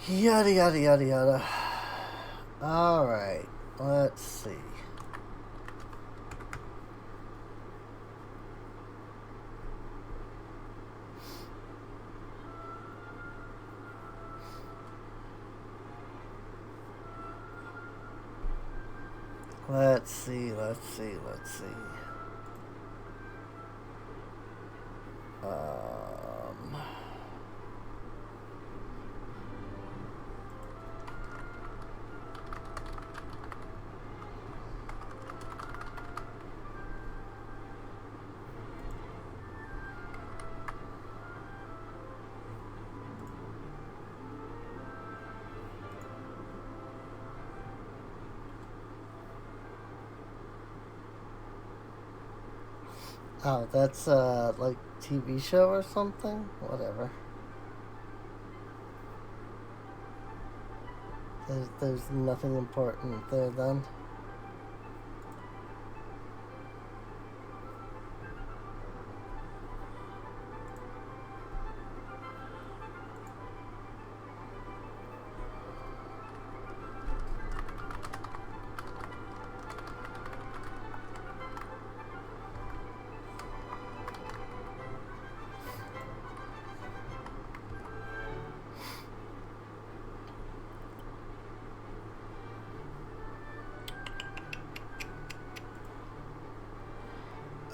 Yada yada yada yada. Alright, let's see. Let's see, let's see, let's see. Um, oh, that's like TV show or something? Whatever. There's nothing important there then.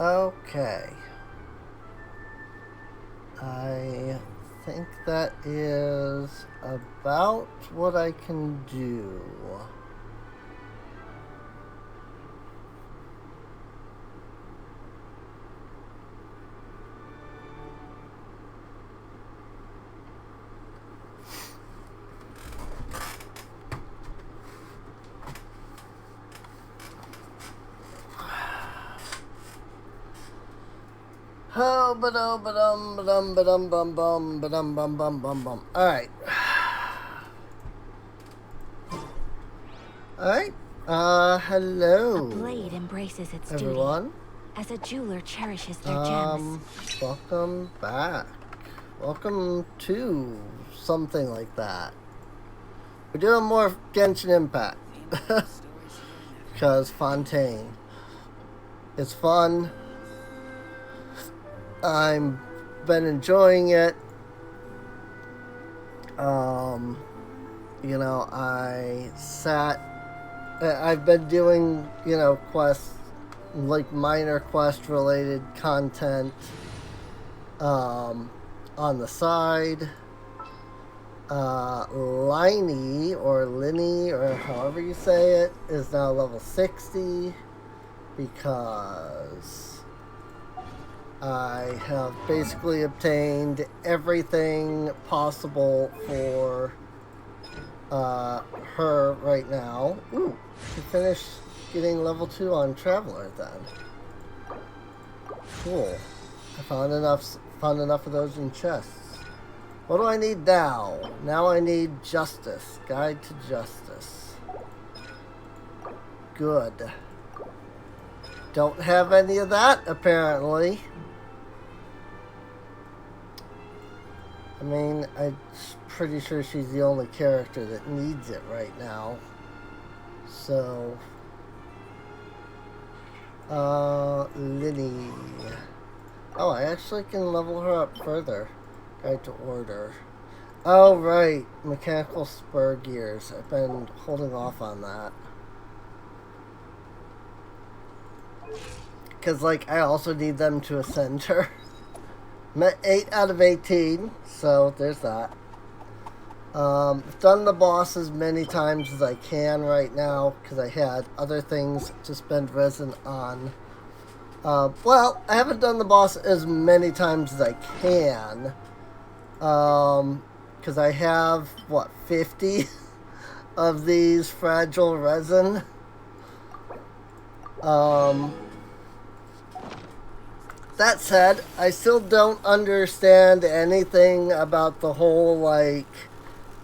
Okay. I think that is about what I can do. Oh, ba-dum. Alright. Alright. Hello. A blade embraces its everyone. duty, as a jeweler cherishes their gems. Welcome back. Welcome to something like that. We're doing more Genshin Impact. Because Fontaine. It's fun. I've been enjoying it. You know, I've been doing, you know, quests, like minor quest related content, on the side. Liney, or Linny, or however you say it, is now level 60 because I have basically obtained everything possible for her right now. Ooh, she finished getting level 2 on Traveler then. Cool. I found enough of those in chests. What do I need now? Now I need Justice. Guide to Justice. Good. Don't have any of that, apparently. I mean, I'm pretty sure she's the only character that needs it right now. So, Linny. Oh, I actually can level her up further. Guide to Order. Oh, right. Mechanical spur gears. I've been holding off on that. Because, like, I also need them to ascend her. Met 8 out of 18, so there's that. I've done the boss as many times as I can right now, because I had other things to spend resin on. Well, I haven't done the boss as many times as I can. Because I have, 50 of these fragile resin. That said, I still don't understand anything about the whole, like,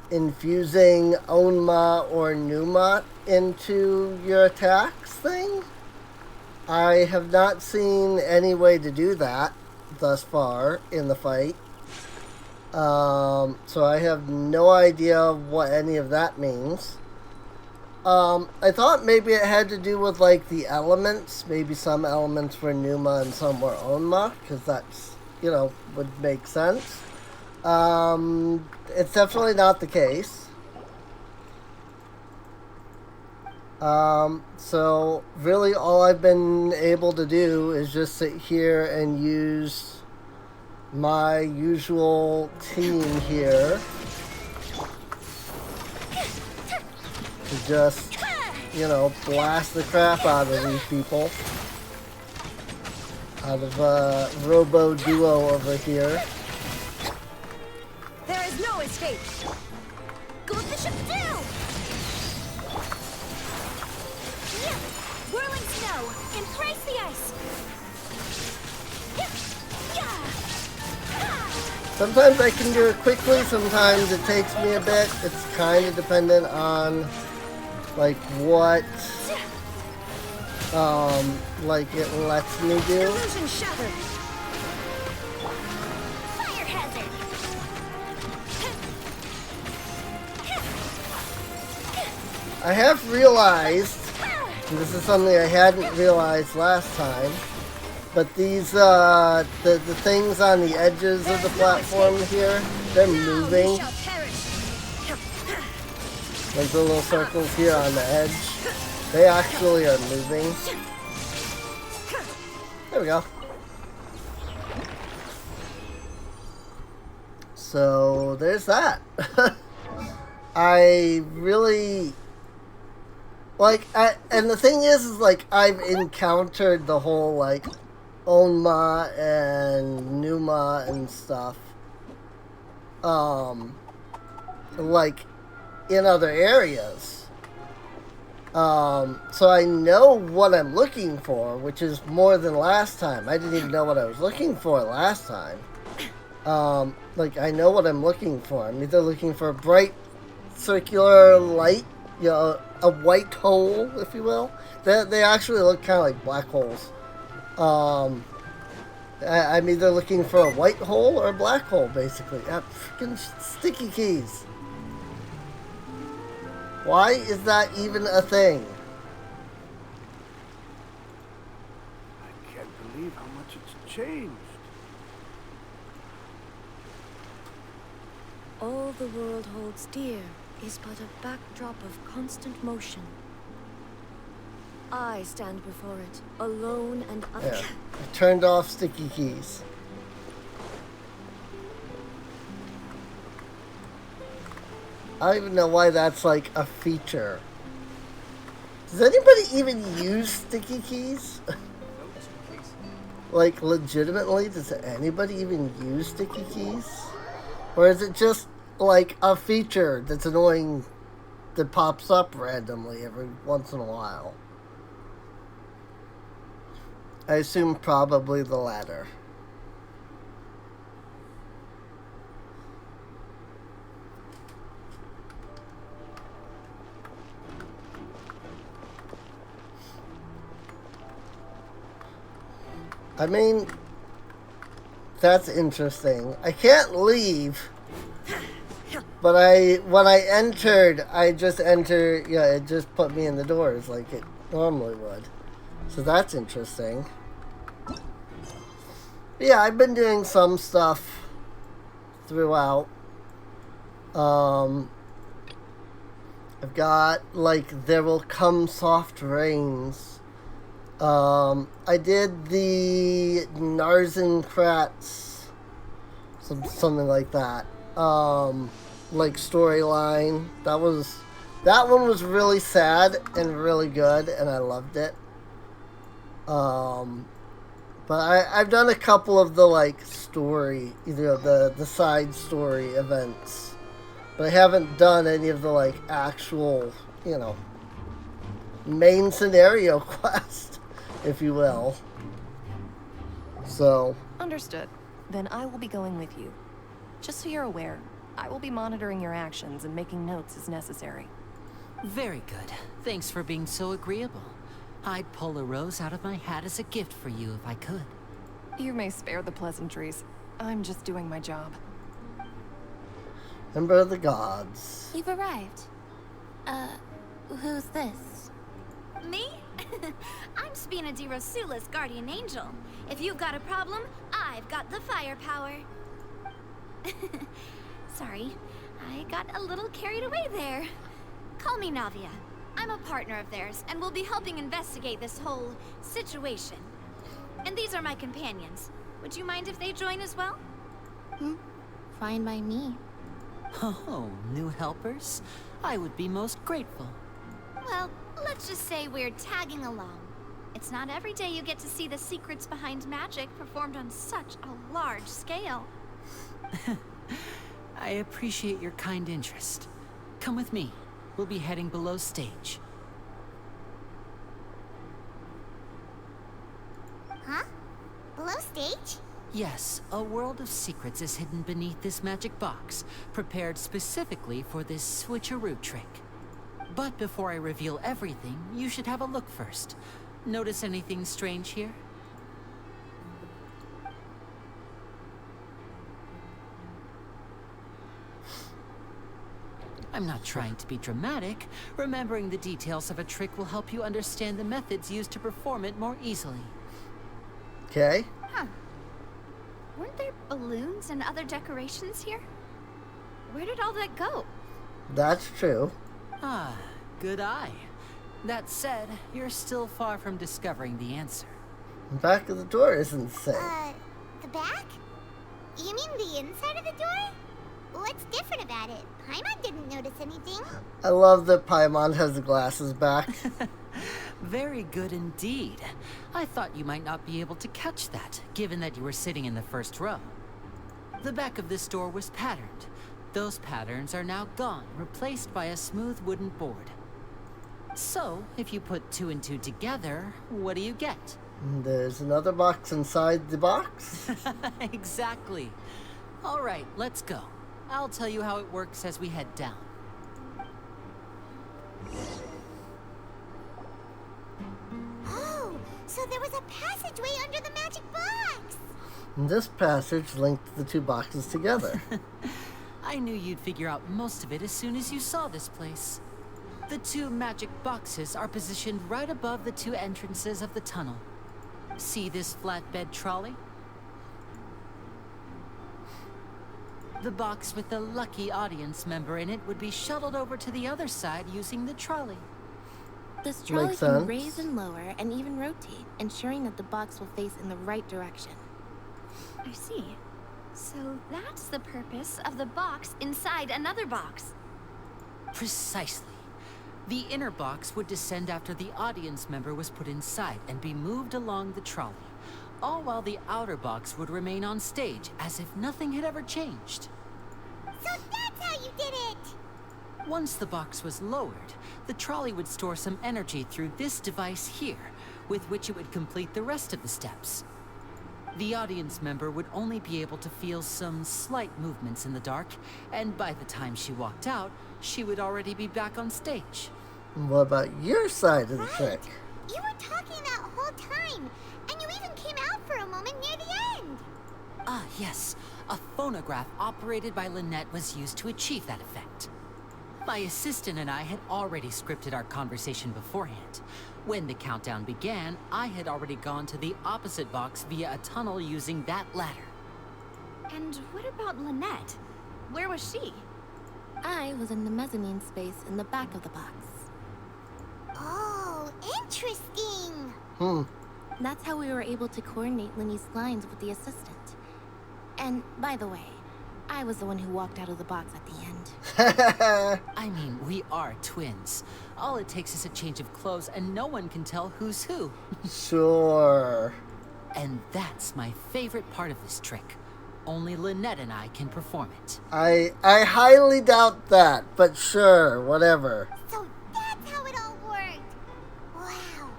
infusing Onma or Numa into your attacks thing. I have not seen any way to do that thus far in the fight. So I have no idea what any of that means. I thought maybe it had to do with like the elements. Maybe some elements were Numa and some were Onma, because that's, would make sense. It's definitely not the case. So really all I've been able to do is just sit here and use my usual team here to just, blast the crap out of these people. Out of Robo Duo over here. There is no escape. Go with the ship too. Yeah. Whirling snow. Embrace the ice. Yeah. Sometimes I can do it quickly, sometimes it takes me a bit. It's kind of dependent on like what like it lets me do. Illusion shattered. Fire hazard. I have realized, and this is something I hadn't realized last time, but these the things on the edges of the platform here, they're moving. Like the little circles here on the edge, they actually are moving. There we go. So there's that. I really like, and the thing is like I've encountered the whole like Onma and Numa and stuff, like in other areas. So I know what I'm looking for, which is more than last time. I didn't even know what I was looking for last time. Like I know what I'm looking for. I'm either looking for a bright circular light, a white hole, if you will. They actually look kind of like black holes. I'm either looking for a white hole or a black hole, basically. Freaking sticky keys. Why is that even a thing? I can't believe how much it's changed. All the world holds dear is but a backdrop of constant motion. I stand before it, alone and Yeah, I turned off sticky keys. I don't even know why that's like a feature. Does anybody even use sticky keys? Like legitimately, does anybody even use sticky keys? Or is it just like a feature that's annoying that pops up randomly every once in a while? I assume probably the latter. I mean, that's interesting. I can't leave, but when I entered, I just entered, yeah, it just put me in the doors like it normally would. So that's interesting. But yeah, I've been doing some stuff throughout. I've got, like, There Will Come Soft Rains. I did the Narzenkratz, something like that, like storyline. That one was really sad and really good, and I loved it. But I've done a couple of the like story, the side story events, but I haven't done any of the like actual, main scenario quest, if you will. So. Understood. Then I will be going with you. Just so you're aware, I will be monitoring your actions and making notes as necessary. Very good. Thanks for being so agreeable. I'd pull a rose out of my hat as a gift for you if I could. You may spare the pleasantries. I'm just doing my job. Member of the gods. You've arrived. Who's this? Me? I'm Spina di Rosula's guardian angel. If you've got a problem, I've got the firepower. Sorry, I got a little carried away there. Call me Navia. I'm a partner of theirs, and we'll be helping investigate this whole situation. And these are my companions. Would you mind if they join as well? Fine by me. Oh, new helpers? I would be most grateful. Well, let's just say we're tagging along. It's not every day you get to see the secrets behind magic performed on such a large scale. I appreciate your kind interest. Come with me. We'll be heading below stage. Huh? Below stage? Yes, a world of secrets is hidden beneath this magic box, prepared specifically for this switcheroo trick. But before I reveal everything, you should have a look first. Notice anything strange here? I'm not trying to be dramatic. Remembering the details of a trick will help you understand the methods used to perform it more easily. Okay. Huh. Weren't there balloons and other decorations here? Where did all that go? That's true. Ah, good eye. That said, you're still far from discovering the answer. The back of the door isn't safe. The back? You mean the inside of the door? What's different about it? Paimon didn't notice anything. I love that Paimon has the glasses back. Very good indeed. I thought you might not be able to catch that, given that you were sitting in the first row. The back of this door was patterned. Those patterns are now gone, replaced by a smooth wooden board. So, if you put 2 and 2 together, what do you get? There's another box inside the box. Exactly. All right, let's go. I'll tell you how it works as we head down. Oh, so there was a passageway under the magic box. This passage linked the two boxes together. I knew you'd figure out most of it as soon as you saw this place. The 2 magic boxes are positioned right above the 2 entrances of the tunnel. See this flatbed trolley? The box with the lucky audience member in it would be shuttled over to the other side using the trolley. This trolley Makes can sense. raise and lower and even rotate, ensuring that the box will face in the right direction. I see. So that's the purpose of the box inside another box. Precisely. The inner box would descend after the audience member was put inside and be moved along the trolley, all while the outer box would remain on stage as if nothing had ever changed. So that's how you did it. Once the box was lowered, the trolley would store some energy through this device here, with which it would complete the rest of the steps. The audience member would only be able to feel some slight movements in the dark, and by the time she walked out, she would already be back on stage. What about your side of the trick? You were talking that whole time, and you even came out for a moment near the end. Ah, yes. A phonograph operated by Lynette was used to achieve that effect. My assistant and I had already scripted our conversation beforehand. When the countdown began, I had already gone to the opposite box via a tunnel using that ladder. And what about Lynette? Where was she? I was in the mezzanine space in the back of the box. Oh, interesting. That's how we were able to coordinate Linny's lines with the assistant. And by the way, I was the one who walked out of the box at the end. I mean, we are twins. All it takes is a change of clothes and no one can tell who's who. Sure. And that's my favorite part of this trick. Only Lynette and I can perform it. I highly doubt that, but sure, whatever. So that's how it all worked. Wow.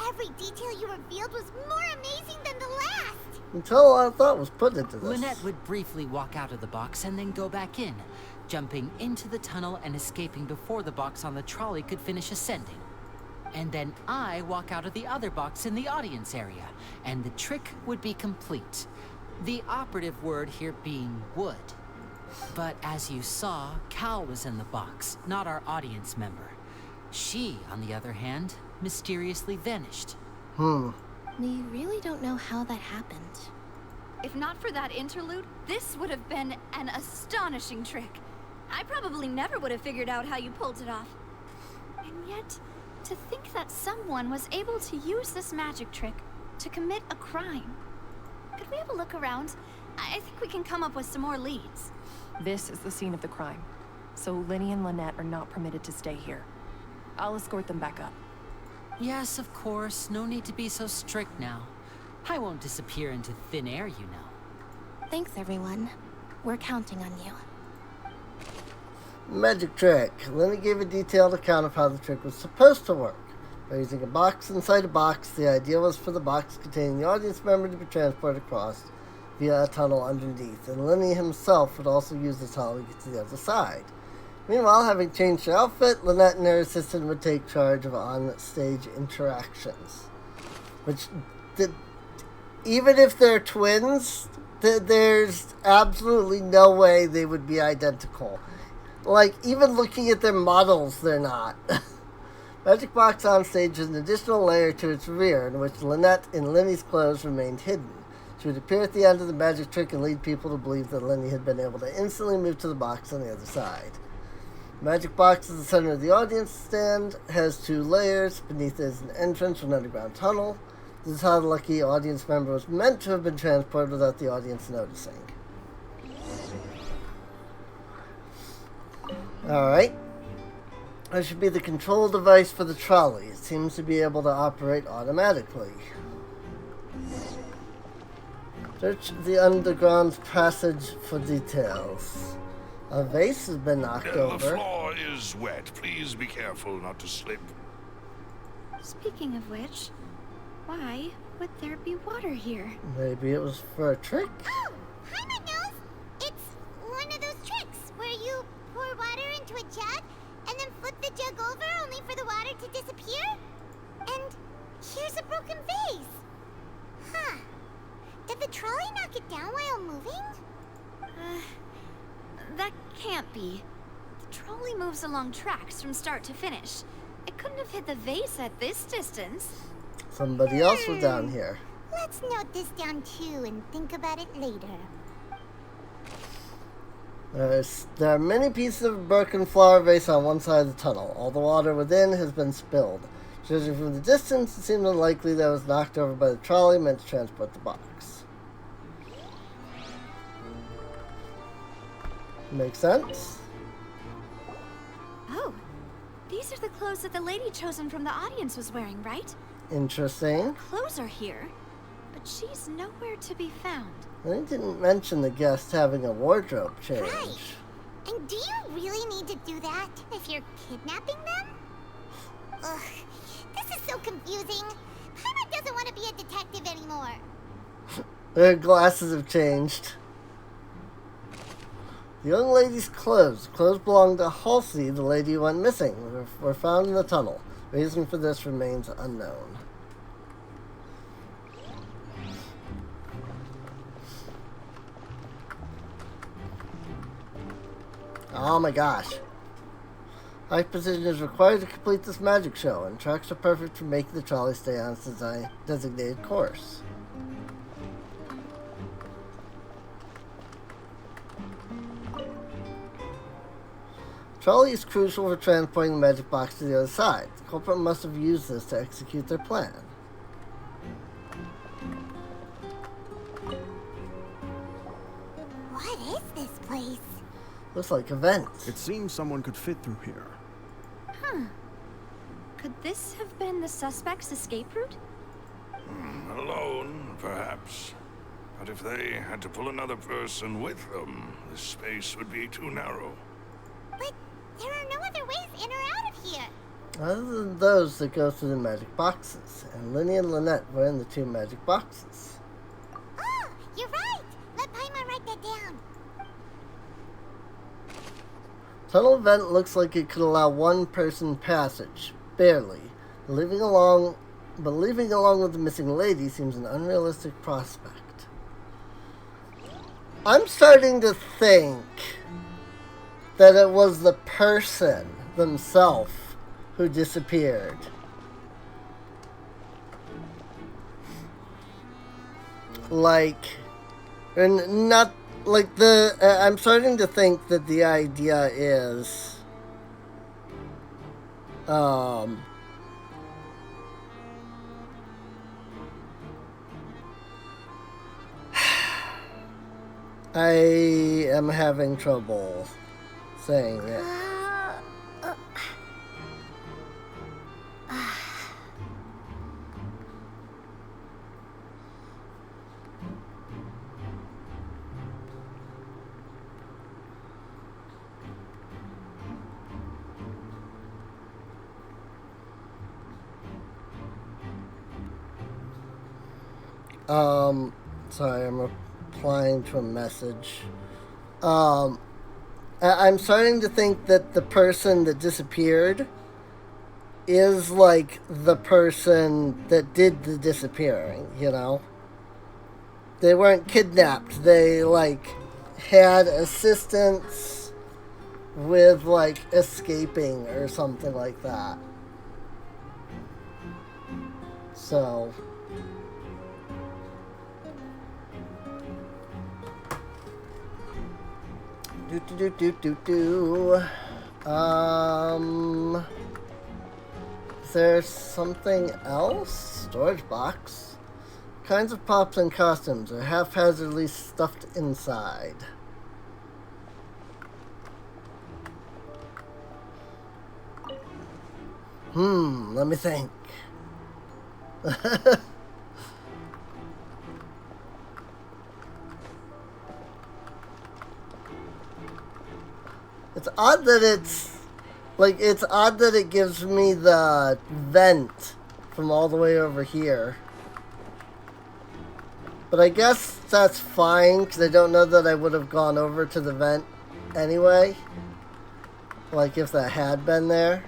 Every detail you revealed was more amazing than the last. Until a lot of thought was put into this. Lynette would briefly walk out of the box and then go back in, jumping into the tunnel and escaping before the box on the trolley could finish ascending. And then I walk out of the other box in the audience area, and the trick would be complete. The operative word here being would. But as you saw, Cal was in the box, not our audience member. She, on the other hand, mysteriously vanished. We really don't know how that happened. If not for that interlude, this would have been an astonishing trick. I probably never would have figured out how you pulled it off. And yet, to think that someone was able to use this magic trick to commit a crime. Could we have a look around? I think we can come up with some more leads. This is the scene of the crime, so Linny and Lynette are not permitted to stay here. I'll escort them back up. Yes, of course. No need to be so strict now. I won't disappear into thin air, you know. Thanks, everyone. We're counting on you. Magic trick. Lenny gave a detailed account of how the trick was supposed to work. By using a box inside a box, the idea was for the box containing the audience member to be transported across via a tunnel underneath, and Lenny himself would also use the tunnel to get to the other side. Meanwhile, having changed her outfit, Lynette and her assistant would take charge of on-stage interactions. Which, even if they're twins, there's absolutely no way they would be identical. Like, even looking at their models, they're not. Magic Box on stage is an additional layer to its rear, in which Lynette in Lenny's clothes remained hidden. She would appear at the end of the magic trick and lead people to believe that Lenny had been able to instantly move to the box on the other side. Magic Box is the center of the audience stand, has 2 layers. Beneath it is an entrance to an underground tunnel. This is how the lucky audience member was meant to have been transported without the audience noticing. Alright. That should be the control device for the trolley. It seems to be able to operate automatically. Search the underground passage for details. A vase has been knocked over. The floor is wet. Please be careful not to slip. Speaking of which, why would there be water here? Maybe it was for a trick? Oh, Paimon knows! It's one of those tricks where you pour water into a jug and then flip the jug over only for the water to disappear? And here's a broken vase. Huh. Did the trolley knock it down while moving? That can't be. The trolley moves along tracks from start to finish. It couldn't have hit the vase at this distance. Somebody else was down here. Let's note this down too and think about it later. There are many pieces of broken flower vase on one side of the tunnel. All the water within has been spilled. Judging from the distance, it seemed unlikely that it was knocked over by the trolley meant to transport the box. Makes sense? Oh, these are the clothes that the lady chosen from the audience was wearing, right? Interesting. Clothes are here, but she's nowhere to be found. They didn't mention the guest having a wardrobe change. Right. And do you really need to do that if you're kidnapping them? Ugh, this is so confusing. Paimon doesn't want to be a detective anymore. Their glasses have changed. The young lady's clothes. Clothes belonged to Halsey, the lady who went missing, were found in the tunnel. Reason for this remains unknown. Oh my gosh. High precision is required to complete this magic show, and tracks are perfect for making the trolley stay on its designated course. Trolley is crucial for transporting the magic box to the other side. The culprit must have used this to execute their plan. What is this place? Looks like a vent. It seems someone could fit through here. Huh. Could this have been the suspect's escape route? Alone, perhaps. But if they had to pull another person with them, the space would be too narrow. But there are no other ways in or out of here. Other than those that go through the magic boxes, and Linny and Lynette were in the 2 magic boxes. Oh, you're right. Let Paimon write that down. Tunnel vent looks like it could allow 1-person passage, barely. Leaving along with the missing lady seems an unrealistic prospect. I'm starting to think that it was the person themselves who disappeared. Like, and not like the. I'm starting to think that the idea is, I am having trouble saying it. Sorry, I'm replying to a message. I'm starting to think that the person that disappeared is like the person that did the disappearing, you know? They weren't kidnapped. They like had assistance with like escaping or something like that. So is there something else? Storage box. Kinds of props and costumes are haphazardly stuffed inside. Let me think. It's odd that it's odd that it gives me the vent from all the way over here. But I guess that's fine, because I don't know that I would have gone over to the vent anyway. Like, if that had been there.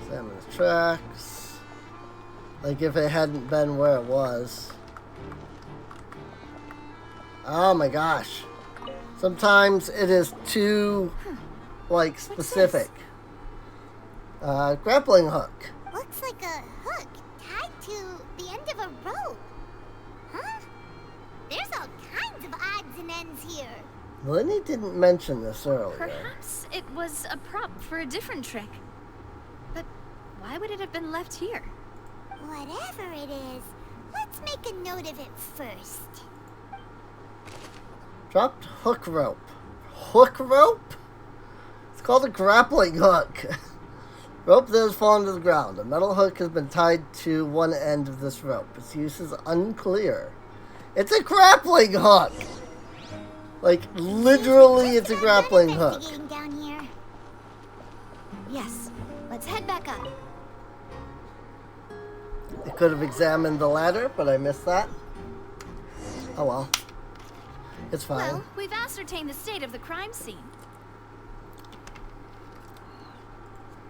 Examine the tracks. Like, if it hadn't been where it was. Oh my gosh. Sometimes it is too, like, specific. Grappling hook. Looks like a hook tied to the end of a rope. Huh? There's all kinds of odds and ends here. Lenny didn't mention this earlier. Perhaps it was a prop for a different trick. But why would it have been left here? Whatever it is, let's make a note of it first. Dropped hook rope. Hook rope? It's called a grappling hook. Rope that has fallen to the ground. A metal hook has been tied to one end of this rope. Its use is unclear. It's a grappling hook! Like, literally, it's a grappling hook. Down here. Yes, let's head back up. I could have examined the ladder, but I missed that. Oh well. It's fine. Well, we've ascertained the state of the crime scene.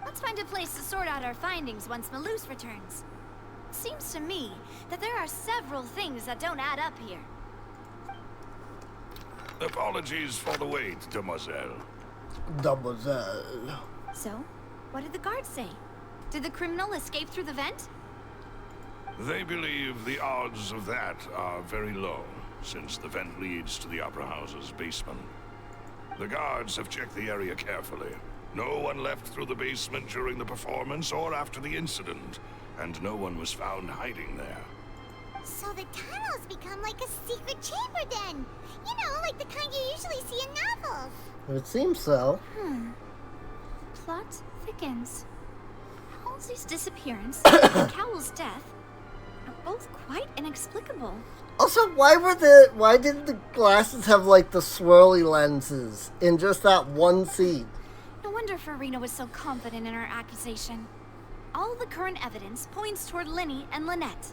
Let's find a place to sort out our findings once Malus returns. Seems to me that there are several things that don't add up here. Apologies for the wait, demoiselle. Demoiselle. So, what did the guards say? Did the criminal escape through the vent? They believe the odds of that are very low, since the vent leads to the Opera House's basement. The guards have checked the area carefully. No one left through the basement during the performance or after the incident, and no one was found hiding there. So the tunnels become like a secret chamber then. You know, like the kind you usually see in novels. It seems so. Plot thickens. Halsey's disappearance and Cowell's death are both quite inexplicable. Also, why did the glasses have like the swirly lenses in just that one scene? No wonder Farina was so confident in her accusation. All the current evidence points toward Lenny and Lynette.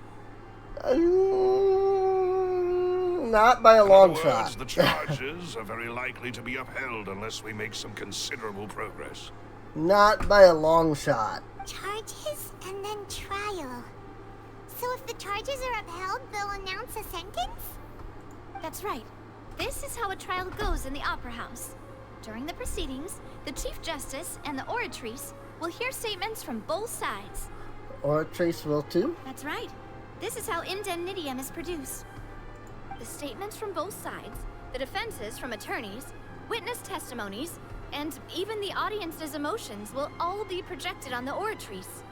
Not by a long In other shot. words, the charges are very likely to be upheld unless we make some considerable progress. Not by a long shot. Charges and then trial. So if the charges are upheld, they'll announce a sentence? That's right. This is how a trial goes in the Opera House. During the proceedings, the Chief Justice and the Oratrice will hear statements from both sides. Oratrice will too? That's right. This is how indemnitium is produced. The statements from both sides, the defenses from attorneys, witness testimonies, and even the audience's emotions will all be projected on the Oratrice.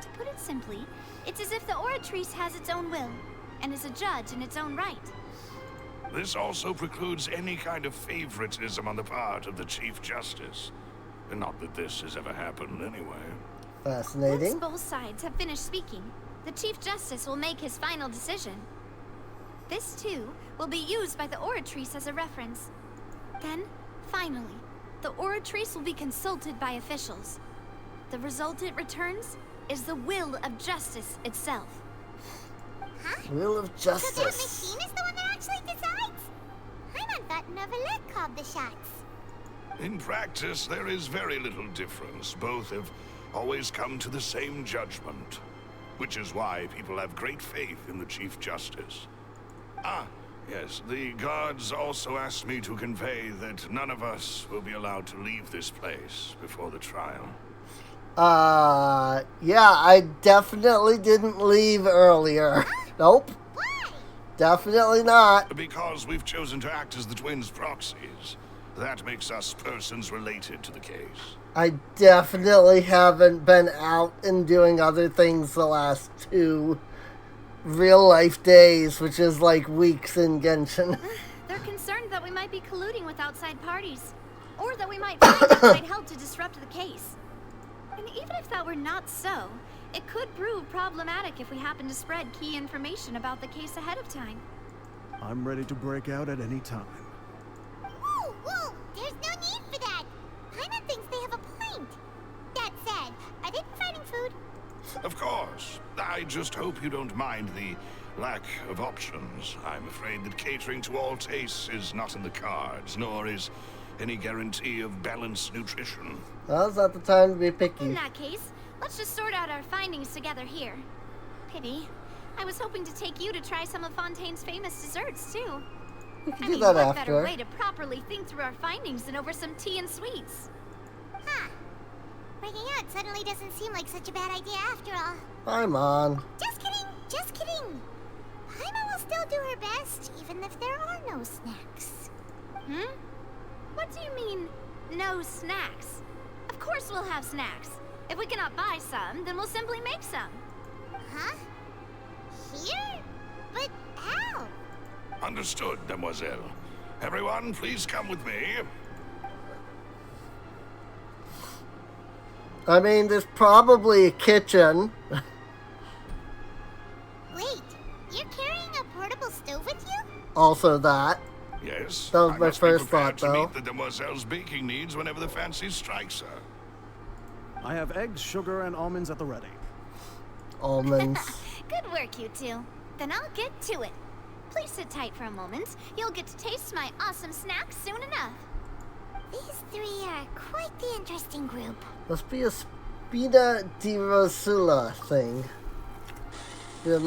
To put it simply, it's as if the Oratrice has its own will, and is a judge in its own right. This also precludes any kind of favoritism on the part of the Chief Justice. And not that this has ever happened anyway. Fascinating. Once both sides have finished speaking, the Chief Justice will make his final decision. This, too, will be used by the Oratrice as a reference. Then, finally, the Oratrice will be consulted by officials. The result it returns is the will of justice itself. Huh? Will of So that justice. machine is the one that actually decides? Paimon thought Neuvillette called the shots. In practice, there is very little difference. Both have always come to the same judgment. Which is why people have great faith in the Chief Justice. Ah, yes, the guards also asked me to convey that none of us will be allowed to leave this place before the trial. Yeah, I definitely didn't leave earlier. Nope. Why? Definitely not. Because we've chosen to act as the twins' proxies. That makes us persons related to the case. I definitely haven't been out and doing other things the last 2 real-life days, which is like weeks in Genshin. They're concerned that we might be colluding with outside parties, or that we might find outside help to disrupt the case. And even if that were not so, it could prove problematic if we happen to spread key information about the case ahead of time. I'm ready to break out at any time. Whoa, whoa! There's no need for that! Paimon thinks they have a point. That said, are they providing food? Of course. I just hope you don't mind the lack of options. I'm afraid that catering to all tastes is not in the cards, nor is any guarantee of balanced nutrition. Well, it's not the time to be In picky. that case, let's just sort out our findings together here. Pity. I was hoping to take you to try some of Fontaine's famous desserts, too. We can I do mean, that what better after. way to properly think through our findings than over some tea and sweets? Huh. Breaking out suddenly doesn't seem like such a bad idea after all. I'm on. Just kidding, just kidding. Paimon will still do her best, even if there are no snacks. Hmm? What do you mean, no snacks? Of course we'll have snacks. If we cannot buy some, then we'll simply make some. Huh? Here? But how? Understood, Demoiselle. Everyone, please come with me. I mean, there's probably a kitchen. Wait, you're carrying a portable stove with you? Also that. Yes. That was I my must be first prepared thought, to though. meet the Demoiselle's baking needs whenever the fancy strikes her. I have eggs, sugar, and almonds at the ready. Almonds. Good work, you two. Then I'll get to it. Please sit tight for a moment. You'll get to taste my awesome snacks soon enough. These three are quite the interesting group. Must be a Spina di Rosula thing. The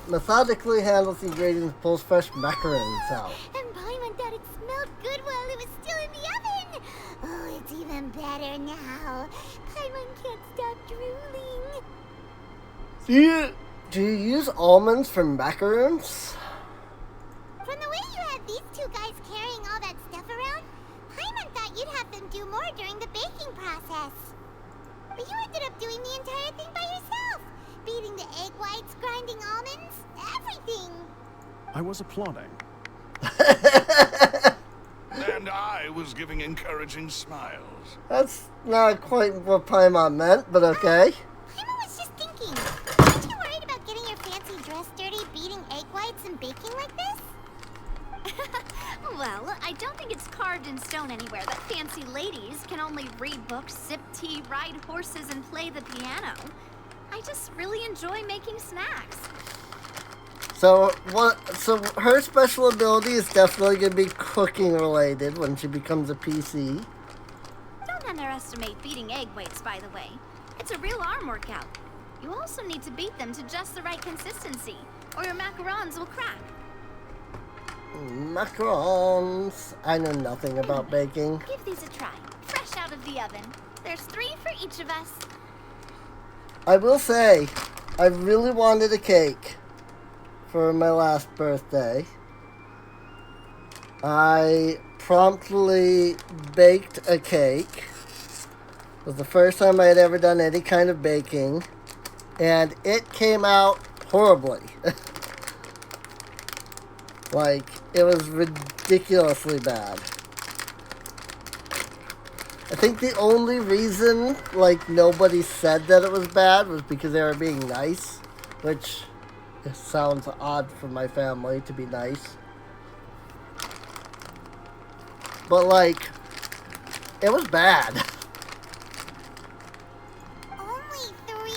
methodically handles the ingredients and pulls fresh macarons out. And Paimon thought it smelled good while it was still in the oven. Oh, it's even better now. Paimon can't stop drooling. Do you use almonds for macaroons? From the way you had these two guys carrying all that stuff around, Paimon thought you'd have them do more during the baking process. But you ended up doing the entire thing by yourself. Beating the egg whites, grinding almonds, everything. I was applauding. And I was giving encouraging smiles. That's not quite what Paimon meant, but okay. Paimon was just thinking, aren't you worried about getting your fancy dress dirty beating egg whites and baking like this? Well, I don't think it's carved in stone anywhere that fancy ladies can only read books, sip tea, ride horses, and play the piano. I just really enjoy making snacks. So her special ability is definitely going to be cooking related when she becomes a PC. Don't underestimate beating egg whites, by the way. It's a real arm workout. You also need to beat them to just the right consistency, or your macarons will crack. Macarons. I know nothing about baking. Give these a try, fresh out of the oven. There's 3 for each of us. I will say, I really wanted a cake for my last birthday. I promptly baked a cake. It was the first time I had ever done any kind of baking, and it came out horribly. Like, it was ridiculously bad. I think the only reason, like, nobody said that it was bad was because they were being nice, which sounds odd for my family to be nice. But, like, it was bad. Only 3?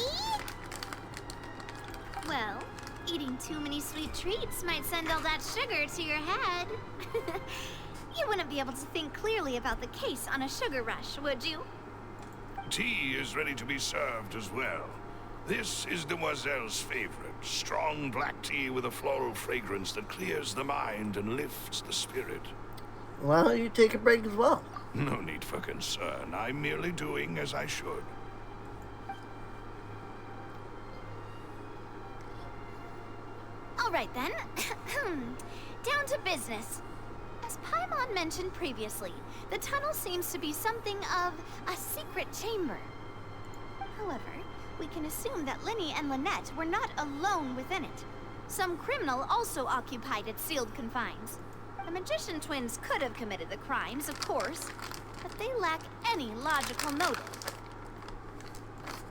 Well, eating too many sweet treats might send all that sugar to your head. You wouldn't be able to think clearly about the case on a sugar rush, would you? Tea is ready to be served as well. This is Demoiselle's favorite. Strong black tea with a floral fragrance that clears the mind and lifts the spirit. Why don't you take a break as well? No need for concern. I'm merely doing as I should. All right then. Down to business. As Paimon mentioned previously, the tunnel seems to be something of a secret chamber. However, we can assume that Linny and Lynette were not alone within it. Some criminal also occupied its sealed confines. The magician twins could have committed the crimes, of course, but they lack any logical motive.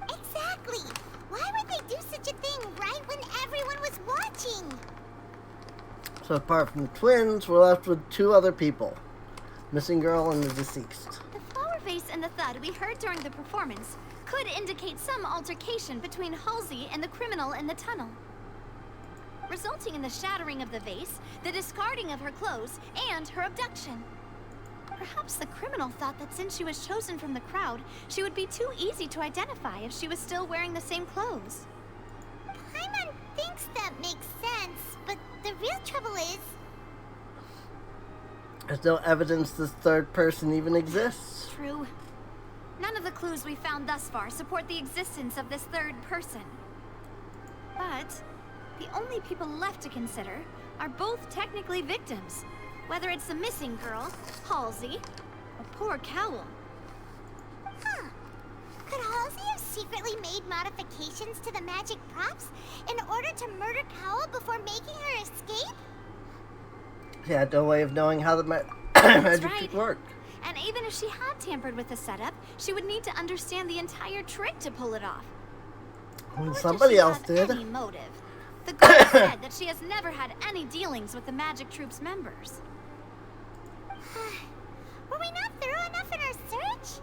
Exactly! Why would they do such a thing right when everyone was watching? So apart from the twins, we're left with 2 other people. Missing girl and the deceased. The flower vase and the thud we heard during the performance could indicate some altercation between Halsey and the criminal in the tunnel, resulting in the shattering of the vase, the discarding of her clothes, and her abduction. Perhaps the criminal thought that since she was chosen from the crowd, she would be too easy to identify if she was still wearing the same clothes. Paimon thinks that makes sense, but the real trouble is... There's no evidence this third person even exists. True. None of the clues we found thus far support the existence of this third person. But the only people left to consider are both technically victims, whether it's the missing girl, Halsey, or poor Cowl. Huh. Could Halsey have secretly made modifications to the magic props in order to murder Cowl before making her escape? She had no way of knowing how the magic right. could work. And even if she had tampered with the setup, she would need to understand the entire trick to pull it off. When Or does somebody she else have did. Any motive? The girl said that she has never had any dealings with the magic troop's members. Were we not thorough enough in our search?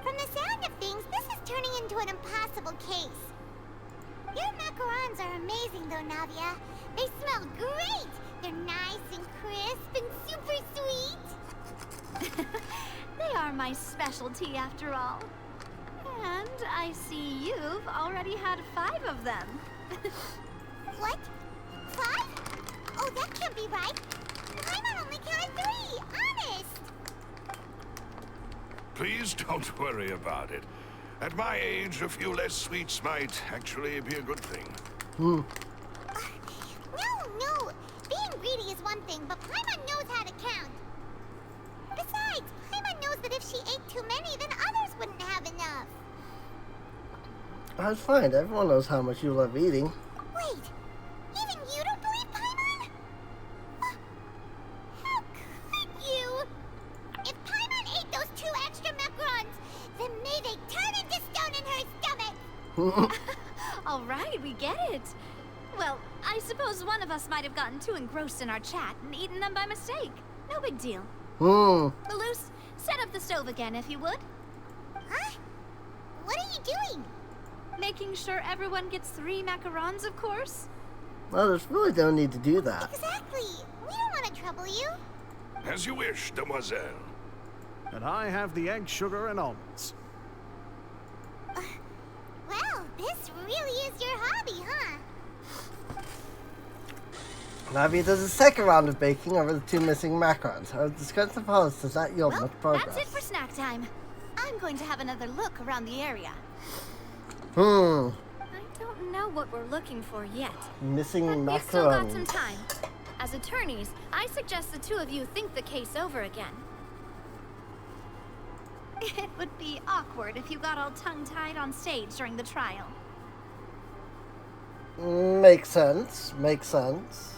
From the sound of things, this is turning into an impossible case. Your macarons are amazing though, Navia. They smell great! They're nice and crisp and super sweet. They are my specialty after all. And I see you've already had 5 of them. What? 5? Oh, that can't be right. Paimon only counted 3, honest. Please don't worry about it. At my age, a few less sweets might actually be a good thing. No. Being greedy is one thing, but Paimon knows how to count. Besides, Paimon knows that if she ate too many, then others wouldn't have enough. That's fine. Everyone knows how much you love eating. Wait, even you don't believe Paimon? How could you? If Paimon ate those 2 extra macarons, then may they turn into stone in her stomach. All right, we get it. Well, I suppose one of us might have gotten too engrossed in our chat and eaten them by mistake. No big deal. Malus, set up the stove again if you would. Huh? What are you doing? Making sure everyone gets 3 macarons, of course. Well, there's really no need to do that. Exactly. We don't want to trouble you. As you wish, Demoiselle. And I have the egg, sugar, and almonds. Well, this Navi does a second round of baking over the 2 missing macarons. Her discursive host does not yield Well, much progress. that's it for snack time. I'm going to have another look around the area. Hmm. I don't know what we're looking for yet. Missing But we've still got some macarons. time. As attorneys, I suggest the two of you think the case over again. It would be awkward if you got all tongue-tied on stage during the trial. Makes sense. Makes sense.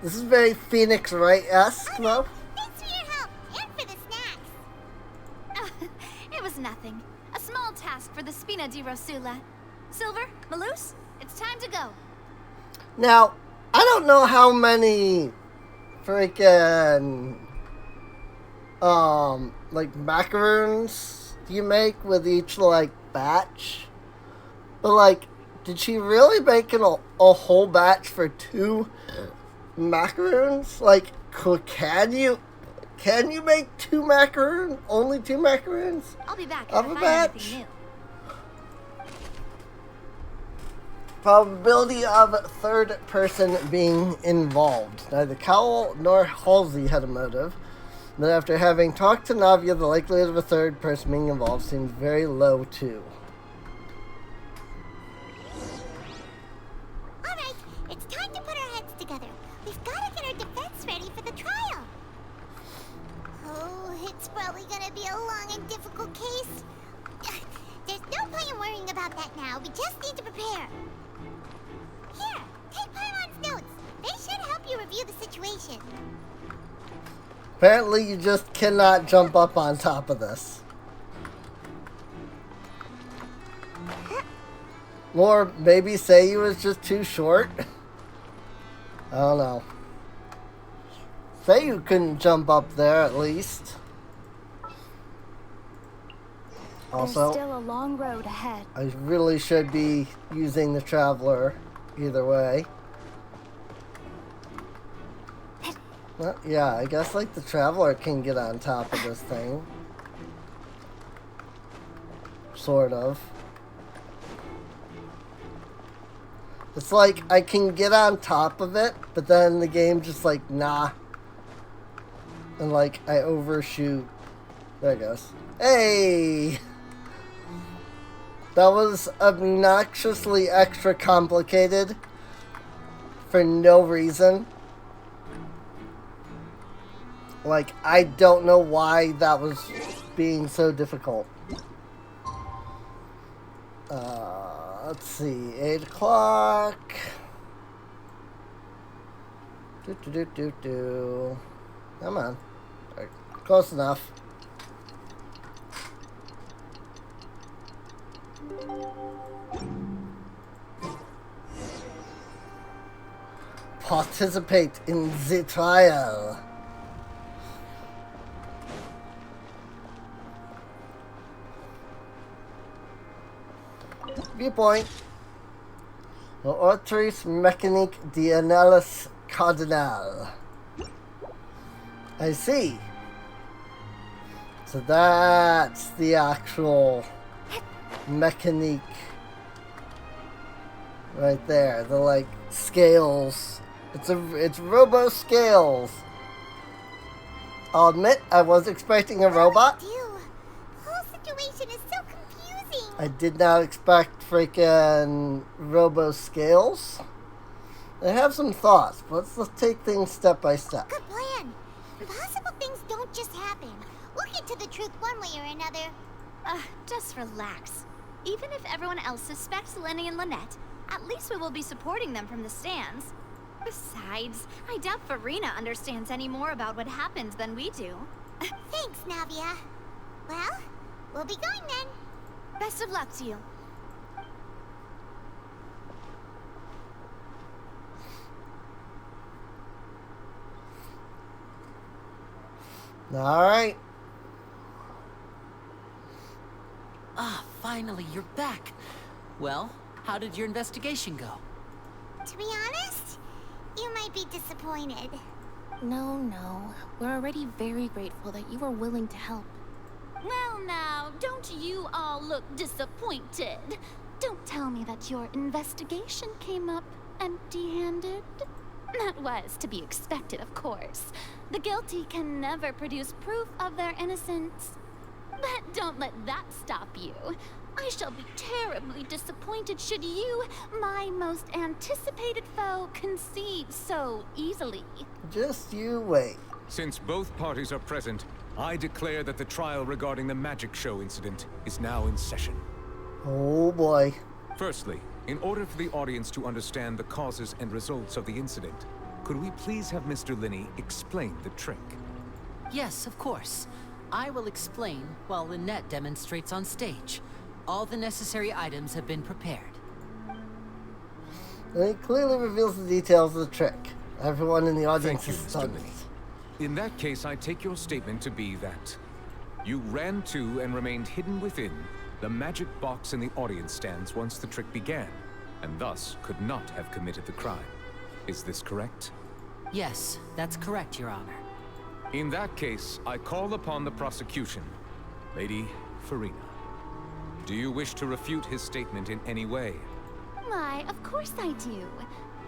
This is very Phoenix Wright-esque, though. Thanks for your help and for the snacks. It was nothing. A small task for the Spina di Rosula. Silver, Malus, it's time to go. Now, I don't know how many freaking like macaroons you make with each like batch. But like, did she really make a whole batch for 2 macaroons? Like, can you make 2 macaroons? Only 2 macaroons? I'll be back if Of I a find batch? anything new. Probability of third person being involved. Neither Cowell nor Halsey had a motive, but after having talked to Navia, the likelihood of a third person being involved seems very low too. Alright, it's time to put our heads together. We've got to get our defense ready for the trial. Oh, it's probably gonna be a long and difficult case. There's no point in worrying about that now. We just need to prepare. Here, take Paimon's notes. They should help you review the situation. Apparently you just cannot jump up on top of this. Or maybe say he was just too short. I don't know. Say you couldn't jump up there at least. There's Also, still a long road ahead. I really should be using the Traveler either way. Well, yeah, I guess like the Traveler can get on top of this thing. Sort of. It's like I can get on top of it, but then the game just like, nah. And like I overshoot. There it goes. Hey! That was obnoxiously extra complicated for no reason. Like, I don't know why that was being so difficult. Let's see, 8 o'clock. Come on. Right, close enough. Participate in the trial. Viewpoint. Autrice mécanique d'analyse cardinal. I see. So that's the actual mechanique right there. The like scales. It's robo scales. I'll admit I was expecting a robot. The whole situation is so confusing. I did not expect freaking robo scales. I have some thoughts, but let's take things step by step. Good plan. Impossible things don't just happen. We'll get to the truth one way or another. Just relax. Even if everyone else suspects Lenny and Lynette, at least we will be supporting them from the stands. Besides, I doubt Farina understands any more about what happened than we do. Thanks, Navia. Well, we'll be going then. Best of luck to you. Alright. Ah, finally, you're back. Well, how did your investigation go? To be honest, you might be disappointed. No. We're already very grateful that you were willing to help. Well now, don't you all look disappointed. Don't tell me that your investigation came up empty-handed. That was to be expected, of course. The guilty can never produce proof of their innocence. But don't let that stop you. I shall be terribly disappointed should you, my most anticipated foe, concede so easily. Just you wait. Since both parties are present, I declare that the trial regarding the magic show incident is now in session. Oh boy. Firstly, in order for the audience to understand the causes and results of the incident, could we please have Mr. Linney explain the trick? Yes, of course. I will explain while Lynette demonstrates on stage. All the necessary items have been prepared. And it clearly reveals the details of the trick. Everyone in the audience Thank you, is Mr. stunned. Linney. In that case, I take your statement to be that you ran to and remained hidden within the magic box in the audience stands once the trick began, and thus could not have committed the crime. Is this correct? Yes, that's correct, Your Honor. In that case, I call upon the prosecution. Lady Farina, do you wish to refute his statement in any way? Why, of course I do.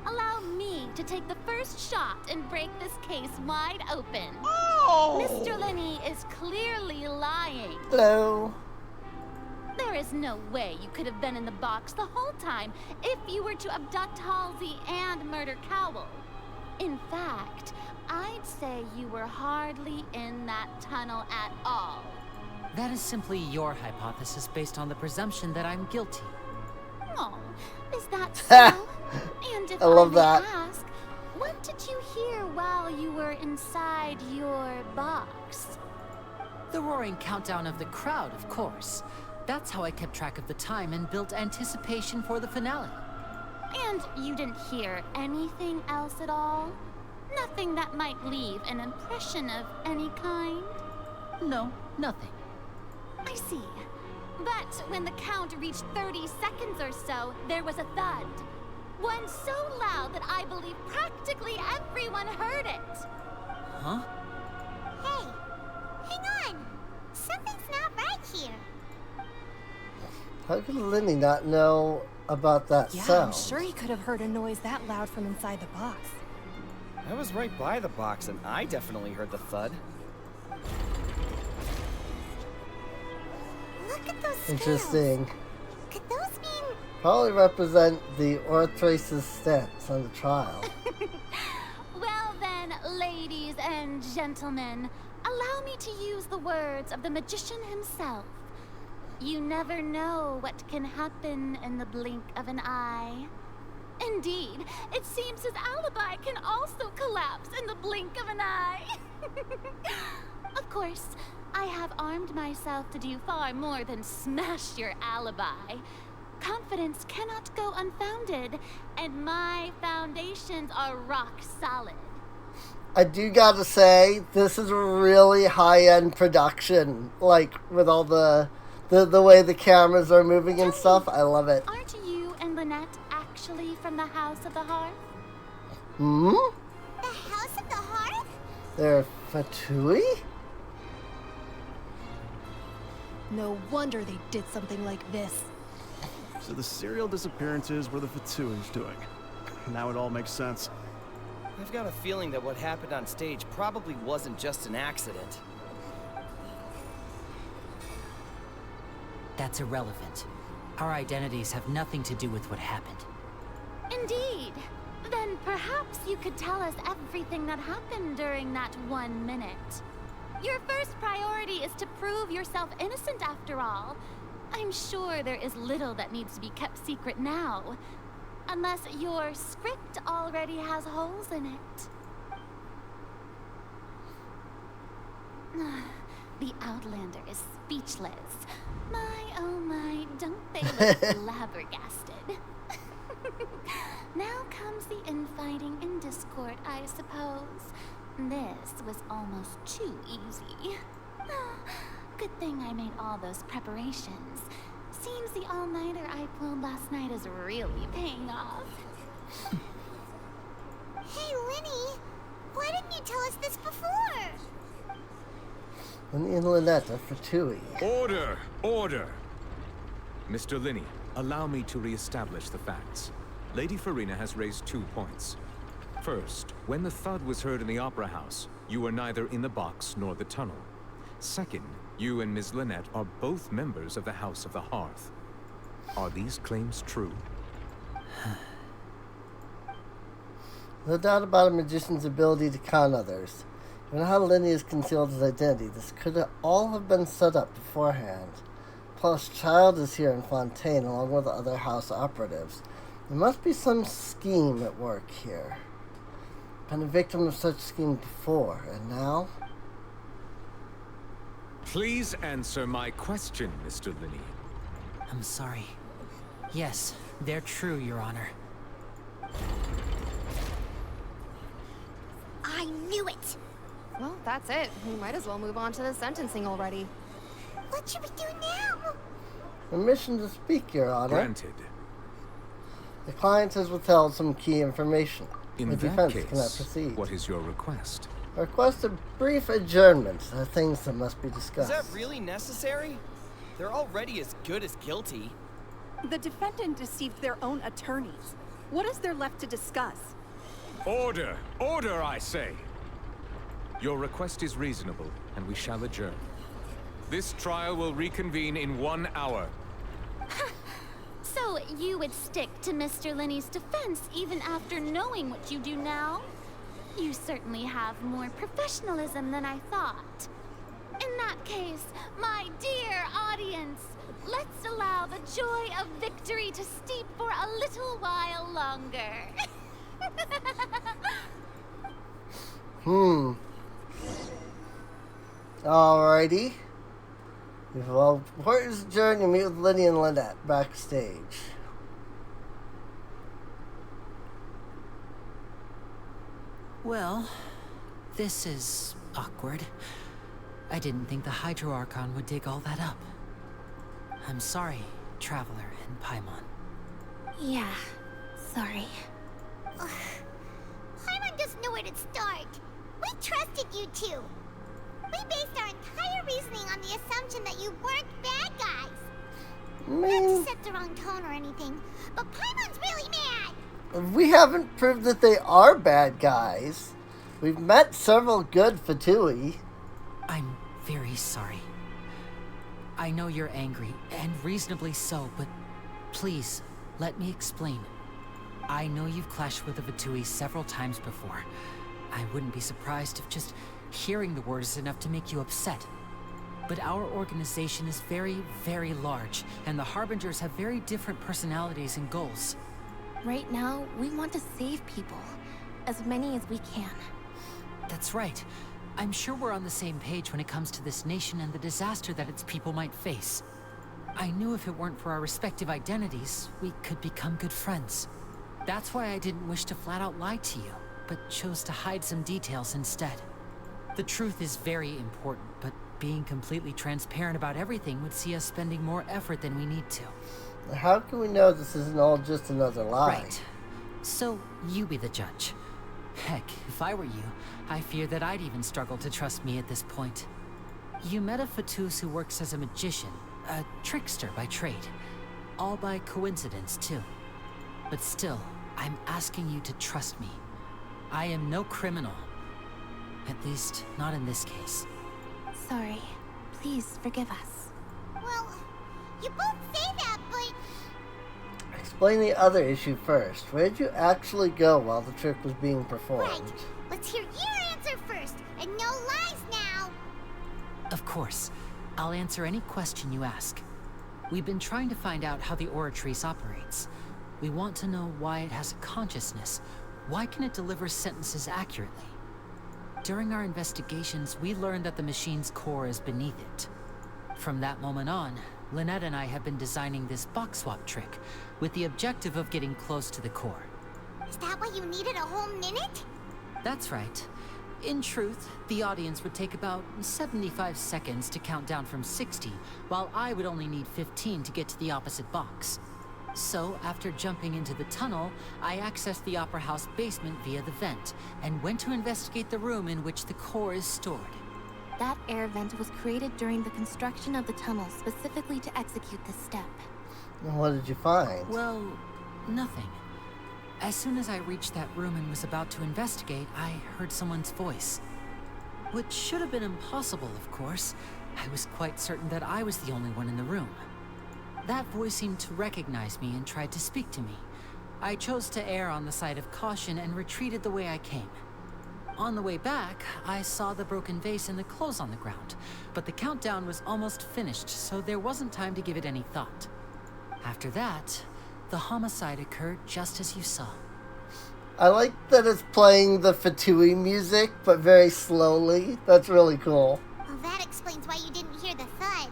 Allow me to take the first shot and break this case wide open. Oh! Mr. Linney is clearly lying. Hello. There is no way you could have been in the box the whole time if you were to abduct Halsey and murder Cowell. In fact, I'd say you were hardly in that tunnel at all. That is simply your hypothesis based on the presumption that I'm guilty. Oh, is that so? And if I love may that. ask, what did you hear while you were inside your box? The roaring countdown of the crowd, of course. That's how I kept track of the time and built anticipation for the finale. And you didn't hear anything else at all? Nothing that might leave an impression of any kind? No, nothing. I see. But when the count reached 30 seconds or so, there was a thud. One so loud that I believe practically everyone heard it. Huh? Hey, hang on. Something's not right here. How could Linney not know about that Yeah, sound? I'm sure he could have heard a noise that loud from inside the box. I was right by the box, and I definitely heard the thud. Look at those scales. Interesting. Could those mean... Probably represent the Orthrace's stance on the trial. Well then, ladies and gentlemen, allow me to use the words of the magician himself. You never know what can happen in the blink of an eye. Indeed, it seems his alibi can also collapse in the blink of an eye. Of course, I have armed myself to do far more than smash your alibi. Confidence cannot go unfounded, and my foundations are rock solid. I do gotta say, this is a really high-end production. Like, with all the way the cameras are moving and stuff. I love it. Aren't you and Lynette actually from the House of the Hearth? Hmm? The House of the Hearth? They're Fatui? No wonder they did something like this. So the serial disappearances were the Fatsui's doing. Now it all makes sense. I've got a feeling that what happened on stage probably wasn't just an accident. That's irrelevant. Our identities have nothing to do with what happened. Indeed. Then perhaps you could tell us everything that happened during that 1 minute. Your first priority is to prove yourself innocent after all. I'm sure there is little that needs to be kept secret now. Unless your script already has holes in it. The Outlander is speechless. My, oh my, don't they look flabbergasted? Now comes the infighting and discord, I suppose. This was almost too easy. Good thing I made all those preparations. Seems the all-nighter I pulled last night is really paying off. Hey, Linny, why didn't you tell us this before? Linney and Lynette are Fatui. Order! Order! Mr. Linney, allow me to re-establish the facts. Lady Farina has raised 2 points. First, when the thud was heard in the Opera House, you were neither in the box nor the tunnel. Second, you and Ms. Lynette are both members of the House of the Hearth. Are these claims true? No doubt about a magician's ability to con others. Even how Lenny has concealed his identity, this could all have been set up beforehand. Plus, Child is here in Fontaine along with the other house operatives. There must be some scheme at work here. Been a victim of such scheme before, and now? Please answer my question, Mr. Linney. I'm sorry. Yes, they're true, Your Honor. I knew it! Well, that's it. We might as well move on to the sentencing already. What should we do now? Permission to speak, Your Honor. Granted. The client has withheld some key information. In the that defense case, cannot proceed. what is your request? I request a brief adjournment. There are things that must be discussed. Is that really necessary? They're already as good as guilty. The defendant deceived their own attorneys. What is there left to discuss? Order! Order, I say! Your request is reasonable, and we shall adjourn. This trial will reconvene in 1 hour. So you would stick to Mr. Linney's defense even after knowing what you do now? You certainly have more professionalism than I thought. In that case, my dear audience, let's allow the joy of victory to steep for a little while longer. Alrighty. Well, where's the journey to meet with Lenny and Lynette backstage? Well, this is awkward. I didn't think the Hydro Archon would dig all that up. I'm sorry, Traveler and Paimon. Yeah, sorry. Ugh. Paimon doesn't know where to start. We trusted you two. We based our entire reasoning on the assumption that you weren't bad guys. Not to set the wrong tone or anything, but Paimon's really mad. We haven't proved that they are bad guys. We've met several good Fatui. I'm very sorry. I know you're angry, and reasonably so, but please, let me explain. I know you've clashed with the Fatui several times before. I wouldn't be surprised if just hearing the word is enough to make you upset. But our organization is very, very large, and the Harbingers have very different personalities and goals. Right now, we want to save people. As many as we can. That's right. I'm sure we're on the same page when it comes to this nation and the disaster that its people might face. I knew if it weren't for our respective identities, we could become good friends. That's why I didn't wish to flat out lie to you, but chose to hide some details instead. The truth is very important, but being completely transparent about everything would see us spending more effort than we need to. How can we know this isn't all just another lie? Right. So, you be the judge. Heck, if I were you, I fear that I'd even struggle to trust me at this point. You met a Fatus who works as a magician, a trickster by trade. All by coincidence, too. But still, I'm asking you to trust me. I am no criminal. At least, not in this case. Sorry. Please forgive us. Well, you both say that, but... Explain the other issue first. Where did you actually go while the trick was being performed? Right. Let's hear your answer first, and no lies now. Of course. I'll answer any question you ask. We've been trying to find out how the Oratrice operates. We want to know why it has a consciousness. Why can it deliver sentences accurately? During our investigations, we learned that the machine's core is beneath it. From that moment on, Lynette and I have been designing this box swap trick, with the objective of getting close to the core. Is that why you needed a whole minute? That's right. In truth, the audience would take about 75 seconds to count down from 60, while I would only need 15 to get to the opposite box. So, after jumping into the tunnel, I accessed the Opera House basement via the vent, and went to investigate the room in which the core is stored. That air vent was created during the construction of the tunnel specifically to execute this step. And what did you find? Well, nothing. As soon as I reached that room and was about to investigate, I heard someone's voice. Which should have been impossible, of course. I was quite certain that I was the only one in the room. That voice seemed to recognize me and tried to speak to me. I chose to err on the side of caution and retreated the way I came. On the way back, I saw the broken vase and the clothes on the ground, but the countdown was almost finished, so there wasn't time to give it any thought. After that, the homicide occurred just as you saw. I like that it's playing the Fatui music, but very slowly. That's really cool. Well, that explains why you didn't hear the thud.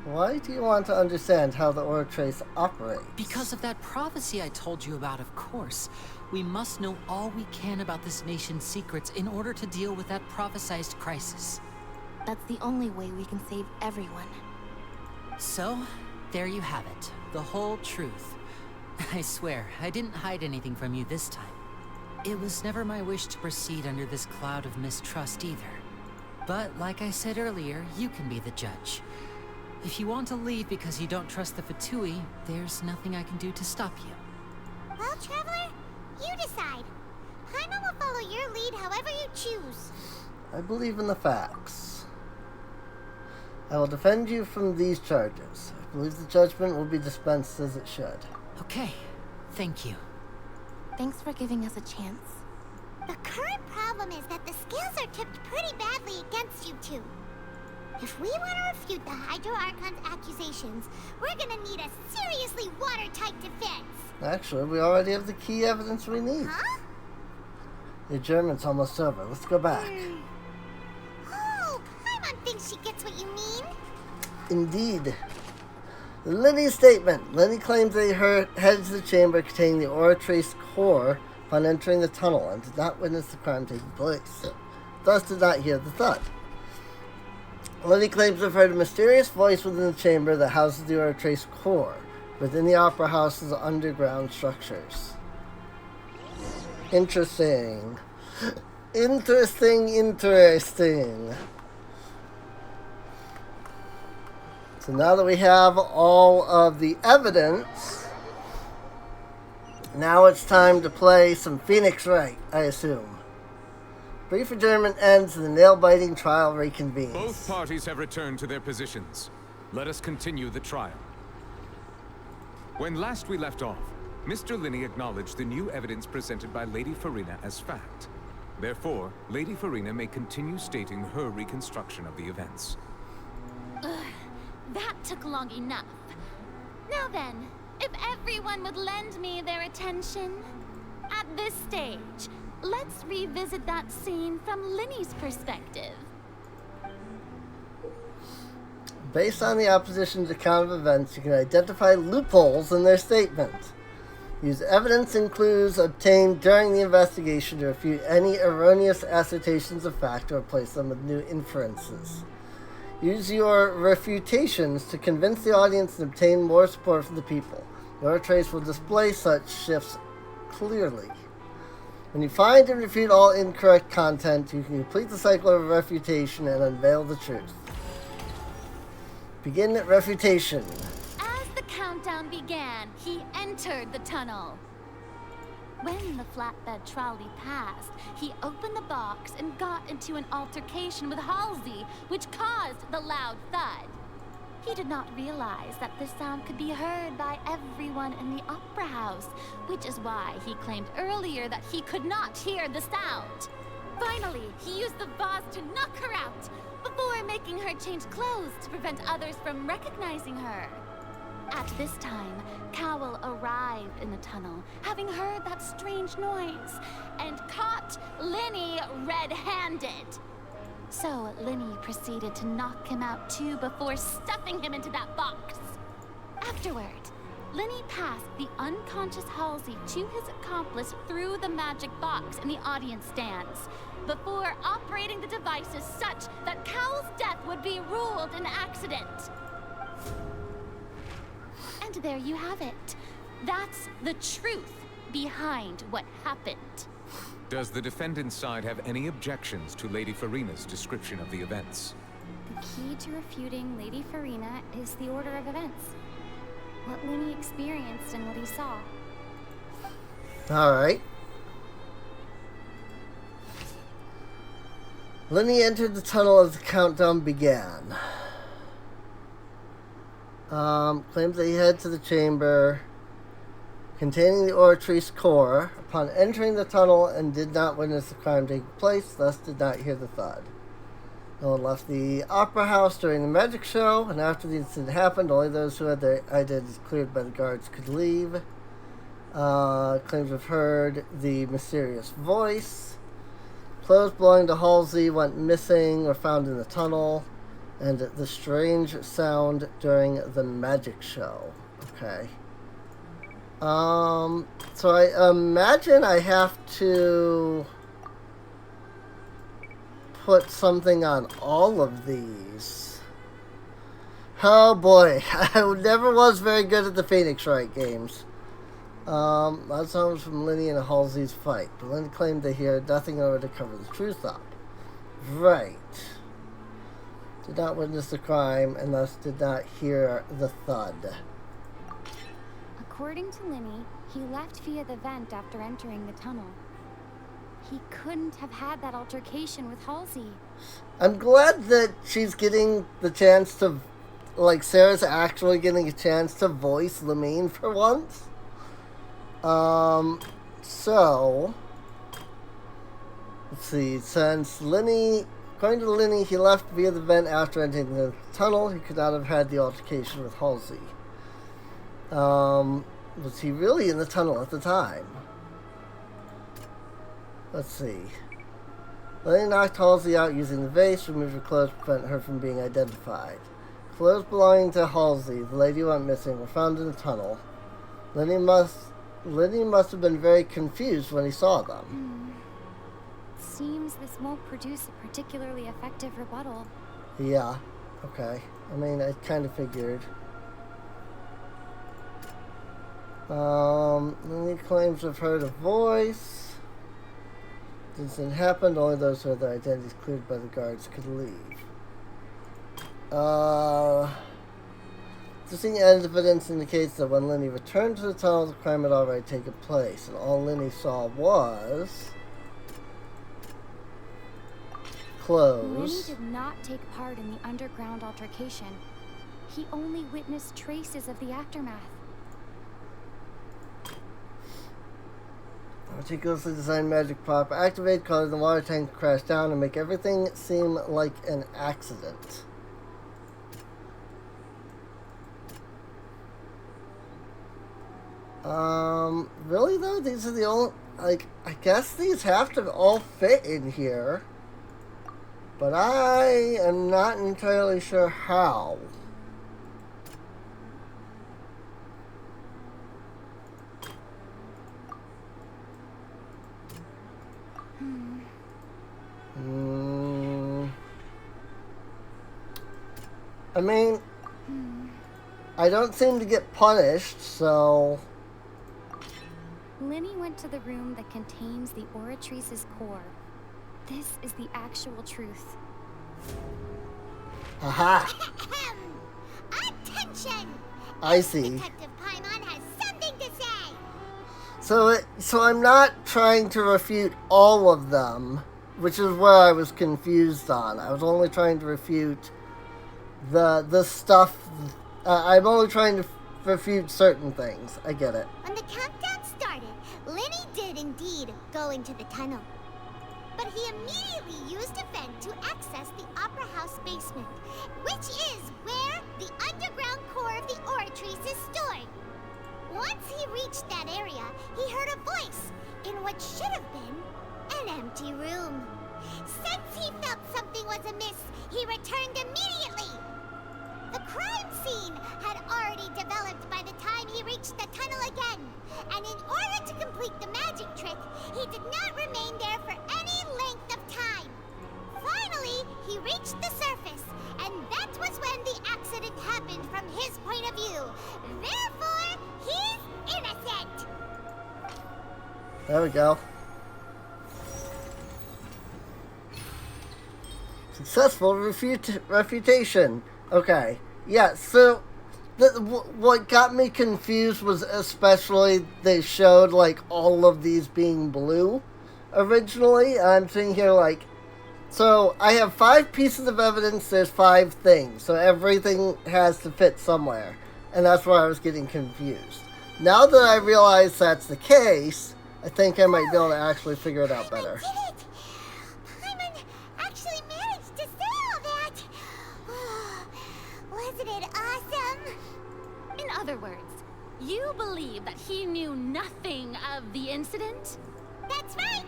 Why do you want to understand how the Aura Trace operates? Because of that prophecy I told you about, of course. We must know all we can about this nation's secrets in order to deal with that prophesized crisis. That's the only way we can save everyone. So, there you have it. The whole truth. I swear, I didn't hide anything from you this time. It was never my wish to proceed under this cloud of mistrust either. But like I said earlier, you can be the judge. If you want to leave because you don't trust the Fatui, there's nothing I can do to stop you. Well, Traveler, you decide. Paimon will follow your lead however you choose. I believe in the facts. I will defend you from these charges. I believe the judgment will be dispensed as it should. Okay, thank you. Thanks for giving us a chance. The current problem is that the scales are tipped pretty badly against you two. If we want to refute the Hydro Archon's accusations, we're gonna need a seriously watertight defense. Actually, we already have the key evidence we need. Huh? The German's almost over. Let's go back. Oh, Paimon thinks she gets what you mean. Indeed. Lenny's statement. Lenny claims they headed to the chamber containing the Aura Trace core upon entering the tunnel and did not witness the crime taking place. Thus did not hear the thud. Lenny claims to have heard a mysterious voice within the chamber that houses the Aura Trace core, within the Opera House's underground structures. Interesting. Interesting. So now that we have all of the evidence, now it's time to play some Phoenix Wright, I assume. Brief adjournment ends and the nail-biting trial reconvenes. Both parties have returned to their positions. Let us continue the trial. When last we left off, Mr. Linney acknowledged the new evidence presented by Lady Farina as fact. Therefore, Lady Farina may continue stating her reconstruction of the events. That took long enough. Now then, if everyone would lend me their attention. At this stage, let's revisit that scene from Linney's perspective. Based on the opposition's account of events, you can identify loopholes in their statement. Use evidence and clues obtained during the investigation to refute any erroneous assertions of fact or replace them with new inferences. Use your refutations to convince the audience and obtain more support from the people. Your trace will display such shifts clearly. When you find and refute all incorrect content, you can complete the cycle of refutation and unveil the truth. Begin refutation. As the countdown began, he entered the tunnel. When the flatbed trolley passed, he opened the box and got into an altercation with Halsey, which caused the loud thud. He did not realize that this sound could be heard by everyone in the Opera House, which is why he claimed earlier that he could not hear the sound. Finally, he used the vase to knock her out, before making her change clothes to prevent others from recognizing her. At this time, Cowell arrived in the tunnel, having heard that strange noise, and caught Linny red-handed. So Linny proceeded to knock him out too before stuffing him into that box. Afterward, Linny passed the unconscious Halsey to his accomplice through the magic box in the audience stands, before operating the devices such that Cowell's death would be ruled an accident. And there you have it. That's the truth behind what happened. Does the defendant's side have any objections to Lady Farina's description of the events? The key to refuting Lady Farina is the order of events. What Looney experienced and what he saw. Alright. Lenny entered the tunnel as the countdown began. Claims that he headed to the chamber containing the Oratrice core upon entering the tunnel and did not witness the crime taking place, thus did not hear the thud. No one left the opera house during the magic show, and after the incident happened, only those who had their identities cleared by the guards could leave. Claims to have heard the mysterious voice. Clothes belonging to Halsey went missing or found in the tunnel, and the strange sound during the magic show. Okay. So I imagine I have to put something on all of these. Oh boy, I never was very good at the Phoenix Wright games. That sounds from Lenny and Halsey's fight, but Lenny claimed that he heard nothing in order to cover the truth up. Right. Did not witness the crime and thus did not hear the thud. According to Lenny, he left via the vent after entering the tunnel. He couldn't have had that altercation with Halsey. I'm glad that she's getting the chance to, like, Sarah's actually getting a chance to voice Lamine for once. So, let's see, since Lenny, according to Lenny, he left via the vent after entering the tunnel, he could not have had the altercation with Halsey. Was he really in the tunnel at the time? Let's see. Lenny knocked Halsey out using the vase, removed her clothes to prevent her from being identified. Clothes belonging to Halsey, the lady who went missing, were found in the tunnel. Lenny must have been very confused when he saw them. Seems this won't produce a particularly effective rebuttal. Yeah, okay. I mean, I kind of figured. Lenny claims to have heard a voice. This incident happened, only those who had their identities cleared by the guards could leave. Existing evidence indicates that when Lenny returned to the tunnel, the crime had already taken place, and all Lenny saw was clothes. Lenny did not take part in the underground altercation. He only witnessed traces of the aftermath. Meticulously designed magic prop activate, causing the water tank to crash down and make everything seem like an accident. Really though? These are the only, like, I guess these have to all fit in here. But I am not entirely sure how. I mean, I don't seem to get punished, so... Lenny went to the room that contains the Oratrice's core. This is the actual truth. Aha! Attention! I see. Detective Paimon has something to say. So I'm not trying to refute all of them, which is where I was confused on. I was only trying to refute the stuff. I'm only trying to refute certain things. I get it. When the countdown started, Lenny did indeed go into the tunnel. But he immediately used a vent to access the Opera House basement, which is where the underground core of the Oratrice is stored. Once he reached that area, he heard a voice in what should have been an empty room. Since he felt something was amiss, he returned immediately. The crime scene had already developed by the time he reached the tunnel again, and in order to complete the magic trick, he did not remain there for any length of time. Finally, he reached the surface, and that was when the accident happened from his point of view. Therefore, he's innocent. There we go. Successful refutation. Okay. Yeah, so What got me confused was especially they showed like all of these being blue originally. I'm sitting here like, so I have 5 pieces of evidence, there's 5 things, so everything has to fit somewhere, and that's where I was getting confused. Now that I realize that's the case, I think I might be able to actually figure it out better. I did it! Paimon actually managed to say all that! Wasn't it awesome? In other words, you believe that he knew nothing of the incident? That's right!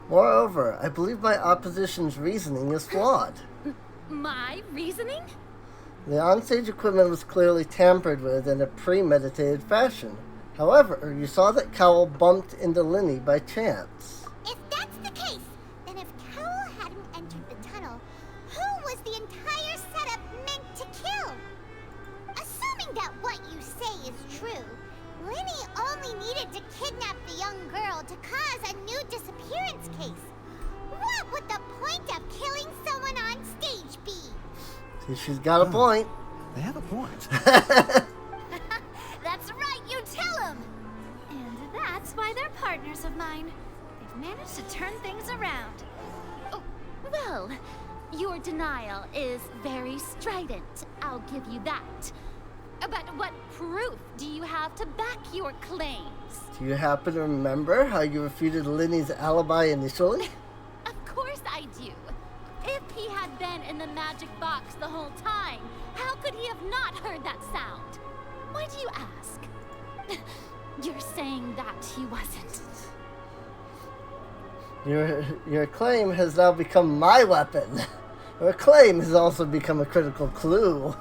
Moreover, I believe my opposition's reasoning is flawed. My reasoning? The onstage equipment was clearly tampered with in a premeditated fashion. However, you saw that Cowell bumped into Linny by chance. If that's the case, then if Cowell hadn't entered the tunnel, who was the entire setup meant to kill? Assuming that what you say is true, Linny only needed to kidnap the young girl to cause a new disappearance case. What would the point of killing someone on stage be? See, she's got a point. They have a point. That's right, you tell them! And that's why they're partners of mine. They've managed to turn things around. Oh, well, your denial is very strident. I'll give you that. But what proof do you have to back your claims? Do you happen to remember how you refuted Linny's alibi initially? Of course I do. If he had been in the magic box the whole time, how could he have not heard that sound? Why do you ask? You're saying that he wasn't. Your claim has now become my weapon. Your claim has also become a critical clue.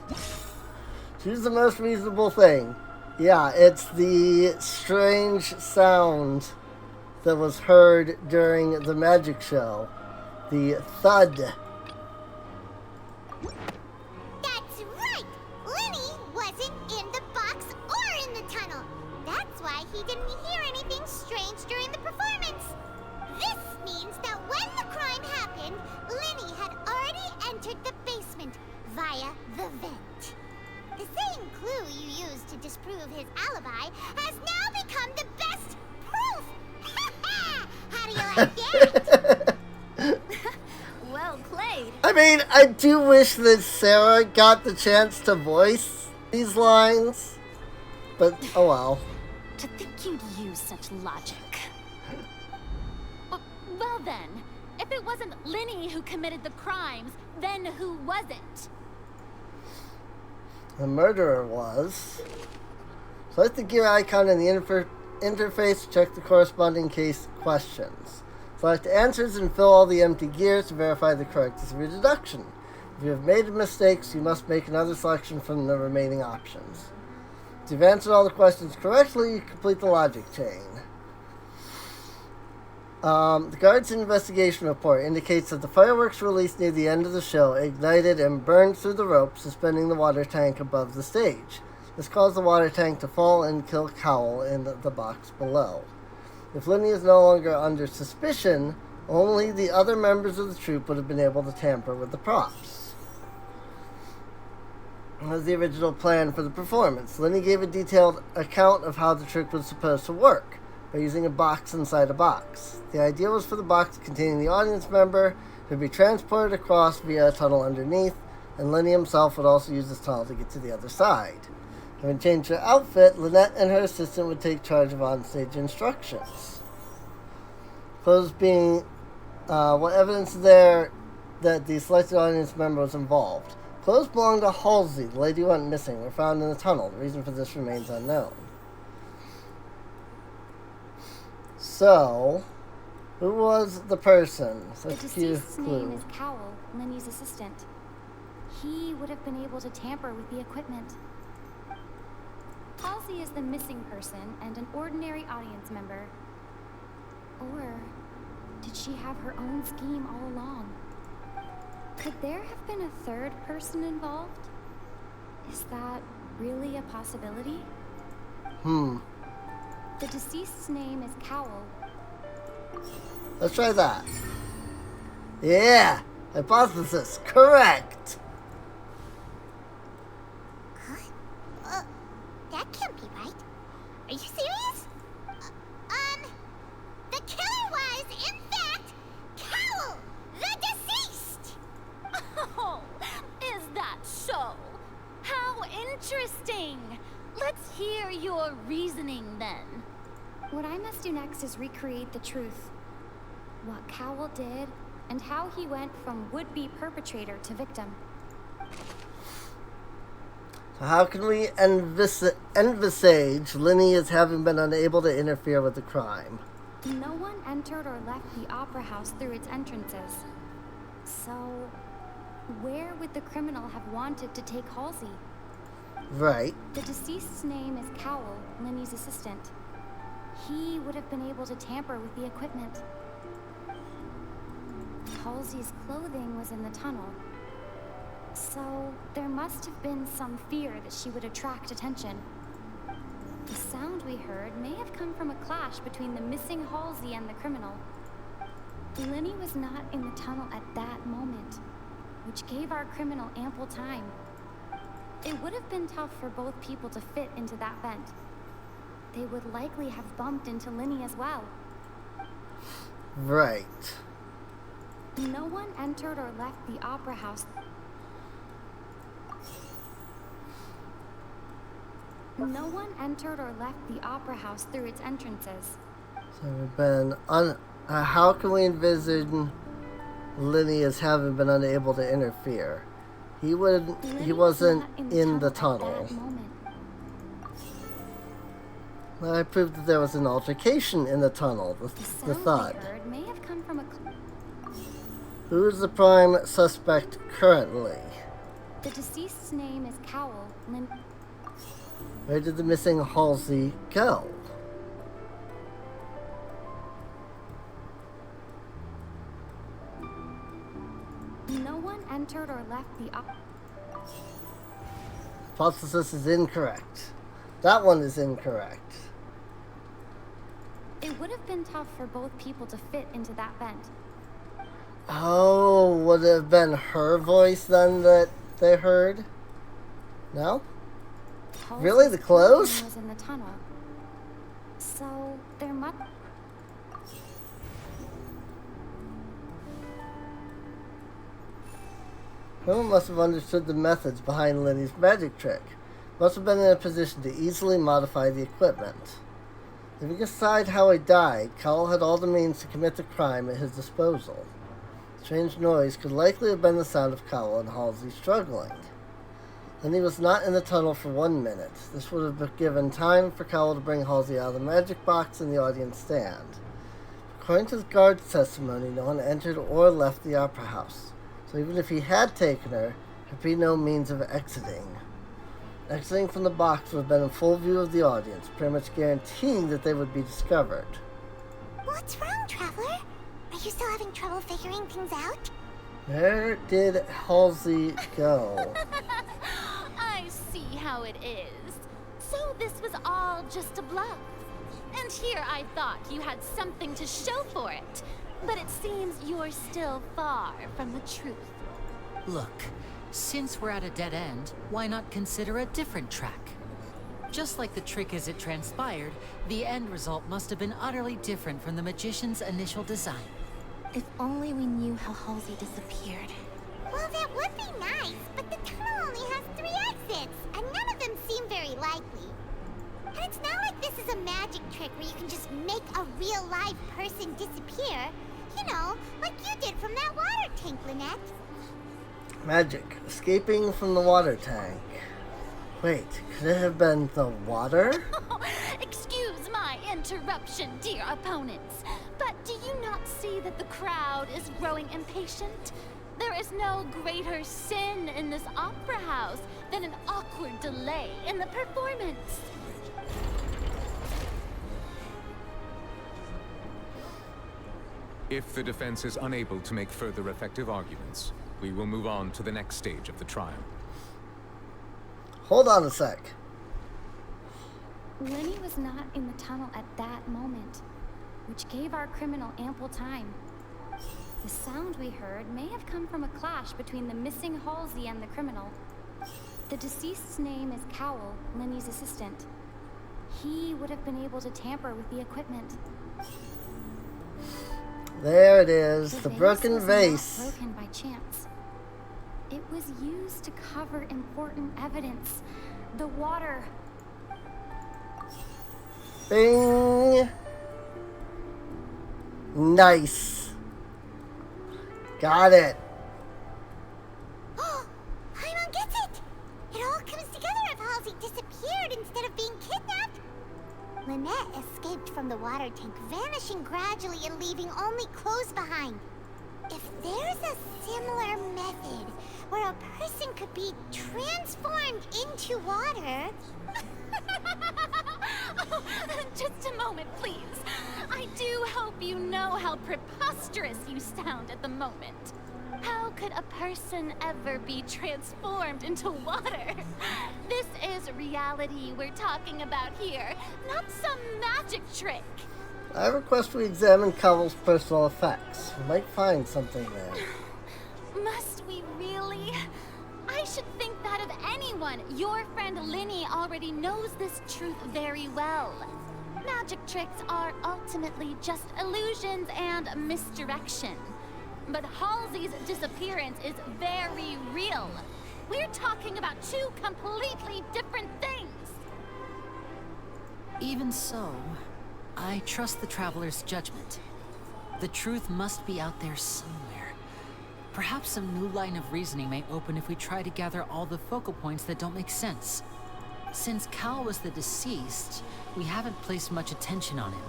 Choose the most reasonable thing. Yeah, it's the strange sound that was heard during the magic show. The thud. That's right! Linny wasn't in the box or in the tunnel. That's why he didn't hear anything strange during the performance. This means that when the crime happened, Linny had already entered the basement via the vent. The same clue you used to disprove his alibi has now become the best proof! How do you like that? Well played. I mean, I do wish that Sarah got the chance to voice these lines, but oh well. To think you'd use such logic. Well then, if it wasn't Linny who committed the crimes, then who was it? The murderer was. Select the gear icon in the interface to check the corresponding case questions. Select answers and fill all the empty gears to verify the correctness of your deduction. If you have made mistakes, you must make another selection from the remaining options. If you've answered all the questions correctly, you complete the logic chain. The guard's investigation report indicates that the fireworks released near the end of the show ignited and burned through the rope suspending the water tank above the stage. This caused the water tank to fall and kill Cowell in the box below. If Linny is no longer under suspicion, only the other members of the troupe would have been able to tamper with the props. That was the original plan for the performance. Linny gave a detailed account of how the trick was supposed to work, by using a box inside a box. The idea was for the box containing the audience member to be transported across via a tunnel underneath, and Linny himself would also use this tunnel to get to the other side. Having changed her outfit, Lynette and her assistant would take charge of onstage instructions. Clothes being what evidence is there that the selected audience member was involved. Clothes belonged to Halsey, the lady who went missing, were found in the tunnel. The reason for this remains unknown. So, who was the person? The deceased's name is Cowell, Linny's assistant. He would have been able to tamper with the equipment. Halsey is the missing person and an ordinary audience member. Or did she have her own scheme all along? Could there have been a third person involved? Is that really a possibility? The deceased's name is Cowell. Let's try that. Yeah! Hypothesis correct! What I must do next is recreate the truth. What Cowell did, and how he went from would-be perpetrator to victim. So how can we envisage Linny as having been unable to interfere with the crime? No one entered or left the opera house through its entrances. So, where would the criminal have wanted to take Halsey? Right. The deceased's name is Cowell, Linny's assistant. He would have been able to tamper with the equipment. Halsey's clothing was in the tunnel. So, there must have been some fear that she would attract attention. The sound we heard may have come from a clash between the missing Halsey and the criminal. Linny was not in the tunnel at that moment, which gave our criminal ample time. It would have been tough for both people to fit into that vent. They would likely have bumped into Linny as well. Right. No one entered or left the opera house. No one entered or left the opera house through its entrances. So we've been how can we envision Linny as having been unable to interfere? He wasn't in the tunnel. Well, I proved that there was an altercation in the tunnel. The thud. May have come from a Who is the prime suspect currently? The deceased's name is Cowell. Where did the missing Halsey go? No one entered or left the Hypothesis is incorrect. That one is incorrect. It would have been tough for both people to fit into that vent. Oh, would it have been her voice then that they heard? No? Really? The clothes? Was in the tunnel. So there must. Someone must have understood the methods behind Linny's magic trick. Must have been in a position to easily modify the equipment. Leaving aside how he died, Cowell had all the means to commit the crime at his disposal. The strange noise could likely have been the sound of Cowell and Halsey struggling. Linny was not in the tunnel for 1 minute. This would have given time for Cowell to bring Halsey out of the magic box in the audience stand. According to the guard's testimony, no one entered or left the opera house. So even if he had taken her, there'd be no means of exiting. Exiting from the box would have been in full view of the audience, pretty much guaranteeing that they would be discovered. What's wrong, Traveler? Are you still having trouble figuring things out? Where did Halsey go? I see how it is. So this was all just a bluff. And here I thought you had something to show for it. But it seems you're still far from the truth. Look, since we're at a dead end, why not consider a different track? Just like the trick as it transpired, the end result must have been utterly different from the magician's initial design. If only we knew how Halsey disappeared. Well, that would be nice, but the tunnel only has 3 exits, and none of them seem very likely. And it's not like this is a magic trick where you can just make a real live person disappear. You know, like you did from that water tank, Lynette. Magic. Escaping from the water tank. Wait, could it have been the water? Excuse my interruption, dear opponents. But do you not see that the crowd is growing impatient? There is no greater sin in this opera house than an awkward delay in the performance. If the defense is unable to make further effective arguments, we will move on to the next stage of the trial. Hold on a sec. Linny was not in the tunnel at that moment, which gave our criminal ample time. The sound we heard may have come from a clash between the missing Halsey and the criminal. The deceased's name is Cowell, Linny's assistant. He would have been able to tamper with the equipment. There it is, the broken was vase. Not broken by chance. It was used to cover important evidence. The water. Bing. Nice. Got it. Paimon gets it! It all comes together if Halsey disappeared instead of being kidnapped. Lynette escaped from the water tank, vanishing gradually and leaving only clothes behind. If there's a similar method where a person could be transformed into water... Oh, just a moment, please. I do hope you know how preposterous you sound at the moment. How could a person ever be transformed into water? This is reality we're talking about here, not some magic trick. I request we examine Cowell's personal effects. We might find something there. Must we really? I should think that of anyone. Your friend Linny already knows this truth very well. Magic tricks are ultimately just illusions and misdirection. But Halsey's disappearance is very real. We're talking about two completely different things. Even so, I trust the Traveler's judgment. The truth must be out there somewhere. Perhaps some new line of reasoning may open if we try to gather all the focal points that don't make sense. Since Cal was the deceased, we haven't placed much attention on him.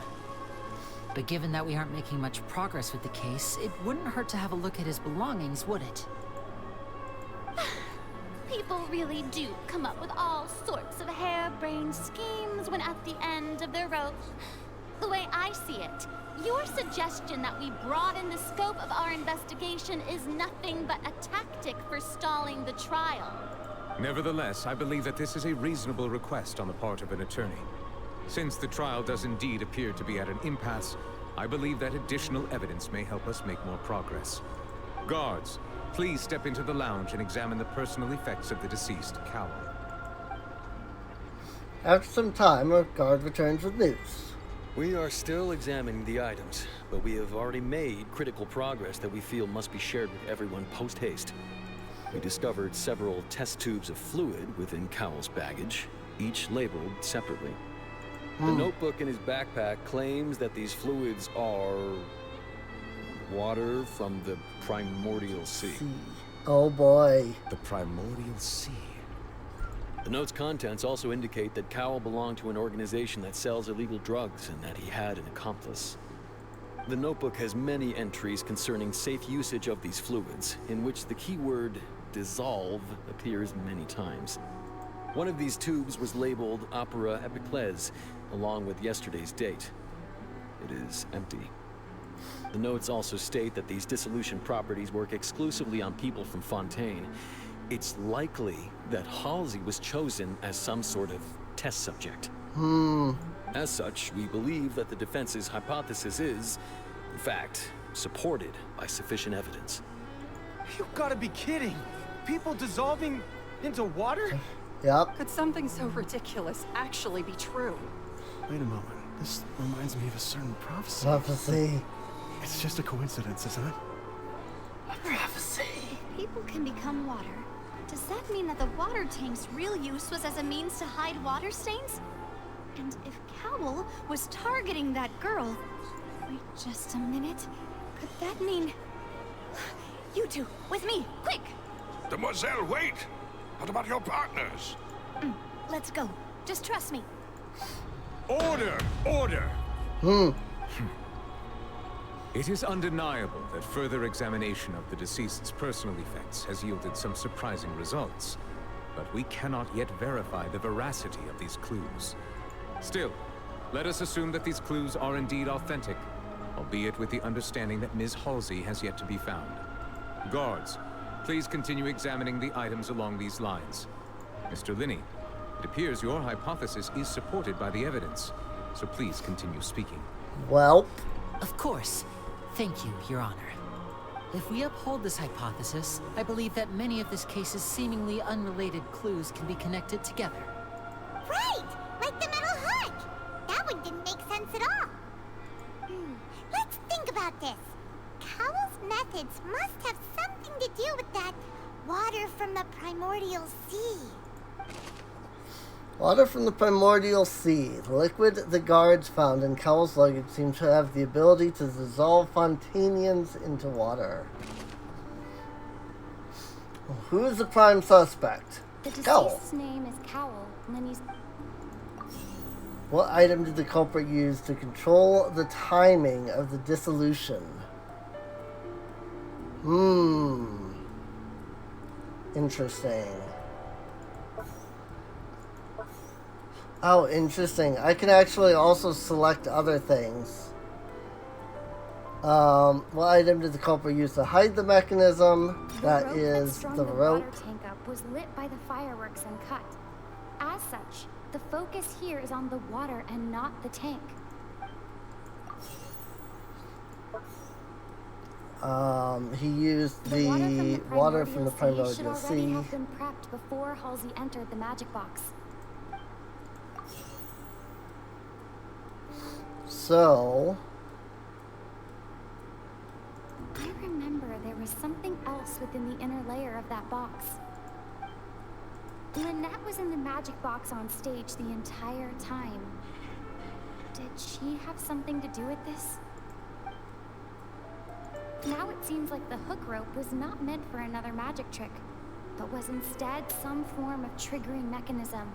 But given that we aren't making much progress with the case, it wouldn't hurt to have a look at his belongings, would it? People really do come up with all sorts of harebrained schemes when at the end of their rope. The way I see it, your suggestion that we broaden the scope of our investigation is nothing but a tactic for stalling the trial. Nevertheless, I believe that this is a reasonable request on the part of an attorney. Since the trial does indeed appear to be at an impasse, I believe that additional evidence may help us make more progress. Guards, please step into the lounge and examine the personal effects of the deceased Cowell. After some time, a guard returns with news. We are still examining the items, but we have already made critical progress that we feel must be shared with everyone post-haste. We discovered several test tubes of fluid within Cowell's baggage, each labeled separately. The notebook in his backpack claims that these fluids are... water from the primordial sea. Oh boy. The primordial sea. The note's contents also indicate that Cowell belonged to an organization that sells illegal drugs and that he had an accomplice. The notebook has many entries concerning safe usage of these fluids, in which the keyword dissolve appears many times. One of these tubes was labeled Opera Epiclese, along with yesterday's date. It is empty. The notes also state that these dissolution properties work exclusively on people from Fontaine. It's likely that Halsey was chosen as some sort of test subject. As such, we believe that the defense's hypothesis is, in fact, supported by sufficient evidence. You gotta be kidding! People dissolving into water? Yep. Could something so ridiculous actually be true? Wait a moment. This reminds me of a certain prophecy. Prophecy. It's just a coincidence, isn't it? A prophecy. People can become water. Does that mean that the water tank's real use was as a means to hide water stains? And if Cowell was targeting that girl... Wait just a minute. Could that mean... You two, with me, quick! Demoiselle, wait! What about your partners? Let's go. Just trust me. Order! Order! It is undeniable that further examination of the deceased's personal effects has yielded some surprising results. But we cannot yet verify the veracity of these clues. Still, let us assume that these clues are indeed authentic, albeit with the understanding that Ms. Halsey has yet to be found. Guards, please continue examining the items along these lines. Mr. Linney, it appears your hypothesis is supported by the evidence, so please continue speaking. Well... Of course. Thank you, Your Honor. If we uphold this hypothesis, I believe that many of this case's seemingly unrelated clues can be connected together. Right! Like the metal hook! That one didn't make sense at all. Let's think about this. Cowell's methods must have something to do with that water from the primordial sea. Water from the primordial sea. The liquid the guards found in Cowell's luggage seemed to have the ability to dissolve Fontanians into water. Who is the prime suspect? The Cowell. deceased's name is Cowell. Lenny's... What item did the culprit use to control the timing of the dissolution? Interesting. Oh, interesting. I can actually also select other things. What item did the culprit use to hide the mechanism? That is the rope. Water tank up was lit by the fireworks and cut. As such, the focus here is on the water and not the tank. He used the water from the primordial should already sea. have been prepped before Halsey entered the magic box. So, I remember there was something else within the inner layer of that box. Lynette was in the magic box on stage the entire time. Did she have something to do with this? Now it seems like the hook rope was not meant for another magic trick, but was instead some form of triggering mechanism.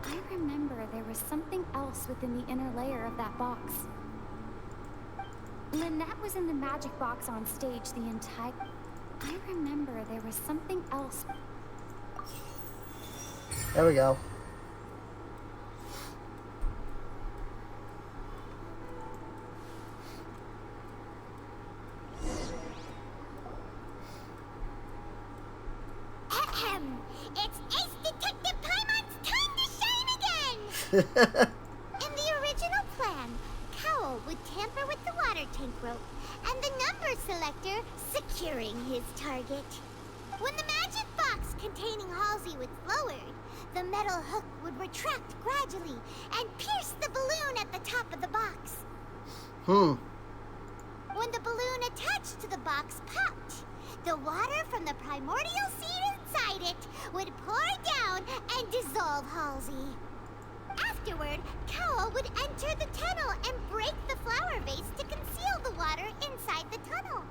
I remember there was something else within the inner layer of that box. Lynette was in the magic box on stage the entire... I remember there was something else. There we go. Ahem. It's Ace Detective Paimon's time to shine again! In the original plan, Cowell would tamper with the water tank rope and the number selector securing his target. When the magic box containing Halsey was lowered, the metal hook would retract gradually and pierce the balloon at the top of the box. When the balloon attached to the box popped, the water from the primordial sea inside it would pour down and dissolve Halsey. Afterward, Cowell would enter the tunnel and break the flower vase to conceal the water inside the tunnel,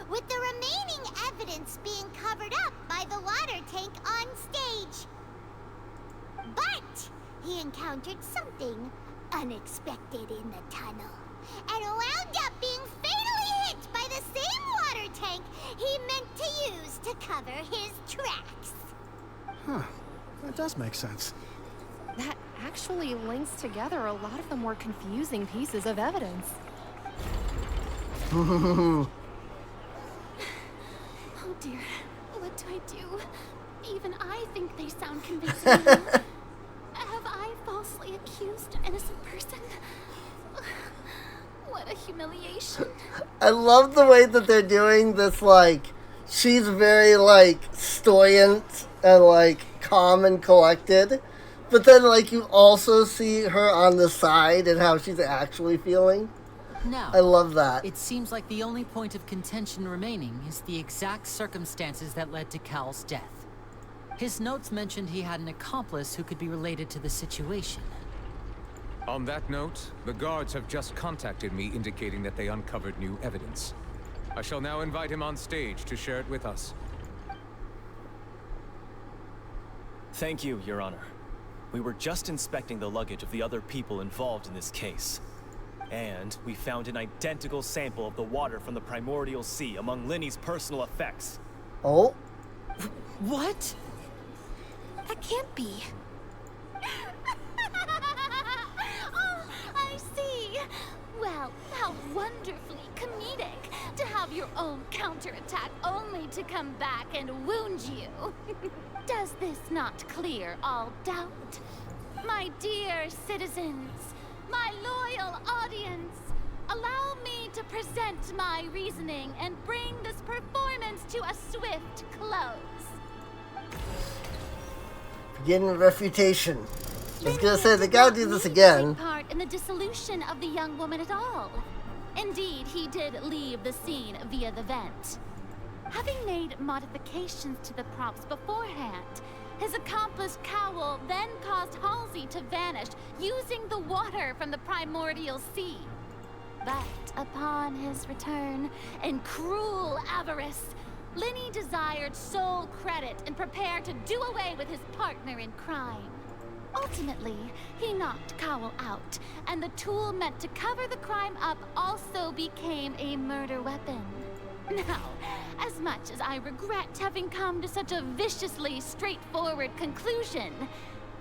with the remaining evidence being covered up by the water tank on stage. But he encountered something unexpected in the tunnel, and wound up being fatally hit by the same water tank he meant to use to cover his tracks. Huh. That does make sense. That actually links together a lot of the more confusing pieces of evidence. Oh dear, what do I do? Even I think they sound convincing. Have I falsely accused an innocent person? What a humiliation. I love the way that they're doing this, like, she's very, like, stoic and, like, calm and collected. But then, like, you also see her on the side and how she's actually feeling. Now, I love that. It seems like the only point of contention remaining is the exact circumstances that led to Cal's death. His notes mentioned he had an accomplice who could be related to the situation. On that note, the guards have just contacted me indicating that they uncovered new evidence. I shall now invite him on stage to share it with us. Thank you, Your Honor. We were just inspecting the luggage of the other people involved in this case. And we found an identical sample of the water from the primordial sea among Linny's personal effects. Oh? What? That can't be. Oh, I see. Well, how wonderfully comedic to have your own counterattack only to come back and wound you. Does this not clear all doubt? My dear citizens, my loyal audience, allow me to present my reasoning and bring this performance to a swift close. Begin refutation. I was gonna say, they gotta do this again. Part in the dissolution of the young woman at all. Indeed, he did leave the scene via the vent. Having made modifications to the props beforehand, his accomplice Cowl then caused Halsey to vanish using the water from the primordial sea. But upon his return, in cruel avarice, Linny desired sole credit and prepared to do away with his partner in crime. Ultimately, he knocked Cowl out, and the tool meant to cover the crime up also became a murder weapon. Now, as much as I regret having come to such a viciously straightforward conclusion,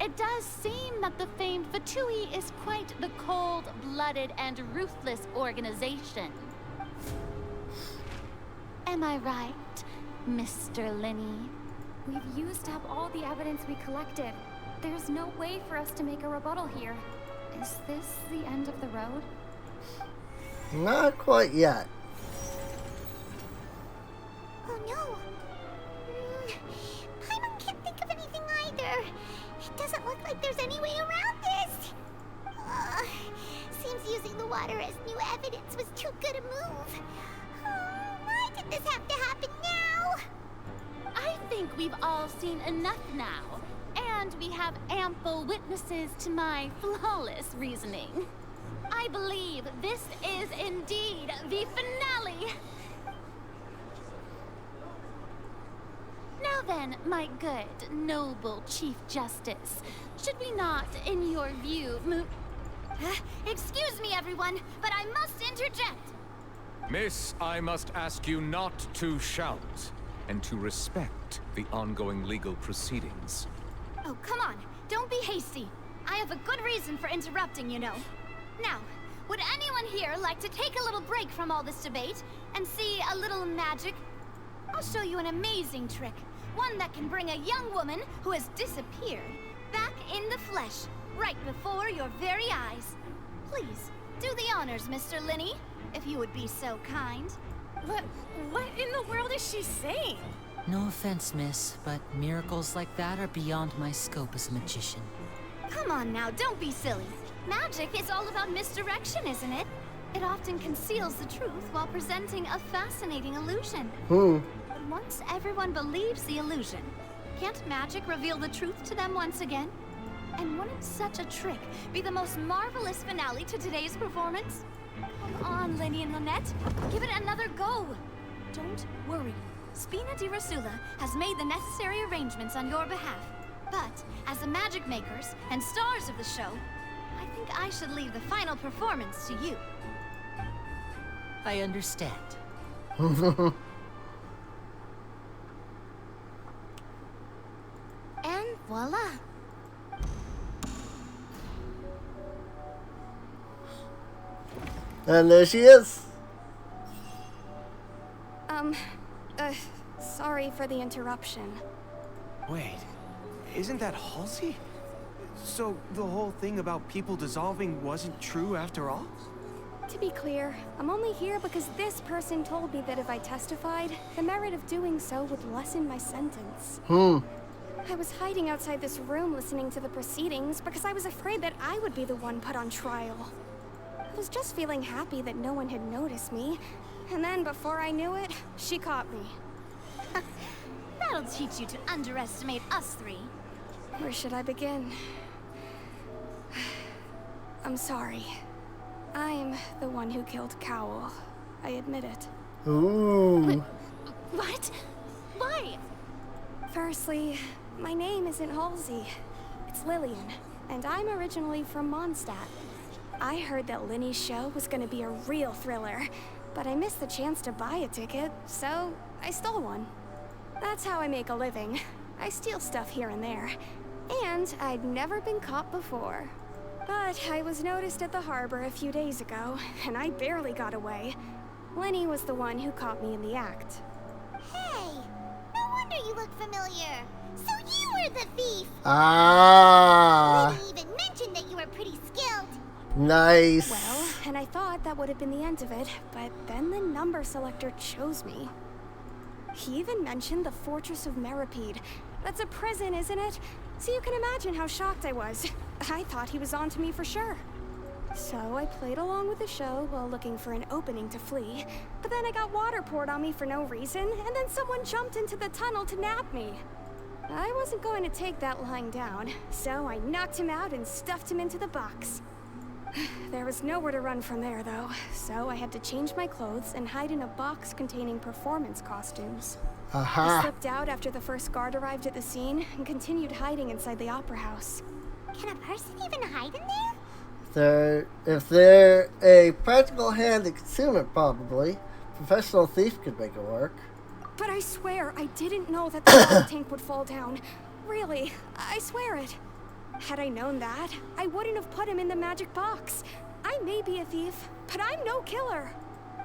it does seem that the famed Fatui is quite the cold-blooded and ruthless organization. Am I right, Mr. Linny? We've used up all the evidence we collected. There's no way for us to make a rebuttal here. Is this the end of the road? Not quite yet. Oh no. Paimon can't think of anything either. It doesn't look like there's any way around this. Seems using the water as new evidence was too good a move. Why did this have to happen now? I think we've all seen enough now, and we have ample witnesses to my flawless reasoning. I believe this is indeed the finale. Now then, my good, noble Chief Justice, should we not, in your view, move... Excuse me, everyone, but I must interject. Miss, I must ask you not to shout, and to respect the ongoing legal proceedings. Oh, come on. Don't be hasty. I have a good reason for interrupting, you know. Now, would anyone here like to take a little break from all this debate and see a little magic? I'll show you an amazing trick. One that can bring a young woman who has disappeared back in the flesh, right before your very eyes. Please, do the honors, Mr. Linny, if you would be so kind. What in the world is she saying? No offense, miss, but miracles like that are beyond my scope as a magician. Come on now, don't be silly. Magic is all about misdirection, isn't it? It often conceals the truth while presenting a fascinating illusion. But once everyone believes the illusion, can't magic reveal the truth to them once again? And wouldn't such a trick be the most marvelous finale to today's performance? Come on, Linny and Lynette. Give it another go. Don't worry. Spina di Rasula has made the necessary arrangements on your behalf. But, as the magic makers and stars of the show, I think I should leave the final performance to you. I understand. And voila. And there she is. Sorry for the interruption. Wait, isn't that Halsey? So the whole thing about people dissolving wasn't true after all? To be clear, I'm only here because this person told me that if I testified, the merit of doing so would lessen my sentence. I was hiding outside this room listening to the proceedings because I was afraid that I would be the one put on trial. I was just feeling happy that no one had noticed me, and then before I knew it, she caught me. That'll teach you to underestimate us three. Where should I begin? I'm sorry. I'm the one who killed Cowl. I admit it. Ooh. What? Why? Firstly, my name isn't Halsey. It's Lillian, and I'm originally from Mondstadt. I heard that Linny's show was gonna be a real thriller, but I missed the chance to buy a ticket, so I stole one. That's how I make a living. I steal stuff here and there. And I'd never been caught before. But I was noticed at the harbor a few days ago, and I barely got away. Linny was the one who caught me in the act. Hey, no wonder you look familiar. So you were the thief. Ah. Linny even mentioned that you were pretty skilled. Nice. Well, and I thought that would have been the end of it, but then the number selector chose me. He even mentioned the Fortress of Meripede. That's a prison, isn't it? So you can imagine how shocked I was. I thought he was on to me for sure. So I played along with the show while looking for an opening to flee, but then I got water poured on me for no reason, and then someone jumped into the tunnel to nab me. I wasn't going to take that lying down, so I knocked him out and stuffed him into the box. There was nowhere to run from there, though, so I had to change my clothes and hide in a box containing performance costumes. I slipped out after the first guard arrived at the scene and continued hiding inside the opera house. Can a person even hide in there? If they're a practical hand to consume it, probably. Professional thief could make it work. But I swear, I didn't know that the water tank would fall down. Really, I swear it. Had I known that, I wouldn't have put him in the magic box. I may be a thief, but I'm no killer.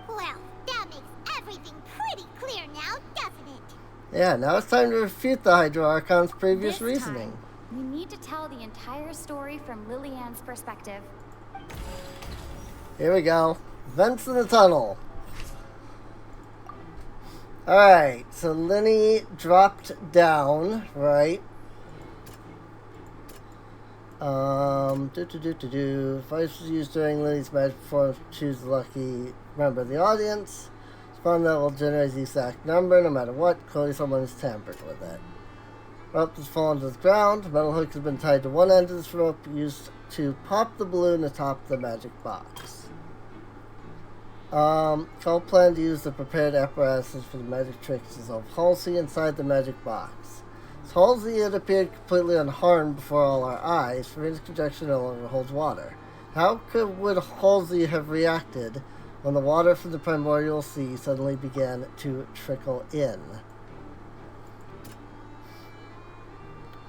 Well, that makes everything pretty clear now, doesn't it? Yeah, now it's time to refute the Hydro Archon's previous This reasoning. time, we need to tell the entire story from Lillian's perspective. Here we go. Vents in the tunnel. Alright, so Lenny dropped down, right? Device was used during Lenny's magic performance. Choose the lucky member of the audience. Spawn that will generate the exact number no matter what. Clearly someone has tampered with it. Rope has fallen to the ground. Metal hook has been tied to one end of this rope used to pop the balloon atop the magic box. Cole planned to use the prepared apparatuses for the magic trick to dissolve Halsey inside the magic box. As Halsey had appeared completely unharmed before all our eyes, for his conjecture no longer holds water. How would Halsey have reacted when the water from the primordial sea suddenly began to trickle in?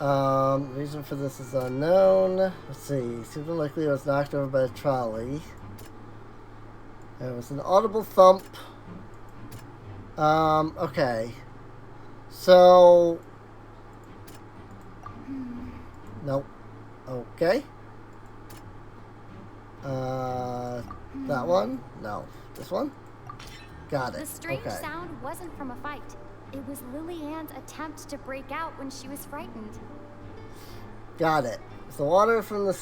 Reason for this is unknown. Let's see. Seems unlikely it was knocked over by a trolley. There was an audible thump. Okay. So... Nope. Okay. That one? No. This one? Got it. The strange okay. sound wasn't from a fight. It was Lillian's attempt to break out when she was frightened. Got it. So water from the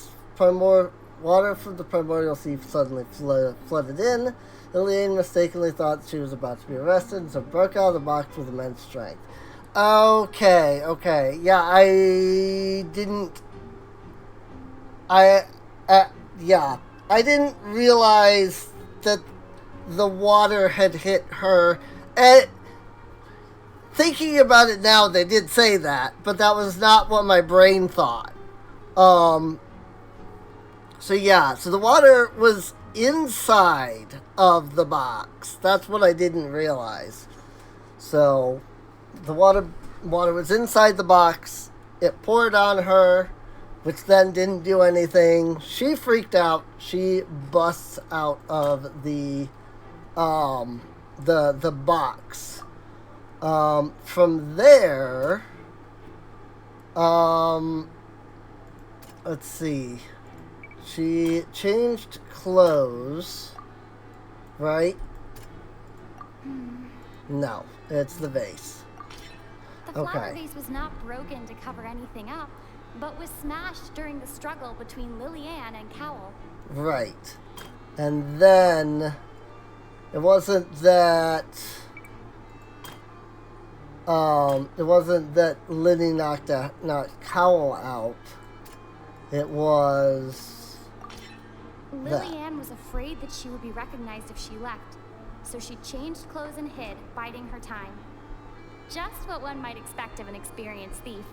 primordial sea suddenly flooded in. Lillian mistakenly thought she was about to be arrested, and so broke out of the box with immense strength. Okay. Yeah, I didn't realize that the water had hit her. Thinking about it now, they did say that, but that was not what my brain thought. So the water was inside of the box. That's what I didn't realize. So, the water was inside the box. It poured on her, which then didn't do anything. She freaked out. She busts out of the box. From there, let's see. She changed clothes, right? No, it's the vase. The flower vase was not broken to cover anything up, but was smashed during the struggle between Lillian and Cowell. Right. And then it wasn't that Lenny knocked Cowell out. It was Lillian was afraid that she would be recognized if she left, so she changed clothes and hid, biding her time. Just what one might expect of an experienced thief.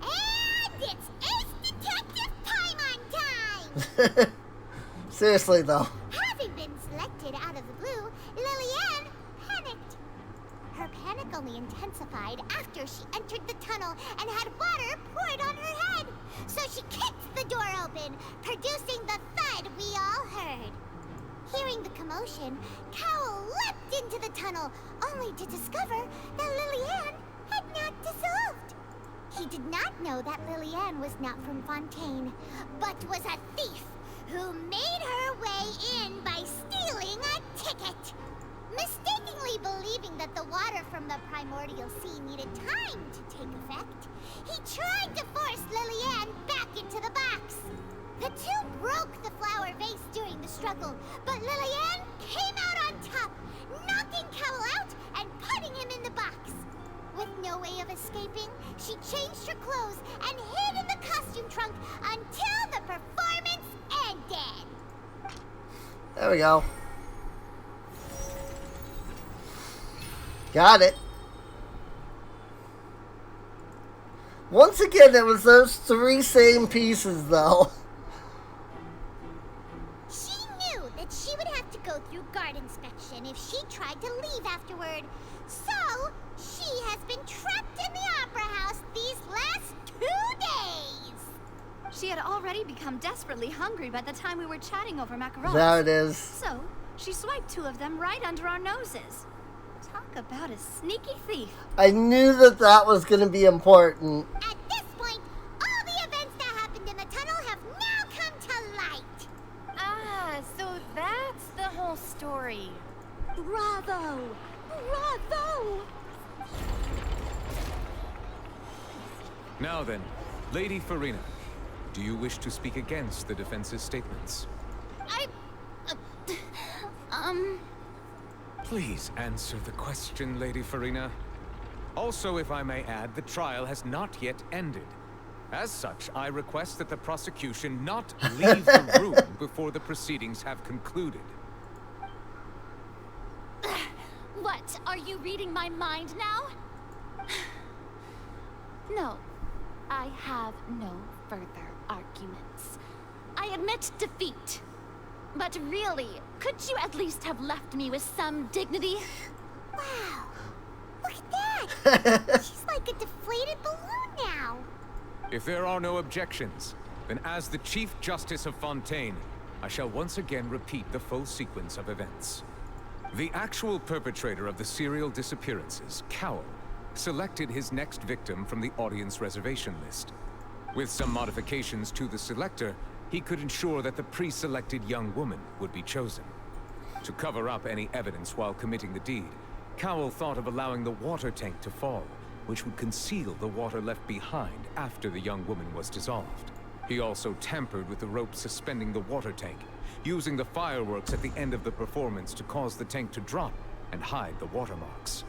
And it's Ace Detective time on time! Seriously, though. Having been selected out of the blue, Lillian panicked. Her panic only intensified after she entered the tunnel and had water poured on her head. So she kicked the door open, producing the thud we all heard. Hearing the commotion, Cowell leapt into the tunnel, only to discover that Lillian had not dissolved. He did not know that Lillian was not from Fontaine, but was a thief who made her way in by stealing a ticket. Mistakenly believing that the water from the primordial sea needed time to take effect, he tried to force Lillian back into the box. The struggle, but Lillian came out on top, knocking Cowell out and putting him in the box. With no way of escaping, she changed her clothes and hid in the costume trunk until the performance ended. There we go. Got it. Once again, it was those 3 same pieces, though. She knew that she would have to go through guard inspection if she tried to leave afterward. So, she has been trapped in the Opera House these last 2 days. She had already become desperately hungry by the time we were chatting over macarons. There it is. So, she swiped 2 of them right under our noses. Talk about a sneaky thief. I knew that that was going to be important. At this point, all the events that happened in the tunnel have now come to light. Ah, so that's the whole story. Bravo! Bravo! Now then, Lady Farina, do you wish to speak against the defense's statements? Please answer the question, Lady Farina. Also, if I may add, the trial has not yet ended. As such, I request that the prosecution not leave the room before the proceedings have concluded. What? Are you reading my mind now? No. I have no further arguments. I admit defeat. But really, could you at least have left me with some dignity? Wow. Look at that. She's like a deflated balloon now. If there are no objections, then as the Chief Justice of Fontaine, I shall once again repeat the full sequence of events. The actual perpetrator of the serial disappearances, Cowell, selected his next victim from the audience reservation list. With some modifications to the selector, he could ensure that the pre-selected young woman would be chosen. To cover up any evidence while committing the deed, Cowell thought of allowing the water tank to fall, which would conceal the water left behind after the young woman was dissolved. He also tampered with the rope suspending the water tank, using the fireworks at the end of the performance to cause the tank to drop and hide the watermarks.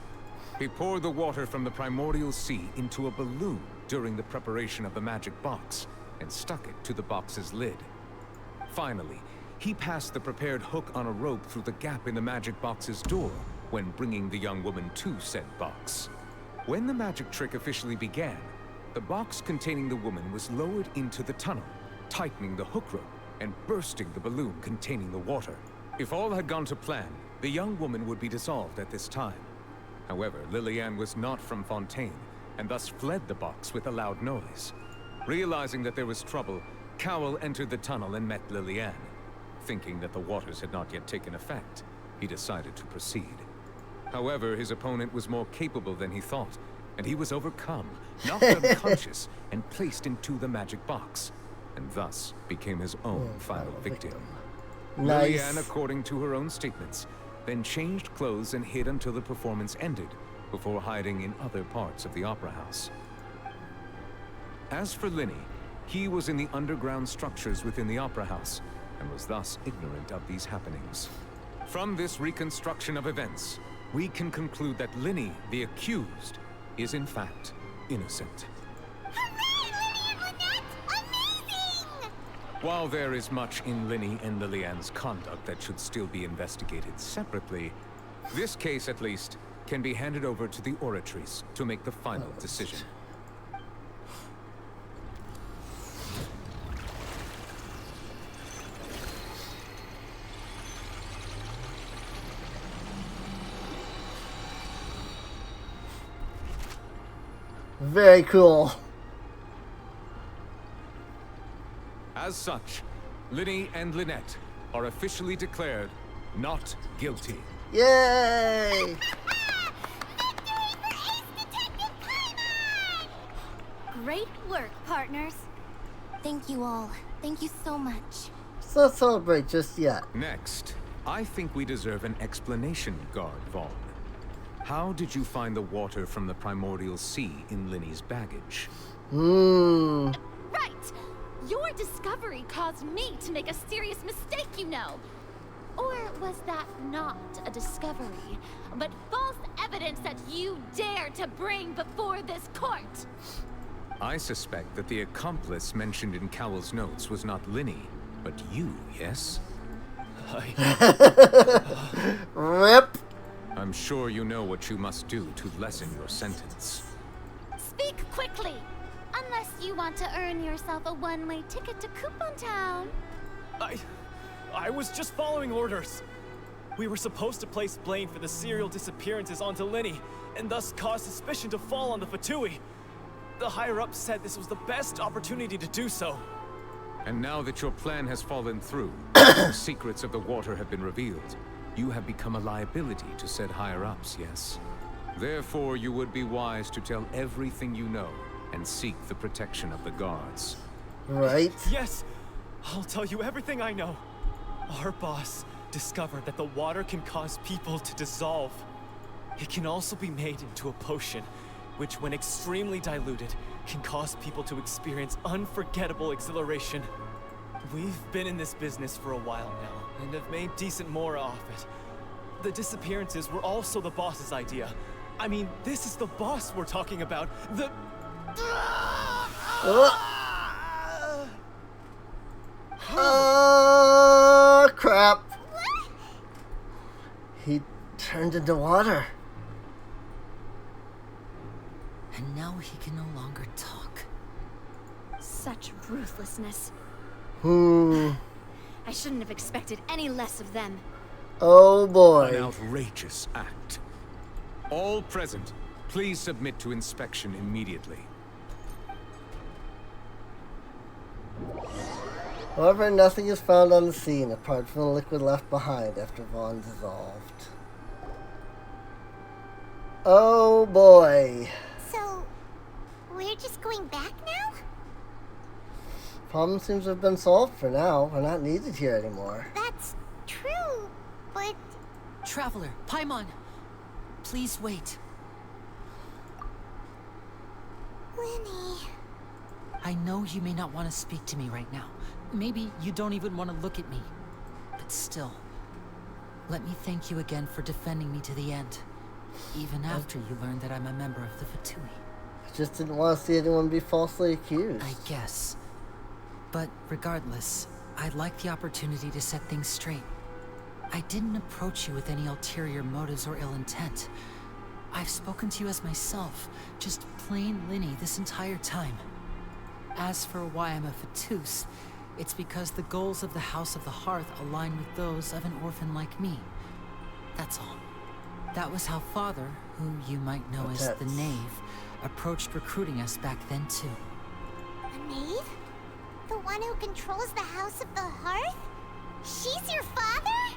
He poured the water from the primordial sea into a balloon during the preparation of the magic box, and stuck it to the box's lid. Finally, he passed the prepared hook on a rope through the gap in the magic box's door when bringing the young woman to said box. When the magic trick officially began, the box containing the woman was lowered into the tunnel, tightening the hook rope and bursting the balloon containing the water. If all had gone to plan, the young woman would be dissolved at this time. However, Lillian was not from Fontaine, and thus fled the box with a loud noise. Realizing that there was trouble, Cowell entered the tunnel and met Lillian. Thinking that the waters had not yet taken effect, he decided to proceed. However, his opponent was more capable than he thought, and he was overcome, knocked unconscious, and placed into the magic box, and thus became his own final victim. Nice. Lillian, according to her own statements, then changed clothes and hid until the performance ended, before hiding in other parts of the opera house. As for Linny, he was in the underground structures within the opera house, and was thus ignorant of these happenings. From this reconstruction of events, we can conclude that Linny, the accused, is in fact innocent. Hooray, Linny and Lynette! Amazing! While there is much in Linny and Lillian's conduct that should still be investigated separately, this case, at least, can be handed over to the Oratrice to make the final decision. Very cool. As such, Linny and Lynette are officially declared not guilty. Yay! Great work, partners. Thank you all. Thank you so much. Let's not celebrate just yet. Next, I think we deserve an explanation, Guard Vaughn. How did you find the water from the primordial sea in Linny's baggage? Right! Your discovery caused me to make a serious mistake, you know. Or was that not a discovery, but false evidence that you dare to bring before this court? I suspect that the accomplice mentioned in Cowell's notes was not Linny, but you, yes? Rip! I'm sure you know what you must do to lessen your sentence. Speak quickly, unless you want to earn yourself a one-way ticket to Coupon Town. I was just following orders. We were supposed to place blame for the serial disappearances onto Linny, and thus cause suspicion to fall on the Fatui. The higher-ups said this was the best opportunity to do so. And now that your plan has fallen through, the secrets of the water have been revealed, you have become a liability to said higher-ups, yes? Therefore, you would be wise to tell everything you know and seek the protection of the guards. Right? Yes! I'll tell you everything I know. Our boss discovered that the water can cause people to dissolve. It can also be made into a potion, which when extremely diluted, can cause people to experience unforgettable exhilaration. We've been in this business for a while now, and have made decent more off it. The disappearances were also the boss's idea. I mean, this is the boss we're talking about. The... Crap. He turned into water. And now he can no longer talk. Such ruthlessness. I shouldn't have expected any less of them. Oh boy. An outrageous act. All present, please submit to inspection immediately. However, nothing is found on the scene apart from the liquid left behind after Vaughn dissolved. Oh boy. So, we're just going back now? Problem seems to have been solved for now. We're not needed here anymore. That's true, but... Traveler, Paimon, please wait. Linny... I know you may not want to speak to me right now. Maybe you don't even want to look at me. But still, let me thank you again for defending me to the end. Even after you learned that I'm a member of the Fatui. I just didn't want to see anyone be falsely accused. I guess. But regardless, I'd like the opportunity to set things straight. I didn't approach you with any ulterior motives or ill intent. I've spoken to you as myself, just plain Linny this entire time. As for why I'm a Fatus, it's because the goals of the House of the Hearth align with those of an orphan like me. That's all. That was how Father, who you might know as the Knave, approached recruiting us back then too. The Knave? The one who controls the House of the Hearth? She's your father?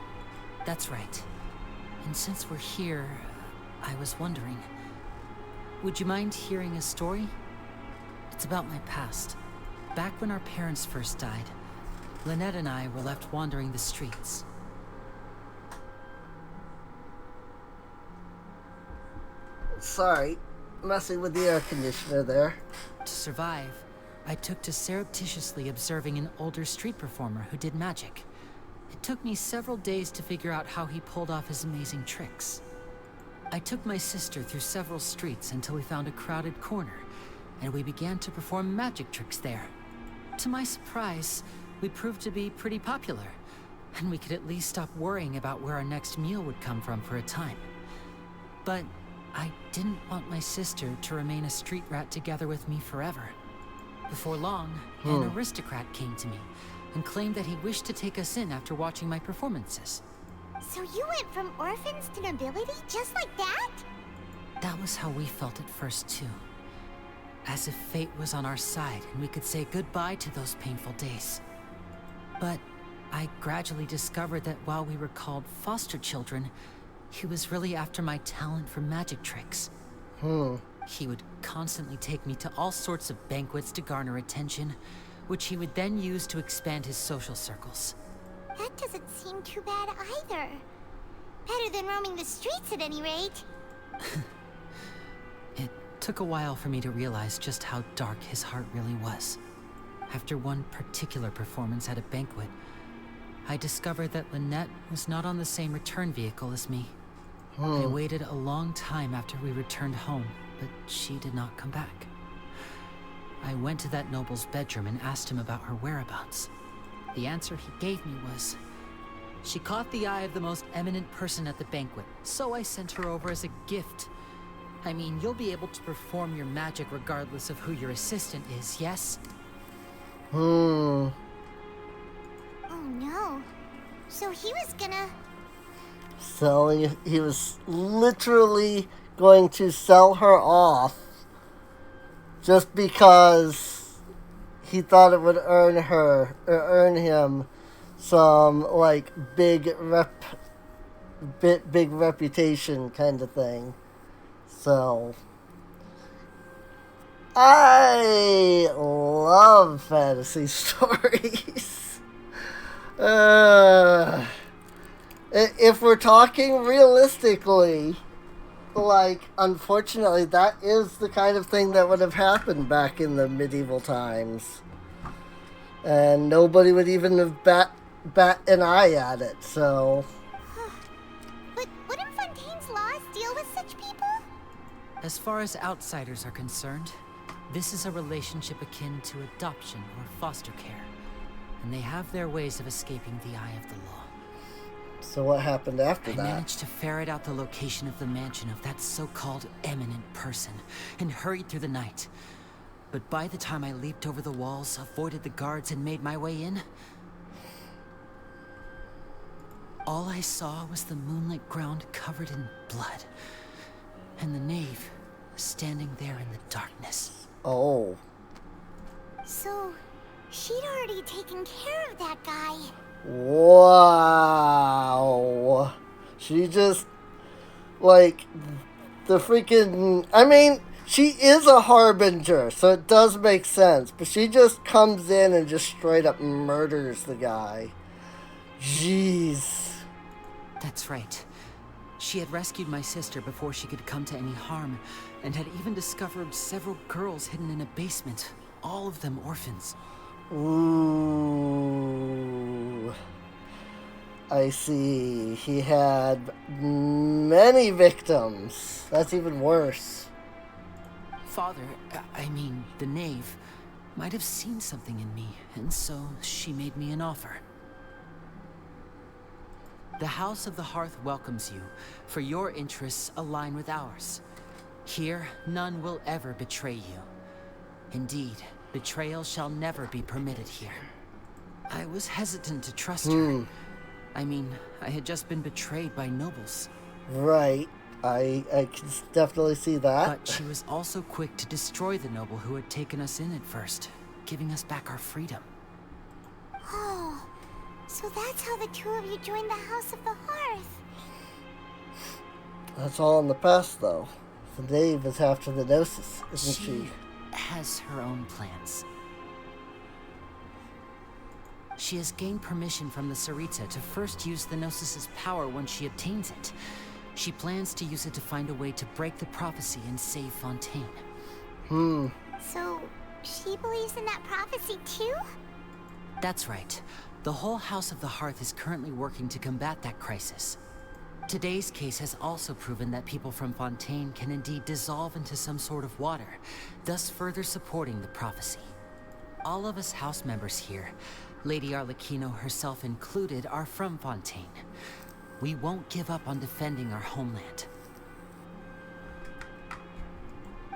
That's right. And since we're here, I was wondering, would you mind hearing a story? It's about my past. Back when our parents first died, Lynette and I were left wandering the streets. Sorry, messing with the air conditioner there. To survive, I took to surreptitiously observing an older street performer who did magic. It took me several days to figure out how he pulled off his amazing tricks. I took my sister through several streets until we found a crowded corner, and we began to perform magic tricks there. To my surprise, we proved to be pretty popular, and we could at least stop worrying about where our next meal would come from for a time. But I didn't want my sister to remain a street rat together with me forever. Before long, an aristocrat came to me and claimed that he wished to take us in after watching my performances. So you went from orphans to nobility just like that? That was how we felt at first too. As if fate was on our side and we could say goodbye to those painful days. But I gradually discovered that while we were called foster children, he was really after my talent for magic tricks. He would constantly take me to all sorts of banquets to garner attention, which he would then use to expand his social circles. That doesn't seem too bad either. Better than roaming the streets at any rate. It took a while for me to realize just how dark his heart really was. After one particular performance at a banquet, I discovered that Lynette was not on the same return vehicle as me. I waited a long time after we returned home, but she did not come back. I went to that noble's bedroom and asked him about her whereabouts. The answer he gave me was, she caught the eye of the most eminent person at the banquet, so I sent her over as a gift. I mean, you'll be able to perform your magic regardless of who your assistant is, yes? Oh no. So he was gonna... He was literally going to sell her off just because he thought it would earn him some like big reputation kind of thing. So I love fantasy stories. If we're talking realistically, like, unfortunately, that is the kind of thing that would have happened back in the medieval times. And nobody would even have bat an eye at it, so... But wouldn't Fontaine's laws deal with such people? As far as outsiders are concerned, this is a relationship akin to adoption or foster care. And they have their ways of escaping the eye of the law. So what happened after that? I managed to ferret out the location of the mansion of that so-called eminent person and hurried through the night. But by the time I leaped over the walls, avoided the guards, and made my way in, all I saw was the moonlit ground covered in blood, and the knave standing there in the darkness. Oh. So, she'd already taken care of that guy. Wow. She just, like, the freaking... I mean, she is a harbinger, so it does make sense. But she just comes in and just straight up murders the guy. Jeez. That's right. She had rescued my sister before she could come to any harm, and had even discovered several girls hidden in a basement, all of them orphans. Ooh. I see. He had many victims. That's even worse. Father, I mean, the knave, might have seen something in me, and so she made me an offer. The House of the Hearth welcomes you, for your interests align with ours. Here, none will ever betray you. Indeed, betrayal shall never be permitted here. I was hesitant to trust her. I mean, I had just been betrayed by nobles. Right. I can definitely see that. But she was also quick to destroy the noble who had taken us in at first, giving us back our freedom. Oh, so that's how the two of you joined the House of the Hearth. That's all in the past, though. The knave is after the Gnosis, isn't she? She has her own plans. She has gained permission from the Tsaritsa to first use the Gnosis' power when she obtains it. She plans to use it to find a way to break the prophecy and save Fontaine. So, she believes in that prophecy too? That's right. The whole House of the Hearth is currently working to combat that crisis. Today's case has also proven that people from Fontaine can indeed dissolve into some sort of water, thus further supporting the prophecy. All of us house members here, Lady Arlecchino herself included, are from Fontaine. We won't give up on defending our homeland.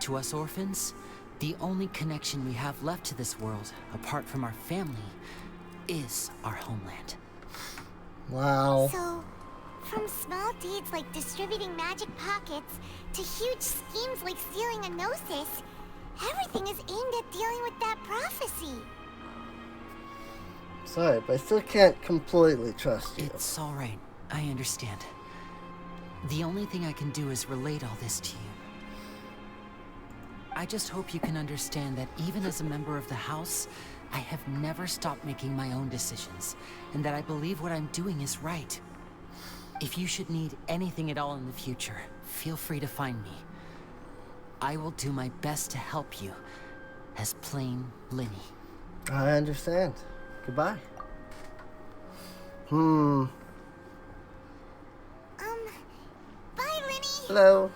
To us orphans, the only connection we have left to this world, apart from our family, is our homeland. Wow. So, from small deeds like distributing magic pockets to huge schemes like stealing a Gnosis, everything is aimed at dealing with that prophecy. Sorry, but I still can't completely trust you. It's all right. I understand. The only thing I can do is relate all this to you. I just hope you can understand that even as a member of the House, I have never stopped making my own decisions, and that I believe what I'm doing is right. If you should need anything at all in the future, feel free to find me. I will do my best to help you, as plain Linny. I understand. Goodbye. Bye, Linny. Hello.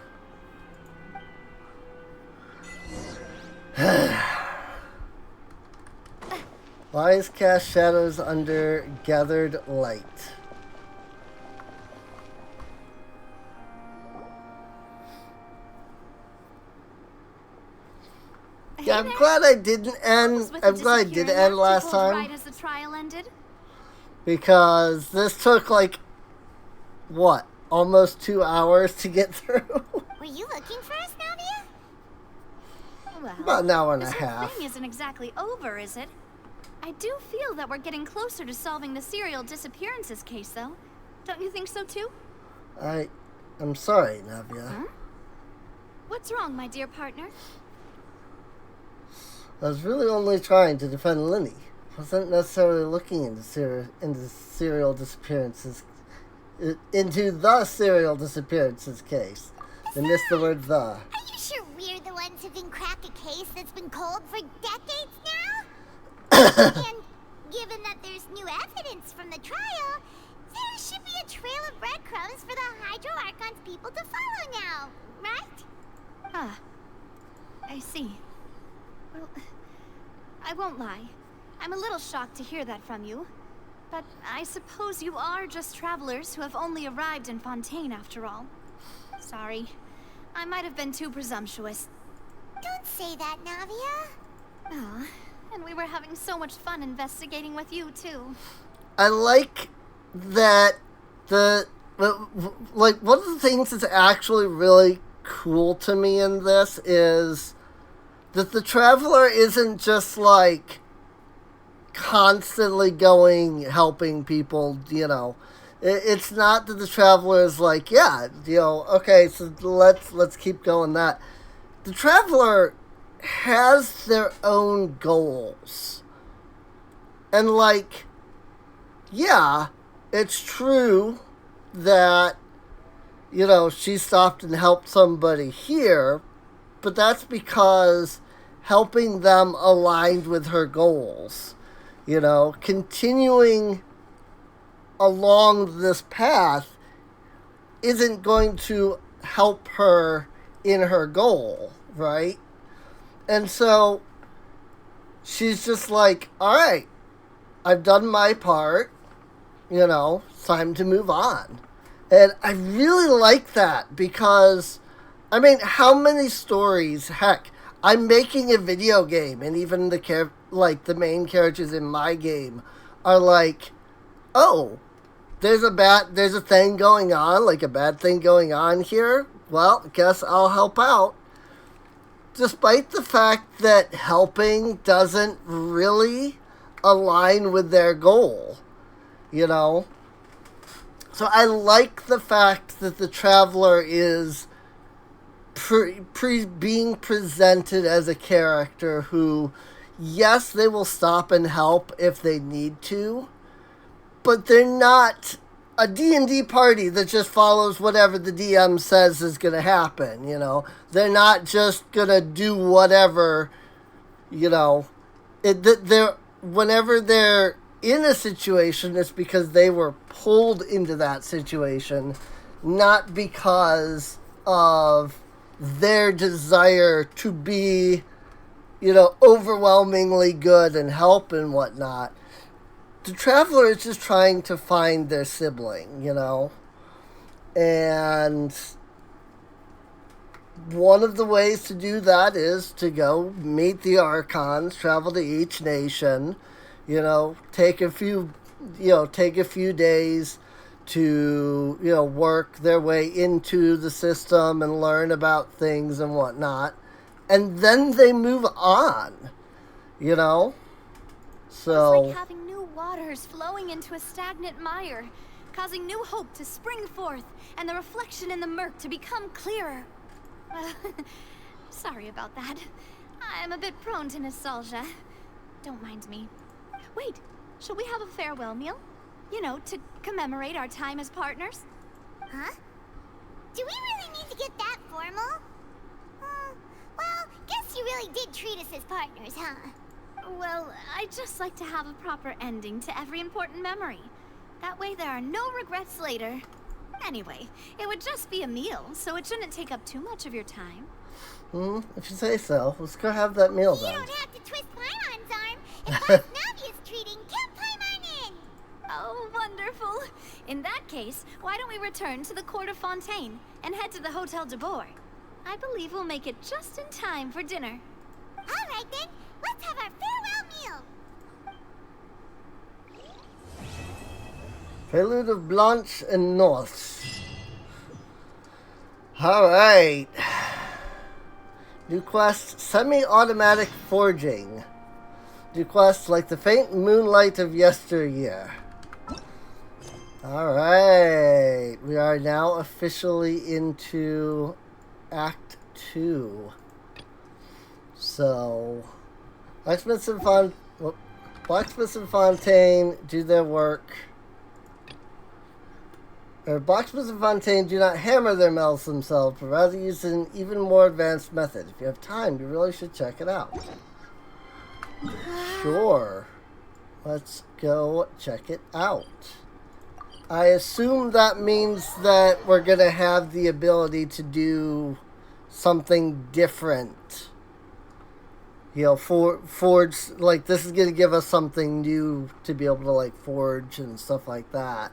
Lies cast shadows under gathered light. Yeah, I'm glad I didn't end. I'm glad I did end last time. Right as the trial ended? Because this took like, what, almost 2 hours to get through? Were you looking for us, Navia? Well, about an hour and a this whole half. thing isn't exactly over, is it? I do feel that we're getting closer to solving the serial disappearances case, though. Don't you think so, too? I'm sorry, Navia. Huh? What's wrong, my dear partner? I was really only trying to defend Linny. Wasn't necessarily looking into serial disappearances, into the serial disappearances case. They missed the word the. Are you sure we're the ones who can crack a case that's been cold for decades now? And given that there's new evidence from the trial, there should be a trail of breadcrumbs for the Hydro Archon's people to follow now, right? Ah, I see. Well, I won't lie. I'm a little shocked to hear that from you. But I suppose you are just travelers who have only arrived in Fontaine after all. Sorry. I might have been too presumptuous. Don't say that, Navia. Oh, and we were having so much fun investigating with you, too. I like that like, one of the things that's actually really cool to me in this is that the Traveler isn't just, like, constantly going, helping people, you know. It's not that the Traveler is like, yeah, you know, okay, so let's keep going that. The Traveler has their own goals. And, like, yeah, it's true that, you know, she stopped and helped somebody here, but that's because helping them aligned with her goals. You know, continuing along this path isn't going to help her in her goal, right? And so she's just like, all right, I've done my part, you know, it's time to move on. And I really like that because, I mean, how many stories, heck, I'm making a video game, and even the main characters in my game are like, oh, there's a thing going on, like a bad thing going on here. Well, guess I'll help out. Despite the fact that helping doesn't really align with their goal, you know. So I like the fact that the Traveler is being presented as a character who, yes, they will stop and help if they need to, but they're not a D&D party that just follows whatever the DM says is going to happen, you know. They're not just going to do whatever, you know. Whenever they're in a situation, it's because they were pulled into that situation, not because of their desire to be, you know, overwhelmingly good and help and whatnot. The Traveler is just trying to find their sibling, you know. And one of the ways to do that is to go meet the Archons, travel to each nation, you know, take a few days to, you know, work their way into the system and learn about things and whatnot. And then they move on, you know? So It's like having new waters flowing into a stagnant mire, causing new hope to spring forth, and the reflection in the murk to become clearer. Sorry about that. I'm a bit prone to nostalgia. Don't mind me. Wait, shall we have a farewell meal? You know, to commemorate our time as partners? Huh? Do we really need to get that formal? Well, guess you really did treat us as partners, huh? Well, I'd just like to have a proper ending to every important memory. That way there are no regrets later. Anyway, it would just be a meal, so it shouldn't take up too much of your time. If you say so. Let's go have that meal then. You don't have to twist Paimon's arm. If Boss Navi is treating, count Paimon in! Oh, wonderful. In that case, why don't we return to the Court of Fontaine and head to the Hotel de Boer? I believe we'll make it just in time for dinner. All right then, let's have our farewell meal. Prelude of Blanche and North. Alright. New quest, semi-automatic forging. New quest, like the faint moonlight of yesteryear. Alright. We are now officially into Act 2. So, Blacksmiths and Fontaine do their work. Blacksmiths and Fontaine do not hammer their metals themselves, but rather use an even more advanced method. If you have time, you really should check it out. Sure. Let's go check it out. I assume that means that we're going to have the ability to do something different. You know, forge, like, this is going to give us something new to be able to, like, forge and stuff like that.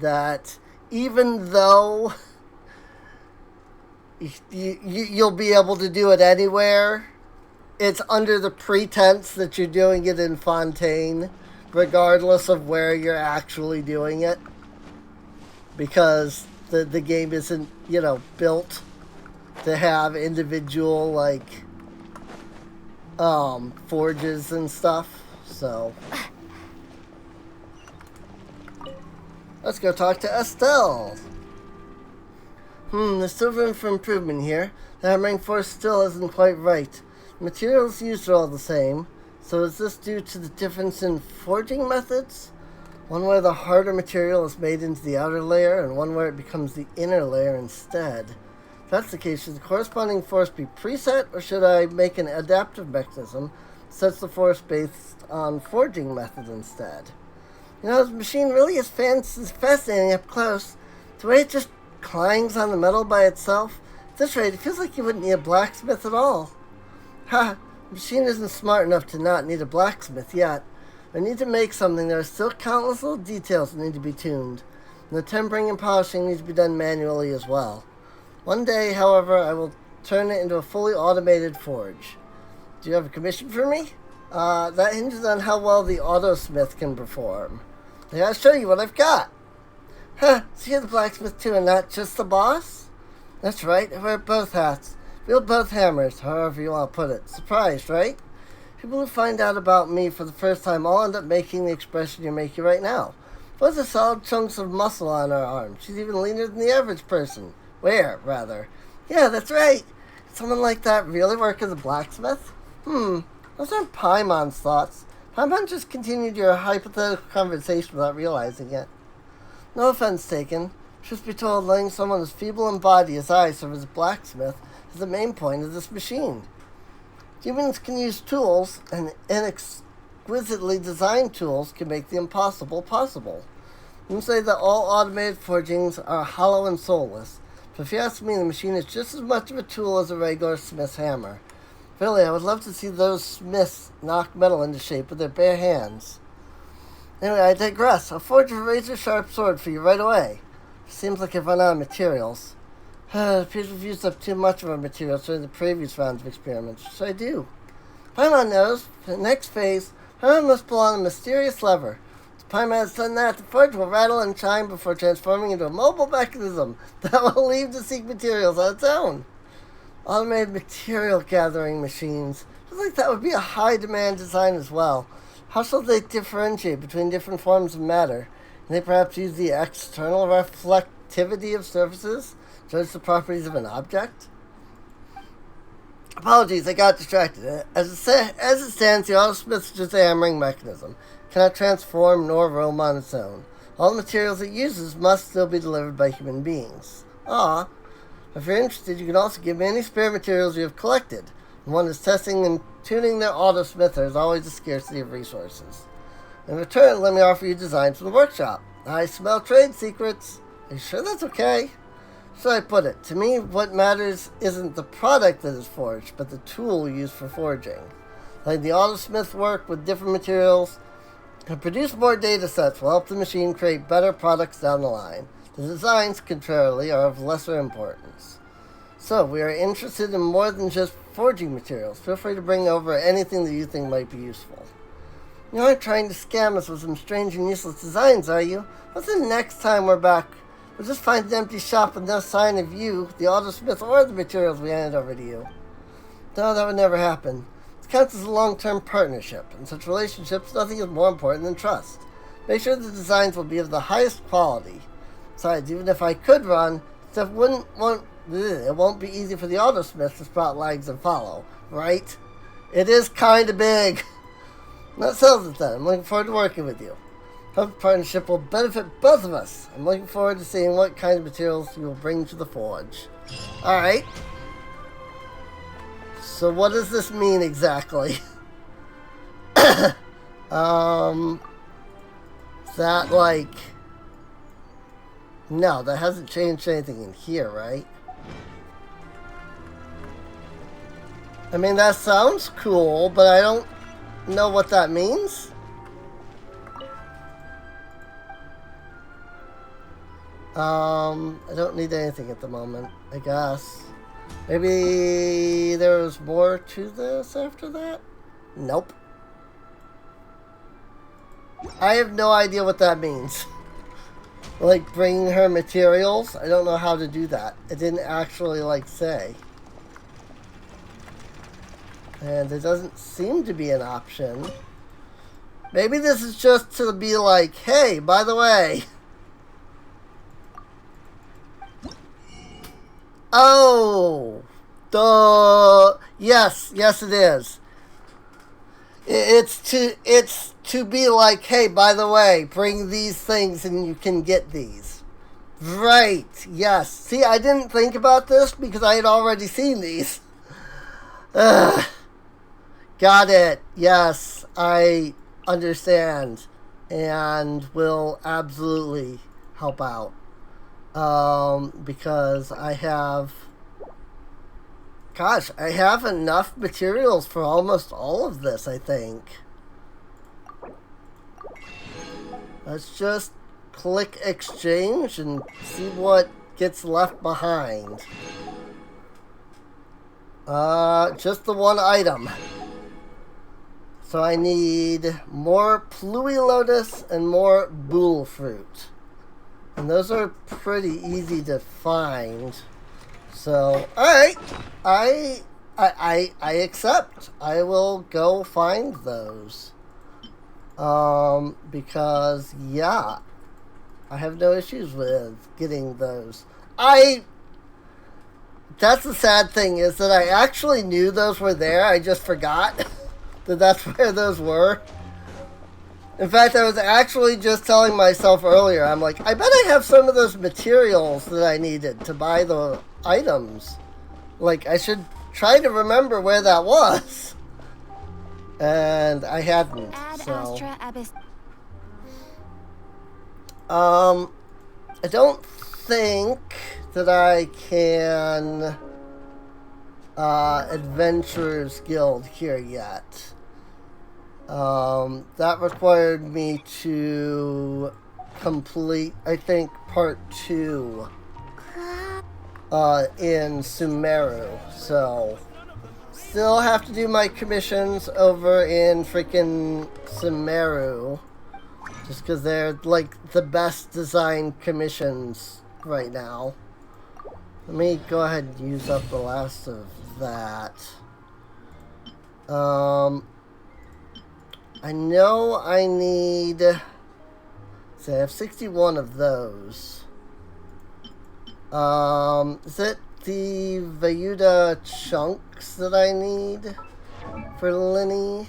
That even though you'll be able to do it anywhere, it's under the pretense that you're doing it in Fontaine, regardless of where you're actually doing it. Because the game isn't, you know, built to have individual, like, forges and stuff, so let's go talk to Estelle. There's still room for improvement here. The hammering force still isn't quite right. The materials used are all the same, so is this due to the difference in forging methods? One where the harder material is made into the outer layer, and one where it becomes the inner layer instead. If that's the case, should the corresponding force be preset, or should I make an adaptive mechanism that sets the force based on forging method instead? You know, this machine really is fascinating up close. The way it just clangs on the metal by itself. At this rate, it feels like you wouldn't need a blacksmith at all. Ha! The machine isn't smart enough to not need a blacksmith yet. I need to make something. There are still countless little details that need to be tuned. And the tempering and polishing needs to be done manually as well. One day, however, I will turn it into a fully automated forge. Do you have a commission for me? That hinges on how well the autosmith can perform. I gotta show you what I've got. Huh, so you're the blacksmith too and not just the boss? That's right, I wear both hats. Wield both hammers, however you want to put it. Surprised, right? People who find out about me for the first time all end up making the expression you're making right now. Both are solid chunks of muscle on her arm. She's even leaner than the average person. Where, rather. Yeah, that's right. Did someone like that really work as a blacksmith? Those aren't Paimon's thoughts. Paimon just continued your hypothetical conversation without realizing it. No offense taken. Truth be told, letting someone as feeble in body as I serve as a blacksmith is the main point of this machine. Humans can use tools, and exquisitely designed tools can make the impossible possible. You can say that all automated forgings are hollow and soulless. But if you ask me, the machine is just as much of a tool as a regular smith's hammer. Really, I would love to see those smiths knock metal into shape with their bare hands. Anyway, I digress. I'll forge a razor-sharp sword for you right away. Seems like I've run out of materials. It appears we've used up too much of our materials during the previous rounds of experiments. What should I do? Paimon knows. For the next phase, Paimon must pull on a mysterious lever. Paimon has done that, the forge will rattle and chime before transforming into a mobile mechanism that will leave to seek materials on its own. Automated material gathering machines. Feels like that would be a high demand design as well. How shall they differentiate between different forms of matter? Can they perhaps use the external reflectivity of surfaces to judge the properties of an object? Apologies, I got distracted. As it stands, the autosmith is just a hammering mechanism. It cannot transform nor roam on its own. All the materials it uses must still be delivered by human beings. If you're interested, you can also give me any spare materials you have collected. When one is testing and tuning their autosmith, there is always a scarcity of resources. In return, let me offer you designs for the workshop. I smell trade secrets. Are you sure that's okay? Should I put it? To me, what matters isn't the product that is forged, but the tool used for forging. Like the autosmith work with different materials and produce more data sets will help the machine create better products down the line. The designs, contrarily, are of lesser importance. So, we are interested in more than just forging materials. Feel free to bring over anything that you think might be useful. You aren't trying to scam us with some strange and useless designs, are you? What's the next time we're back? We'll just find an empty shop with no sign of you, the autosmith, or the materials we handed over to you. No, that would never happen. It counts as a long-term partnership. In such relationships, nothing is more important than trust. Make sure the designs will be of the highest quality. Besides, even if I could run, it won't be easy for the autosmith to spot lags and follow, right? It is kind of big. That sells it then. I'm looking forward to working with you. Hope the partnership will benefit both of us. I'm looking forward to seeing what kind of materials you will bring to the forge. Alright. So what does this mean exactly? Is that like... No, that hasn't changed anything in here, right? I mean, that sounds cool, but I don't know what that means. I don't need anything at the moment, I guess. Maybe there was more to this after that? Nope. I have no idea what that means. Like, bringing her materials? I don't know how to do that. It didn't actually, like, say. And there doesn't seem to be an option. Maybe this is just to be like, hey, by the way. Oh, duh. Yes, it is. It's to be like, hey, by the way, bring these things and you can get these. Right, yes. See, I didn't think about this because I had already seen these. Ugh. Got it. Yes, I understand and will absolutely help out. Because I have... Gosh, I have enough materials for almost all of this, I think. Let's just click exchange and see what gets left behind. Just the one item. So I need more Pluie Lotus and more Bool Fruit. And those are pretty easy to find. So, alright. I accept. I will go find those. Because, yeah. I have no issues with getting those. That's the sad thing, is that I actually knew those were there. I just forgot that that's where those were. In fact, I was actually just telling myself earlier, I'm like, I bet I have some of those materials that I needed to buy the items. Like, I should try to remember where that was. And I hadn't, so... I don't think that I can Adventurers Guild here yet. That required me to complete, I think, part 2 in Sumeru. So, still have to do my commissions over in freaking Sumeru. Just because they're, like, the best designed commissions right now. Let me go ahead and use up the last of that. I know I need... So I have 61 of those. Is it the Vayuda chunks that I need for Linny?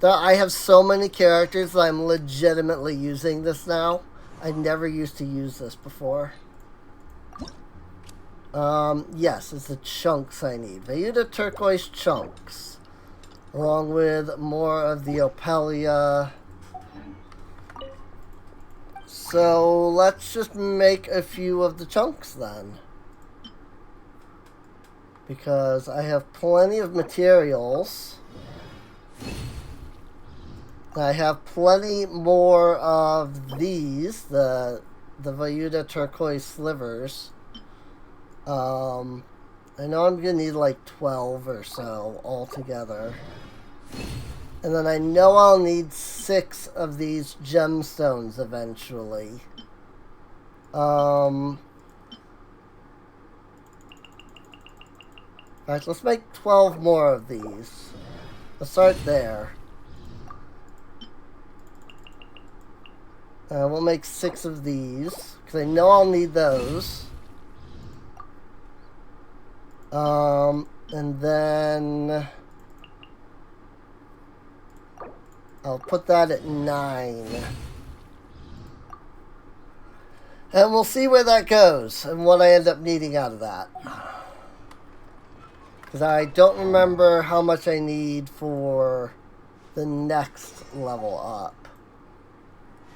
I have so many characters that I'm legitimately using this now. I never used to use this before. Yes, it's the chunks I need. Vayuda turquoise chunks. along with more of the Opelia. So let's just make a few of the chunks then. Because I have plenty of materials. I have plenty more of these, the Vayuda turquoise slivers. I know I'm gonna need like 12 or so altogether. And then I know I'll need 6 of these gemstones eventually. In fact, let's make 12 more of these. Let's start there. We'll make 6 of these, because I know I'll need those. And then I'll put that at 9. And we'll see where that goes and what I end up needing out of that. Because I don't remember how much I need for the next level up.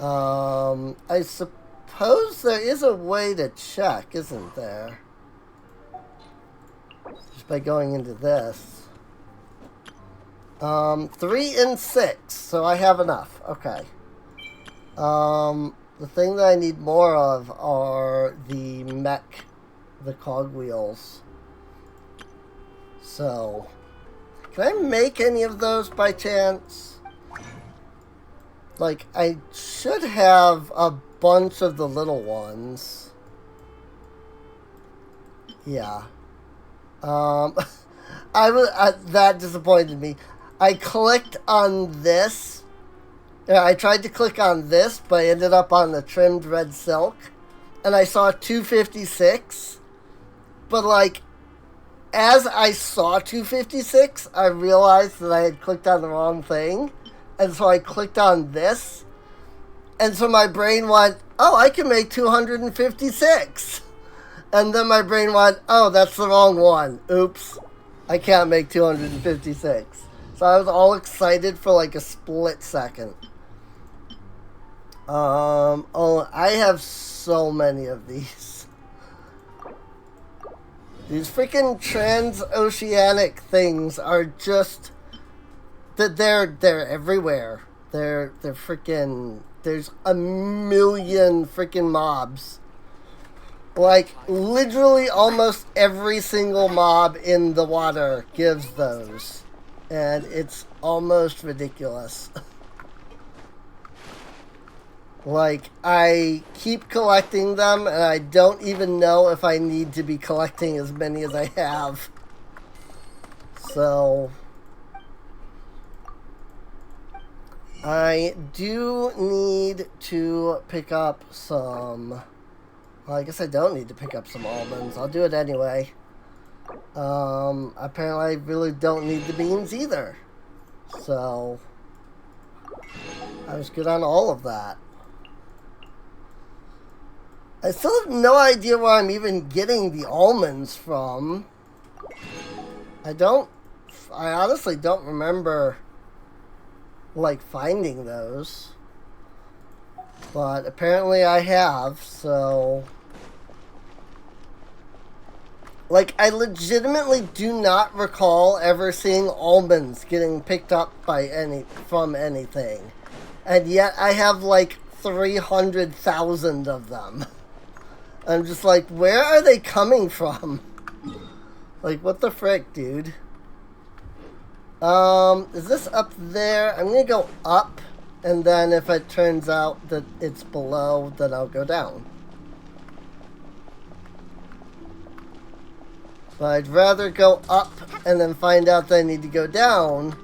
I suppose there is a way to check, isn't there? Just by going into this. 3 and 6, so I have enough. Okay. The thing that I need more of are the mech, the cogwheels. So, can I make any of those by chance? Like, I should have a bunch of the little ones. Yeah. That disappointed me. I clicked on this. I tried to click on this, but I ended up on the trimmed red silk. And I saw 256. But, like, as I saw 256, I realized that I had clicked on the wrong thing. And so I clicked on this. And so my brain went, oh, I can make 256. And then my brain went, oh, that's the wrong one. Oops. I can't make 256. So I was all excited for like a split second. Oh, I have so many of these. These freaking transoceanic things are just... They're everywhere. They're freaking... There's a million freaking mobs. Like, literally almost every single mob in the water gives those. And it's almost ridiculous. Like, I keep collecting them, and I don't even know if I need to be collecting as many as I have. So... I do need to pick up some... Well, I guess I don't need to pick up some almonds. I'll do it anyway. Apparently I really don't need the beans either. So... I was good on all of that. I still have no idea where I'm even getting the almonds from. I honestly don't remember, like, finding those. But apparently I have, so... Like, I legitimately do not recall ever seeing almonds getting picked up by from anything. And yet I have, like, 300,000 of them. I'm just like, where are they coming from? Like, what the frick, dude? Is this up there? I'm gonna go up, and then if it turns out that it's below, then I'll go down. But I'd rather go up and then find out that I need to go down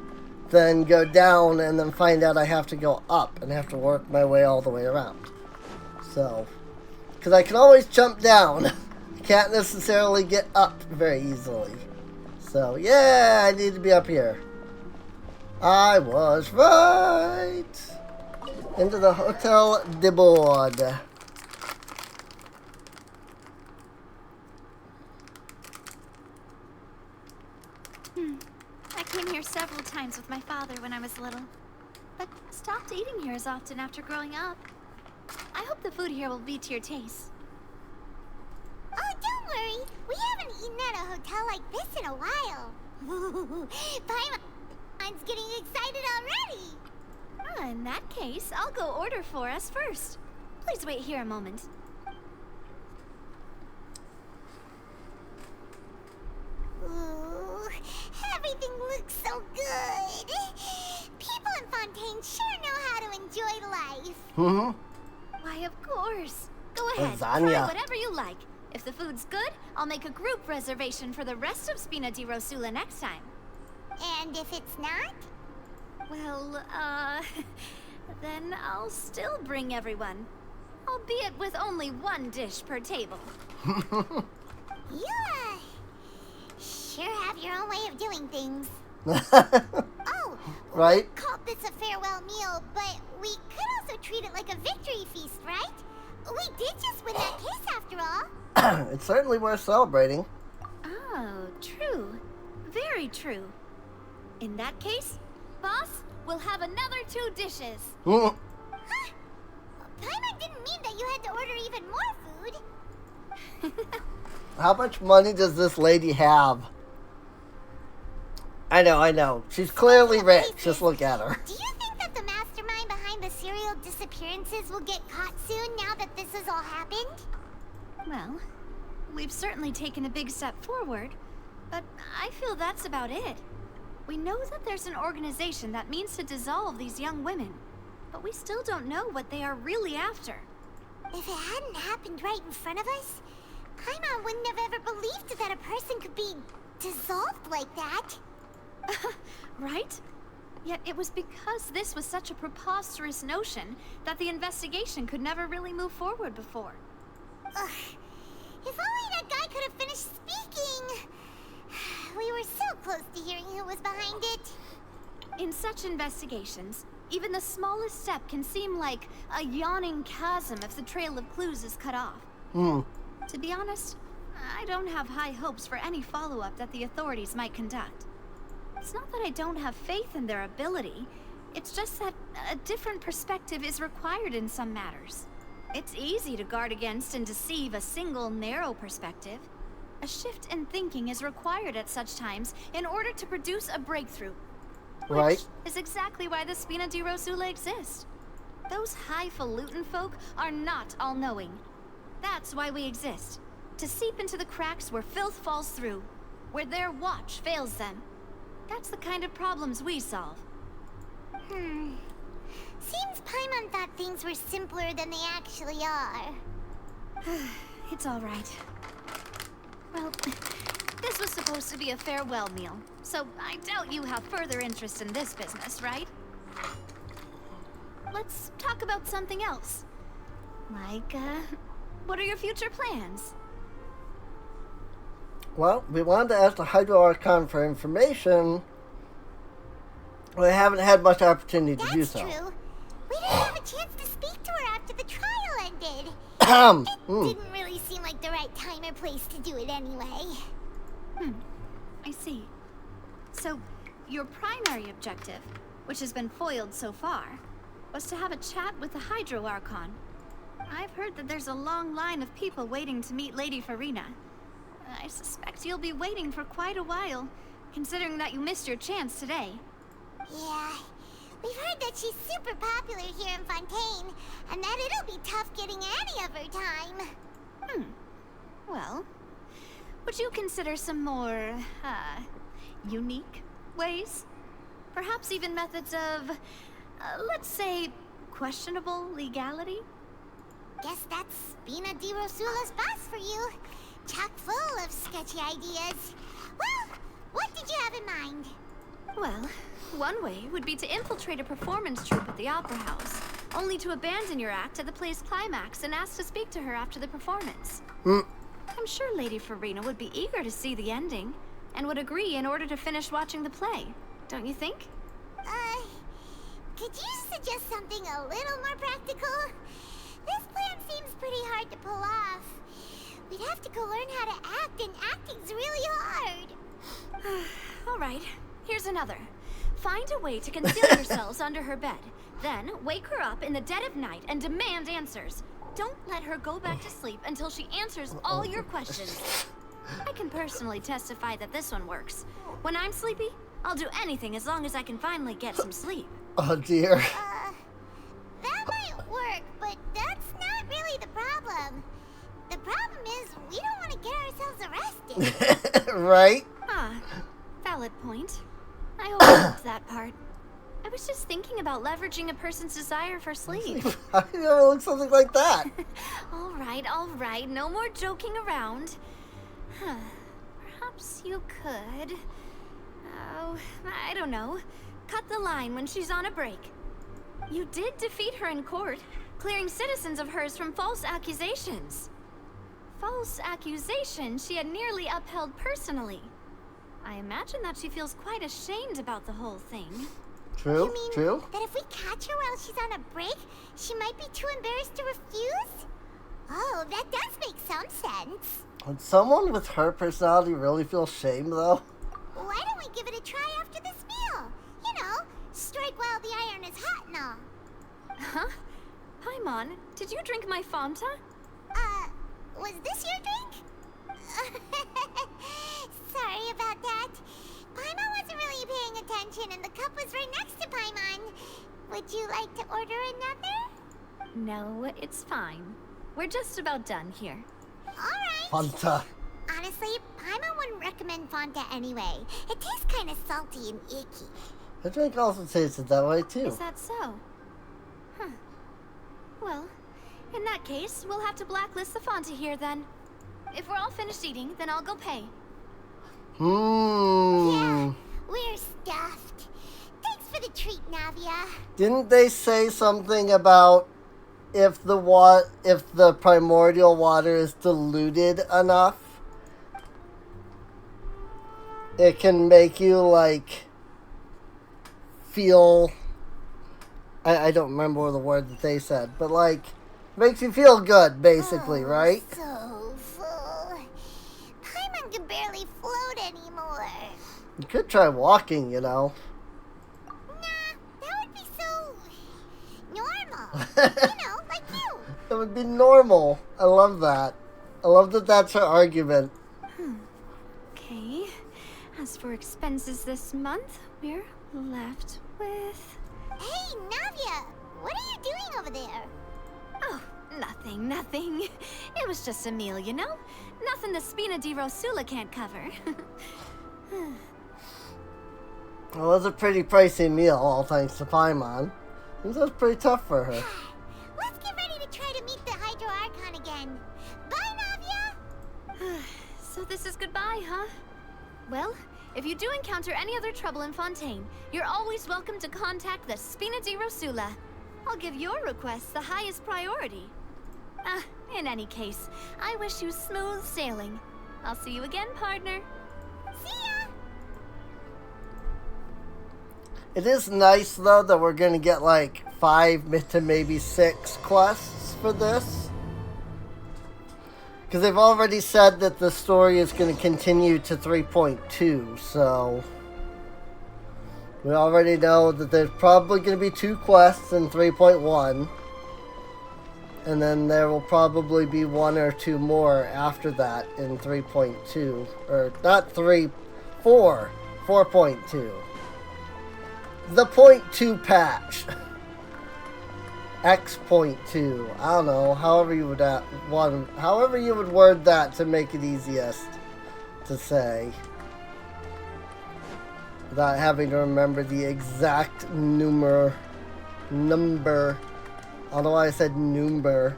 than go down and then find out I have to go up and have to work my way all the way around. So... Because I can always jump down. I can't necessarily get up very easily. So, yeah, I need to be up here. I was right. Into the Hotel de Board. I came here several times with father when I was little, but stopped eating here as often after growing up. I hope the food here will be to your taste. Oh, don't worry. We haven't eaten at a hotel like this in a while. Paimon's getting excited already. In that case, I'll go order for us first. Please wait here a moment. Ooh, everything looks so good. People in Fontaine sure know how to enjoy life. Why, of course. Go ahead, Lasagna. try whatever you like. If the food's good, I'll make a group reservation for the rest of Spina di Rosula next time. And if it's not? Well, then I'll still bring everyone. Albeit with only one dish per table. You, sure have your own way of doing things. Right? We called this a farewell meal, but we could also treat it like a victory feast, right? We did just win that case after all. It's certainly worth celebrating. Oh, true. Very true. In that case, boss, we'll have another 2 dishes. Huh? Paimon didn't mean that you had to order even more food. How much money does this lady have? I know. She's clearly rich. Just look at her. Do you think that the mastermind behind the serial disappearances will get caught soon now that this has all happened? Well, we've certainly taken a big step forward, but I feel that's about it. We know that there's an organization that means to dissolve these young women, but we still don't know what they are really after. If it hadn't happened right in front of us, Paimon wouldn't have ever believed that a person could be dissolved like that. Right? Yet it was because this was such a preposterous notion that the investigation could never really move forward before. Ugh. If only that guy could have finished speaking. We were so close to hearing who was behind it. In such investigations, even the smallest step can seem like a yawning chasm if the trail of clues is cut off. To be honest, I don't have high hopes for any follow-up that the authorities might conduct. It's not that I don't have faith in their ability, it's just that a different perspective is required in some matters. It's easy to guard against and deceive a single narrow perspective. A shift in thinking is required at such times in order to produce a breakthrough. Right. Which is exactly why the Spina di Rosula exists. Those highfalutin folk are not all-knowing. That's why we exist. To seep into the cracks where filth falls through. Where their watch fails them. That's the kind of problems we solve. Seems Paimon thought things were simpler than they actually are. It's all right. Well, this was supposed to be a farewell meal, so I doubt you have further interest in this business, right? Let's talk about something else. Like, what are your future plans? Well, we wanted to ask the Hydro Archon for information. We haven't had much opportunity to do so. That's true. We didn't have a chance to speak to her after the trial ended. It didn't really seem like the right time or place to do it anyway. I see. So, your primary objective, which has been foiled so far, was to have a chat with the Hydro Archon. I've heard that there's a long line of people waiting to meet Lady Farina. I suspect you'll be waiting for quite a while, considering that you missed your chance today. Yeah, we've heard that she's super popular here in Fontaine, and that it'll be tough getting any of her time. Well, would you consider some more, unique ways? Perhaps even methods of, let's say, questionable legality? Guess that's Spina di Rosula's boss for you. Chock full of sketchy ideas. Well, what did you have in mind? Well, one way would be to infiltrate a performance troupe at the Opera House, only to abandon your act at the play's climax and ask to speak to her after the performance. I'm sure Lady Farina would be eager to see the ending, and would agree in order to finish watching the play, don't you think? Could you suggest something a little more practical? This plan seems pretty hard to pull off. We'd have to go learn how to act, and acting's really hard. All right, here's another. Find a way to conceal yourselves under her bed. Then wake her up in the dead of night and demand answers. Don't let her go back to sleep until she answers all your questions. I can personally testify that this one works. When I'm sleepy, I'll do anything as long as I can finally get some sleep. Oh dear. That might work, but that's not really the problem. The problem is we don't want to get ourselves arrested. Right? Ah, valid point. I overlooked that part. I was just thinking about leveraging a person's desire for sleep. How do you ever look something like that? All right. No more joking around. Perhaps you could... Oh, I don't know. Cut the line when she's on a break. You did defeat her in court, clearing citizens of hers from false accusations. False accusations she had nearly upheld personally. I imagine that she feels quite ashamed about the whole thing. True, you mean true. that if we catch her while she's on a break, she might be too embarrassed to refuse? Oh, that does make some sense. Would someone with her personality really feel shame, though? Why don't we give it a try after this meal? You know, strike while the iron is hot and all. Huh? Paimon, did you drink my Fanta? Was this your drink? Sorry about that. Paimon wasn't really paying attention and the cup was right next to Paimon. Would you like to order another? No, it's fine. We're just about done here. Alright. Fanta. Honestly, Paimon wouldn't recommend Fanta anyway. It tastes kind of salty and icky. The drink also tasted that way, too. Is that so? Huh. Well, in that case, we'll have to blacklist the Fanta here then. If we're all finished eating, then I'll go pay. Yeah, we're stuffed. Thanks for the treat, Navia. Didn't they say something about if the primordial water is diluted enough, it can make you like feel, I don't remember the word that they said, but like makes you feel good basically, right? So full. Paimon can barely float anymore. You could try walking, you know. Nah, that would be so normal. You know, like you. It would be normal. I love that. I love that that's her argument. Okay. As for expenses this month, we're left with... Hey, Navia! What are you doing over there? Oh, nothing. It was just a meal, you know? Nothing the Spina di Rosula can't cover. It was a pretty pricey meal, all thanks to Paimon. This was pretty tough for her. Let's get ready to try to meet the Hydro Archon again. Bye, Navia! So this is goodbye, huh? Well, if you do encounter any other trouble in Fontaine, you're always welcome to contact the Spina di Rosula. I'll give your request the highest priority. In any case, I wish you smooth sailing. I'll see you again, partner. See ya! It is nice, though, that we're going to get like 5 to maybe 6 quests for this. Because they've already said that the story is going to continue to 3.2, so... we already know that there's probably going to be 2 quests in 3.1. And then there will probably be 1 or 2 more after that in 3.2. Or, not 3, 4. 4.2. The .2 patch. X.2. I don't know. However you would word that to make it easiest to say, without having to remember the exact number. I don't know why I said number.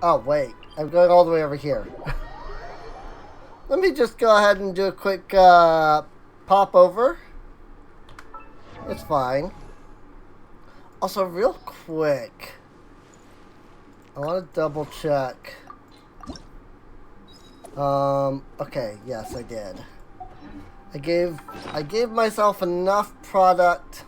Oh wait, I'm going all the way over here. Let me just go ahead and do a quick pop over. It's fine. Also, real quick, I want to double check. Okay, yes, I did. I gave myself enough product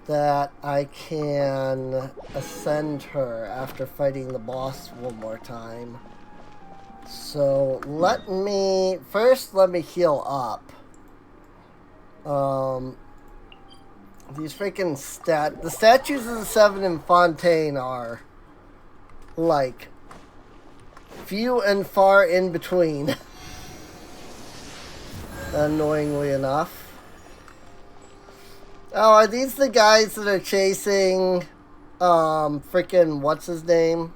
that I can ascend her after fighting the boss one more time. So let me heal up. These freaking the statues of the Seven in Fontaine are like few and far in between. Annoyingly enough. Oh, are these the guys that are chasing freaking what's his name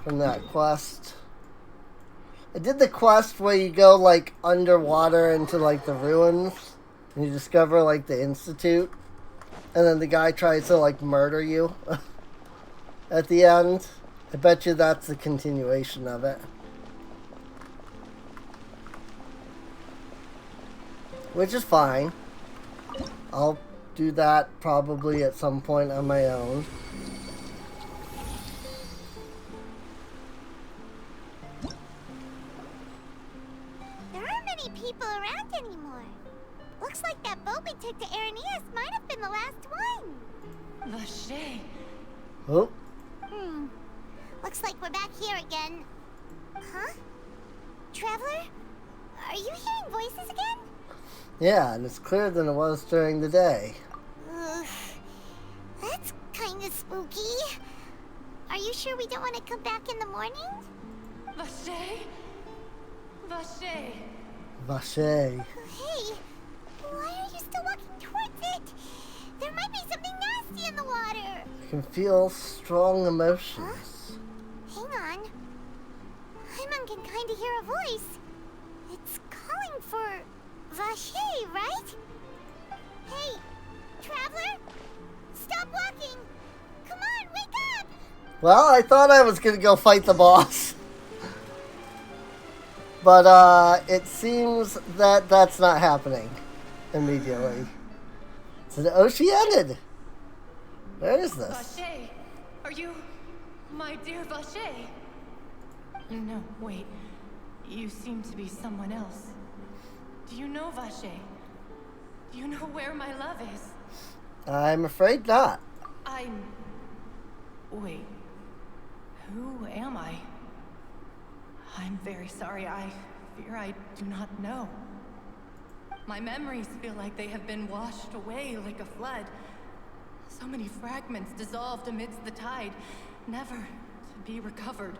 from that quest? I did the quest where you go like underwater into like the ruins and you discover like the institute, and then the guy tries to like murder you at the end. I bet you that's the continuation of it. Which is fine. I'll do that probably at some point on my own. There aren't many people around anymore. Looks like that boat we took to Araneas might have been the last one. Vache. Oh. Looks like we're back here again. Huh? Traveler? Are you hearing voices again? Yeah, and it's clearer than it was during the day. That's kind of spooky. Are you sure we don't want to come back in the morning? Vache? Vache. Vache. Hey, why are you still walking towards it? There might be something nasty in the water. I can feel strong emotions. Hang on. Hyman can kind of hear a voice. It's calling for Vache, right? Hey, Traveler? Stop walking! Come on, wake up! Well, I thought I was going to go fight the boss. But it seems that that's not happening immediately. So she ended. Where is this? Vache, are you my dear Vache? No, wait. You seem to be someone else. Do you know Vache? Do you know where my love is? I'm afraid not. Wait. Who am I? I'm very sorry. I fear I do not know. My memories feel like they have been washed away like a flood. So many fragments dissolved amidst the tide, never to be recovered.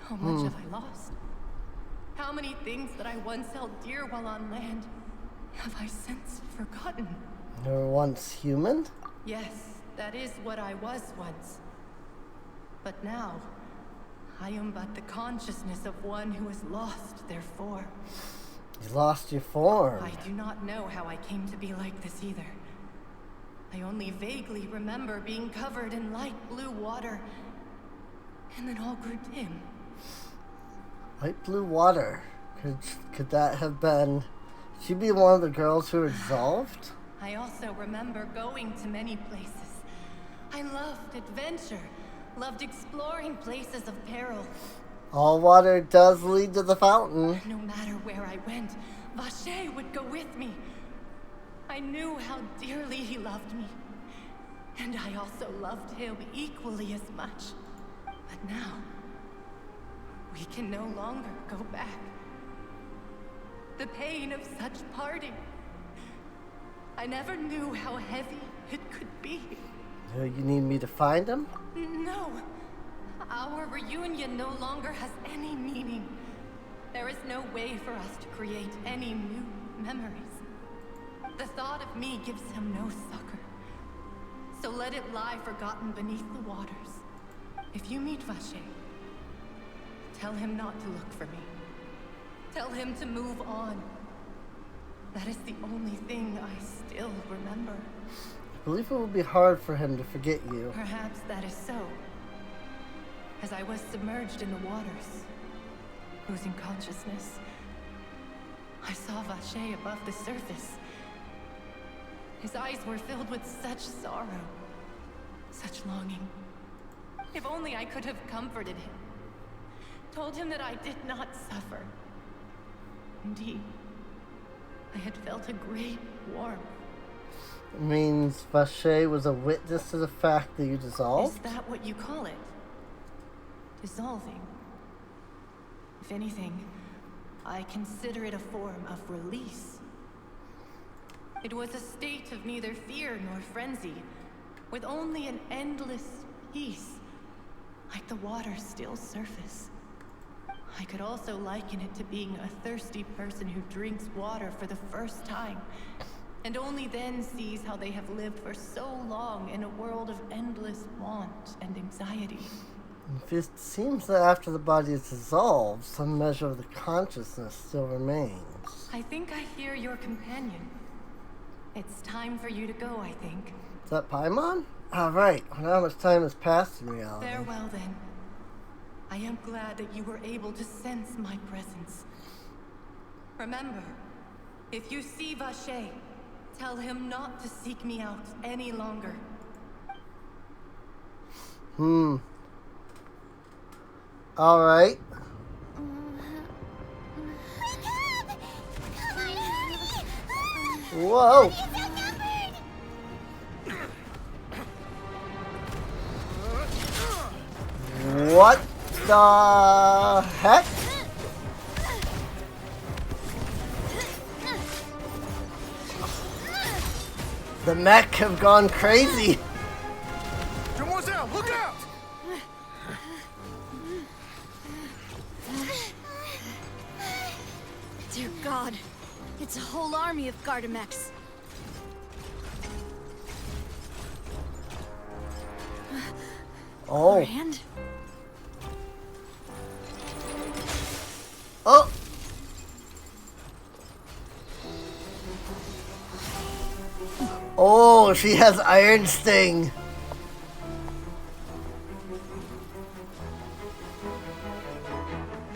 How much have I lost? How many things that I once held dear while on land have I since forgotten? You were once human? Yes, that is what I was once. But now, I am but the consciousness of one who has lost their form. You lost your form. I do not know how I came to be like this either. I only vaguely remember being covered in light blue water, and then all grew dim. Light blue water. Could that have been... She'd be one of the girls who were dissolved? I also remember going to many places. I loved adventure, loved exploring places of peril. All water does lead to the fountain. No matter where I went, Vache would go with me. I knew how dearly he loved me. And I also loved him equally as much. But now, we can no longer go back. The pain of such parting. I never knew how heavy it could be. You need me to find him? No. Our reunion no longer has any meaning. There is no way for us to create any new memories. The thought of me gives him no succor. So let it lie forgotten beneath the waters. If you meet Vache, tell him not to look for me. Tell him to move on. That is the only thing I still remember. I believe it would be hard for him to forget you. Perhaps that is so. As I was submerged in the waters, losing consciousness, I saw Vache above the surface. His eyes were filled with such sorrow, such longing. If only I could have comforted him, told him that I did not suffer. Indeed, I had felt a great warmth. It means Vache was a witness to the fact that you dissolved? Is that what you call it? Dissolving? If anything, I consider it a form of release. It was a state of neither fear nor frenzy, with only an endless peace, like the water's still surface. I could also liken it to being a thirsty person who drinks water for the first time, and only then sees how they have lived for so long in a world of endless want and anxiety. It seems that after the body is dissolved, some measure of the consciousness still remains. I think I hear your companion. It's time for you to go, I think. Is that Paimon? Alright, I wonder how much time has passed in reality. Farewell, then. I am glad that you were able to sense my presence. Remember, if you see Vache, tell him not to seek me out any longer. Alright. Whoa! What the heck? The mech have gone crazy. Demoiselle, look out! Dear God, it's a whole army of Gardamex. Oh. Grand? Oh. Oh, she has Iron Sting.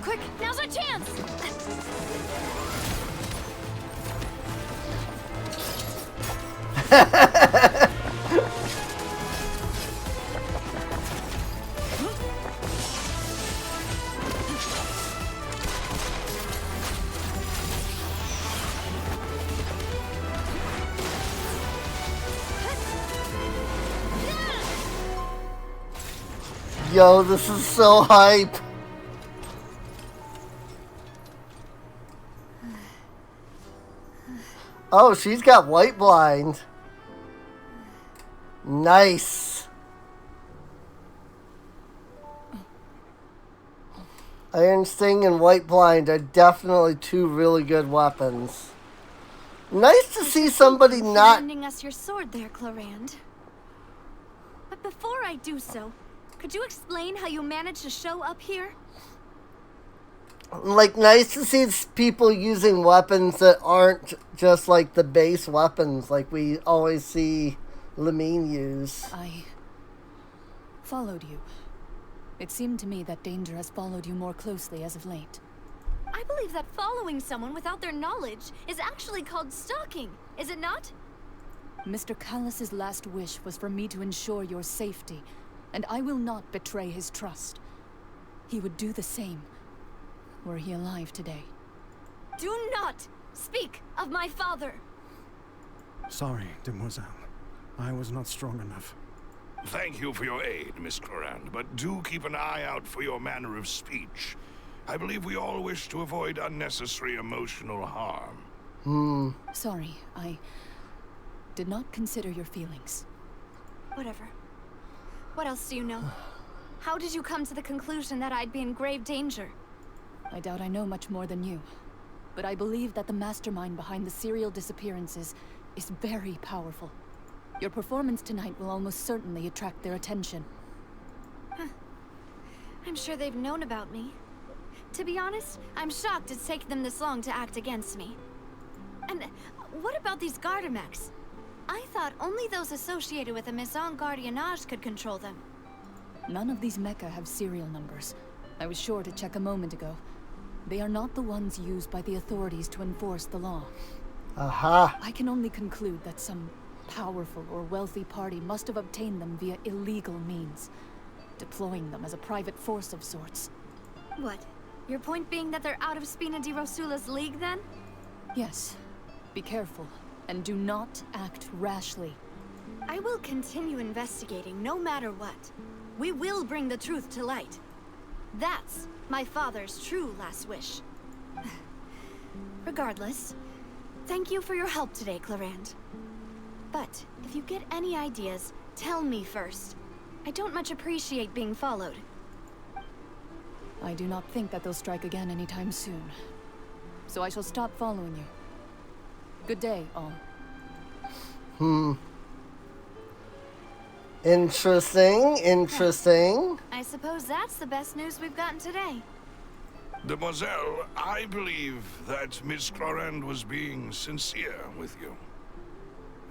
Quick, now's our chance! Yo, this is so hype. Oh, she's got white blind. Nice. Iron Sting and white blind are definitely two really good weapons. Nice to see somebody not Lending us your sword there, Clorand. But before I do so, could you explain how you managed to show up here? like nice to see people using weapons that aren't just like the base weapons like we always see Lamine use. I followed you. It seemed to me that danger has followed you more closely as of late. I believe that following someone without their knowledge is actually called stalking, is it not? Mr. Callus's last wish was for me to ensure your safety, and I will not betray his trust. He would do the same, were he alive today. Do not speak of my father! Sorry, Demoiselle. I was not strong enough. Thank you for your aid, Miss Clorand, but do keep an eye out for your manner of speech. I believe we all wish to avoid unnecessary emotional harm. Sorry, I did not consider your feelings. Whatever. What else do you know? How did you come to the conclusion that I'd be in grave danger? I doubt I know much more than you, but I believe that the mastermind behind the serial disappearances is very powerful. Your performance tonight will almost certainly attract their attention. Huh. I'm sure they've known about me. To be honest, I'm shocked it's taken them this long to act against me. And what about these Gardamex? I thought only those associated with the Maison Gardiennage could control them. None of these mecha have serial numbers. I was sure to check a moment ago. They are not the ones used by the authorities to enforce the law. Aha! I can only conclude that some powerful or wealthy party must have obtained them via illegal means, deploying them as a private force of sorts. What? Your point being that they're out of Spina di Rosula's league, then? Yes. Be careful, and do not act rashly. I will continue investigating no matter what. We will bring the truth to light. That's my father's true last wish. Regardless, thank you for your help today, Clarand. But if you get any ideas, tell me first. I don't much appreciate being followed. I do not think that they'll strike again anytime soon. So I shall stop following you. Good day, all. Interesting. I suppose that's the best news we've gotten today. Demoiselle, I believe that Miss Clarand was being sincere with you.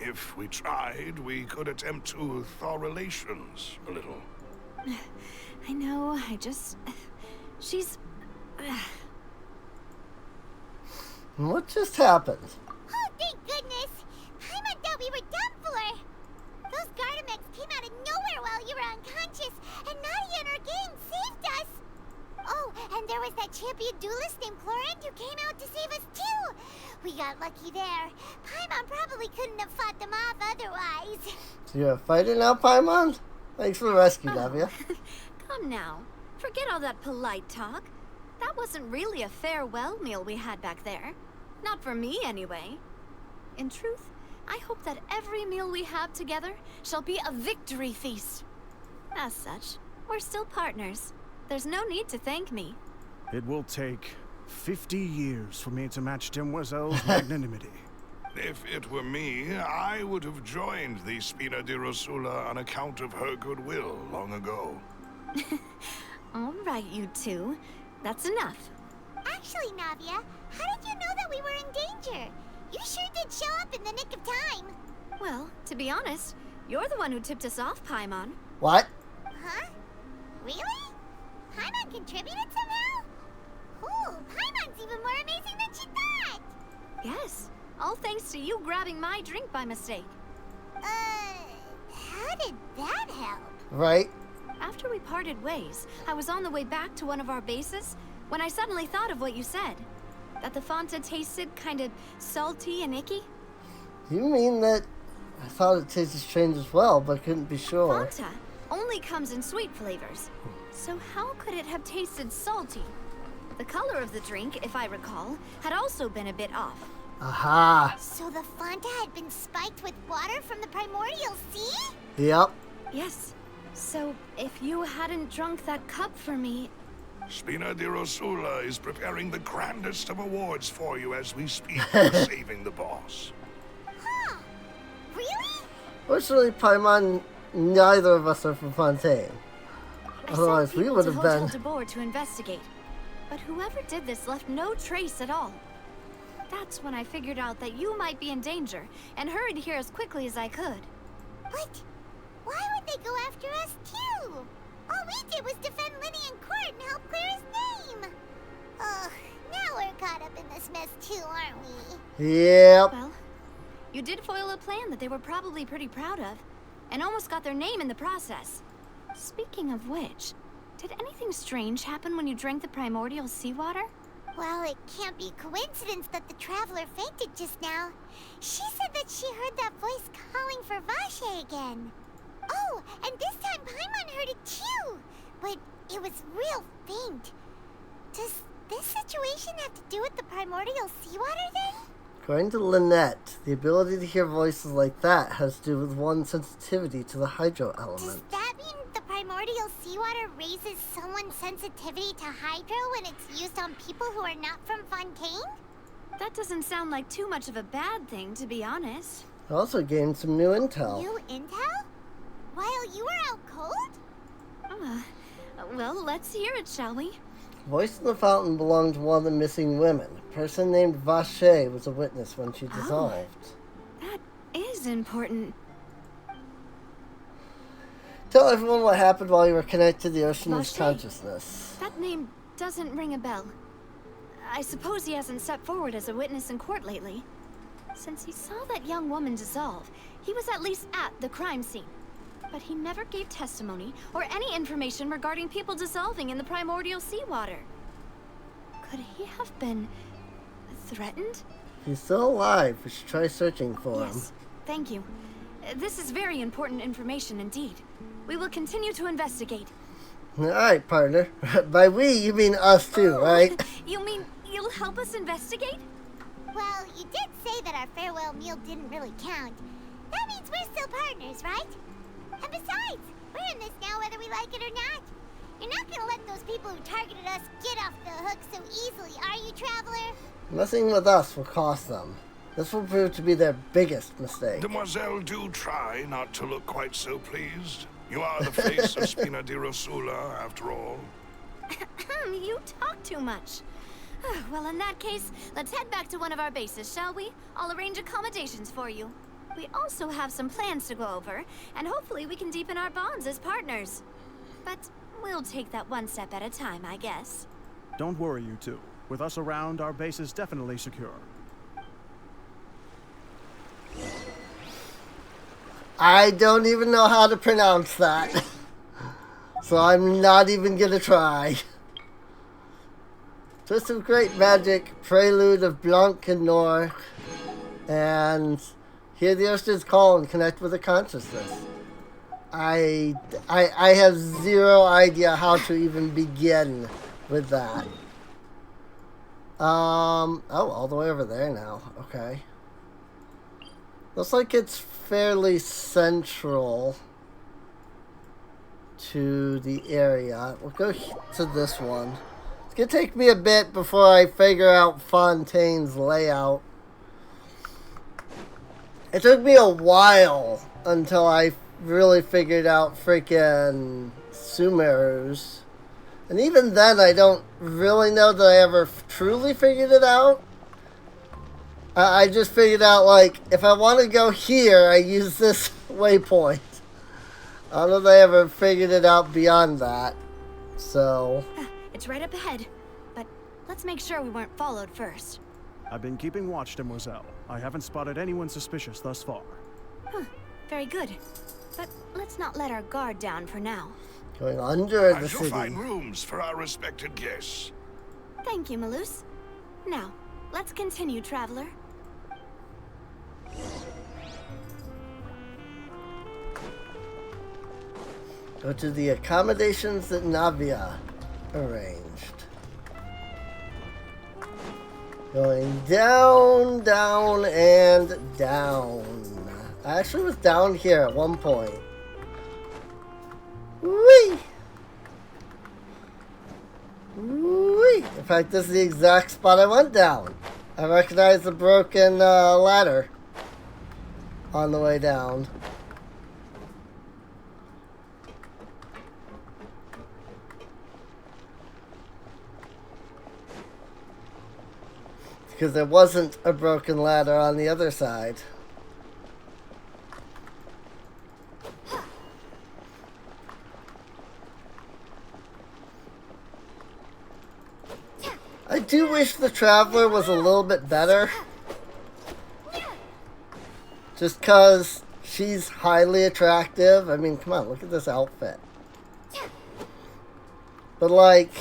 If we tried, we could attempt to thaw relations a little. I know, she's... What just happened? Oh, thank goodness! Paimon thought we were done for! Those Gardamex came out of nowhere while you were unconscious, and Nadia and her gang saved us! Oh, and there was that champion duelist named Clarand who came out to save us too! We got lucky there. Paimon probably couldn't have fought them off otherwise. So you're a fighter now, Paimon? Thanks for the rescue, Navia. Come now. Forget all that polite talk. That wasn't really a farewell meal we had back there. Not for me, anyway. In truth, I hope that every meal we have together shall be a victory feast. As such, we're still partners. There's no need to thank me. It will take 50 years for me to match Demoiselle's magnanimity. If it were me, I would have joined the Spina di Rosula on account of her goodwill long ago. All right, you two. That's enough. Actually, Navia, how did you know that we were in danger? You sure did show up in the nick of time. Well, to be honest, you're the one who tipped us off, Paimon. What? Huh? Really? Paimon contributed somehow? Ooh, Paimon's even more amazing than she thought! Yes, all thanks to you grabbing my drink by mistake. How did that help? Right. After we parted ways, I was on the way back to one of our bases when I suddenly thought of what you said. That the Fanta tasted kind of salty and icky. You mean that I thought it tasted strange as well, but couldn't be sure. Fanta only comes in sweet flavors. So how could it have tasted salty? The color of the drink, if I recall, had also been a bit off. Aha! So the Fanta had been spiked with water from the primordial sea? Yep. Yes. So if you hadn't drunk that cup for me... Spina di Rosula is preparing the grandest of awards for you as we speak for saving the boss. Huh? Really? Fortunately, Paimon, neither of us are from Fontaine. Otherwise, we would have been. I sent people to Hotel de Boer to investigate, but whoever did this left no trace at all. That's when I figured out that you might be in danger and hurried here as quickly as I could. But why would they go after us too? All we did was defend Linny in court and help clear his name. Ugh, now we're caught up in this mess too, aren't we? Yep. Well, you did foil a plan that they were probably pretty proud of, and almost got their name in the process. Speaking of which, did anything strange happen when you drank the primordial seawater? Well, it can't be coincidence that the traveler fainted just now. She said that she heard that voice calling for Vache again. Oh, and this time Paimon heard it too, but it was real faint. Does this situation have to do with the primordial seawater then? According to Lynette, the ability to hear voices like that has to do with one's sensitivity to the hydro element. Does that mean the primordial seawater raises someone's sensitivity to hydro when it's used on people who are not from Fontaine? That doesn't sound like too much of a bad thing, to be honest. I also gained some new intel. New intel? While you were out cold? Well, let's hear it, shall we? Voice in the fountain belonged to one of the missing women. A person named Vache was a witness when she dissolved. That is important. Tell everyone what happened while you were connected to the ocean's Vache. consciousness. That name doesn't ring a bell. I suppose he hasn't stepped forward as a witness in court lately. Since he saw that young woman dissolve, he was at least at the crime scene. But he never gave testimony or any information regarding people dissolving in the primordial seawater. Could he have been threatened? He's still alive. We should try searching for him. Yes, thank you. This is very important information indeed. We will continue to investigate. Alright, partner. By we, you mean us too, right? You mean you'll help us investigate? Well, you did say that our farewell meal didn't really count. That means we're still partners, right? And besides, we're in this now whether we like it or not. You're not gonna let those people who targeted us get off the hook so easily, are you, Traveler? Messing with us will cost them. This will prove to be their biggest mistake. Demoiselle, do try not to look quite so pleased. You are the face of Spina di Rosula, after all. You talk too much. Well, in that case, let's head back to one of our bases, shall we? I'll arrange accommodations for you. We also have some plans to go over, and hopefully we can deepen our bonds as partners. But we'll take that one step at a time, I guess. Don't worry, you two. With us around, our base is definitely secure. I don't even know how to pronounce that. So I'm not even gonna try. Twist of Great Magic, Prelude of Blanc and Noir, and hear the ocean's call and connect with the consciousness. I have zero idea how to even begin with that. Oh, all the way over there now. Okay. Looks like it's fairly central to the area. We'll go to this one. It's gonna take me a bit before I figure out Fontaine's layout. It took me a while until I really figured out freaking Sumeru's. And even then, I don't really know that I ever truly figured it out. I just figured out, like, if I want to go here, I use this waypoint. I don't know if I ever figured it out beyond that. So... It's right up ahead, but let's make sure we weren't followed first. I've been keeping watch, Demoiselle. I haven't spotted anyone suspicious thus far. Huh, very good. But let's not let our guard down for now. Going under the I shall city. find rooms for our respected guests. Thank you, Malus. Now, let's continue, Traveler. Go to the accommodations that Navia arranged. Going down, down, and down. I actually was down here at one point. Whee! Whee! In fact, this is the exact spot I went down. I recognize the broken ladder on the way down. Because there wasn't a broken ladder on the other side. I do wish the Traveler was a little bit better. Just because she's highly attractive. I mean, come on, look at this outfit. But like...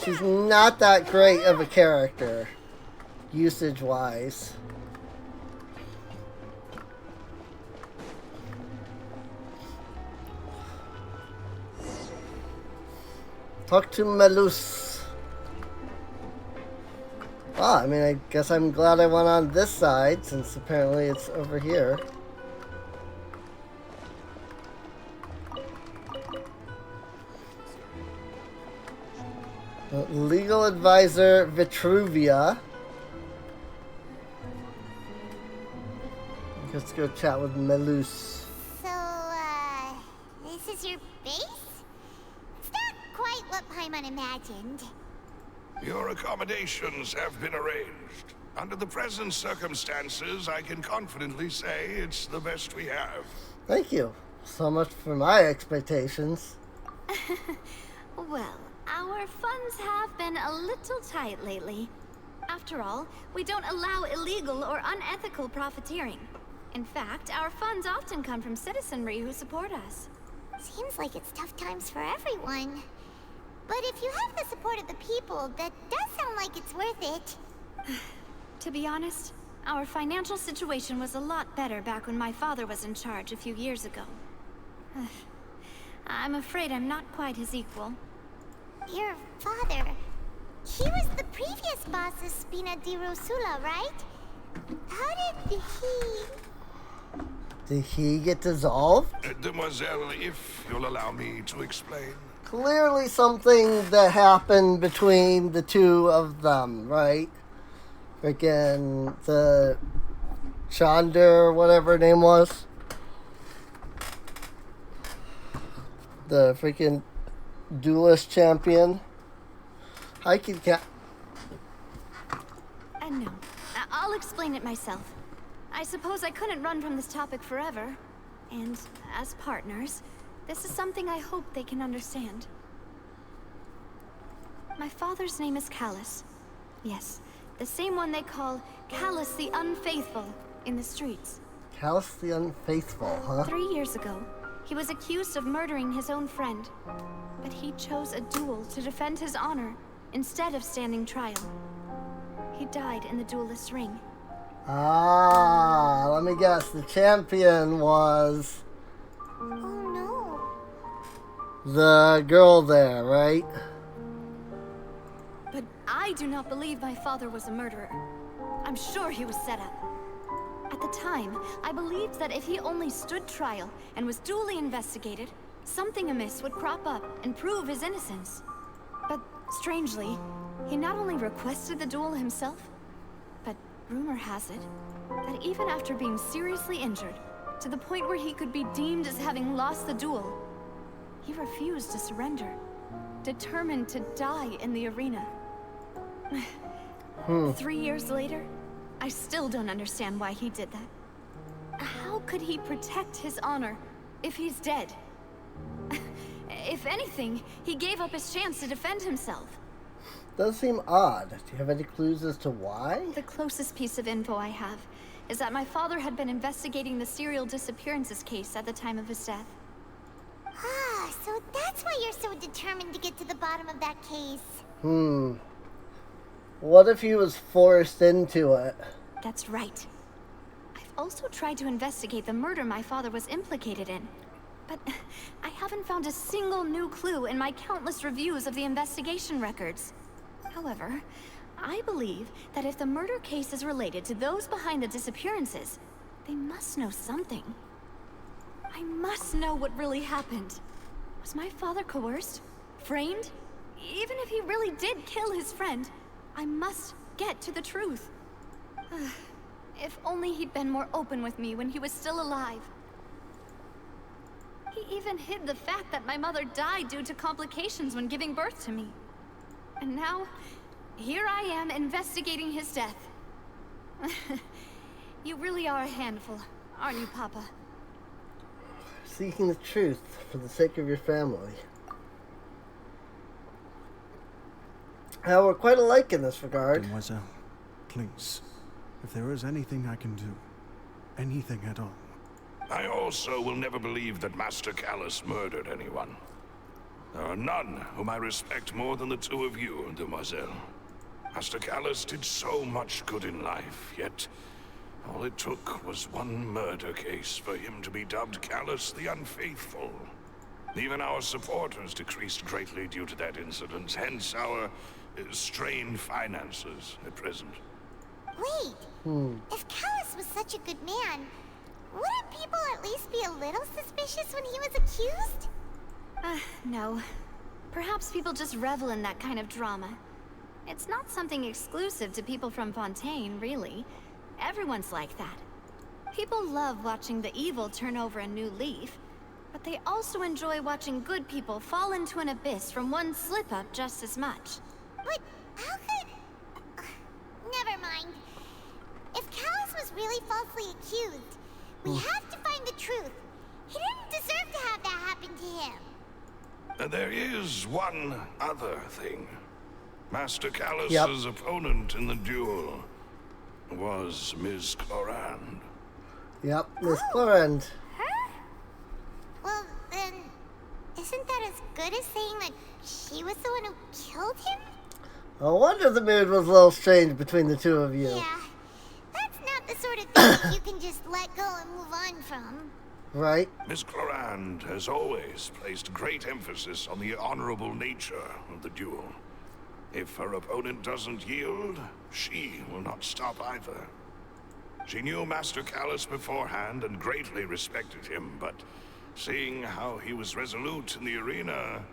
she's not that great of a character, usage-wise. Talk to Malus. Ah, I mean, I guess I'm glad I went on this side, since apparently it's over here. Legal advisor Vitruvia. Let's go chat with Malus. So, this is your base? It's not quite what Paimon imagined. Your accommodations have been arranged. Under the present circumstances, I can confidently say it's the best we have. Thank you. So much for my expectations. Well, our funds have been a little tight lately. After all, we don't allow illegal or unethical profiteering. In fact, our funds often come from citizenry who support us. Seems like it's tough times for everyone. But if you have the support of the people, that does sound like it's worth it. To be honest, our financial situation was a lot better back when my father was in charge a few years ago. I'm afraid I'm not quite his equal. Your father, he was the previous boss of Spina di Rosula, right? How did he... Did he get dissolved? Demoiselle, if you'll allow me to explain. Clearly something that happened between the two of them, right? Freaking the Chandra, whatever her name was. The freaking duelist champion. Hi, Kid Kat. No, I'll explain it myself. I suppose I couldn't run from this topic forever. And as partners, this is something I hope they can understand. My father's name is Callus. Yes, the same one they call Callus the Unfaithful in the streets. Callus the Unfaithful, huh? 3 years ago, he was accused of murdering his own friend. But he chose a duel to defend his honor instead of standing trial. He died in the duelist's ring. Ah, let me guess. The champion was... Oh no. the girl there, right? But I do not believe my father was a murderer. I'm sure he was set up. At the time, I believed that if he only stood trial and was duly investigated, something amiss would crop up and prove his innocence. But strangely, he not only requested the duel himself, but rumor has it that even after being seriously injured, to the point where he could be deemed as having lost the duel, he refused to surrender, determined to die in the arena. 3 years later, I still don't understand why he did that. How could he protect his honor if he's dead? If anything, he gave up his chance to defend himself. Does seem odd. Do you have any clues as to why? The closest piece of info I have is that my father had been investigating the serial disappearances case at the time of his death. Ah, so that's why you're so determined to get to the bottom of that case. What if he was forced into it? That's right. I've also tried to investigate the murder my father was implicated in. But I haven't found a single new clue in my countless reviews of the investigation records. However, I believe that if the murder case is related to those behind the disappearances, they must know something. I must know what really happened. Was my father coerced? Framed? Even if he really did kill his friend, I must get to the truth. If only he'd been more open with me when he was still alive. He even hid the fact that my mother died due to complications when giving birth to me. And now, here I am investigating his death. You really are a handful, aren't you, Papa? Seeking the truth for the sake of your family. We're quite alike in this regard. Mademoiselle, please, if there is anything I can do, anything at all. I also will never believe that Master Callus murdered anyone. There are none whom I respect more than the two of you, Demoiselle. Master Callus did so much good in life, yet all it took was one murder case for him to be dubbed Callus the Unfaithful. Even our supporters decreased greatly due to that incident, hence our strained finances at present. Wait, if Callus was such a good man, wouldn't people at least be a little suspicious when he was accused? No. Perhaps people just revel in that kind of drama. It's not something exclusive to people from Fontaine, really. Everyone's like that. People love watching the evil turn over a new leaf, but they also enjoy watching good people fall into an abyss from one slip-up just as much. But how could... never mind. If Callus was really falsely accused, we have to find the truth. He didn't deserve to have that happen to him. There is one other thing. Master Callus's opponent in the duel was Ms. Clorand. Yep, Miss Clorand. Her? Well, then, isn't that as good as saying that she was the one who killed him? No wonder the mood was a little strange between the two of you. Yeah, that's not the sort of thing you can just let go and move on from. Right? Miss Clorand has always placed great emphasis on the honorable nature of the duel. If her opponent doesn't yield, she will not stop either. She knew Master Callus beforehand and greatly respected him, but seeing how he was resolute in the arena,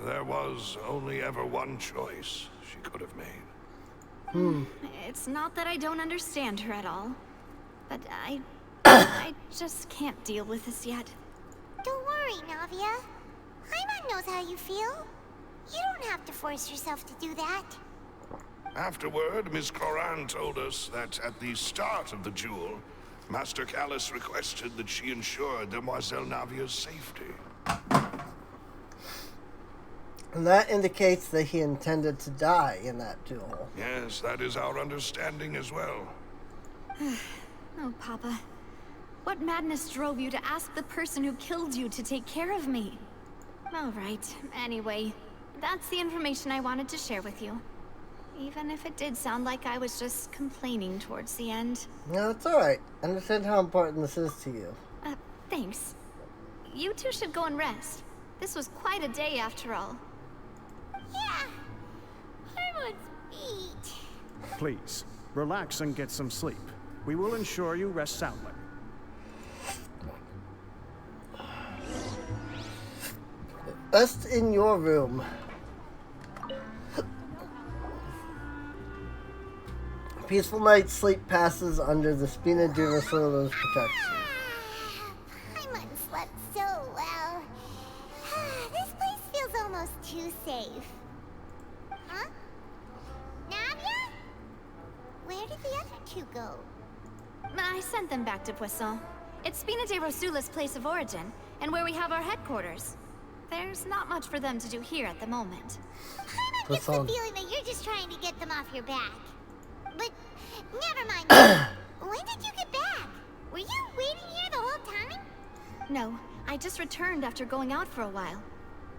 there was only ever one choice she could have made. It's not that I don't understand her at all, but I just can't deal with this yet. Don't worry, Navia. Paimon knows how you feel. You don't have to force yourself to do that. Afterward, Miss Clorand told us that at the start of the duel, Master Callus requested that she ensure Demoiselle Navia's safety. And that indicates that he intended to die in that duel. Yes, that is our understanding as well. Oh, Papa. What madness drove you to ask the person who killed you to take care of me? All right. Anyway, that's the information I wanted to share with you. Even if it did sound like I was just complaining towards the end. No, it's alright. I understand how important this is to you. Thanks. You two should go and rest. This was quite a day after all. Yeah. Paimon's feet. Please, relax and get some sleep. We will ensure you rest soundly. Rest in your room. Peaceful night's sleep passes under the Spina Divisola's protection. Paimon slept so well. This place feels almost too safe. Huh? Navia? Where did the other two go? I sent them back to Poisson. It's Spina de Rosula's place of origin, and where we have our headquarters. There's not much for them to do here at the moment. Paimon gets the feeling that you're just trying to get them off your back. But never mind. When did you get back? Were you waiting here the whole time? No, I just returned after going out for a while.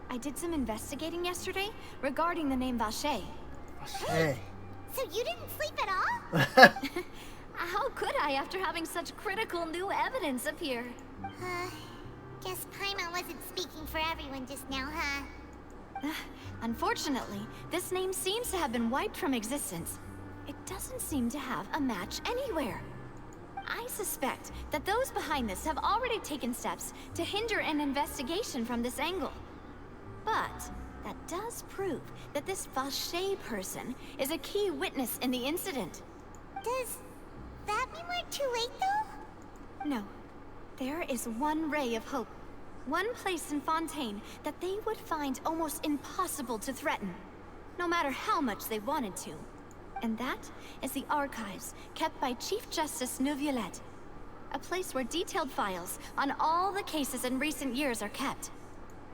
I did some investigating yesterday regarding the name Vache. Hey. So you didn't sleep at all? How could I after having such critical new evidence appear? Guess Paimon wasn't speaking for everyone just now, huh? Unfortunately, this name seems to have been wiped from existence. It doesn't seem to have a match anywhere. I suspect that those behind this have already taken steps to hinder an investigation from this angle. But that does prove that this Vache person is a key witness in the incident. Does that mean we're too late, though? No. There is one ray of hope. One place in Fontaine that they would find almost impossible to threaten, no matter how much they wanted to. And that is the archives kept by Chief Justice Neuvillette. A place where detailed files on all the cases in recent years are kept.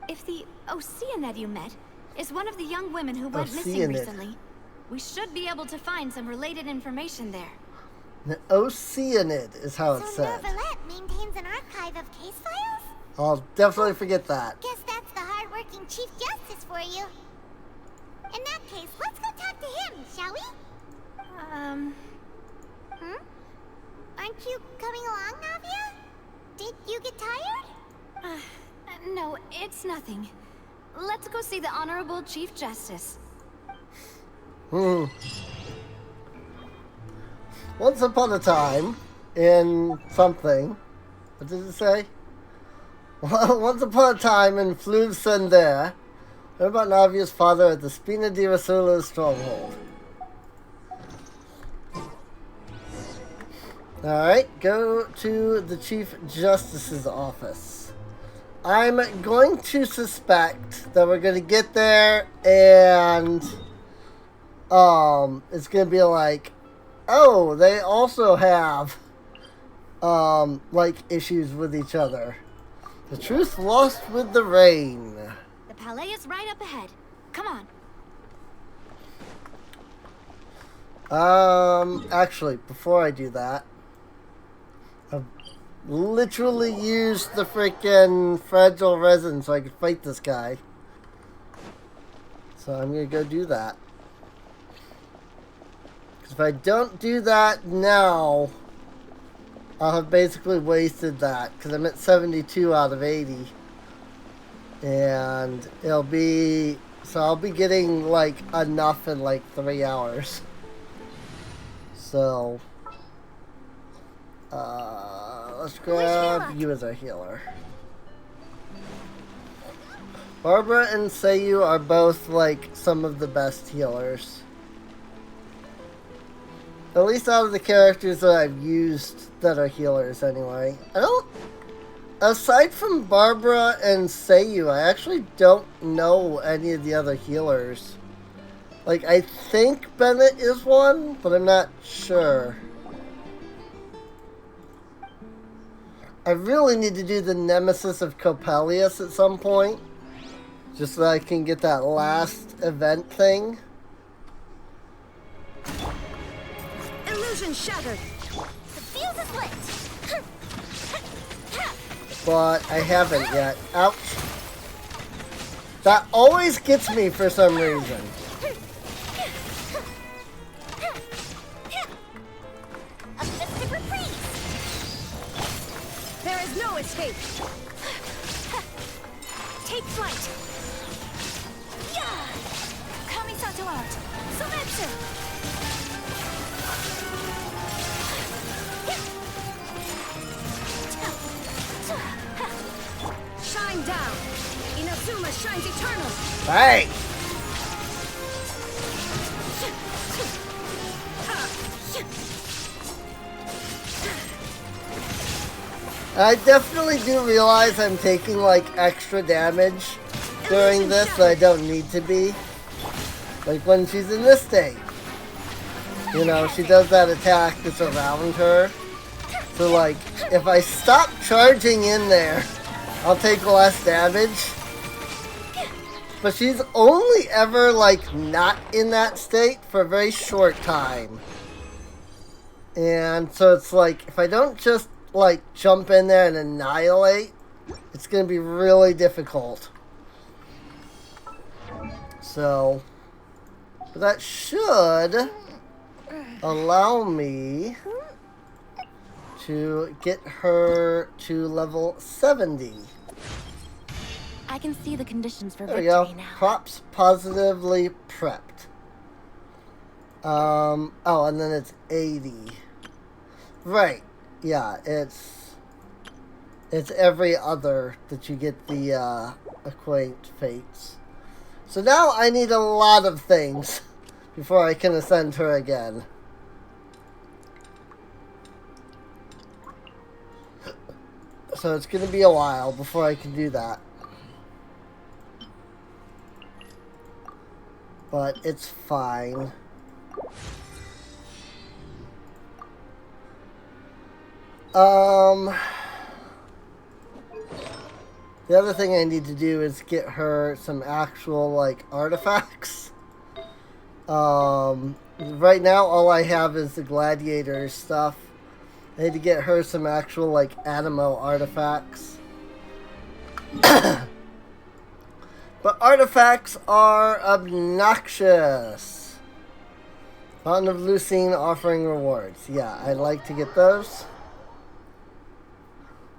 If the Oceanid you met is one of the young women who went missing recently, we should be able to find some related information there. The Oceanid is how it's said. So Neuvillette maintains an archive of case files? I'll definitely forget that. Guess that's the hard-working Chief Justice for you. In that case, let's go talk to him, shall we? Aren't you coming along, Navia? Did you get tired? No, it's nothing. Let's go see the Honorable Chief Justice. Once upon a time, in something, what did it say? Once upon a time in Fleuve Sender, heard about Navia's father at the Spina di Rosula's stronghold. Alright, go to the Chief Justice's office. I'm going to suspect that we're going to get there and it's going to be like, oh, they also have like issues with each other. The truth lost with the rain. The Palais is right up ahead. Come on. Actually, before I do that, I've literally used the freaking fragile resin so I could fight this guy. So I'm gonna go do that. Because if I don't do that now, I'll have basically wasted that because I'm at 72 out of 80. And it'll be... So I'll be getting, like, enough in, like, 3 hours. So... let's grab you as a healer. Barbara and Seiyu are both, like, some of the best healers. At least out of the characters that I've used that are healers, anyway. I don't... Aside from Barbara and Seiyu, I actually don't know any of the other healers. Like, I think Bennett is one, but I'm not sure. I really need to do the Nemesis of Coppelius at some point. Just so I can get that last event thing. Illusion shattered. The fuse is lit. But I haven't yet. Ouch. That always gets me for some reason. A mystic reprise. There is no escape. Take flight. Kamisato out. Sometsu. Shine down. Inazuma shines eternal. Hey! I definitely do realize I'm taking like extra damage during this that I don't need to be. Like when she's in this state. You know, she does that attack that's around her. So like, if I stop charging in there, I'll take less damage. But she's only ever like not in that state for a very short time. And so it's like, if I don't just like jump in there and annihilate, it's going to be really difficult. So, but that should allow me to get her to level 70. I can see the conditions for There we victory go. now. Props positively prepped. Oh, and then it's 80. Right. Yeah, it's every other that you get the acquaint fates. So now I need a lot of things before I can ascend her again. So it's going to be a while before I can do that. But it's fine. The other thing I need to do is get her some actual, like, artifacts. Right now all I have is the gladiator stuff. I need to get her some actual, like, Animo artifacts. But artifacts are obnoxious. Fountain of Lucine offering rewards. Yeah, I'd like to get those.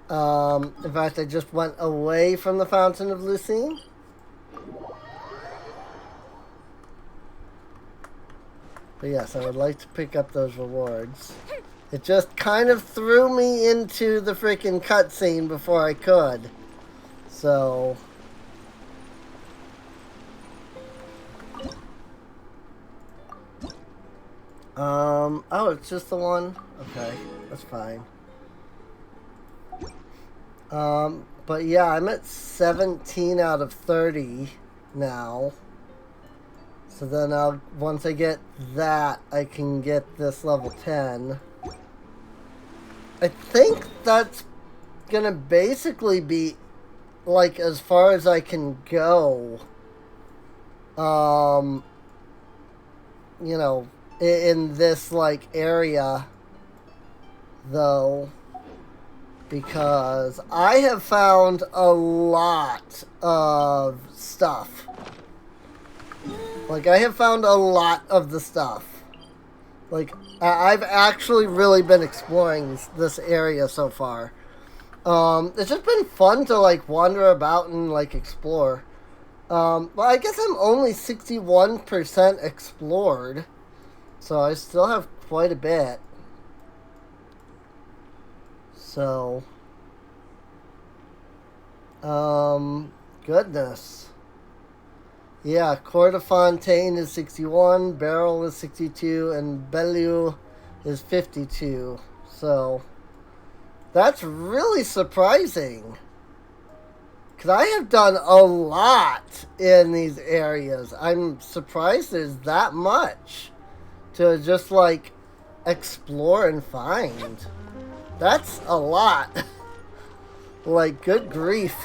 In fact, I just went away from the Fountain of Lucine. But yes, I would like to pick up those rewards. It just kind of threw me into the freaking cutscene before I could. So... oh, it's just the one? Okay, that's fine. But yeah, I'm at 17 out of 30 now. So then once I get that, I can get this level 10. I think that's gonna basically be, like, as far as I can go. You know, in this, like, area, though, because I have found a lot of stuff. Like, I have found a lot of the stuff. Like, I've actually really been exploring this area so far. It's just been fun to, like, wander about and, like, explore. Well, I guess I'm only 61% explored, so I still have quite a bit. So, goodness. Yeah, Coeur de Fontaine is 61, Beryl is 62, and Belleau is 52. So, that's really surprising. Because I have done a lot in these areas. I'm surprised there's that much to just, like, explore and find. That's a lot. Like, good grief.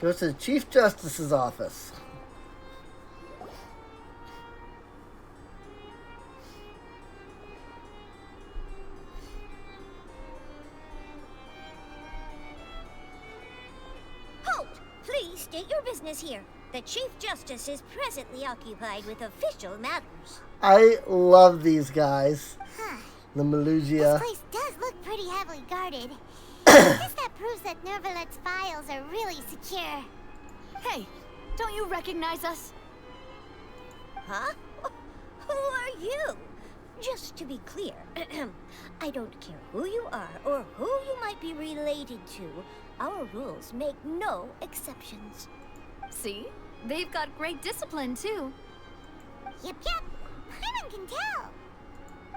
Goes to the Chief Justice's office. Halt! Please state your business here. The Chief Justice is presently occupied with official matters. I love these guys. The Malugia. This place does look pretty heavily guarded. I guess that proves that Nervalet's files are really secure. Hey, don't you recognize us? Huh? Who are you? Just to be clear, I don't care who you are or who you might be related to. Our rules make no exceptions. See? They've got great discipline, too. Yep. Paimon can tell.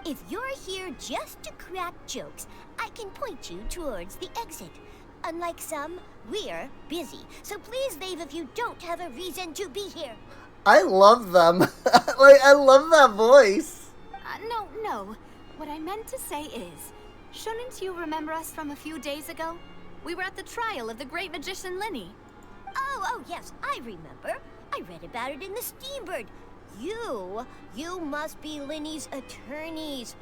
If you're here just to crack jokes, I can point you towards the exit. Unlike some, we're busy. So please leave if you don't have a reason to be here. I love them. Like, I love that voice. No. What I meant to say is, shouldn't you remember us from a few days ago? We were at the trial of the great magician Linny. Oh, yes, I remember. I read about it in the Steambird. You must be Linny's attorneys.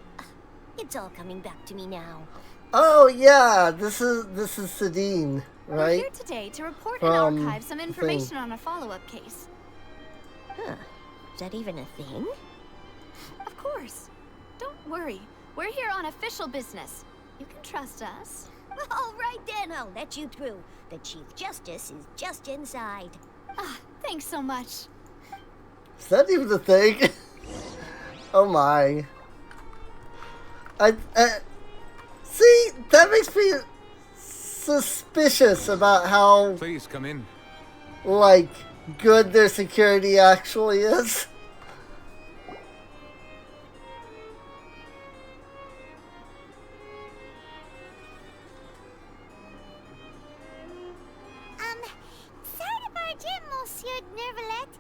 It's all coming back to me now. Oh yeah, this is Sadine, right? We're here today to report and archive some information on a follow-up case. Huh. Is that even a thing? Of course. Don't worry. We're here on official business. You can trust us. All right then, I'll let you through. The Chief Justice is just inside. Thanks so much. Is that even a thing? Oh my. See, that makes me suspicious about how, please come in, like, good their security actually is. Sorry to barge in, Monsieur Nervalet.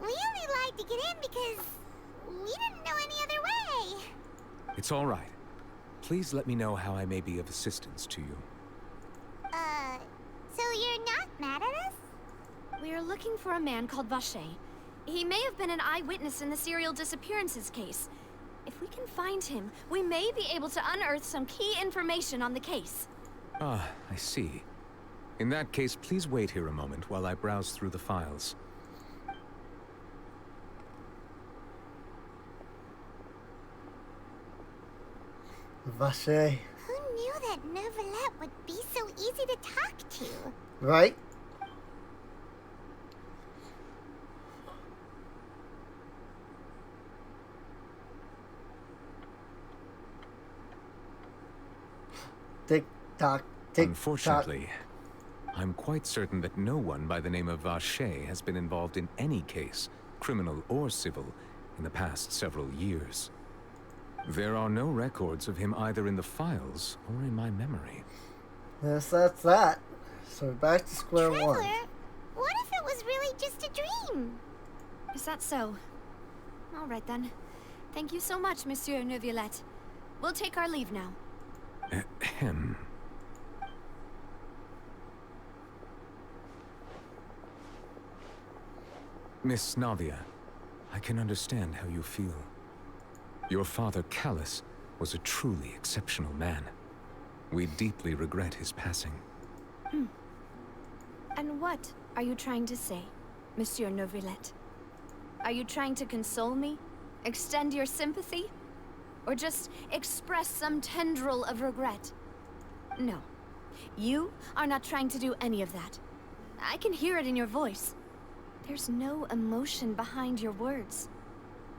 We only lied to get in because we didn't know any other way. It's all right. Please let me know how I may be of assistance to you. So you're not mad at us? We are looking for a man called Vacher. He may have been an eyewitness in the serial disappearances case. If we can find him, we may be able to unearth some key information on the case. Ah, I see. In that case, please wait here a moment while I browse through the files. Vacher. Who knew that Nervalet would be so easy to talk to? Right? Tick tock, tick Unfortunately, I'm quite certain that no one by the name of Vacher has been involved in any case, criminal or civil, in the past several years. There are no records of him either in the files or in my memory. Yes, that's that. So we're back to square one. What if it was really just a dream? Is that so? All right then. Thank you so much, Monsieur Neuvillette. We'll take our leave now. Ahem. Miss Navia, I can understand how you feel. Your father, Callus, was a truly exceptional man. We deeply regret his passing. And what are you trying to say, Monsieur Neuvillette? Are you trying to console me? Extend your sympathy? Or just express some tendril of regret? No. You are not trying to do any of that. I can hear it in your voice. There's no emotion behind your words.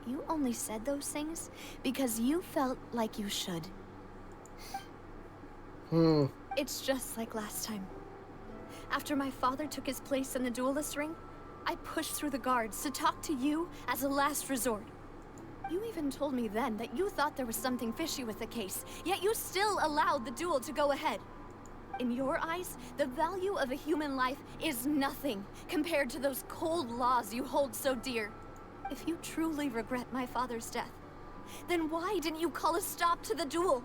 You only said those things because you felt like you should. It's just like last time. After my father took his place in the duelist ring, I pushed through the guards to talk to you as a last resort. You even told me then that you thought there was something fishy with the case, yet you still allowed the duel to go ahead. In your eyes, the value of a human life is nothing compared to those cold laws you hold so dear. If you truly regret my father's death, then why didn't you call a stop to the duel?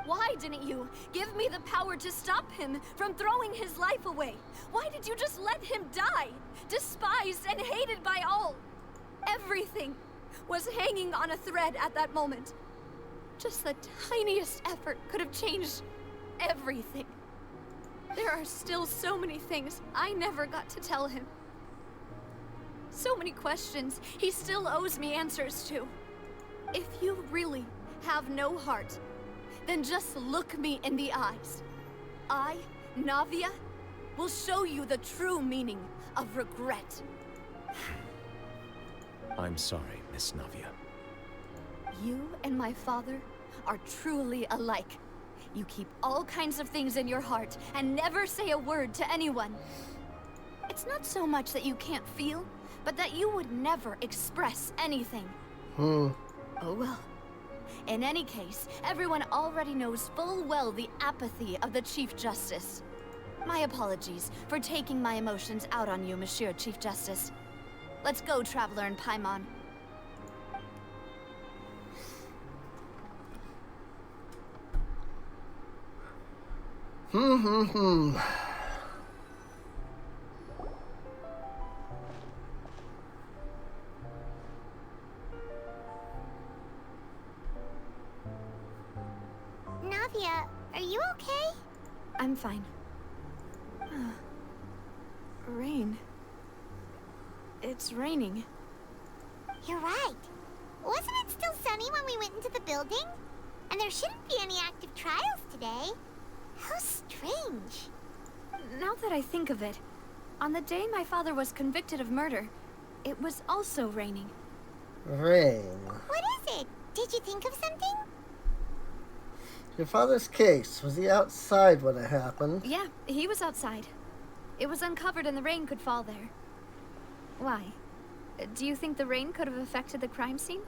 Why didn't you give me the power to stop him from throwing his life away? Why did you just let him die, despised and hated by all? Everything was hanging on a thread at that moment. Just the tiniest effort could have changed everything. There are still so many things I never got to tell him. So many questions he still owes me answers to. If you really have no heart, then just look me in the eyes. I, Navia, will show you the true meaning of regret. I'm sorry, Miss Navia. You and my father are truly alike. You keep all kinds of things in your heart and never say a word to anyone. It's not so much that you can't feel, but that you would never express anything. Oh well. In any case, everyone already knows full well the apathy of the Chief Justice. My apologies for taking my emotions out on you, Monsieur Chief Justice. Let's go, Traveler and Paimon. Navia, are you okay? I'm fine. Rain. It's raining. You're right. Wasn't it still sunny when we went into the building? And there shouldn't be any active trials today. How strange. Now that I think of it, on the day my father was convicted of murder, it was also raining. Rain. What is it? Did you think of something? Your father's case, was he outside when it happened? Yeah, he was outside. It was uncovered and the rain could fall there. Why? Do you think the rain could have affected the crime scene?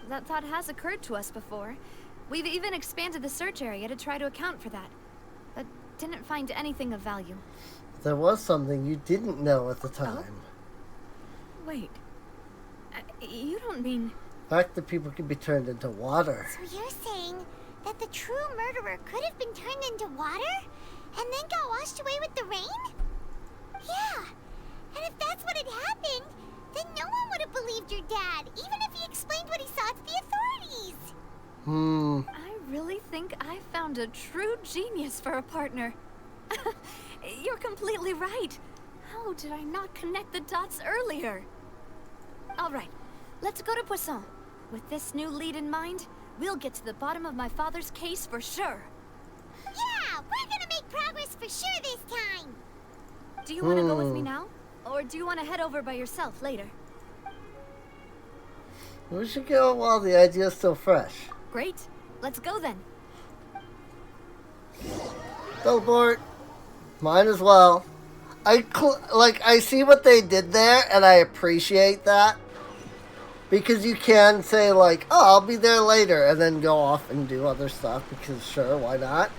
That thought has occurred to us before. We've even expanded the search area to try to account for that, but didn't find anything of value. There was something you didn't know at the time. Wait. You don't mean... The fact that people can be turned into water. So you're saying that the true murderer could have been turned into water and then got washed away with the rain? Yeah. And if that's what had happened, then no one would have believed your dad, even if he explained what he saw to the authorities. I really think I found a true genius for a partner. You're completely right. How did I not connect the dots earlier? All right, let's go to Poisson. With this new lead in mind, we'll get to the bottom of my father's case for sure. Yeah, we're gonna make progress for sure this time. Do you want to go with me now? Or do you want to head over by yourself later? We should go while the idea's still fresh. Great. Let's go then. Teleport. Mine as well. I see what they did there, and I appreciate that. Because you can say, like, oh, I'll be there later, and then go off and do other stuff, because sure, why not?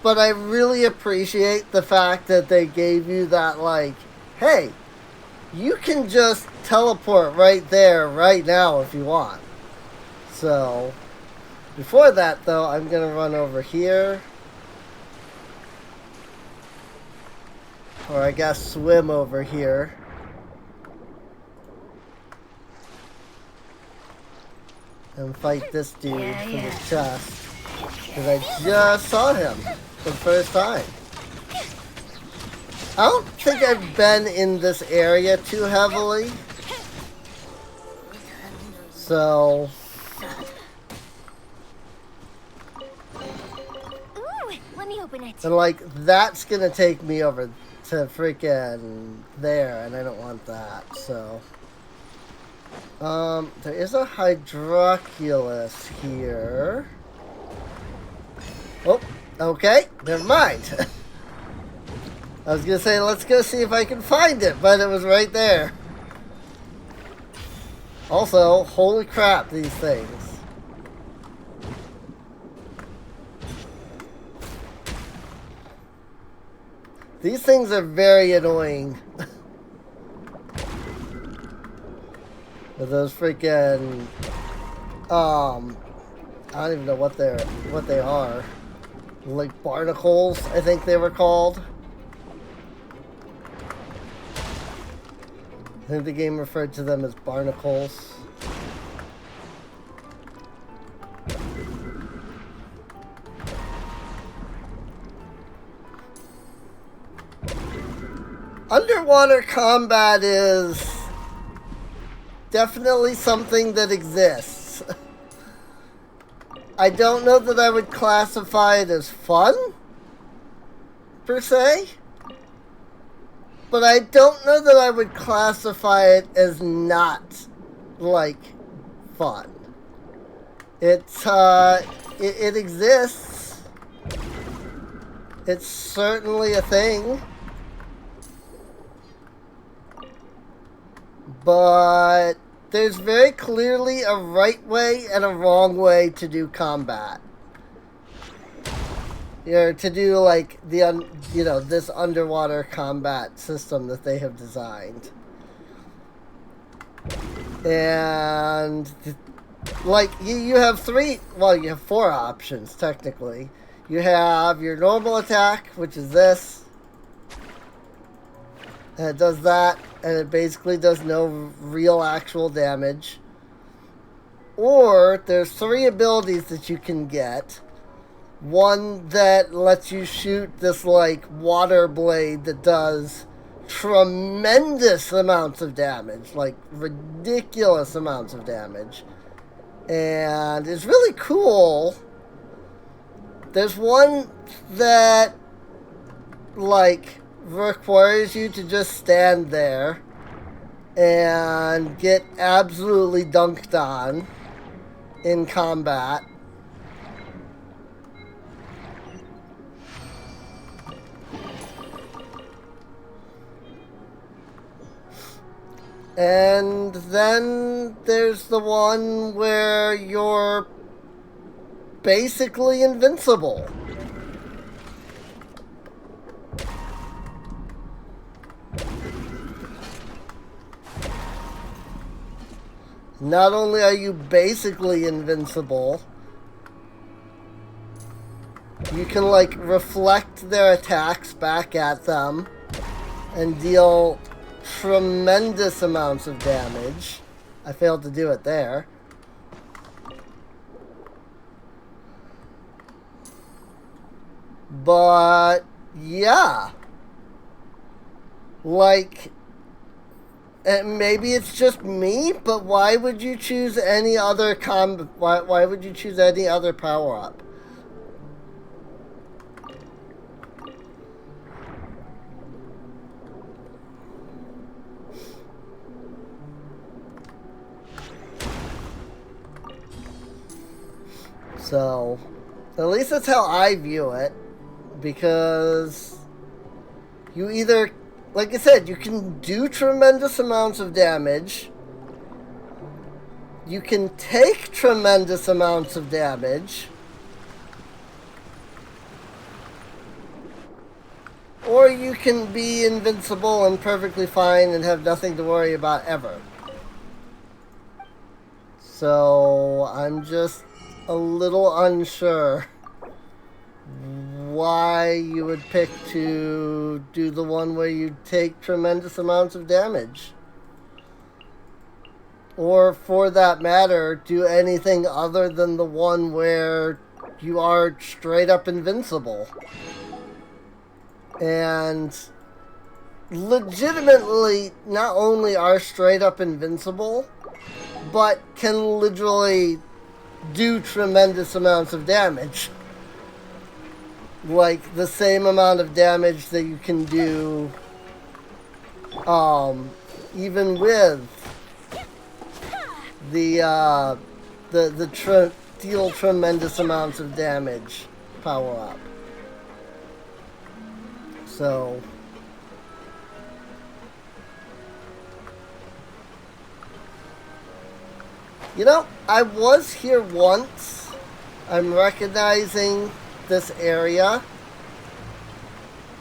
But I really appreciate the fact that they gave you that, like, hey, you can just teleport right there, right now, if you want. So, before that, though, I'm going to run over here. Or I guess swim over here. And fight this dude for the chest. Because I just saw him for the first time. I don't think I've been in this area too heavily. So... Ooh, let me open it. And like, that's gonna take me over to freaking there, and I don't want that, so... there is a Hydroculus here. Oh, okay, never mind. I was gonna say, let's go see if I can find it, but it was right there. Also, holy crap, these things. These things are very annoying. With those freaking, I don't even know what they are. Like barnacles, I think they were called. I think the game referred to them as barnacles. Underwater combat is definitely something that exists. I don't know that I would classify it as fun, per se. But I don't know that I would classify it as not, like, fun. It's, it exists. It's certainly a thing. But there's very clearly a right way and a wrong way to do combat. You know, to do like the this underwater combat system that they have designed. And like you have you have 4 options technically. You have your normal attack, which is this. And it does that, and it basically does no real actual damage. Or there's 3 abilities that you can get. One that lets you shoot this like water blade that does tremendous amounts of damage, like ridiculous amounts of damage. And it's really cool. There's one that like requires you to just stand there and get absolutely dunked on in combat. And then there's the one where you're basically invincible. Not only are you basically invincible, you can like reflect their attacks back at them and deal tremendous amounts of damage. I failed to do it there. But yeah, like, and maybe it's just me, but why would you choose any other why would you choose any other power up? So, at least that's how I view it, because you either, like I said, you can do tremendous amounts of damage, you can take tremendous amounts of damage, or you can be invincible and perfectly fine and have nothing to worry about ever. So, I'm just a little unsure why you would pick to do the one where you take tremendous amounts of damage. Or, for that matter, do anything other than the one where you are straight up invincible. And legitimately not only are straight up invincible, but can literally do tremendous amounts of damage. Like the same amount of damage that you can do even with the deal tremendous amounts of damage power up. So you know, I was here once. I'm recognizing this area.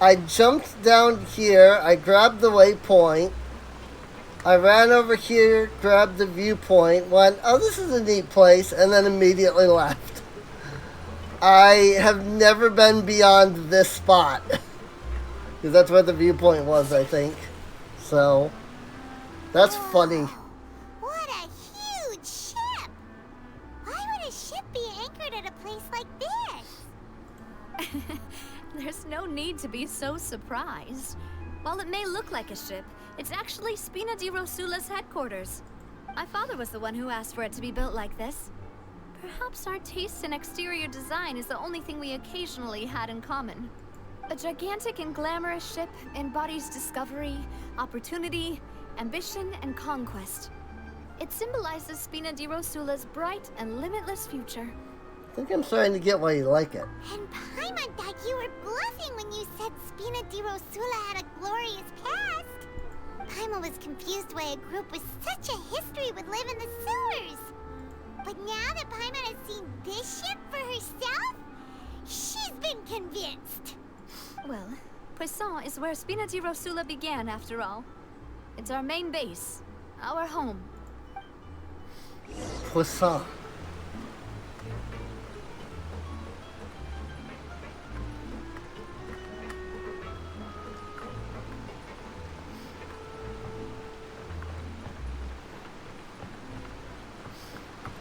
I jumped down here, I grabbed the waypoint, I ran over here, grabbed the viewpoint, went, oh, this is a neat place, and then immediately left. I have never been beyond this spot. Because that's where the viewpoint was, I think. So, that's funny. What a huge ship! Why would a ship be anchored at a place like this? There's no need to be so surprised. While it may look like a ship, it's actually Spina di Rosula's headquarters. My father was the one who asked for it to be built like this. Perhaps our taste in exterior design is the only thing we occasionally had in common. A gigantic and glamorous ship embodies discovery, opportunity, ambition, and conquest. It symbolizes Spina di Rosula's bright and limitless future. I think I'm starting to get why you like it. And Paimon thought you were bluffing when you said Spina di Rosula had a glorious past. Paimon was confused why a group with such a history would live in the sewers. But now that Paimon has seen this ship for herself, she's been convinced. Well, Poisson is where Spina di Rosula began, after all. It's our main base, our home. Poisson.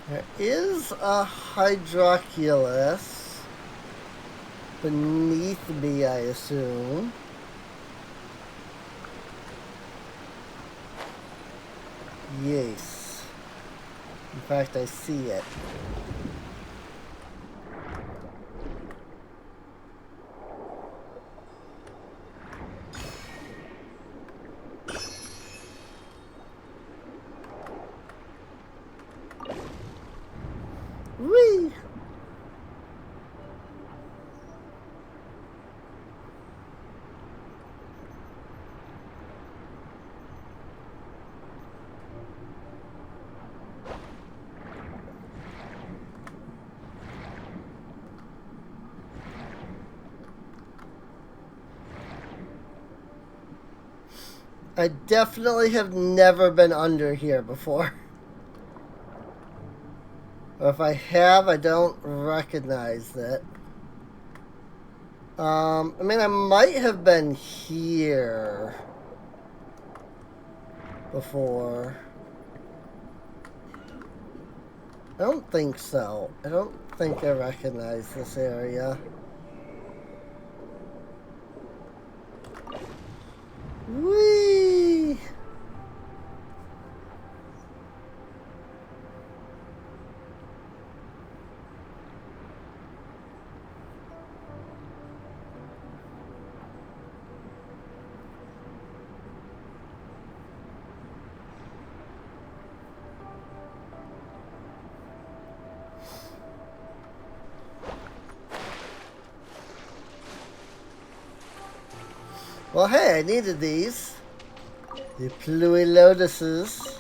There is a Hydroculus beneath me, I assume. Yes. In fact, I see it. Whee! I definitely have never been under here before. Or if I have, I don't recognize it. I mean, I might have been here before. I don't think so. I don't think I recognize this area. Whee! Well, hey, I needed these. The Pluie Lotuses.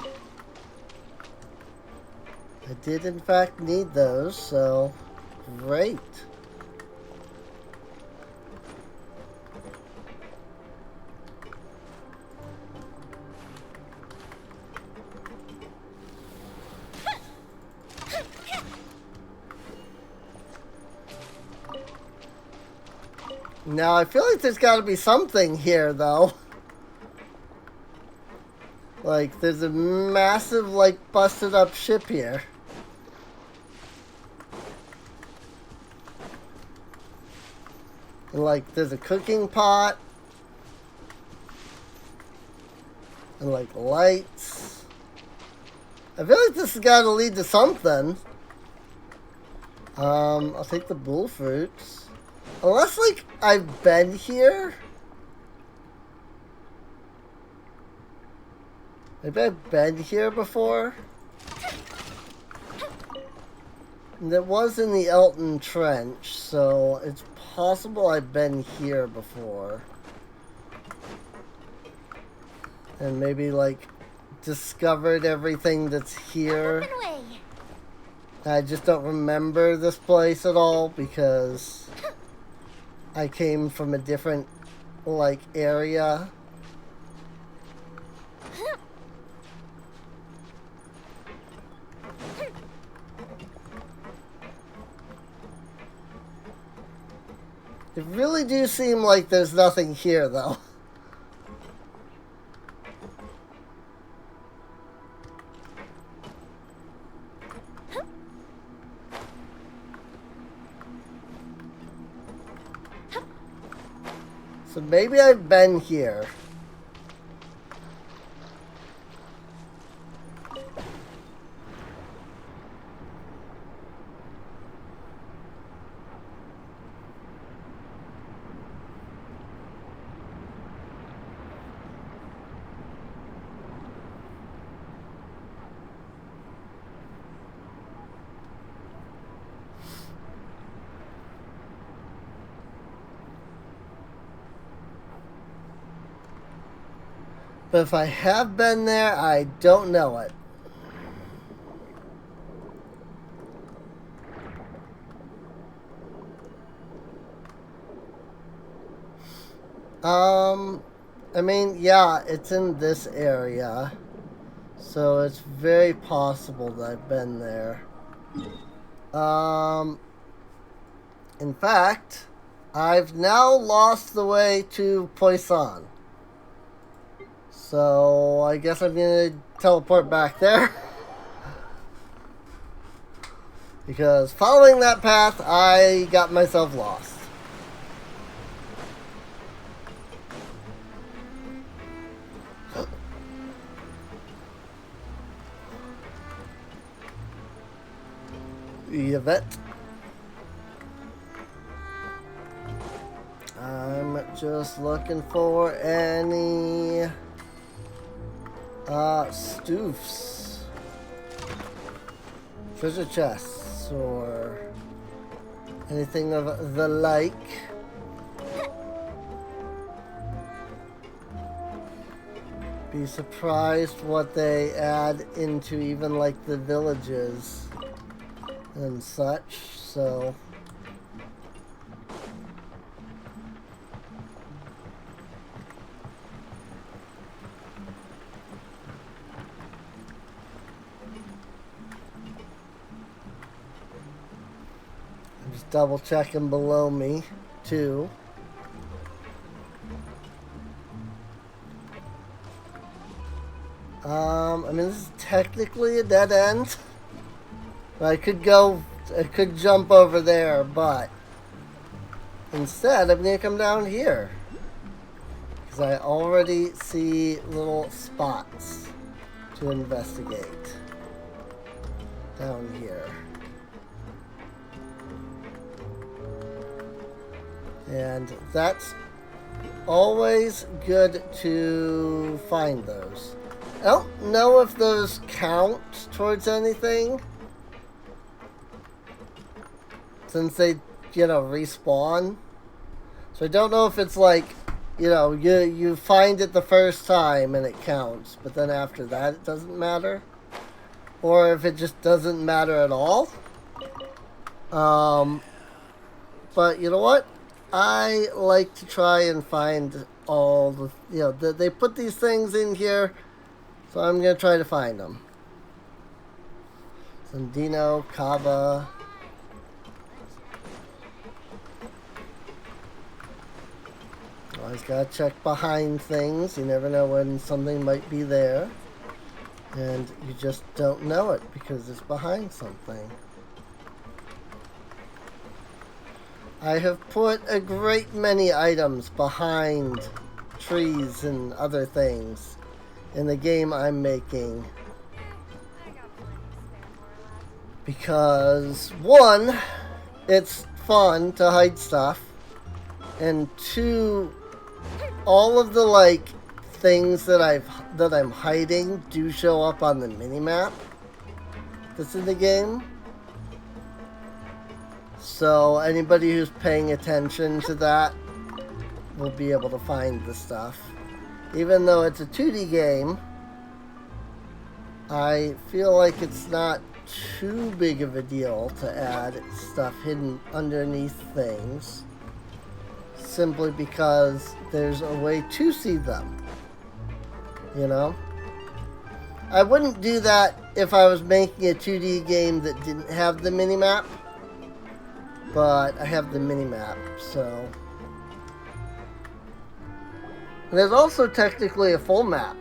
I did, in fact, need those, so great. Now, I feel like there's got to be something here, though. Like, there's a massive, like, busted up ship here. And, like, there's a cooking pot. And like lights. I feel like this has got to lead to something. I'll take the bull fruits. Unless like I've been here. Maybe I've been here before. And it was in the Elton Trench, so it's possible I've been here before. And maybe like discovered everything that's here. I just don't remember this place at all because I came from a different like area. It really do seem like there's nothing here, though. So maybe I've been here. But if I have been there, I don't know it. I mean, yeah, it's in this area. So it's very possible that I've been there. In fact, I've now lost the way to Poisson. So I guess I'm gonna teleport back there. Because following that path, I got myself lost. Yvette. I'm just looking for any stoofs, treasure chests, or anything of the like. Be surprised what they add into even like the villages and such, so I'm just double checking below me too. I mean, this is technically a dead end. I could jump over there, but instead I'm going to come down here. Because I already see little spots to investigate down here. And that's always good to find those. I don't know if those count towards anything, since they, you know, respawn. So I don't know if it's like, you know, you find it the first time and it counts, but then after that it doesn't matter. Or if it just doesn't matter at all. But you know what? I like to try and find all the, you know, they put these things in here, so I'm going to try to find them. Sandino, Kava. Always gotta check behind things. You never know when something might be there. And you just don't know it because it's behind something. I have put a great many items behind trees and other things in the game I'm making. Because, one, it's fun to hide stuff. And two, all of the, like, things that I'm hiding do show up on the minimap that's in the game. So anybody who's paying attention to that will be able to find the stuff. Even though it's a 2D game, I feel like it's not too big of a deal to add stuff hidden underneath things, simply because there's a way to see them. You know? I wouldn't do that if I was making a 2D game that didn't have the minimap, but I have the minimap, so. And there's also technically a full map,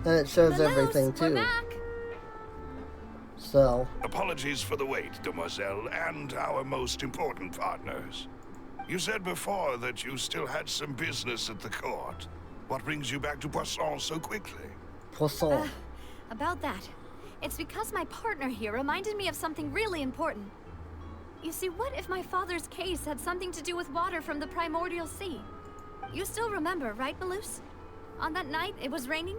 and it shows everything too. So. Apologies for the wait, demoiselle, and our most important partners. You said before that you still had some business at the court. What brings you back to Poisson so quickly? Poisson. About that. It's because my partner here reminded me of something really important. You see, what if my father's case had something to do with water from the primordial sea? You still remember, right, Malus? On that night, it was raining?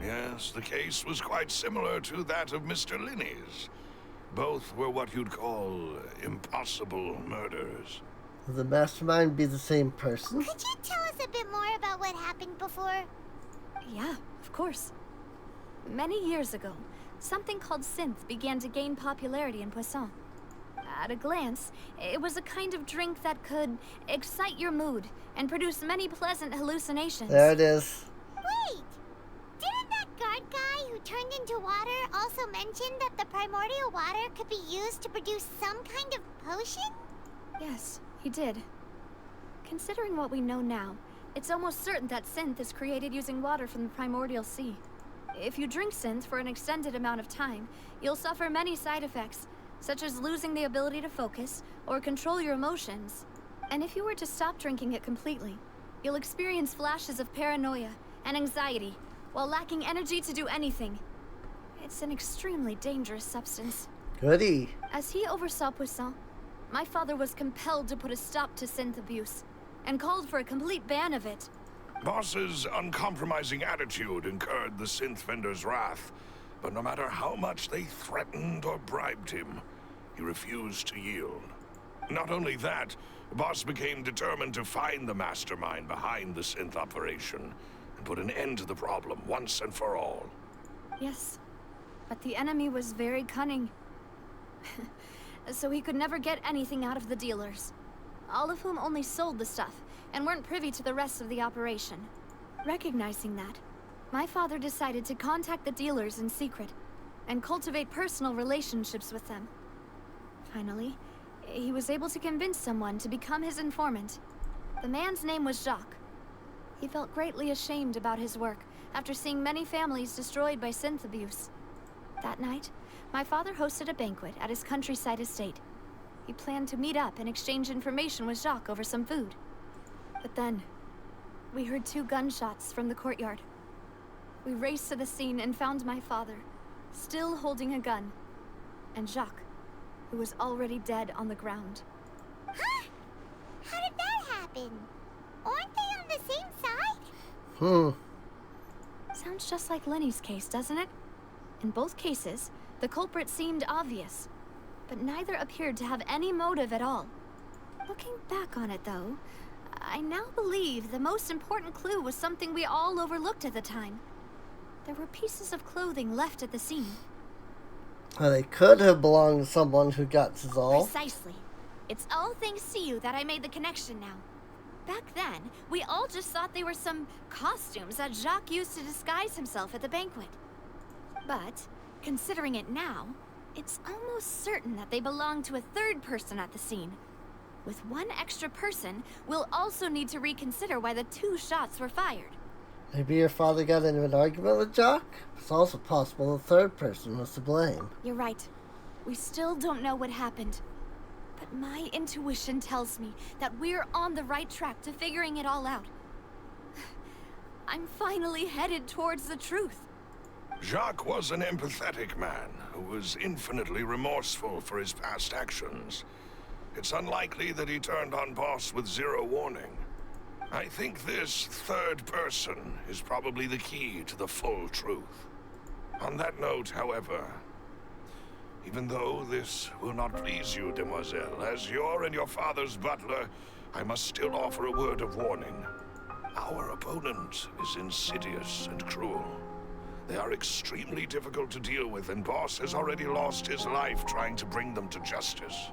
Yes, the case was quite similar to that of Mr. Linney's. Both were what you'd call impossible murders. Will the mastermind be the same person? Could you tell us a bit more about what happened before? Yeah, of course. Many years ago, something called synth began to gain popularity in Poisson. At a glance, it was a kind of drink that could excite your mood and produce many pleasant hallucinations. There it is. Wait! Didn't that guard guy who turned into water also mention that the primordial water could be used to produce some kind of potion? Yes, he did. Considering what we know now, it's almost certain that synth is created using water from the primordial sea. If you drink synth for an extended amount of time, you'll suffer many side effects, such as losing the ability to focus or control your emotions. And if you were to stop drinking it completely, you'll experience flashes of paranoia and anxiety while lacking energy to do anything. It's an extremely dangerous substance. Goody. As he oversaw Poisson, my father was compelled to put a stop to synth abuse and called for a complete ban of it. Boss's uncompromising attitude incurred the synth vendor's wrath, but no matter how much they threatened or bribed him, he refused to yield. Not only that, Boss became determined to find the mastermind behind the synth operation and put an end to the problem once and for all. Yes, but the enemy was very cunning. So he could never get anything out of the dealers, all of whom only sold the stuff and weren't privy to the rest of the operation. Recognizing that, my father decided to contact the dealers in secret and cultivate personal relationships with them. Finally, he was able to convince someone to become his informant. The man's name was Jacques. He felt greatly ashamed about his work after seeing many families destroyed by synth abuse. That night, my father hosted a banquet at his countryside estate. He planned to meet up and exchange information with Jacques over some food. But then, we heard 2 gunshots from the courtyard. We raced to the scene and found my father, still holding a gun, and Jacques, who was already dead on the ground. Huh? How did that happen? Aren't they on the same side? Sounds just like Lenny's case, doesn't it? In both cases, the culprit seemed obvious, but neither appeared to have any motive at all. Looking back on it, though, I now believe the most important clue was something we all overlooked at the time. There were pieces of clothing left at the scene. Well, they could have belonged to someone who got dissolved. Precisely. It's all thanks to you that I made the connection now. Back then, we all just thought they were some costumes that Jacques used to disguise himself at the banquet. But, considering it now, it's almost certain that they belong to a third person at the scene. With one extra person, we'll also need to reconsider why the 2 shots were fired. Maybe your father got into an argument with Jacques? It's also possible the third person was to blame. You're right. We still don't know what happened. But my intuition tells me that we're on the right track to figuring it all out. I'm finally headed towards the truth. Jacques was an empathetic man who was infinitely remorseful for his past actions. It's unlikely that he turned on Boss with zero warning. I think this third person is probably the key to the full truth. On that note, however, even though this will not please you, demoiselle, as your and your father's butler, I must still offer a word of warning. Our opponent is insidious and cruel. They are extremely difficult to deal with, and Boss has already lost his life trying to bring them to justice.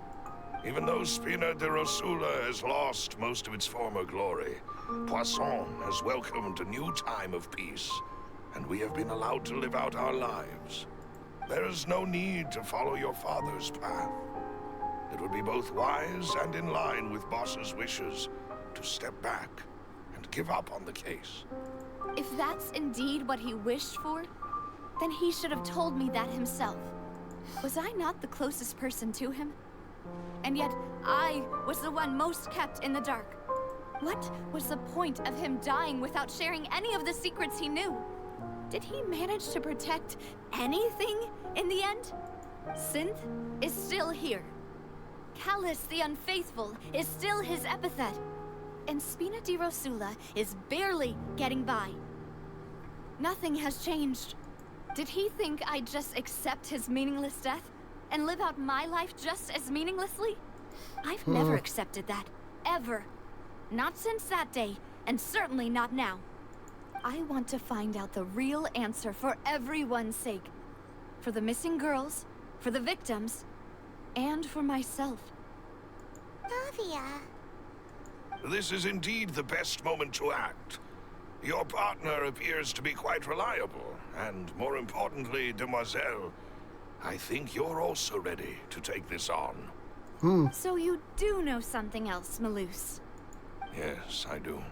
Even though Spina de Rosula has lost most of its former glory, Poisson has welcomed a new time of peace, and we have been allowed to live out our lives. There is no need to follow your father's path. It would be both wise and in line with Boss's wishes to step back and give up on the case. If that's indeed what he wished for, then he should have told me that himself. Was I not the closest person to him? And yet, I was the one most kept in the dark. What was the point of him dying without sharing any of the secrets he knew? Did he manage to protect anything in the end? Synth is still here. Callus the Unfaithful is still his epithet. And Spina di Rosula is barely getting by. Nothing has changed. Did he think I'd just accept his meaningless death and live out my life just as meaninglessly? I've never accepted that. Ever. Not since that day, and certainly not now. I want to find out the real answer for everyone's sake. For the missing girls, for the victims, and for myself. Navia. This is indeed the best moment to act. Your partner appears to be quite reliable, and more importantly, demoiselle, I think you're also ready to take this on. So you do know something else, Malus? Yes, I do.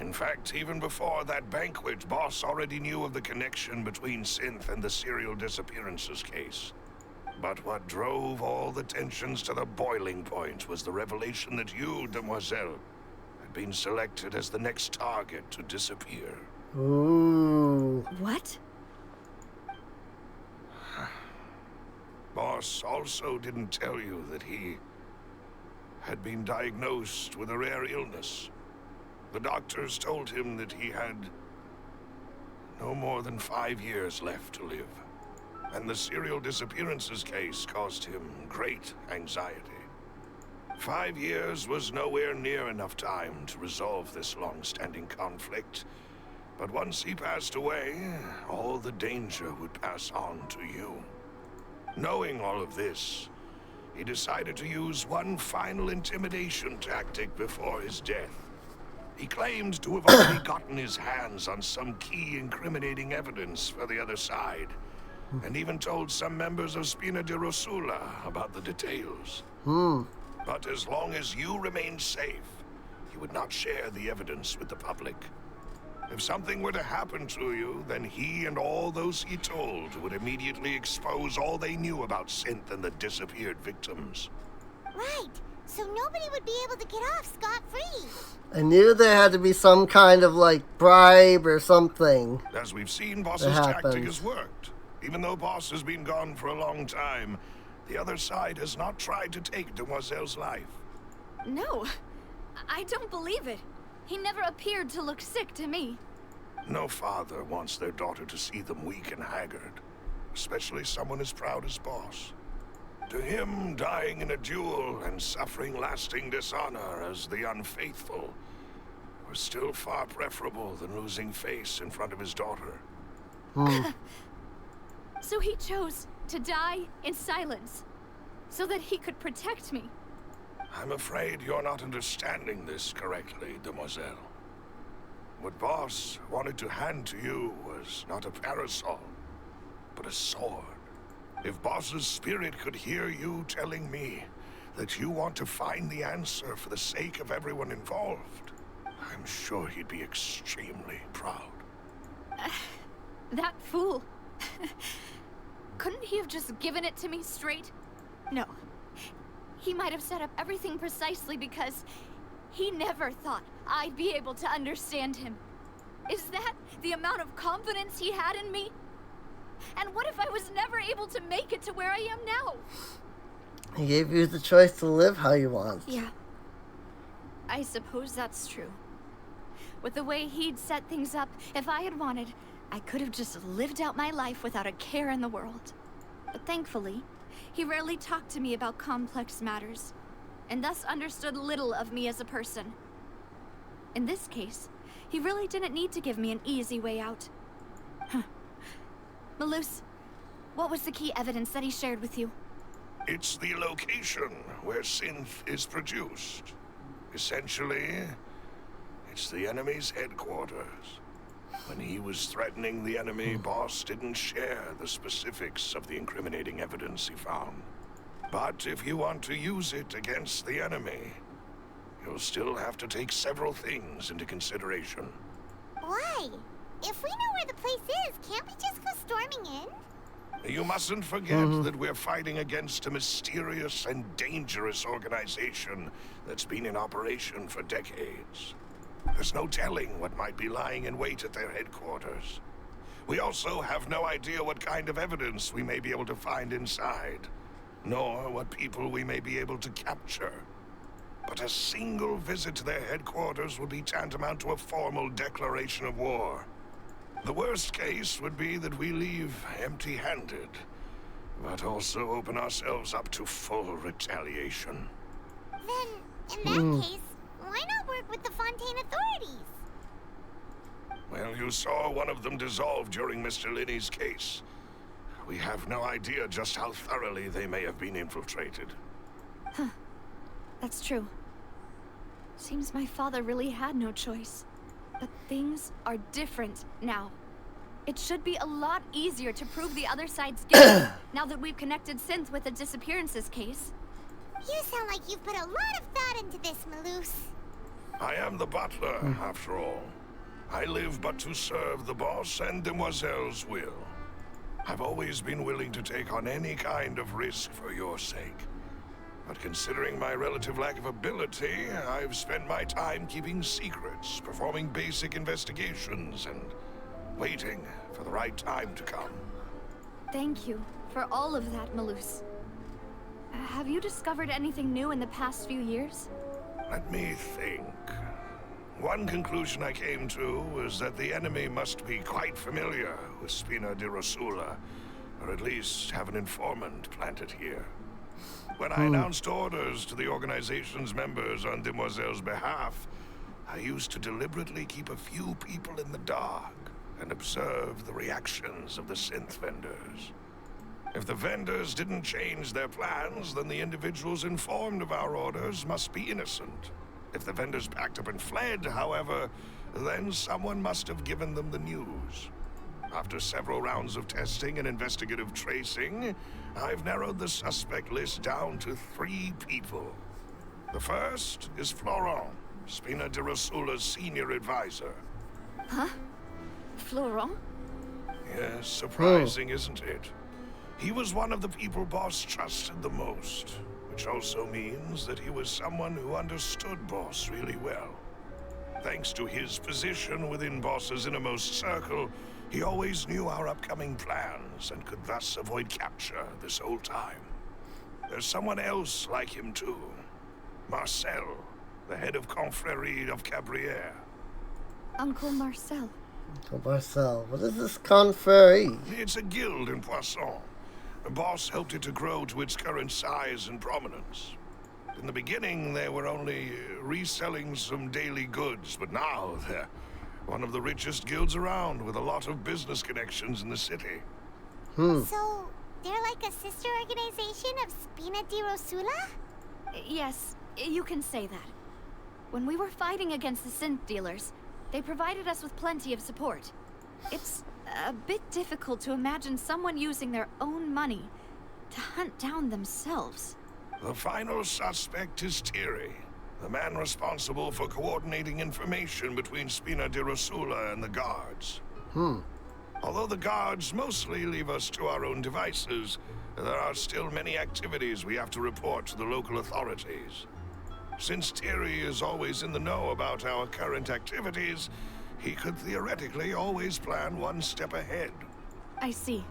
In fact, even before that banquet, Boss already knew of the connection between Synth and the serial disappearances case. But what drove all the tensions to the boiling point was the revelation that you, demoiselle, had been selected as the next target to disappear. Ooh. What? Boss also didn't tell you that he had been diagnosed with a rare illness. The doctors told him that he had no more than 5 years left to live. And the serial disappearances case caused him great anxiety. 5 years was nowhere near enough time to resolve this long-standing conflict. But once he passed away, all the danger would pass on to you. Knowing all of this, he decided to use one final intimidation tactic before his death. He claimed to have already gotten his hands on some key incriminating evidence for the other side, and even told some members of Spina di Rosula about the details. But as long as you remained safe, he would not share the evidence with the public. If something were to happen to you, then he and all those he told would immediately expose all they knew about Synth and the disappeared victims. Right. So nobody would be able to get off scot-free. I knew there had to be some kind of, like, bribe or something. As we've seen, Boss's tactic has worked. Even though Boss has been gone for a long time, the other side has not tried to take Demoiselle's life. No, I don't believe it. He never appeared to look sick to me. No father wants their daughter to see them weak and haggard, especially someone as proud as Boss. To him, dying in a duel and suffering lasting dishonor as the unfaithful was still far preferable than losing face in front of his daughter. So he chose to die in silence, so that he could protect me. I'm afraid you're not understanding this correctly, demoiselle. What Boss wanted to hand to you was not a parasol, but a sword. If Boss's spirit could hear you telling me that you want to find the answer for the sake of everyone involved, I'm sure he'd be extremely proud. That fool. Couldn't he have just given it to me straight? No. He might have set up everything precisely because he never thought I'd be able to understand him. Is that the amount of confidence he had in me? And what if I was never able to make it to where I am now? He gave you the choice to live how you want. Yeah. I suppose that's true. With the way he'd set things up, if I had wanted, I could have just lived out my life without a care in the world. But thankfully, he rarely talked to me about complex matters, and thus understood little of me as a person. In this case, he really didn't need to give me an easy way out. Huh. Malus, what was the key evidence that he shared with you? It's the location where synth is produced. Essentially, it's the enemy's headquarters. When he was threatening the enemy, Boss didn't share the specifics of the incriminating evidence he found. But if you want to use it against the enemy, you'll still have to take several things into consideration. Why? If we know where the place is, can't we just go storming in? You mustn't forget that we're fighting against a mysterious and dangerous organization that's been in operation for decades. There's no telling what might be lying in wait at their headquarters. We also have no idea what kind of evidence we may be able to find inside, nor what people we may be able to capture. But a single visit to their headquarters would be tantamount to a formal declaration of war. The worst case would be that we leave empty-handed, but also open ourselves up to full retaliation. Then, in that case, why not work with the Fontaine authorities? Well, you saw one of them dissolve during Mr. Linney's case. We have no idea just how thoroughly they may have been infiltrated. Huh. That's true. Seems my father really had no choice. But things are different now. It should be a lot easier to prove the other side's guilt now that we've connected Synth with the disappearances case. You sound like you've put a lot of thought into this, Malus. I am the butler, after all. I live but to serve the boss and Demoiselle's will. I've always been willing to take on any kind of risk for your sake. But considering my relative lack of ability, I've spent my time keeping secrets, performing basic investigations, and waiting for the right time to come. Thank you for all of that, Malus. Have you discovered anything new in the past few years? Let me think. One conclusion I came to was that the enemy must be quite familiar with Spina di Rosula, or at least have an informant planted here. When I announced orders to the organization's members on Demoiselle's behalf, I used to deliberately keep a few people in the dark and observe the reactions of the synth vendors. If the vendors didn't change their plans, then the individuals informed of our orders must be innocent. If the vendors packed up and fled, however, then someone must have given them the news. After several rounds of testing and investigative tracing, I've narrowed the suspect list down to 3 people. The first is Florent, Spina di Rosula's senior advisor. Huh? Florent? Yes, surprising, isn't it? He was one of the people Boss trusted the most, which also means that he was someone who understood Boss really well. Thanks to his position within Boss's innermost circle, he always knew our upcoming plans and could thus avoid capture this whole time. There's someone else like him too. Marcel, the head of Confrérie of Cabrières. Uncle Marcel. Uncle Marcel. What is this Confrérie? It's a guild in Poisson. The boss helped it to grow to its current size and prominence. In the beginning, they were only reselling some daily goods, but now they're one of the richest guilds around, with a lot of business connections in the city. So, they're like a sister organization of Spina di Rosula? Yes, you can say that. When we were fighting against the synth dealers, they provided us with plenty of support. It's a bit difficult to imagine someone using their own money to hunt down themselves. The final suspect is Thierry, the man responsible for coordinating information between Spina di Rosula and the guards. Although the guards mostly leave us to our own devices, there are still many activities we have to report to the local authorities. Since Thierry is always in the know about our current activities, he could theoretically always plan one step ahead. I see.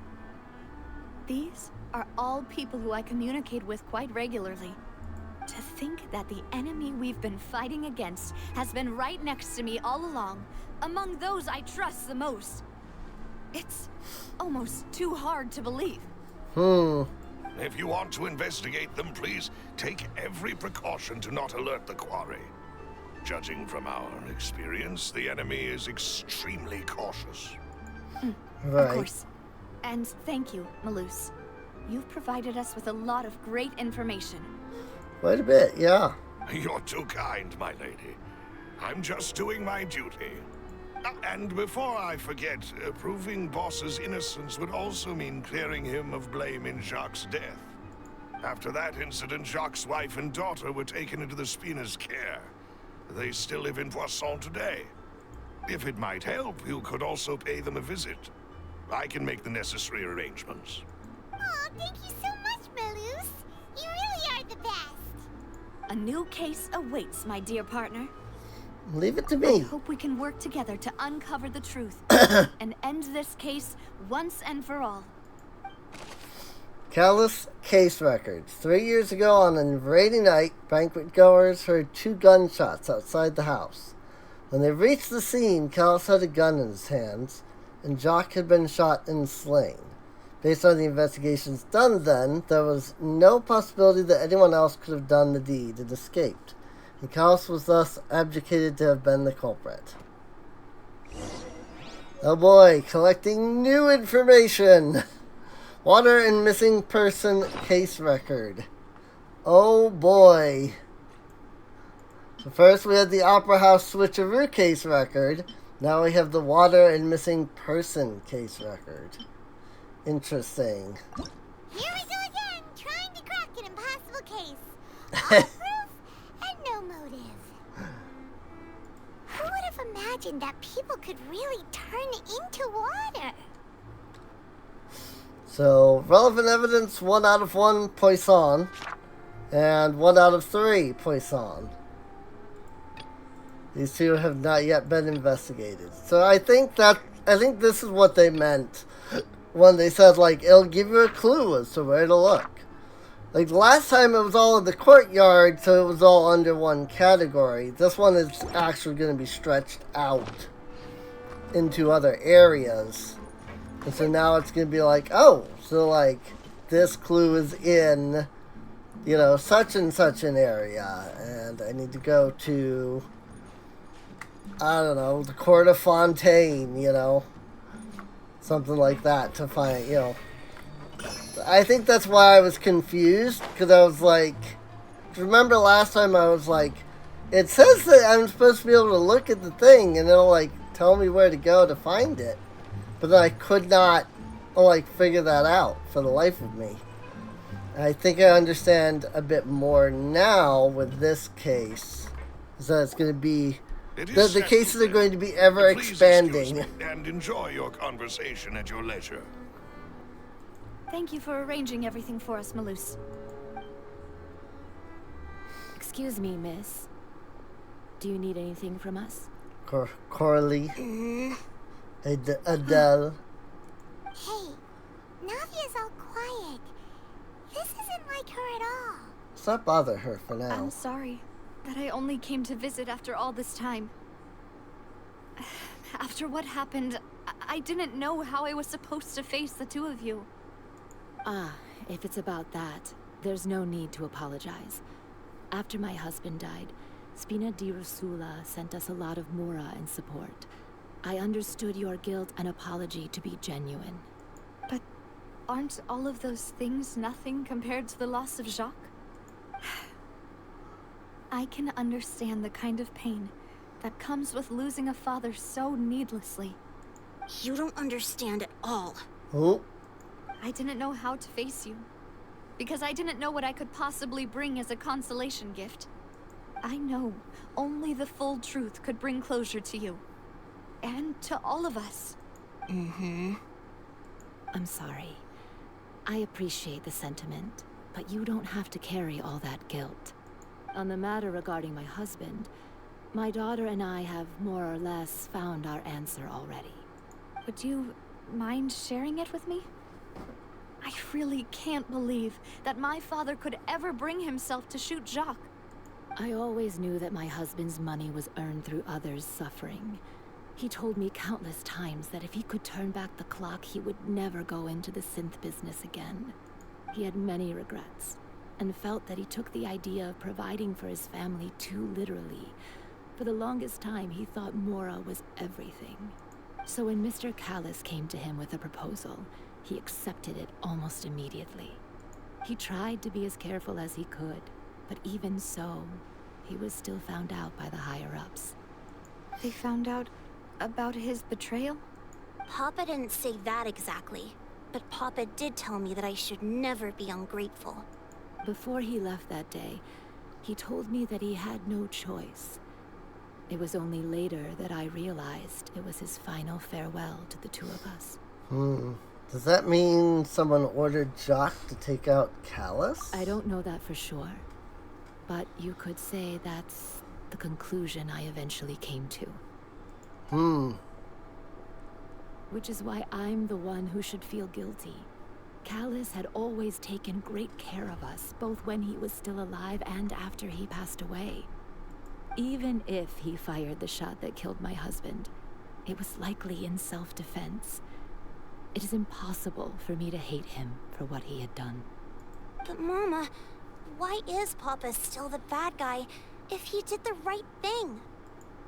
These are all people who I communicate with quite regularly. To think that the enemy we've been fighting against has been right next to me all along, among those I trust the most. It's almost too hard to believe. If you want to investigate them, please take every precaution to not alert the quarry. Judging from our experience, the enemy is extremely cautious. Right. Of course. And thank you, Malus. You've provided us with a lot of great information. Quite a bit, yeah. You're too kind, my lady. I'm just doing my duty. And before I forget, proving Boss's innocence would also mean clearing him of blame in Jacques' death. After that incident, Jacques' wife and daughter were taken into the Spina's care. They still live in Poisson today. If it might help, you could also pay them a visit. I can make the necessary arrangements. Oh, thank you so much, Malus. You really are the best. A new case awaits, my dear partner. Leave it to I me. hope we can work together to uncover the truth and end this case once and for all. Callous case records. 3 years ago on an rainy night, banquet goers heard 2 gunshots outside the house. When they reached the scene, Callous had a gun in his hands, and Jock had been shot and slain. Based on the investigations done then, there was no possibility that anyone else could have done the deed and escaped, and Callous was thus abdicated to have been the culprit. Oh boy, collecting new information! Water and missing person case record. Oh boy. So first we had the Opera House switcheroo case record. Now we have the water and missing person case record. Interesting. Here we go again, trying to crack an impossible case. All proof and no motive. Who would have imagined that people could really turn into water? So, relevant evidence, 1 out of 1 Poisson, and 1 out of 3 Poisson. These 2 have not yet been investigated. So I think this is what they meant when they said, like, it'll give you a clue as to where to look. Like, last time it was all in the courtyard, so it was all under one category. This one is actually going to be stretched out into other areas. And so now it's going to be like, oh, so like, this clue is in, you know, such and such an area. And I need to go to, I don't know, the Court of Fontaine, you know. Something like that to find, you know. I think that's why I was confused. Because I was like, remember last time I was like, it says that I'm supposed to be able to look at the thing. And it'll like, tell me where to go to find it. But then I could not, like, figure that out for the life of me. I think I understand a bit more now with this case. So it's going to be, the cases are going to be ever expanding. And enjoy your conversation at your leisure. Thank you for arranging everything for us, Malus. Excuse me, miss. Do you need anything from us? Coralie. Adele. Hey, Navia's all quiet. This isn't like her at all. Let's not bother her for now. I'm sorry that I only came to visit after all this time. After what happened, I didn't know how I was supposed to face the 2 of you. Ah, if it's about that, there's no need to apologize. After my husband died, Spina di Rosula sent us a lot of mura and support. I understood your guilt and apology to be genuine. But aren't all of those things nothing compared to the loss of Jacques? I can understand the kind of pain that comes with losing a father so needlessly. You don't understand at all. Oh. I didn't know how to face you, because I didn't know what I could possibly bring as a consolation gift. I know only the full truth could bring closure to you. And to all of us. I'm sorry. I appreciate the sentiment, but you don't have to carry all that guilt. On the matter regarding my husband, My daughter and I have more or less found our answer already. Would you mind sharing it with me? I really can't believe that my father could ever bring himself to shoot Jacques. I always knew that my husband's money was earned through others' suffering. He told me countless times that if he could turn back the clock, he would never go into the synth business again. He had many regrets, and felt that he took the idea of providing for his family too literally. For the longest time, he thought Mora was everything. So when Mr. Callis came to him with a proposal, he accepted it almost immediately. He tried to be as careful as he could, but even so, he was still found out by the higher-ups. They found out about his betrayal? Papa didn't say that exactly, but Papa did tell me that I should never be ungrateful. Before he left that day, he told me that he had no choice. It was only later that I realized it was his final farewell to the two of us. Does that mean someone ordered Jacques to take out Callis? I don't know that for sure, but you could say that's the conclusion I eventually came to. Which is why I'm the one who should feel guilty. Callis had always taken great care of us, both when he was still alive and after he passed away. Even if he fired the shot that killed my husband, it was likely in self-defense. It is impossible for me to hate him for what he had done. But Mama, why is Papa still the bad guy if he did the right thing?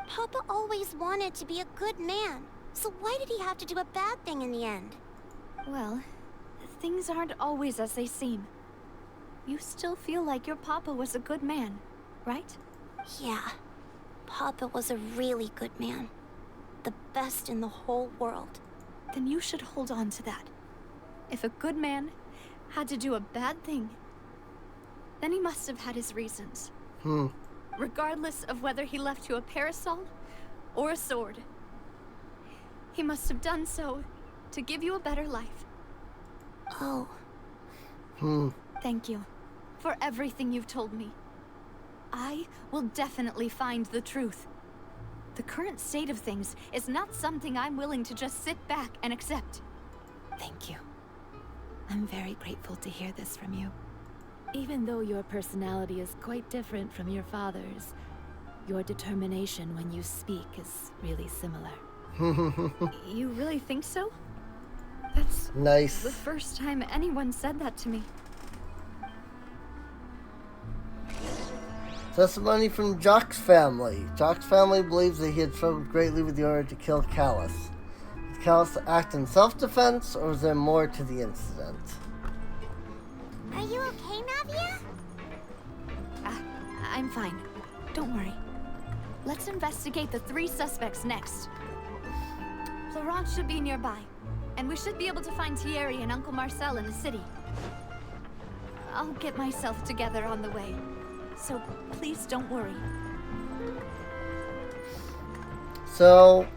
Papa always wanted to be a good man, so why did he have to do a bad thing in the end? Well, things aren't always as they seem. You still feel like your papa was a good man, right? Yeah, Papa was a really good man. The best in the whole world. Then you should hold on to that. If a good man had to do a bad thing, then he must have had his reasons. Regardless of whether he left you a parasol or a sword. He must have done so to give you a better life. Oh. Thank you for everything you've told me. I will definitely find the truth. The current state of things is not something I'm willing to just sit back and accept. Thank you. I'm very grateful to hear this from you. Even though your personality is quite different from your father's, your determination when you speak is really similar. You really think so? That's nice. The first time anyone said that to me. Testimony from Jacques' family. Jacques' family believes that he had struggled greatly with the order to kill Callis. Did Callis act in self-defense, or was there more to the incident? Are you okay, Navia? I'm fine. Don't worry. Let's investigate the 3 suspects next. Florence should be nearby, and we should be able to find Thierry and Uncle Marcel in the city. I'll get myself together on the way, so please don't worry. So,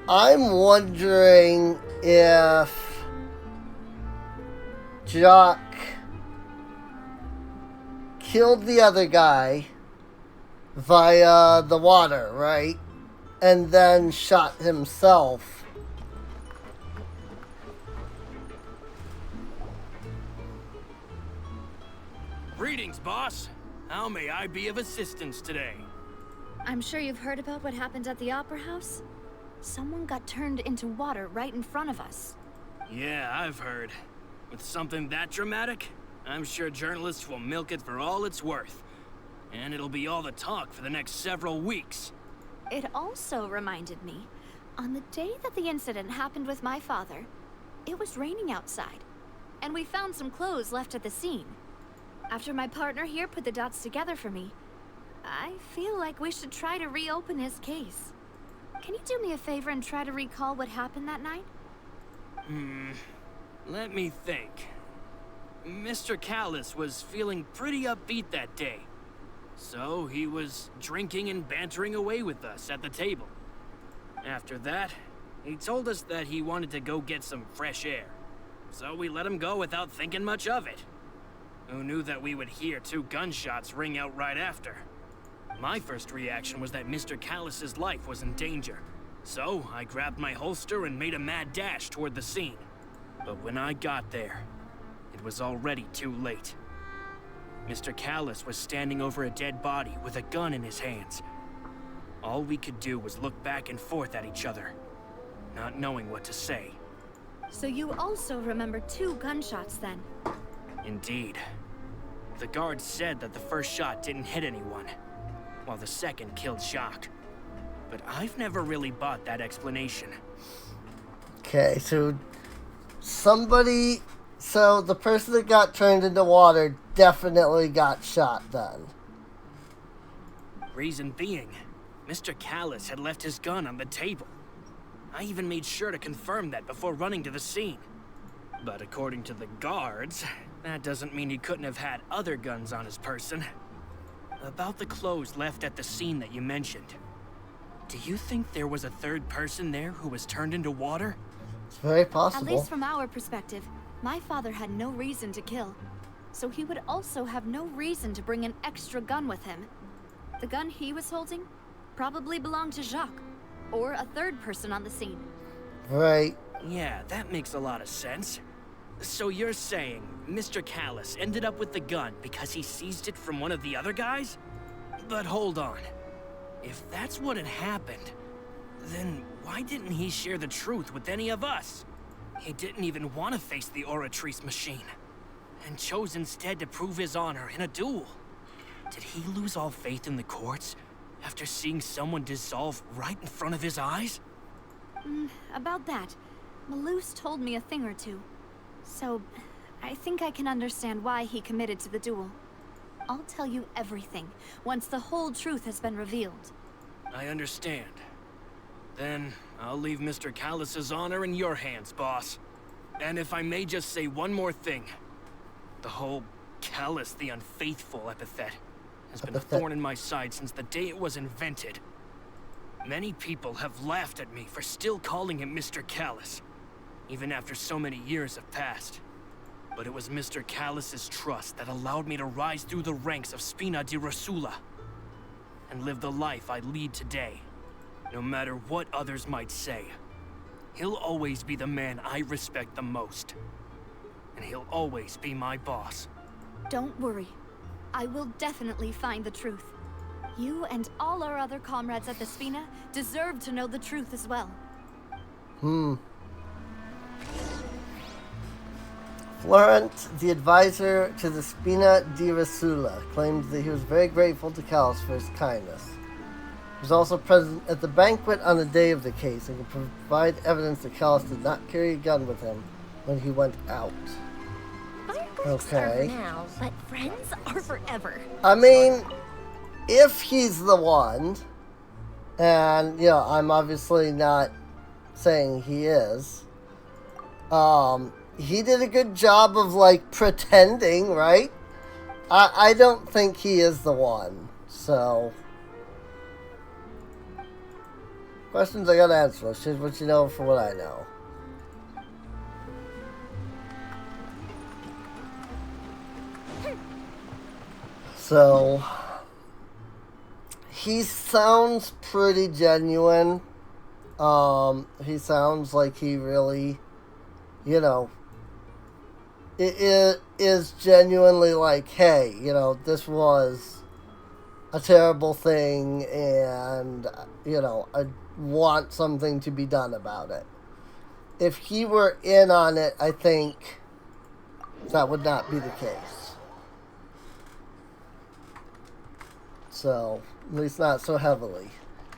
I'm wondering if Jacques killed the other guy via the water, right? And then shot himself. Greetings, boss. How may I be of assistance today? I'm sure you've heard about what happened at the Opera House. Someone got turned into water right in front of us. Yeah, I've heard. With something that dramatic, I'm sure journalists will milk it for all it's worth. And it'll be all the talk for the next several weeks. It also reminded me, on the day that the incident happened with my father, it was raining outside, and we found some clothes left at the scene. After my partner here put the dots together for me, I feel like we should try to reopen his case. Can you do me a favor and try to recall what happened that night? Let me think. Mr. Callis was feeling pretty upbeat that day. So he was drinking and bantering away with us at the table. After that, he told us that he wanted to go get some fresh air. So we let him go without thinking much of it. Who knew that we would hear 2 gunshots ring out right after? My first reaction was that Mr. Callus's life was in danger. So, I grabbed my holster and made a mad dash toward the scene. But when I got there, it was already too late. Mr. Callus was standing over a dead body with a gun in his hands. All we could do was look back and forth at each other, not knowing what to say. So you also remember 2 gunshots then? Indeed. The guard said that the first shot didn't hit anyone, while the second killed Jacques. But I've never really bought that explanation. Okay, so so the person that got turned into water definitely got shot then. Reason being, Mr. Callus had left his gun on the table. I even made sure to confirm that before running to the scene. But according to the guards, that doesn't mean he couldn't have had other guns on his person. About the clothes left at the scene that you mentioned, do you think there was a third person there who was turned into water? It's very possible. At least from our perspective, my father had no reason to kill. So he would also have no reason to bring an extra gun with him. The gun he was holding probably belonged to Jacques, or a third person on the scene. Right. Yeah, that makes a lot of sense. So you're saying Mr. Callus ended up with the gun because he seized it from one of the other guys? But hold on. If that's what had happened, then why didn't he share the truth with any of us? He didn't even want to face the Oratrice machine, and chose instead to prove his honor in a duel. Did he lose all faith in the courts after seeing someone dissolve right in front of his eyes? About that, Malus told me a thing or two. So, I think I can understand why he committed to the duel. I'll tell you everything, once the whole truth has been revealed. I understand. Then, I'll leave Mr. Callus's honor in your hands, boss. And if I may just say one more thing. The whole Callus the Unfaithful epithet has been a thorn in my side since the day it was invented. Many people have laughed at me for still calling him Mr. Callus, even after so many years have passed. But it was Mr. Callus's trust that allowed me to rise through the ranks of Spina di Rosula and live the life I lead today. No matter what others might say, he'll always be the man I respect the most. And he'll always be my boss. Don't worry. I will definitely find the truth. You and all our other comrades at the Spina deserve to know the truth as well. Florent, the advisor to the Spina di Rosula, claimed that he was very grateful to Callus for his kindness. He was also present at the banquet on the day of the case and could provide evidence that Callus did not carry a gun with him when he went out. Okay. Now, but friends are forever. I mean, if he's the one, and, you know, I'm obviously not saying he is, he did a good job of, like, pretending, right? I don't think he is the one, so. Questions I gotta answer. Here's what you know for what I know. So, he sounds pretty genuine. He sounds like he really, you know, it is genuinely like, hey, you know, this was a terrible thing and, you know, I want something to be done about it. If he were in on it, I think that would not be the case. So, at least not so heavily.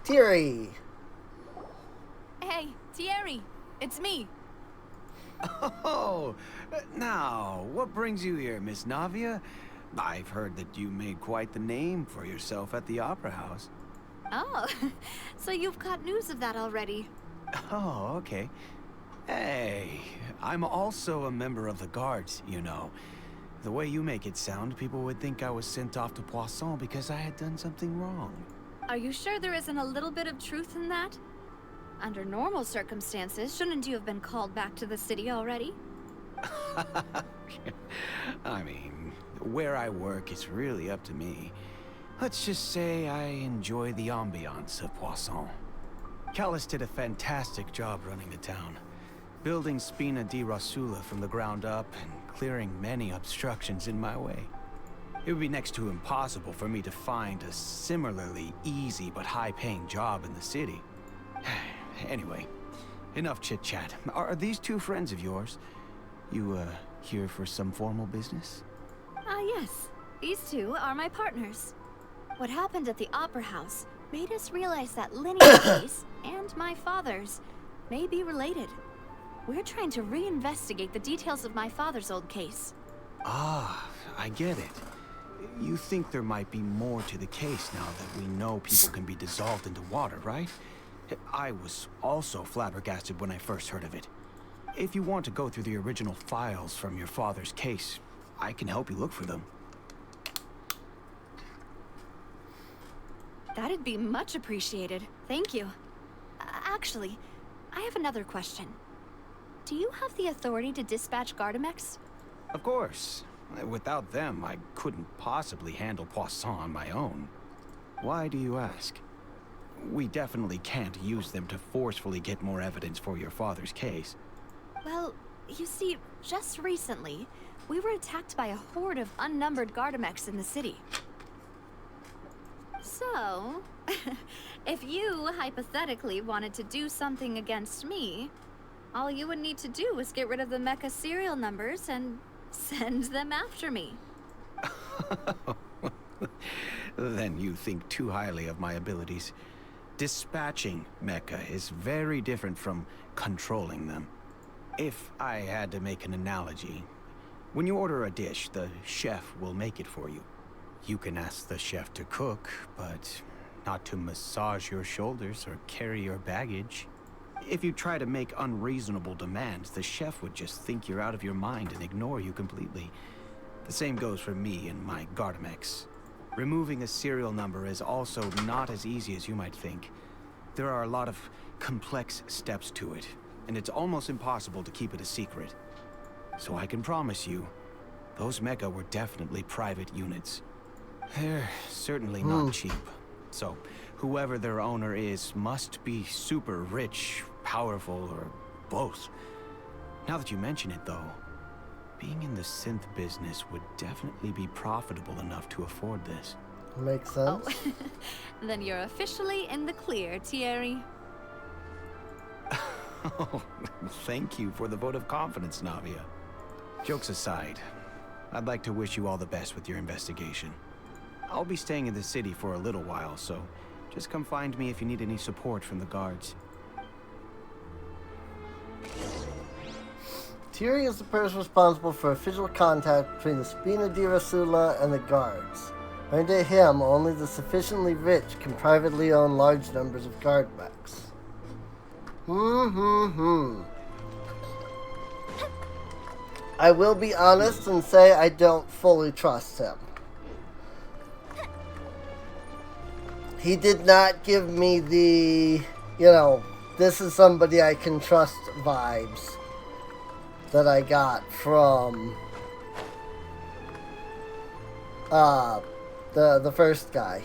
Thierry! Hey, Thierry! It's me! Oh, now, what brings you here, Miss Navia? I've heard that you made quite the name for yourself at the Opera House. Oh, so you've got news of that already. Oh, okay. Hey, I'm also a member of the Guards, you know. The way you make it sound, people would think I was sent off to Poisson because I had done something wrong. Are you sure there isn't a little bit of truth in that? Under normal circumstances, shouldn't you have been called back to the city already? I mean, Where I work is really up to me. Let's just say I enjoy the ambiance of Poisson. Callus did a fantastic job running the town, building Spina di Rosula from the ground up and clearing many obstructions in my way. It would be next to impossible for me to find a similarly easy but high-paying job in the city. Anyway, enough chit-chat. Are these two friends of yours? You, here for some formal business? Yes. These two are my partners. What happened at the Opera House made us realize that Linny's case and my father's may be related. We're trying to reinvestigate the details of my father's old case. Ah, I get it. You think there might be more to the case now that we know people can be dissolved into water, right? I was also flabbergasted when I first heard of it. If you want to go through the original files from your father's case, I can help you look for them. That'd be much appreciated. Thank you. Actually, I have another question. Do you have the authority to dispatch Gardamex? Of course. Without them, I couldn't possibly handle Poisson on my own. Why do you ask? We definitely can't use them to forcefully get more evidence for your father's case. Well, you see, just recently, we were attacked by a horde of unnumbered Gardamex in the city. So, if you hypothetically wanted to do something against me, all you would need to do was get rid of the mecha serial numbers and send them after me. Then you think too highly of my abilities. Dispatching mecha is very different from controlling them. If I had to make an analogy, when you order a dish, the chef will make it for you. You can ask the chef to cook, but not to massage your shoulders or carry your baggage. If you try to make unreasonable demands, the chef would just think you're out of your mind and ignore you completely. The same goes for me and my Gardamex. Removing a serial number is also not as easy as you might think. There are a lot of complex steps to it, and it's almost impossible to keep it a secret. So I can promise you, those mecha were definitely private units. They're certainly not cheap. So, whoever their owner is must be super rich, powerful, or both. Now that you mention it, though, being in the synth business would definitely be profitable enough to afford this. Makes sense. Oh, then you're officially in the clear, Thierry. Oh, thank you for the vote of confidence, Navia. Jokes aside, I'd like to wish you all the best with your investigation. I'll be staying in the city for a little while, so just come find me if you need any support from the guards. Thierry is the person responsible for official contact between the Spina di Rosula and the guards. According to him, only the sufficiently rich can privately own large numbers of guard mechs. I will be honest and say I don't fully trust him. He did not give me the, this is somebody I can trust vibes that I got from the first guy,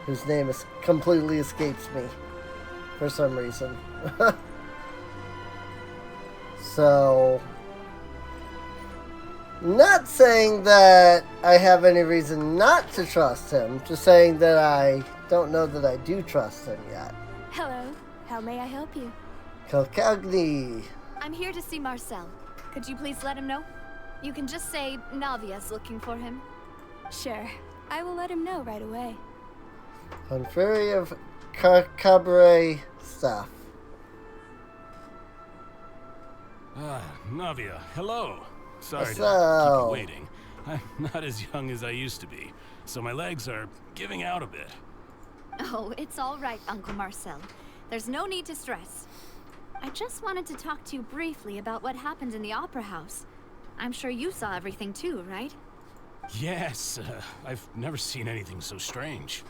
whose name completely escapes me for some reason. So, not saying that I have any reason not to trust him, just saying that I don't know that I do trust him yet. Hello, how may I help you? Kalkagni. I'm here to see Marcel. Could you please let him know? You can just say Navia's looking for him. Sure, I will let him know right away. Conferry of Cabaret staff. Navia, hello. Sorry What's to up? keep you waiting. I'm not as young as I used to be, so my legs are giving out a bit. Oh, it's all right, Uncle Marcel. There's no need to stress. I just wanted to talk to you briefly about what happened in the Opera House. I'm sure you saw everything too, right? Yes, I've never seen anything so strange.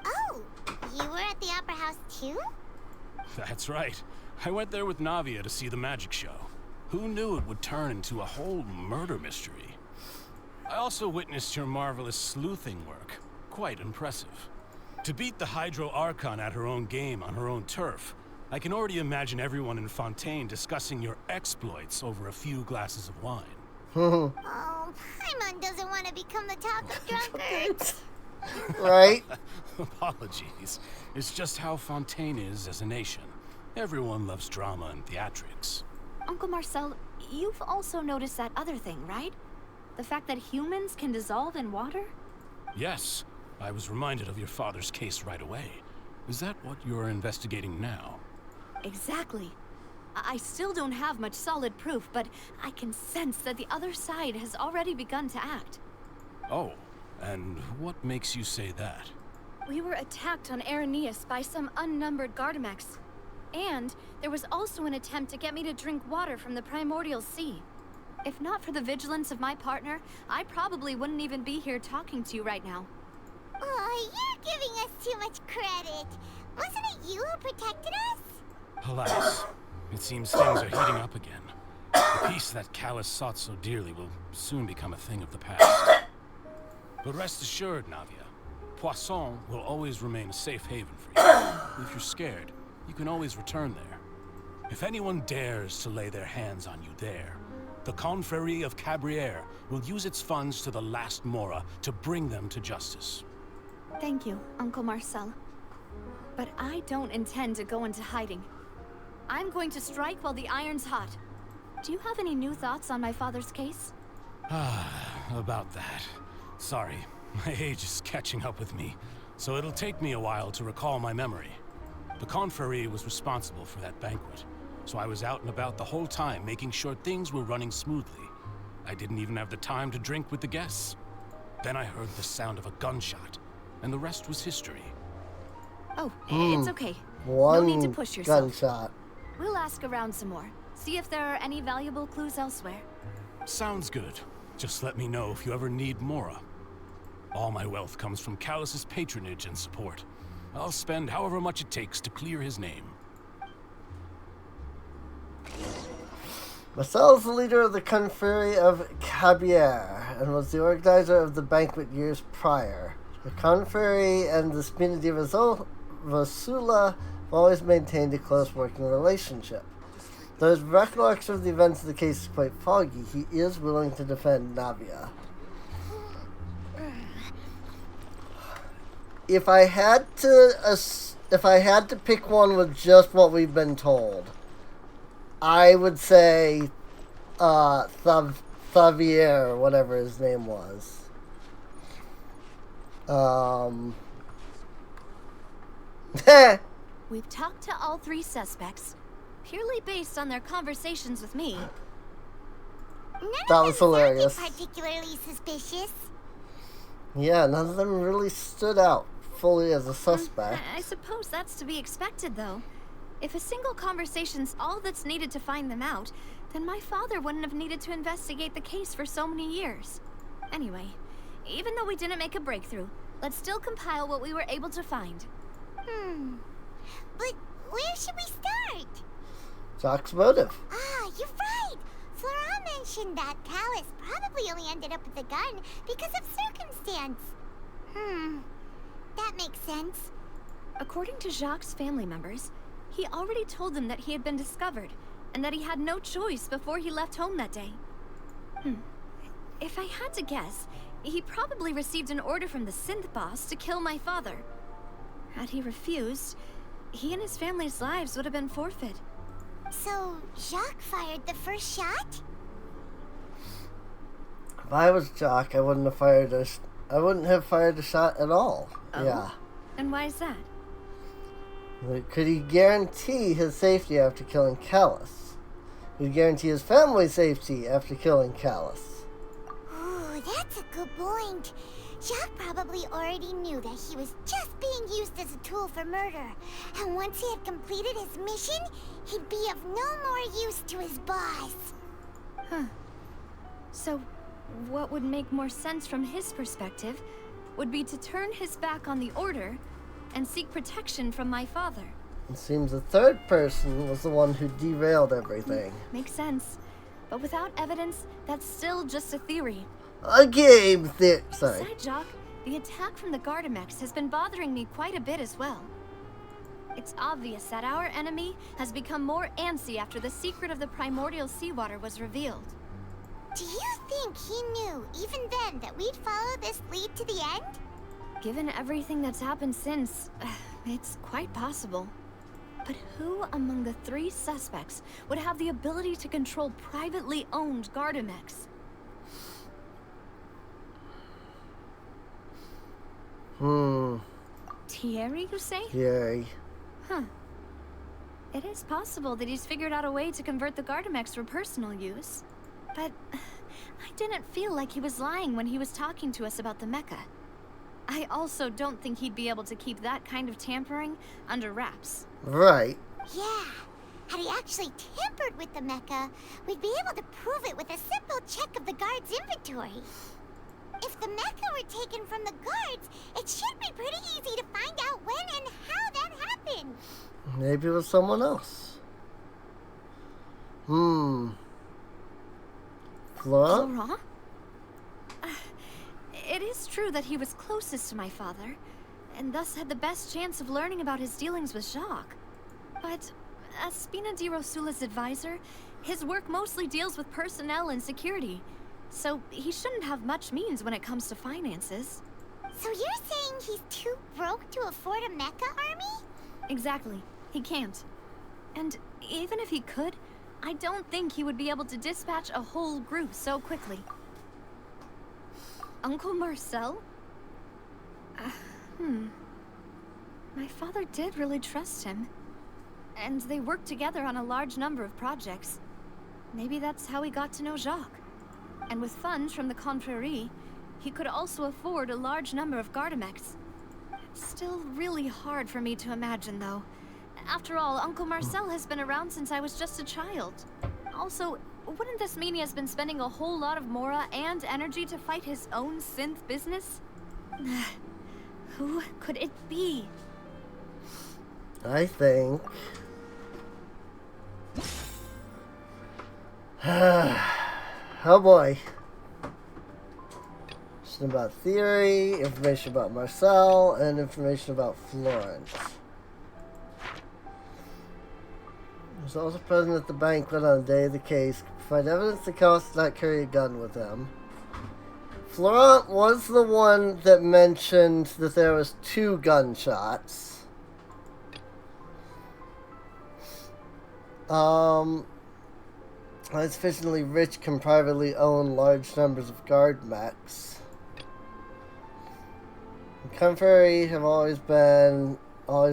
Oh, you were at the Opera House too? That's right. I went there with Navia to see the magic show. Who knew it would turn into a whole murder mystery? I also witnessed your marvelous sleuthing work. Quite impressive. To beat the Hydro Archon at her own game on her own turf, I can already imagine everyone in Fontaine discussing your exploits over a few glasses of wine. Oh, Paimon doesn't want to become the talk of drunkards. Right? Apologies. It's just how Fontaine is as a nation. Everyone loves drama and theatrics. Uncle Marcel, you've also noticed that other thing, right? The fact that humans can dissolve in water? Yes. I was reminded of your father's case right away. Is that what you're investigating now? Exactly. I still don't have much solid proof, but I can sense that the other side has already begun to act. Oh, and what makes you say that? We were attacked on Araneus by some unnumbered Gardamex. And there was also an attempt to get me to drink water from the Primordial Sea. If not for the vigilance of my partner, I probably wouldn't even be here talking to you right now. Oh, you're giving us too much credit. Wasn't it you who protected us? Alas, it seems things are heating up again. The peace that Callus sought so dearly will soon become a thing of the past. But rest assured, Navia, Poisson will always remain a safe haven for you. If you're scared, you can always return there. If anyone dares to lay their hands on you there, the Confrérie of Cabrières will use its funds to the last Mora to bring them to justice. Thank you, Uncle Marcel. But I don't intend to go into hiding. I'm going to strike while the iron's hot. Do you have any new thoughts on my father's case? About that. Sorry, my age is catching up with me, so it'll take me a while to recall my memory. The Confrérie was responsible for that banquet, so I was out and about the whole time making sure things were running smoothly. I didn't even have the time to drink with the guests. Then I heard the sound of a gunshot, and the rest was history. Oh, it's okay. One no need to push yourself. gunshot. We'll ask around some more. See if there are any valuable clues elsewhere. Sounds good. Just let me know if you ever need Mora. All my wealth comes from Callus's patronage and support. I'll spend however much it takes to clear his name. Marcel is the leader of the Confrérie of Cabrières and was the organizer of the banquet years prior. The Confrérie and the Spina di Rosula have always maintained a close working relationship. Though his recollection of the events of the case is quite foggy, he is willing to defend Navia. If I had to pick one with just what we've been told, I would say Xavier, or whatever his name was. We've talked to all three suspects, purely based on their conversations with me. That was hilarious. Particularly suspicious. Yeah, none of them really stood out fully as a suspect. I suppose that's to be expected, though. If a single conversation's all that's needed to find them out, then my father wouldn't have needed to investigate the case for so many years. Anyway, even though we didn't make a breakthrough, let's still compile what we were able to find. But where should we start? Jacques' motive. Ah, you're right. Flora mentioned that Callus probably only ended up with the gun because of circumstance. That makes sense. According to Jacques' family members, he already told them that he had been discovered, and that he had no choice before he left home that day. If I had to guess, he probably received an order from the synth boss to kill my father. Had he refused, he and his family's lives would have been forfeit. So, Jacques fired the first shot? If I was Jacques, I wouldn't have fired a shot at all. Oh? Yeah. And why is that? Could he guarantee his safety after killing Callus? Could he guarantee his family's safety after killing Callus? Ooh, that's a good point. Jacques probably already knew that he was just being used as a tool for murder. And once he had completed his mission, he'd be of no more use to his boss. So, what would make more sense from his perspective would be to turn his back on the Order and seek protection from my father. It seems the third person was the one who derailed everything. Makes sense. But without evidence, that's still just a theory. A game theory. Sorry. Besides, Jock, the attack from the Gardamex has been bothering me quite a bit as well. It's obvious that our enemy has become more antsy after the secret of the primordial seawater was revealed. Do you think he knew, even then, that we'd follow this lead to the end? Given everything that's happened since, it's quite possible. But who among the 3 suspects would have the ability to control privately owned Gardamex? Thierry, you say? Thierry. Huh. It is possible that he's figured out a way to convert the Gardamex for personal use. But I didn't feel like he was lying when he was talking to us about the mecha. I also don't think he'd be able to keep that kind of tampering under wraps. Right. Yeah. Had he actually tampered with the mecha, we'd be able to prove it with a simple check of the guard's inventory. If the mecha were taken from the guards, it should be pretty easy to find out when and how that happened. Maybe it was someone else. Flora? Flora? It is true that he was closest to my father, and thus had the best chance of learning about his dealings with Jacques. But as Spina di Rosula's advisor, his work mostly deals with personnel and security, so he shouldn't have much means when it comes to finances. So you're saying he's too broke to afford a mecha army? Exactly. He can't. And even if he could, I don't think he would be able to dispatch a whole group so quickly. Uncle Marcel? My father did really trust him. And they worked together on a large number of projects. Maybe that's how he got to know Jacques. And with funds from the Confrérie, he could also afford a large number of Gardamex. It's still really hard for me to imagine, though. After all, Uncle Marcel has been around since I was just a child. Also, wouldn't this mean he has been spending a whole lot of mora and energy to fight his own synth business? Who could it be? I think... oh boy. Information about Theory, information about Marcel, and information about Florence. Was also present at the banquet on the day of the case. Provide evidence that Callis did not carry a gun with him. Florent was the one that mentioned that there was 2 gunshots. Sufficiently rich can privately own large numbers of guard mechs. The Confrérie have always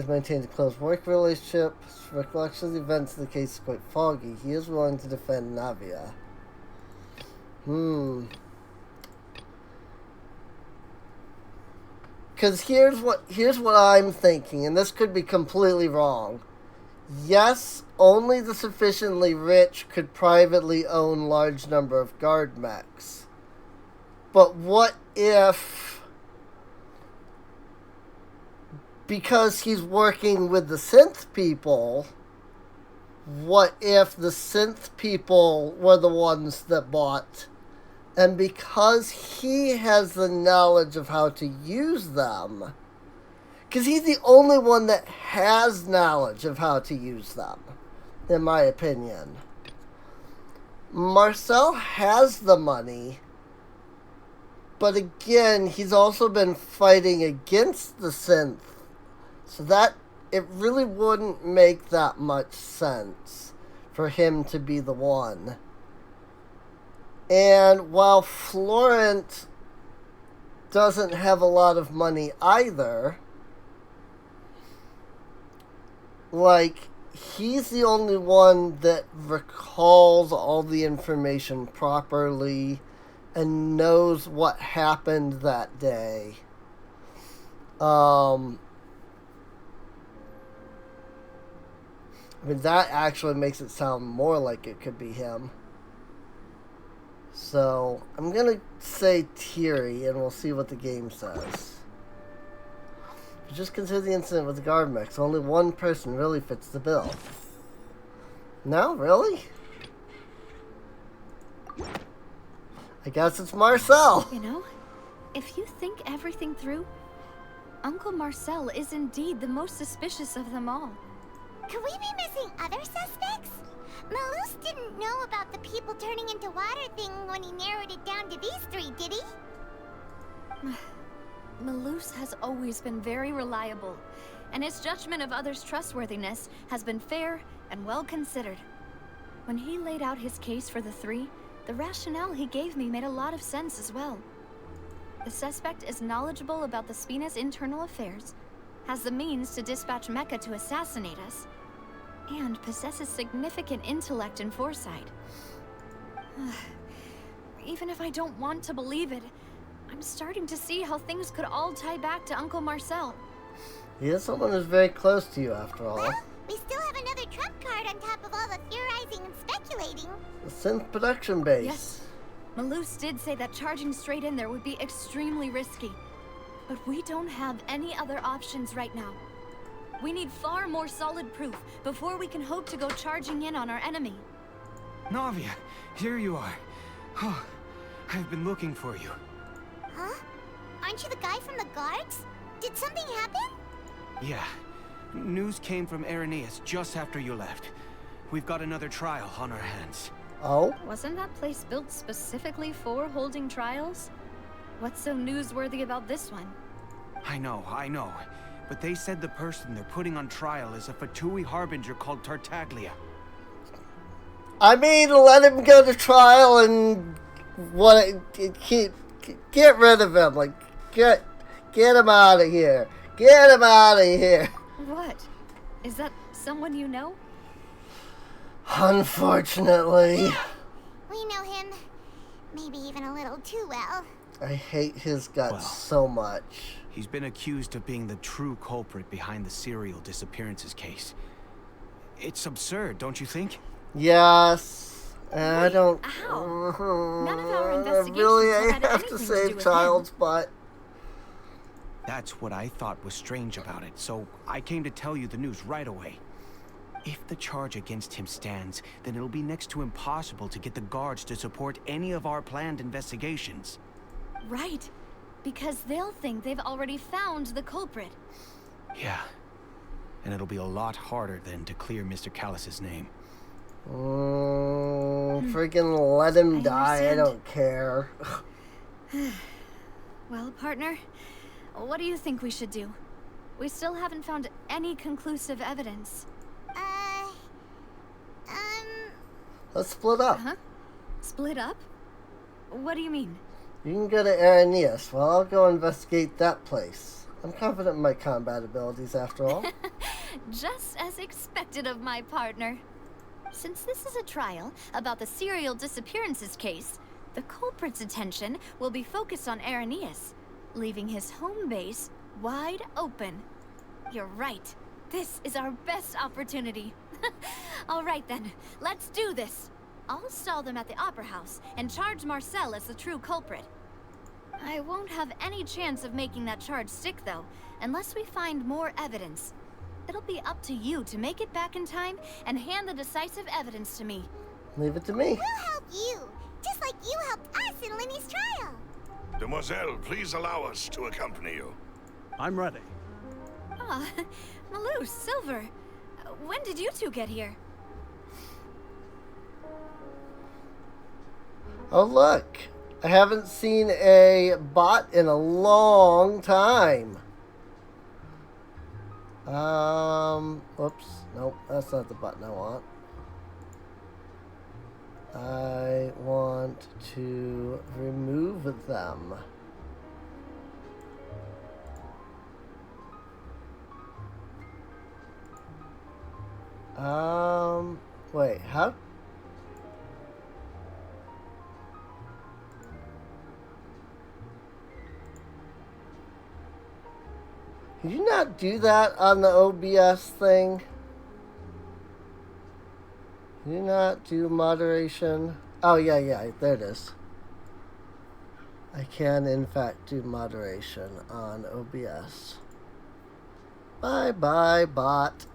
maintained a close work relationship. Recollection of the events of the case is quite foggy. He is willing to defend Navia. Because here's what I'm thinking, and this could be completely wrong. Yes, only the sufficiently rich could privately own large number of guard mechs. But what if, because he's working with the synth people, what if the synth people were the ones that bought, and because he has the knowledge of how to use them, because he's the only one that has knowledge of how to use them, in my opinion. Marcel has the money, but again, he's also been fighting against the synth, so that it really wouldn't make that much sense for him to be the one. And while Florent doesn't have a lot of money either, like, he's the only one that recalls all the information properly and knows what happened that day. I mean, that actually makes it sound more like it could be him. So, I'm gonna say Thierry, and we'll see what the game says. Just consider the incident with the guard mechs. Only one person really fits the bill. No? Really? I guess it's Marcel. You know, if you think everything through, Uncle Marcel is indeed the most suspicious of them all. Could we be missing other suspects? Malus didn't know about the people turning into water thing when he narrowed it down to these three, did he? Malus has always been very reliable, and his judgment of others' trustworthiness has been fair and well considered. When he laid out his case for the three, the rationale he gave me made a lot of sense as well. The suspect is knowledgeable about the Spina's internal affairs, has the means to dispatch Mecha to assassinate us, and possesses significant intellect and foresight. Even if I don't want to believe it, I'm starting to see how things could all tie back to Uncle Marcel. He is someone who's very close to you, after all. Well, we still have another trump card on top of all the theorizing and speculating. The synth production base. Yes. Malus did say that charging straight in there would be extremely risky. But we don't have any other options right now. We need far more solid proof before we can hope to go charging in on our enemy. Navia, here you are. Oh, I've been looking for you. Huh? Aren't you the guy from the guards? Did something happen? Yeah. News came from Irenaeus just after you left. We've got another trial on our hands. Oh? Wasn't that place built specifically for holding trials? What's so newsworthy about this one? I know. But they said the person they're putting on trial is a Fatui harbinger called Tartaglia. I mean, let him go to trial and get rid of him. Like, get him out of here. Get him out of here. What? Is that someone you know? Unfortunately. We know him. Maybe even a little too well. I hate his guts so much. He's been accused of being the true culprit behind the serial disappearances case. It's absurd, don't you think? Yes. I don't... How? None of our investigations really, had I have anything to do save with Child's him. butt. That's what I thought was strange about it, so I came to tell you the news right away. If the charge against him stands, then it'll be next to impossible to get the guards to support any of our planned investigations. Right. Because they'll think they've already found the culprit. Yeah. And it'll be a lot harder then to clear Mr. Callus's name. Freaking let him die, I don't care. Well, partner, what do you think we should do? We still haven't found any conclusive evidence. Let's split up. Huh? Split up? What do you mean? You can go to Irenaeus, while I'll go investigate that place. I'm confident in my combat abilities, after all. Just as expected of my partner. Since this is a trial about the serial disappearances case, the culprit's attention will be focused on Irenaeus, leaving his home base wide open. You're right. This is our best opportunity. All right then, let's do this. I'll stall them at the Opera House and charge Marcel as the true culprit. I won't have any chance of making that charge stick though, unless we find more evidence. It'll be up to you to make it back in time and hand the decisive evidence to me. Leave it to me. We'll help you, just like you helped us in Lenny's trial. Demoiselle, please allow us to accompany you. I'm ready. Ah, Malus, Silver. When did you two get here? Oh, look. I haven't seen a bot in a long time. Whoops. Nope, that's not the button I want. I want to remove them. Wait, how? Did you not do that on the OBS thing? Did you not do moderation? Oh, yeah, there it is. I can, in fact, do moderation on OBS. Bye-bye, bot.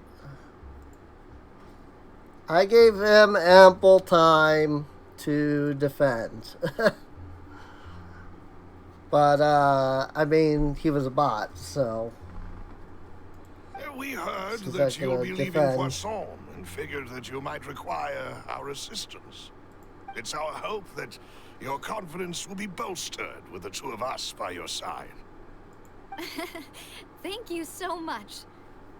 I gave him ample time to defend. But, I mean, he was a bot, so... We heard So that that's you'll gonna be leaving defend. Poisson and figured that you might require our assistance. It's our hope that your confidence will be bolstered with the two of us by your side. Thank you so much.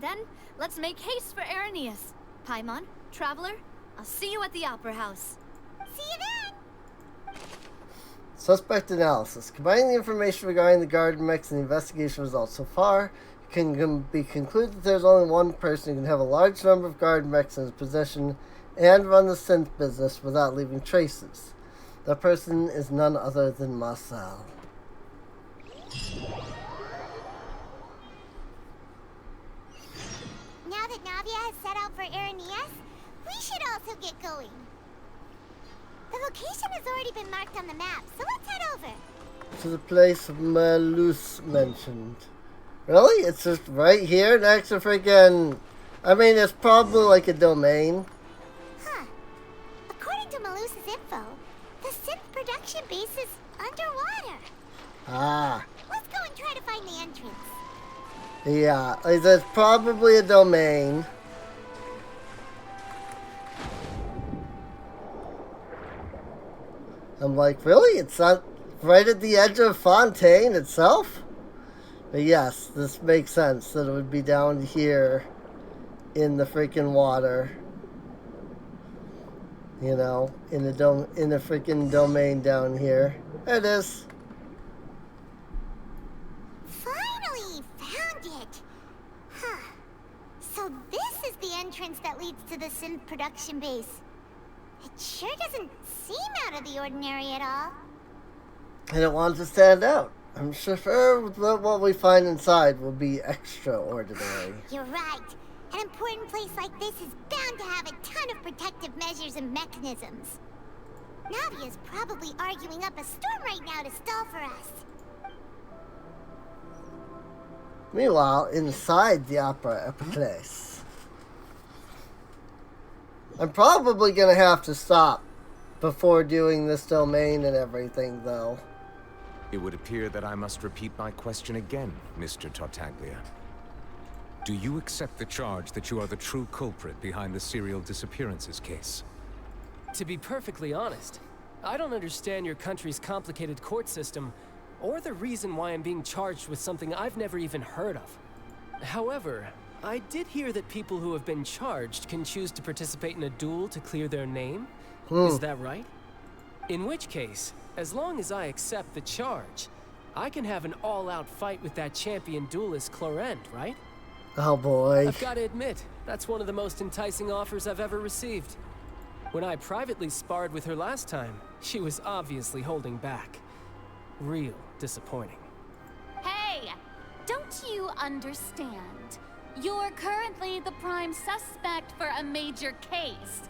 Then, let's make haste for Irenaeus. Paimon, Traveler, I'll see you at the Opera House. See you then! Suspect analysis. Combining the information regarding the guard mechs and the investigation results so far, it can be concluded that there's only one person who can have a large number of guard mechs in his possession and run the synth business without leaving traces. That person is none other than Marcel. Now that Navia has set out for Irenaeus, we should also get going. The location has already been marked on the map, so let's head over. To the place Malus mentioned. Really? It's just right here next to freaking... I mean, it's probably like a domain. Huh. According to Malus's info, the synth production base is underwater. Ah. Let's go and try to find the entrance. Yeah, it's probably a domain. I'm like, really? It's not right at the edge of Fontaine itself? But yes, this makes sense that it would be down here in the freaking water. You know, in the freaking domain down here. There it is. Finally found it. Huh. So this is the entrance that leads to the synth production base. It sure doesn't seem out of the ordinary at all. I don't want to stand out. I'm sure what we find inside will be extraordinary. You're right. An important place like this is bound to have a ton of protective measures and mechanisms. Navia's probably arguing up a storm right now to stall for us. Meanwhile, inside the opera place. I'm probably going to have to stop before doing this domain and everything, though. It would appear that I must repeat my question again, Mr. Tartaglia. Do you accept the charge that you are the true culprit behind the serial disappearances case? To be perfectly honest, I don't understand your country's complicated court system, or the reason why I'm being charged with something I've never even heard of. However, I did hear that people who have been charged can choose to participate in a duel to clear their name. Is that right? In which case, as long as I accept the charge, I can have an all-out fight with that champion duelist Clorend, right? Oh boy. I've got to admit, that's one of the most enticing offers I've ever received. When I privately sparred with her last time, she was obviously holding back. Real disappointing. Hey! Don't you understand? You're currently the prime suspect for a major case.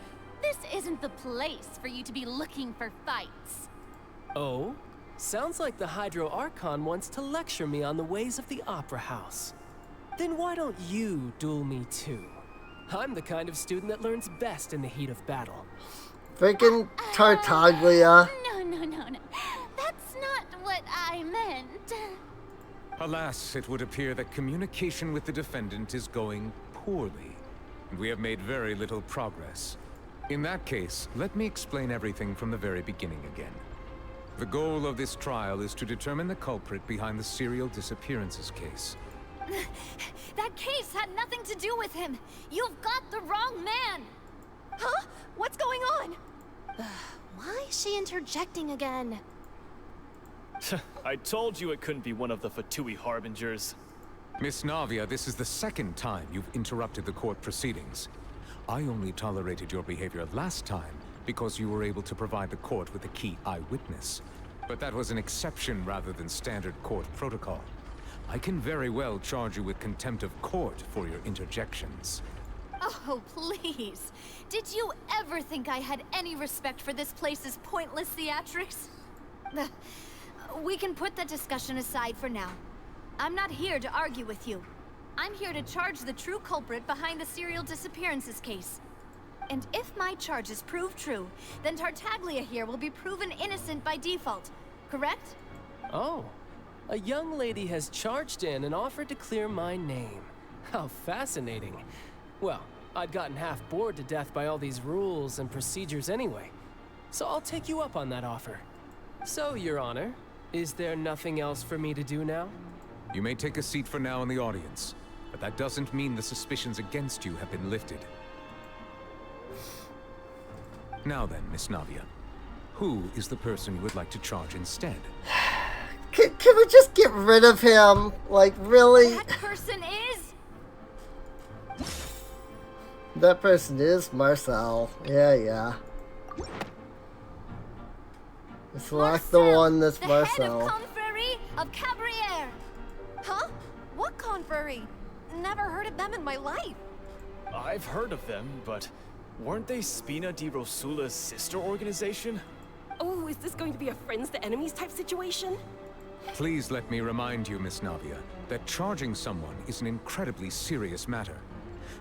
This isn't the place for you to be looking for fights. Oh? Sounds like the Hydro Archon wants to lecture me on the ways of the Opera House. Then why don't you duel me too? I'm the kind of student that learns best in the heat of battle. Freaking Tartaglia. No. That's not what I meant. Alas, it would appear that communication with the defendant is going poorly, and we have made very little progress. In that case, let me explain everything from the very beginning again. The goal of this trial is to determine the culprit behind the serial disappearances case. That case had nothing to do with him. You've got the wrong man. Huh? What's going on? Why is she interjecting again? I told you it couldn't be one of the Fatui Harbingers. Miss Navia, this is the second time you've interrupted the court proceedings. I only tolerated your behavior last time because you were able to provide the court with a key eyewitness. But that was an exception rather than standard court protocol. I can very well charge you with contempt of court for your interjections. Oh, please. Did you ever think I had any respect for this place's pointless theatrics? We can put that discussion aside for now. I'm not here to argue with you. I'm here to charge the true culprit behind the serial disappearances case. And if my charges prove true, then Tartaglia here will be proven innocent by default, correct? Oh, A young lady has charged in and offered to clear my name. How fascinating. Well, I'd gotten half bored to death by all these rules and procedures anyway, so I'll take you up on that offer. So, Your Honor, is there nothing else for me to do now? You may take a seat for now in the audience, but that doesn't mean the suspicions against you have been lifted. Now then, Miss Navia, who is the person you would like to charge instead? Can we just get rid of him? Like, really? That person is... That person is Marcel. Yeah. Select the one that's Marcel. The head of Confrérie of Cabriere. Huh? What confrérie? Never heard of them in my life. I've heard of them, but weren't they Spina di Rosula's sister organization? Oh, is this going to be a friends to enemies type situation? Please let me remind you, Miss Navia, that charging someone is an incredibly serious matter.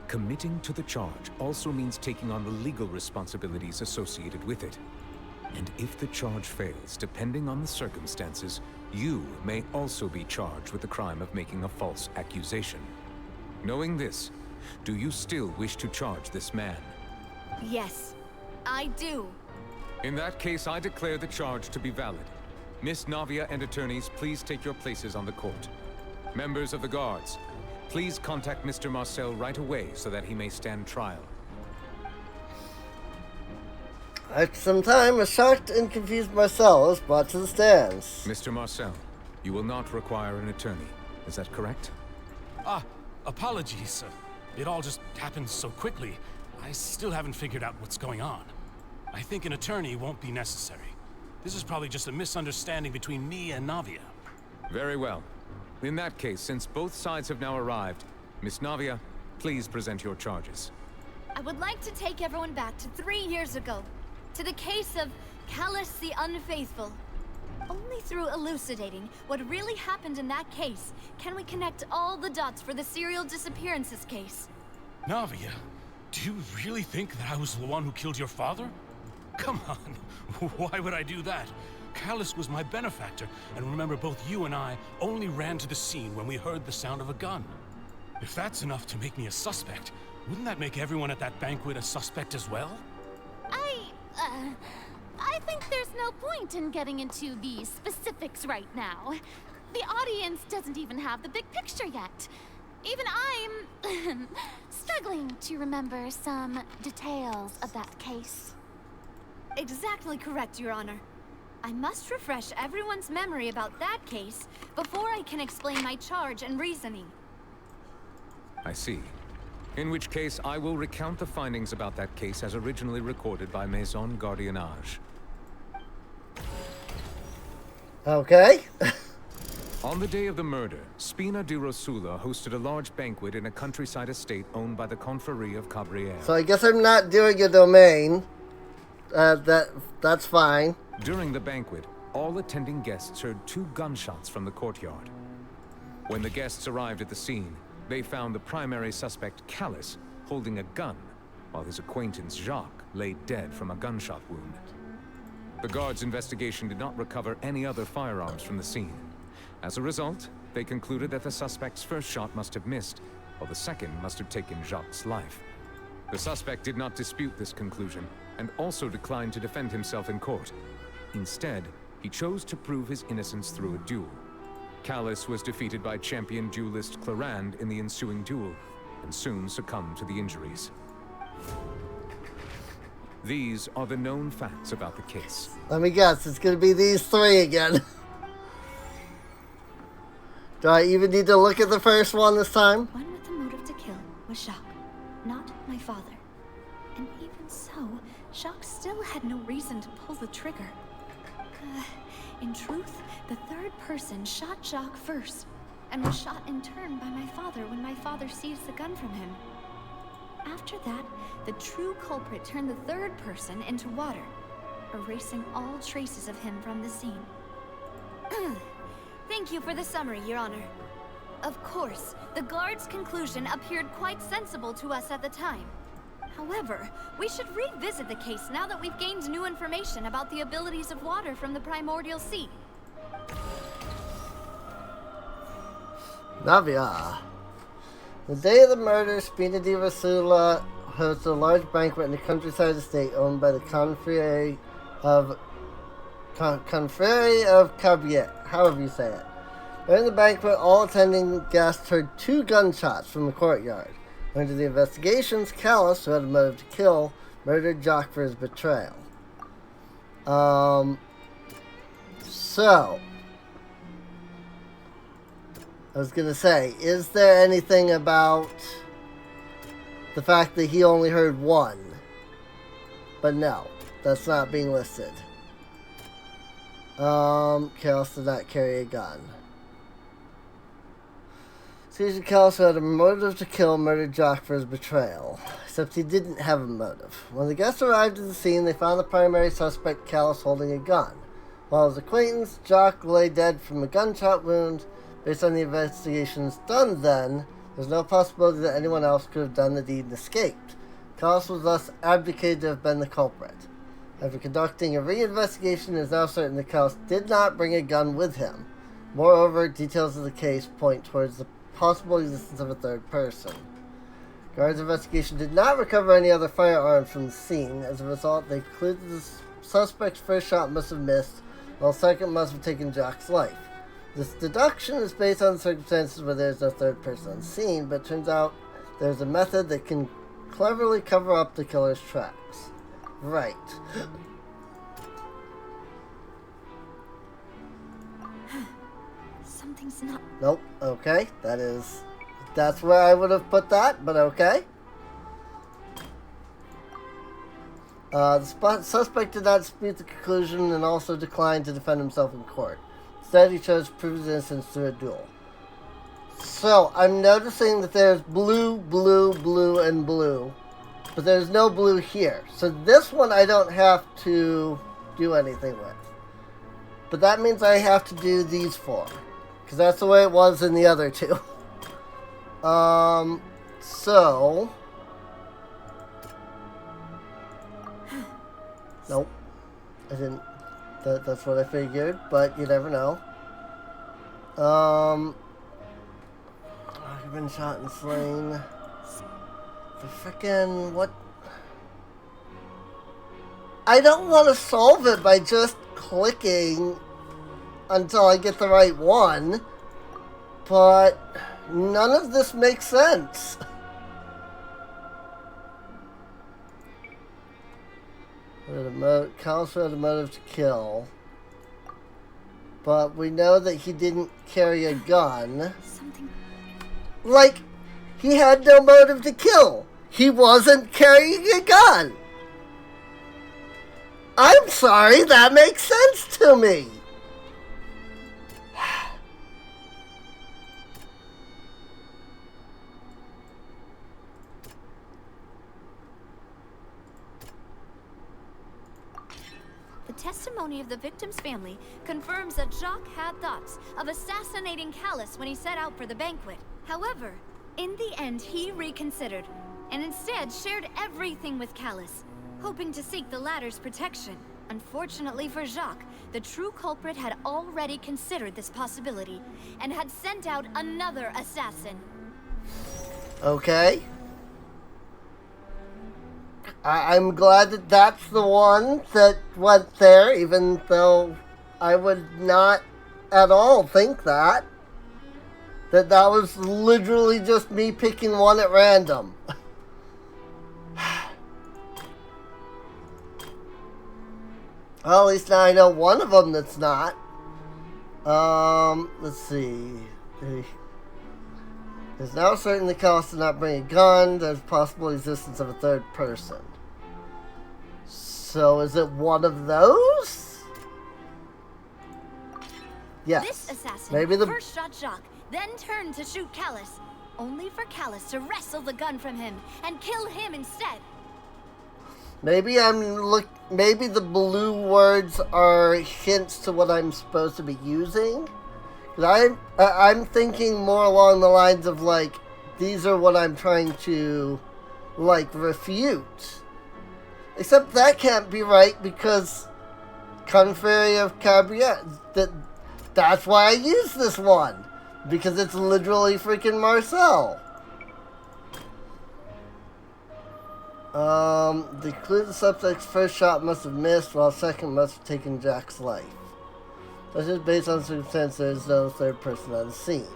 Committing to the charge also means taking on the legal responsibilities associated with it. And if the charge fails, depending on the circumstances, you may also be charged with the crime of making a false accusation. Knowing this, do you still wish to charge this man? Yes, I do. In that case, I declare the charge to be valid. Miss Navia and attorneys, please take your places on the court. Members of the guards, please contact Mr. Marcel right away so that he may stand trial. After some time, a shocked and confused Marcel is brought to the stands. Mr. Marcel, you will not require an attorney. Is that correct? Apologies. It all just happened so quickly. I still haven't figured out what's going on. I think an attorney won't be necessary. This is probably just a misunderstanding between me and Navia. Very well. In that case, since both sides have now arrived, Miss Navia, please present your charges. I would like to take everyone back to 3 years ago, to the case of Callus the Unfaithful. Only through elucidating what really happened in that case can we connect all the dots for the serial disappearances case. Navia, do you really think that I was the one who killed your father? Come on, why would I do that? Callus was my benefactor, and remember, both you and I only ran to the scene when we heard the sound of a gun. If that's enough to make me a suspect, wouldn't that make everyone at that banquet a suspect as well? I think there's no point in getting into the specifics right now. The audience doesn't even have the big picture yet. Even I'm struggling to remember some details of that case. Exactly correct, Your Honor. I must refresh everyone's memory about that case before I can explain my charge and reasoning. I see. In which case, I will recount the findings about that case as originally recorded by Maison Gardiennage. Okay. On the day of the murder, Spina di Rosula hosted a large banquet in a countryside estate owned by the Confrérie of Cabriere. So I guess I'm not doing a domain. That's fine. During the banquet, all attending guests heard 2 gunshots from the courtyard. When the guests arrived at the scene, they found the primary suspect, Callus, holding a gun, while his acquaintance, Jacques, lay dead from a gunshot wound. The guards' investigation did not recover any other firearms from the scene. As a result, they concluded that the suspect's first shot must have missed, while the second must have taken Jacques' life. The suspect did not dispute this conclusion, and also declined to defend himself in court. Instead, he chose to prove his innocence through a duel. Callus was defeated by champion duelist Clarand in the ensuing duel, and soon succumbed to the injuries. These are the known facts about the case. Let me guess, it's gonna be these 3 again. Do I even need to look at the first one this time? One with the motive to kill was Jacques, not my father. And even so, Jacques still had no reason to pull the trigger. In truth, the third person shot Jacques first, and was shot in turn by my father when my father seized the gun from him. After that, the true culprit turned the third person into water, erasing all traces of him from the scene. Thank you for the summary, Your Honor. Of course, the guard's conclusion appeared quite sensible to us at the time. However, we should revisit the case now that we've gained new information about the abilities of water from the primordial sea. Navia. The day of the murder, Spina di Rasula hosted a large banquet in the countryside estate owned by the Confrérie of Cabiet, however you say it. During the banquet, all attending guests heard 2 gunshots from the courtyard. According to the investigations, Callus, who had a motive to kill, murdered Jock for his betrayal. So, I was going to say, is there anything about the fact that he only heard 1? But no, that's not being listed. Callus did not carry a gun. Caesar Callus, who had a motive to kill, murdered Jock for his betrayal. Except he didn't have a motive. When the guests arrived at the scene, they found the primary suspect, Callus, holding a gun. While his acquaintance, Jock, lay dead from a gunshot wound. Based on the investigations done then, there's no possibility that anyone else could have done the deed and escaped. Callus was thus abdicated to have been the culprit. After conducting a reinvestigation, it is now certain that Callus did not bring a gun with him. Moreover, details of the case point towards the possible existence of a third person. Guards' investigation did not recover any other firearms from the scene. As a result, they concluded the suspect's first shot must have missed, while the second must have taken Jock's life. This deduction is based on circumstances where there is no third person on the scene, but it turns out there's a method that can cleverly cover up the killer's tracks. Right. Something's not... Nope. Okay. That's where I would have put that, but okay. The suspect did not dispute the conclusion and also declined to defend himself in court. Instead, he chose to prove his innocence through a duel. So, I'm noticing that there's blue, blue, blue, and blue. But there's no blue here. So this one I don't have to do anything with. But that means I have to do these 4. Because that's the way it was in the other 2. So... Nope. I didn't... That's what I figured, but you never know. I've been shot and slain. The frickin' what? I don't want to solve it by just clicking until I get the right one, but none of this makes sense. Callus had a motive to kill, but we know that he didn't carry a gun. Like, he had no motive to kill. He wasn't carrying a gun. I'm sorry, that makes sense to me. The testimony of the victim's family confirms that Jacques had thoughts of assassinating Callus when he set out for the banquet. However, in the end, he reconsidered, and instead shared everything with Callus, hoping to seek the latter's protection. Unfortunately for Jacques, the true culprit had already considered this possibility, and had sent out another assassin. Okay. I'm glad that that's the one that went there, even though I would not at all think that. That was literally just me picking one at random. Well, at least now I know one of them that's not. Let's see. It's now certain the Callus did not bring a gun. There's possible existence of a third person. So is it one of those? Yes. This assassin Maybe first shot Jacques, then turned to shoot Callus, only for Callus to wrestle the gun from him and kill him instead. Maybe maybe the blue words are hints to what I'm supposed to be using. I'm thinking more along the lines of like, these are what I'm trying to like refute. Except that can't be right because Confrérie of Cabiet, that's why I use this one. Because it's literally freaking Marcel. The clue the suspect's first shot must have missed, while second must have taken Jack's life. This is based on circumstances. There is no third person on the scene.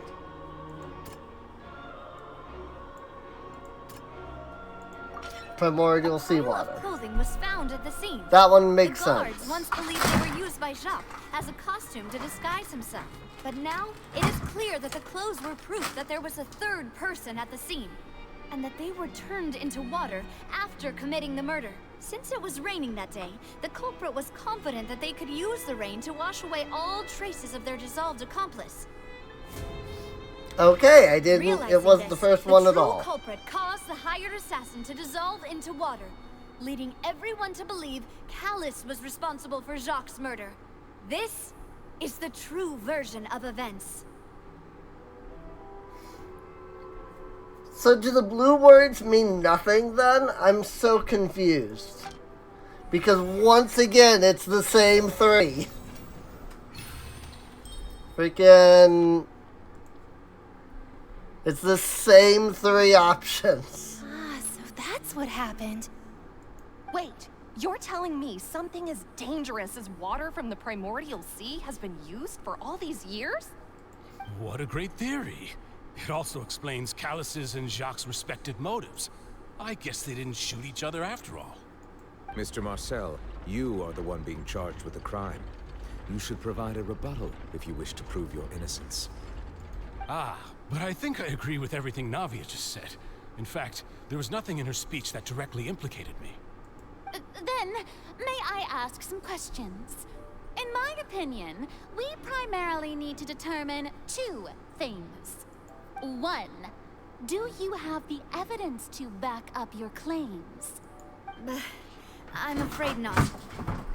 Primordial seawater. Clothing was found at the scene. That one makes the guards sense. once believed they were used by Jacques as a costume to disguise himself. But now, it is clear that the clothes were proof that there was a third person at the scene, and that they were turned into water after committing the murder. Since it was raining that day, the culprit was confident that they could use the rain to wash away all traces of their dissolved accomplice. Okay, I didn't. Realizing It wasn't this, the first one at The all. true culprit caused the hired assassin to dissolve into water, leading everyone to believe Callus was responsible for Jacques' murder. This is the true version of events. So do the blue words mean nothing then? I'm so confused. Because once again, it's the same three. Freaking... It's the same three options. Ah, so that's what happened. Wait, you're telling me something as dangerous as water from the primordial sea has been used for all these years? What a great theory. It also explains Callus's and Jacques' respective motives. I guess they didn't shoot each other after all. Mr. Marcel, you are the one being charged with the crime. You should provide a rebuttal if you wish to prove your innocence. Ah, but I think I agree with everything Navia just said. In fact, there was nothing in her speech that directly implicated me. Then, may I ask some questions? In my opinion, we primarily need to determine two things. One, do you have the evidence to back up your claims? I'm afraid not.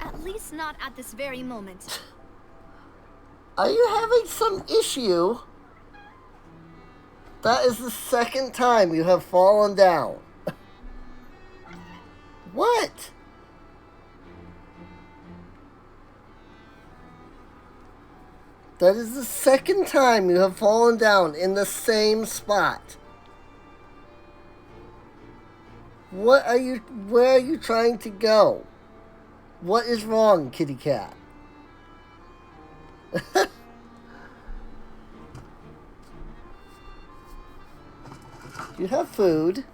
At least not at this very moment. Are you having some issue? That is the second time you have fallen down. What? That is the second time you have fallen down in the same spot. Where are you trying to go? What is wrong, kitty cat? You have food.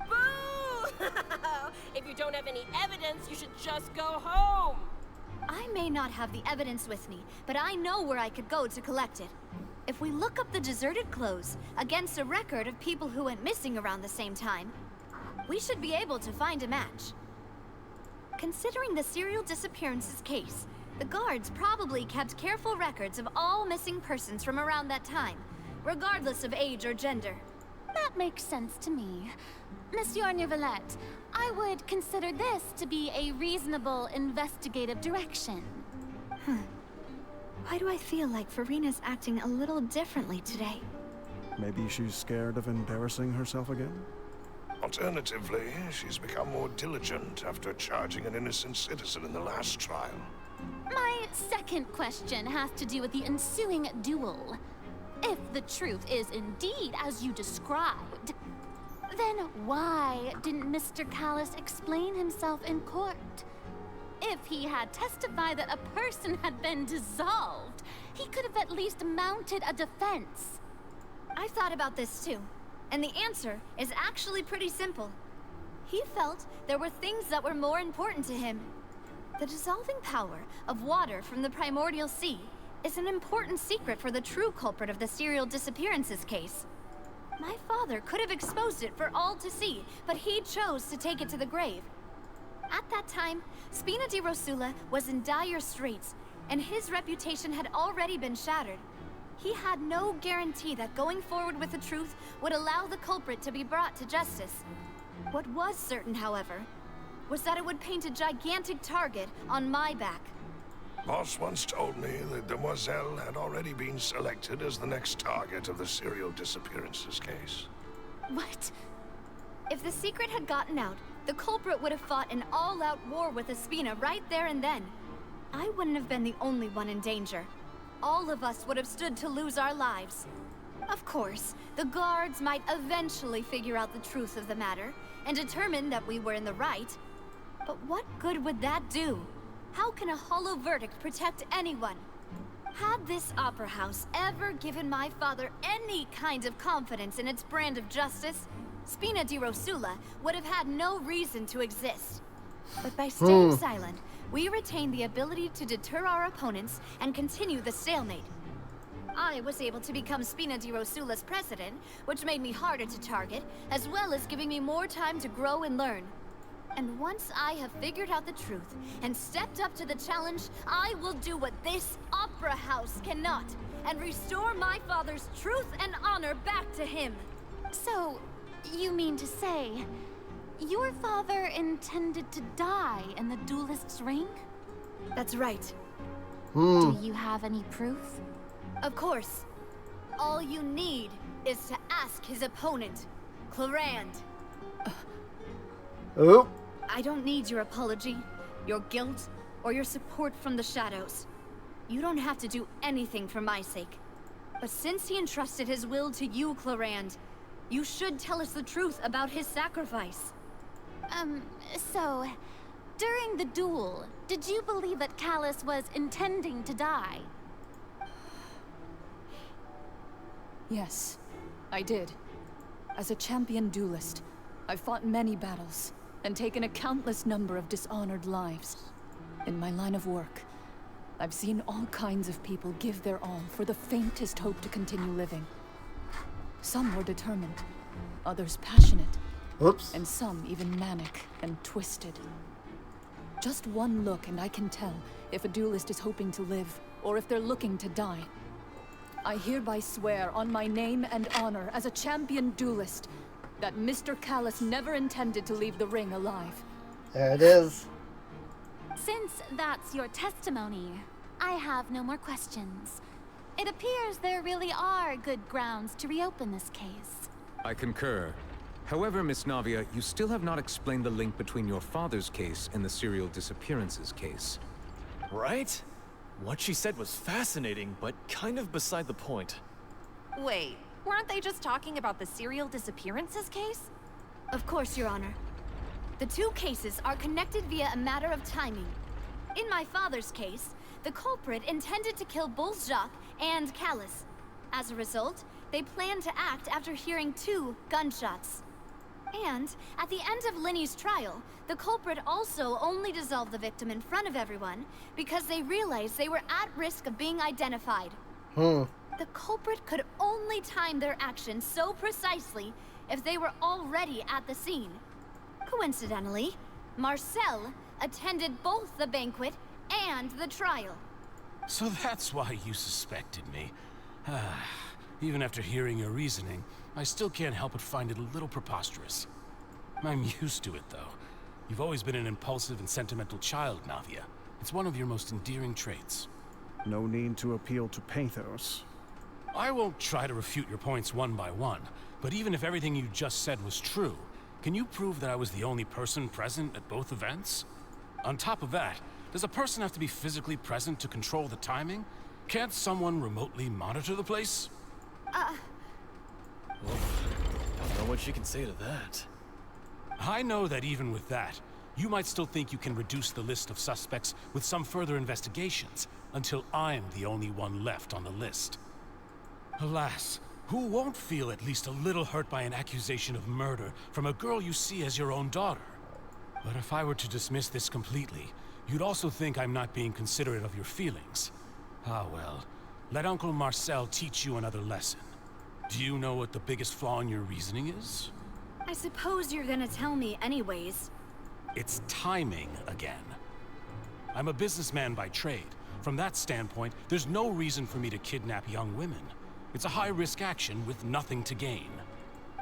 Boo! If you don't have any evidence, you should just go home. I may not have the evidence with me, but I know where I could go to collect it. If we look up the deserted clothes against a record of people who went missing around the same time, we should be able to find a match. Considering the serial disappearances case, the guards probably kept careful records of all missing persons from around that time, regardless of age or gender. That makes sense to me. Monsieur Neuvillette, I would consider this to be a reasonable investigative direction. Why do I feel like Farina's acting a little differently today? Maybe she's scared of embarrassing herself again? Alternatively, she's become more diligent after charging an innocent citizen in the last trial. My second question has to do with the ensuing duel. If the truth is indeed as you described, then why didn't Mr. Callus explain himself in court? If he had testified that a person had been dissolved, he could have at least mounted a defense. I thought about this too, and the answer is actually pretty simple. He felt there were things that were more important to him. The dissolving power of water from the primordial sea is an important secret for the true culprit of the serial disappearances case. My father could have exposed it for all to see, but he chose to take it to the grave. At that time, Spina di Rosula was in dire straits, and his reputation had already been shattered. He had no guarantee that going forward with the truth would allow the culprit to be brought to justice. What was certain, however, was that it would paint a gigantic target on my back. Boss once told me that Demoiselle had already been selected as the next target of the serial disappearances case. What? If the secret had gotten out, the culprit would have fought an all-out war with Espina right there and then. I wouldn't have been the only one in danger. all of us would have stood to lose our lives. Of course, the guards might eventually figure out the truth of the matter and determine that we were in the right. But what good would that do? How can a hollow verdict protect anyone? Had this opera house ever given my father any kind of confidence in its brand of justice, Spina di Rosula would have had no reason to exist. But by staying silent, we retain the ability to deter our opponents and continue the stalemate. I was able to become Spina di Rosula's president, which made me harder to target, as well as giving me more time to grow and learn. And once I have figured out the truth and stepped up to the challenge, I will do what this opera house cannot, and restore my father's truth and honor back to him. So, you mean to say, your father intended to die in the duelist's ring? That's right. Do you have any proof? Of course. All you need is to ask his opponent, Clarand. Oh. I don't need your apology, your guilt, or your support from the shadows. You don't have to do anything for my sake. But since he entrusted his will to you, Clarand, you should tell us the truth about his sacrifice. So, during the duel, did you believe that Callus was intending to die? Yes, I did. As a champion duelist, I've fought many battles and taken a countless number of dishonored lives. In my line of work, I've seen all kinds of people give their all for the faintest hope to continue living. Some were determined, others passionate, and some even manic and twisted. Just one look and I can tell if a duelist is hoping to live or if they're looking to die. I hereby swear on my name and honor as a champion duelist that Mr. Callus never intended to leave the ring alive. There it is. Since that's your testimony, I have no more questions. It appears there really are good grounds to reopen this case. I concur. However, Miss Navia, you still have not explained the link between your father's case and the serial disappearances case. Right? What she said was fascinating, but kind of beside the point. Wait, weren't they just talking about the serial disappearances case? Of course, Your Honor. The two cases are connected via a matter of timing. In my father's case, the culprit intended to kill both Jacques and Callus. As a result, they planned to act after hearing 2 gunshots. And, at the end of Linny's trial, the culprit also only dissolved the victim in front of everyone because they realized they were at risk of being identified. The culprit could only time their actions so precisely if they were already at the scene. Coincidentally, Marcel attended both the banquet and the trial. So that's why you suspected me. Even after hearing your reasoning, I still can't help but find it a little preposterous. I'm used to it, though. You've always been an impulsive and sentimental child, Navia. It's one of your most endearing traits. No need to appeal to pathos. I won't try to refute your points one by one, but even if everything you just said was true, can you prove that I was the only person present at both events? On top of that, does a person have to be physically present to control the timing? Can't someone remotely monitor the place? Don't know what she can say to that. I know that even with that, you might still think you can reduce the list of suspects with some further investigations, until I'm the only one left on the list. Alas, who won't feel at least a little hurt by an accusation of murder from a girl you see as your own daughter? But if I were to dismiss this completely, you'd also think I'm not being considerate of your feelings. Ah well, let Uncle Marcel teach you another lesson. Do you know what the biggest flaw in your reasoning is? I suppose you're gonna tell me anyways. It's timing again. I'm a businessman by trade. From that standpoint, there's no reason for me to kidnap young women. It's a high-risk action with nothing to gain.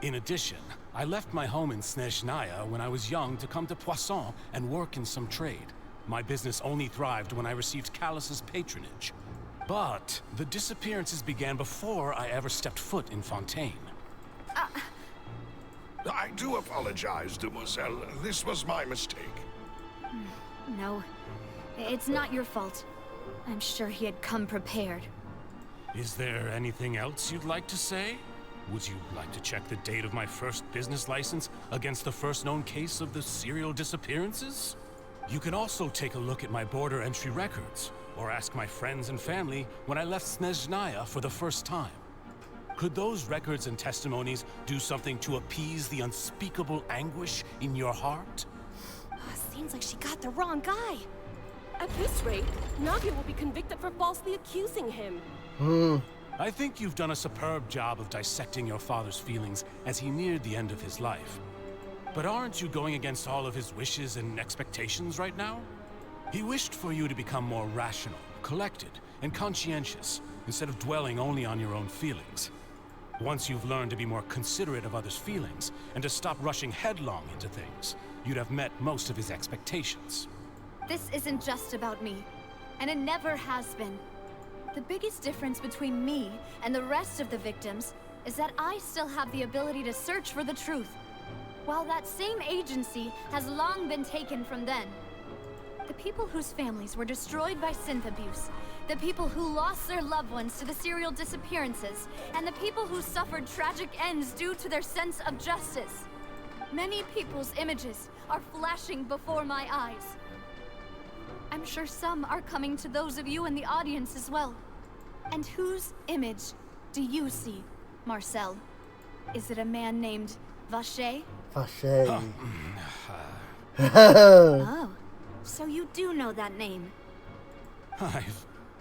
In addition, I left my home in Snezhnaya when I was young to come to Poisson and work in some trade. My business only thrived when I received Callus's patronage. But the disappearances began before I ever stepped foot in Fontaine. I do apologize, Demoiselle. This was my mistake. No, it's not your fault. I'm sure he had come prepared. Is there anything else you'd like to say? Would you like to check the date of my first business license against the first known case of the serial disappearances? You can also take a look at my border entry records, or ask my friends and family when I left Snezhnaya for the first time. Could those records and testimonies do something to appease the unspeakable anguish in your heart? Seems like she got the wrong guy. At this rate, Navia will be convicted for falsely accusing him. I think you've done a superb job of dissecting your father's feelings as he neared the end of his life. But aren't you going against all of his wishes and expectations right now? He wished for you to become more rational, collected, and conscientious, instead of dwelling only on your own feelings. Once you've learned to be more considerate of others' feelings, and to stop rushing headlong into things, you'd have met most of his expectations. This isn't just about me, and it never has been. The biggest difference between me and the rest of the victims is that I still have the ability to search for the truth, while that same agency has long been taken from them. The people whose families were destroyed by synth abuse, the people who lost their loved ones to the serial disappearances, and the people who suffered tragic ends due to their sense of justice. Many people's images are flashing before my eyes. I'm sure some are coming to those of you in the audience as well. And whose image do you see, Marcel? Is it a man named Vacher? Vacher. Oh, so you do know that name. I'm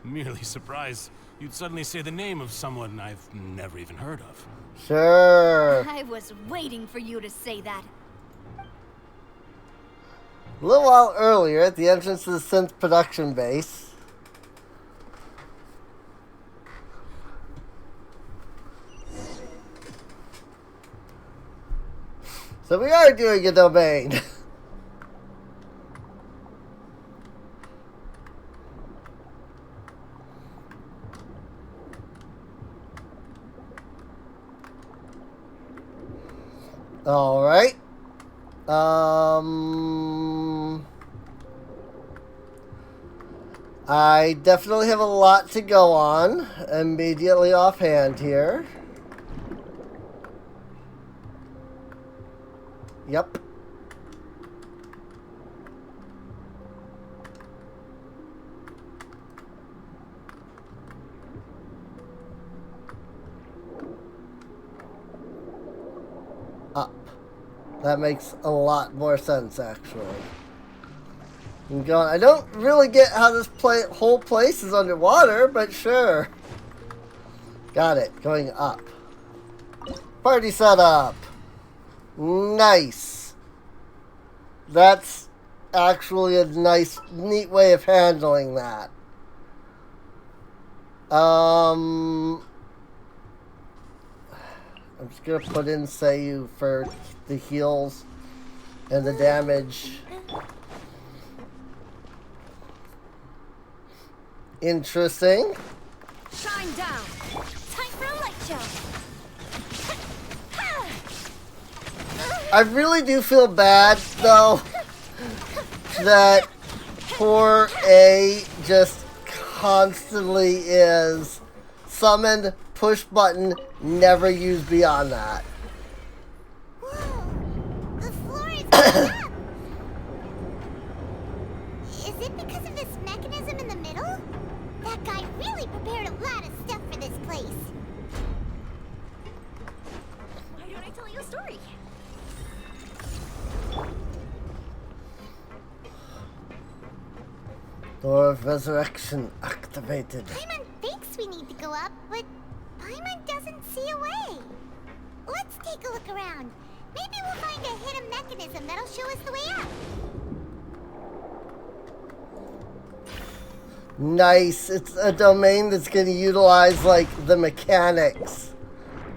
merely surprised you'd suddenly say the name of someone I've never even heard of. Sure. I was waiting for you to say that. A little while earlier, at the entrance to the synth production base, so we are doing a domain. All right. I definitely have a lot to go on immediately offhand here. Yep. Up. That makes a lot more sense, actually. I'm going, I don't really get how this whole place is underwater, but sure. Got it. Going up. Party setup. Nice. That's actually a nice, neat way of handling that. I'm just gonna put in Seiyu for the heals and the damage. Interesting. Shine down. Time for a light show. I really do feel bad, though, that poor A just constantly is summoned, push button, never use beyond that. Whoa, the floor is going up. Is it because of this mechanism in the middle? That guy really prepared a lot of stuff for this place. Why don't I tell you a story? Door of Resurrection activated. Paimon thinks we need to go up, but Paimon doesn't see a way. Let's take a look around. Maybe we'll find a hidden mechanism that'll show us the way up. Nice. It's a domain that's going to utilize, like, the mechanics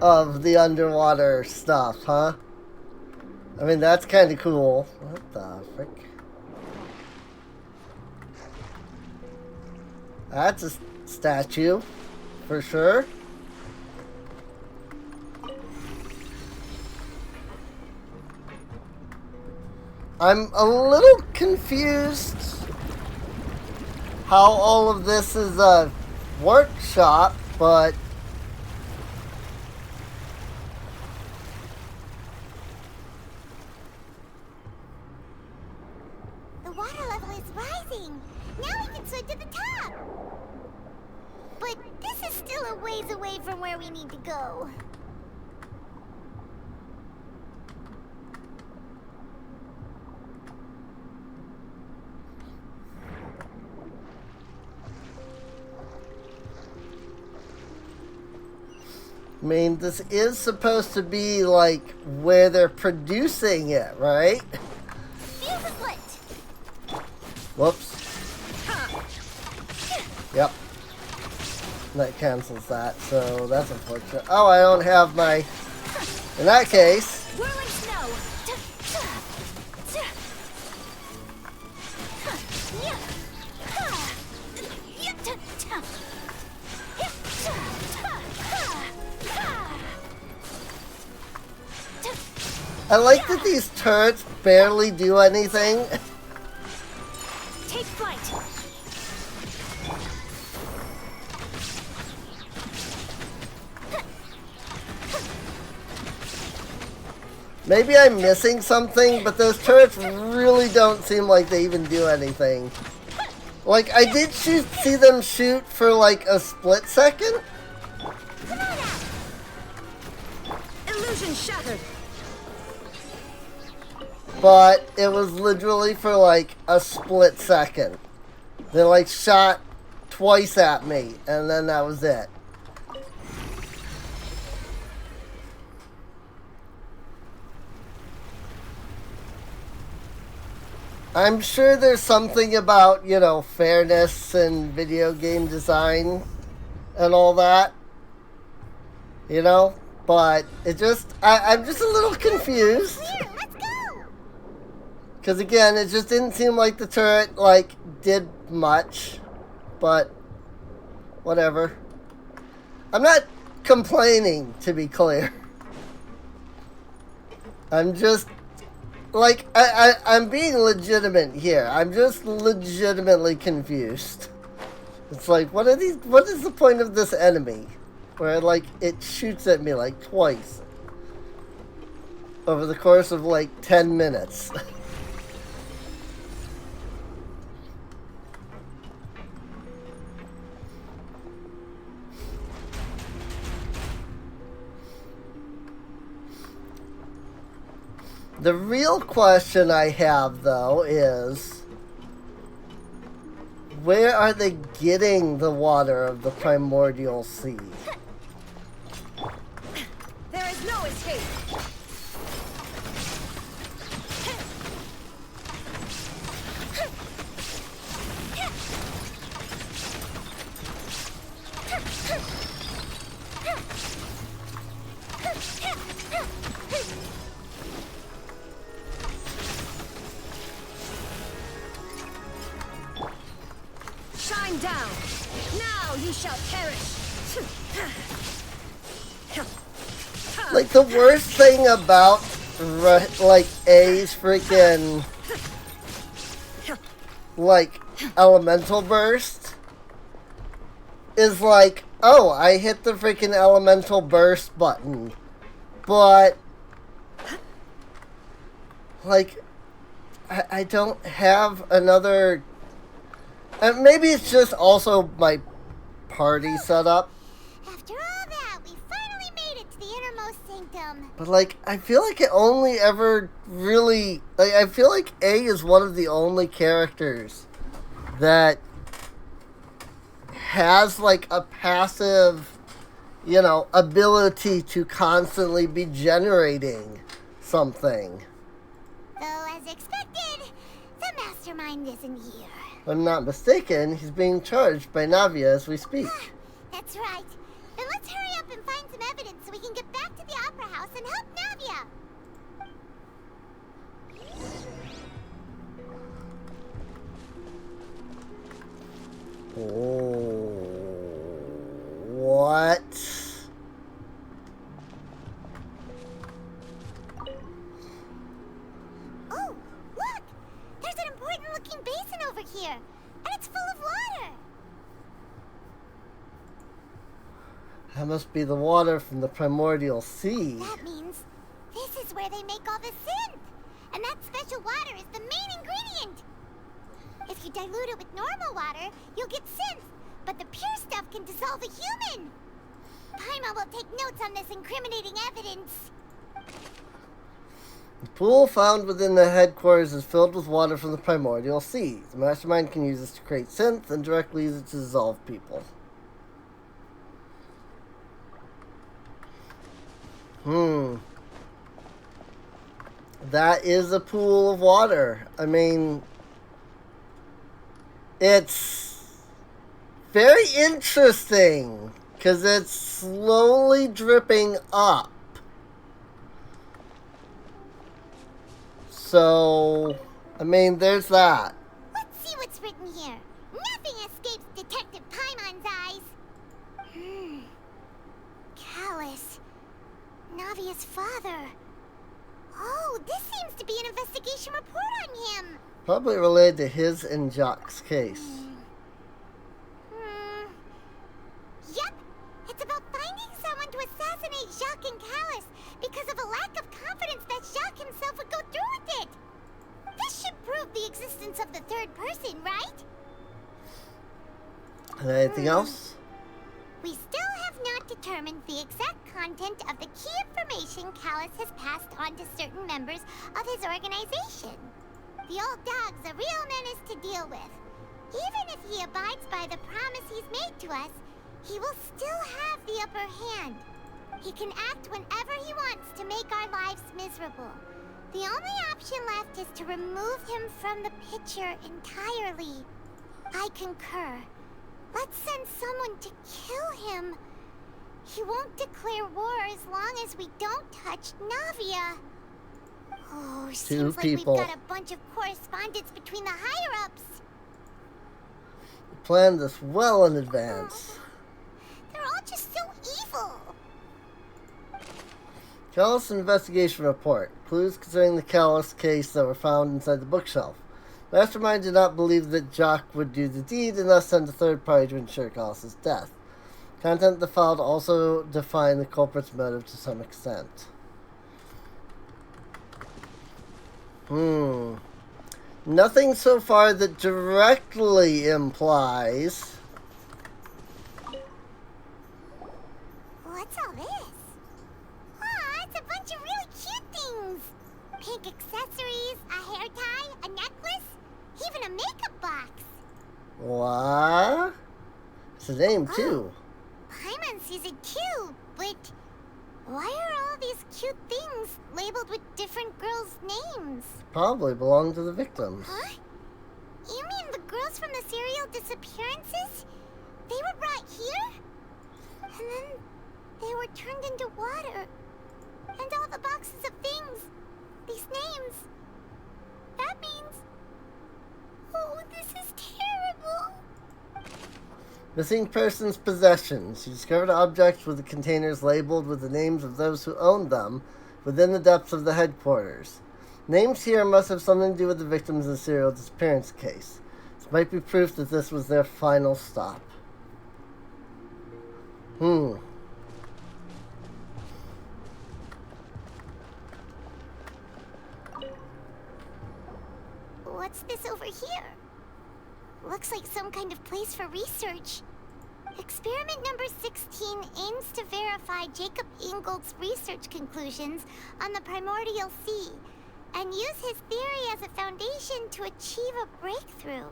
of the underwater stuff, huh? I mean, that's kind of cool. What the frick? That's a statue, for sure. I'm a little confused how all of this is a workshop but the water level is rising. Now we can swim to the top. But this is still a ways away from where we need to go. I mean, this is supposed to be like where they're producing it, right? Fuse is lit. Whoops. Yep. That cancels that, so that's unfortunate. Oh, I don't have my... In that case... Whirling snow. I like that these turrets barely do anything. Take flight. Maybe I'm missing something, but those turrets really don't seem like they even do anything. Like, I did see them shoot for like a split second. Come on out. Illusion shattered. But it was literally for like a split second. They like shot twice at me, and then that was it. I'm sure there's something about, you know, fairness and video game design and all that. You know? But it just, I'm just a little confused. Because again, it just didn't seem like the turret, like, did much. But, whatever. I'm not complaining, to be clear. I'm just, like, I'm being legitimate here. I'm just legitimately confused. It's like, what is the point of this enemy? Where, like, it shoots at me, like, twice. Over the course of, like, 10 minutes. The real question I have, though, is where are they getting the water of the primordial sea? There is no escape. Shine down. Now you shall perish. Like, the worst thing about, like, A's freaking, like, elemental burst is like, oh, I hit the freaking elemental burst button, but, like, I don't have another, and maybe it's just also my party setup. After all that, we finally made it to the innermost sanctum. But, like, I feel like it only ever really... Like, I feel like A is one of the only characters that has, like, a passive, you know, ability to constantly be generating something. Though, as expected, the mastermind isn't here. If I'm not mistaken, he's being charged by Navia as we speak. That's right. Then let's hurry up and find some evidence so we can get back to the Opera House and help Navia. Oh, what? Oh, look! There's an important-looking basin over here, and it's full of water. That must be the water from the primordial sea. That means this is where they make all the synth. And that special water is the main ingredient. If you dilute it with normal water, you'll get synth. But the pure stuff can dissolve a human. Paimon will take notes on this incriminating evidence. The pool found within the headquarters is filled with water from the primordial sea. The mastermind can use this to create synth and directly use it to dissolve people. That is a pool of water. I mean, it's very interesting because it's slowly dripping up. So, I mean, there's that. Let's see what's written here. Nothing escapes Detective Paimon's eyes. Callus. Navia's father. Oh, this seems to be an investigation report on him. Probably related to his and Jacques' case. Yep. It's about finding someone to assassinate Jacques and Callus because of a lack of confidence that Jacques himself would go through with it. This should prove the existence of the third person, right? Anything else? We still have not determined the exact content of the key information Callus has passed on to certain members of his organization. The old dog's a real menace to deal with. Even if he abides by the promise he's made to us, he will still have the upper hand. He can act whenever he wants to make our lives miserable. The only option left is to remove him from the picture entirely. I concur. Let's send someone to kill him. He won't declare war as long as we don't touch Navia. Oh, seems like we've got a bunch of correspondence between the higher-ups. Planned this well in advance. They're all just so evil. Callus investigation report. Clues concerning the Callus case that were found inside the bookshelf. Mastermind did not believe that Jacques would do the deed and thus sent a third party to ensure Callus's death. Content of the file also define the culprit's motive to some extent. Nothing so far that directly implies. What's all this? Aw, it's a bunch of really cute things. Pink accessories, a hair tie, a necklace, even a makeup box. What? It's a name too. Paimon sees it too, but why are all these cute things labeled with different girls' names? Probably belong to the victims. Huh? You mean the girls from the serial disappearances? They were brought here? And then they were turned into water. And all the boxes of things. These names. That means... Oh, this is terrible. Missing persons' possessions. You discovered objects with the containers labeled with the names of those who owned them within the depths of the headquarters. Names here must have something to do with the victims of the serial disappearance case. This might be proof that this was their final stop. What's this over here? Looks like some kind of place for research. Experiment number 16 aims to verify Jacob Ingold's research conclusions on the primordial sea and use his theory as a foundation to achieve a breakthrough.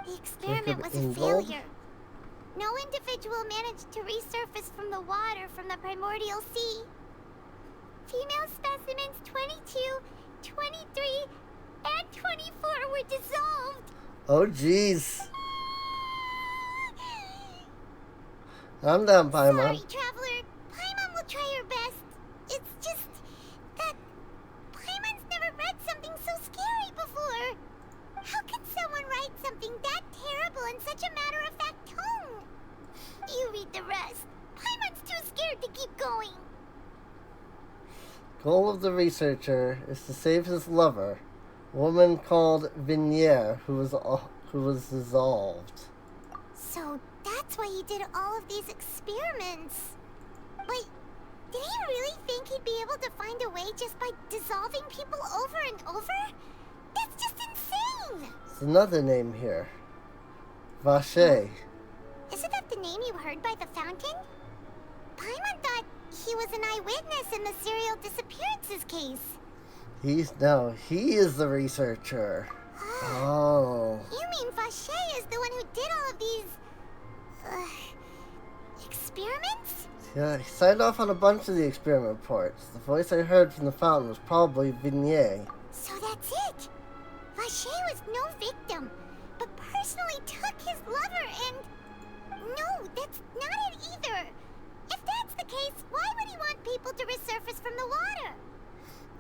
The experiment was a failure. No individual managed to resurface from the water from the primordial sea. Female specimens 22, 23, and 24 were dissolved. Oh, jeez. I'm down, Paimon. Sorry, Traveler. Paimon will try her best. It's just that Paimon's never read something so scary before. How can someone write something that terrible in such a matter-of-fact tone? You read the rest. Paimon's too scared to keep going. Goal of the researcher is to save his lover, a woman called Vignier, who was dissolved. So that's why you did all of these experiments. But did he really think he'd be able to find a way just by dissolving people over and over? That's just insane! There's another name here. Vache. Isn't that the name you heard by the fountain? Paimon thought he was an eyewitness in the serial disappearances case. He is the researcher. Oh. You mean Vache is the one who did all of these... experiments? Yeah, he signed off on a bunch of the experiment reports. The voice I heard from the fountain was probably Vignier. So that's it! Vache was no victim, but personally took his lover and... No, that's not it either! If that's the case, why would he want people to resurface from the water?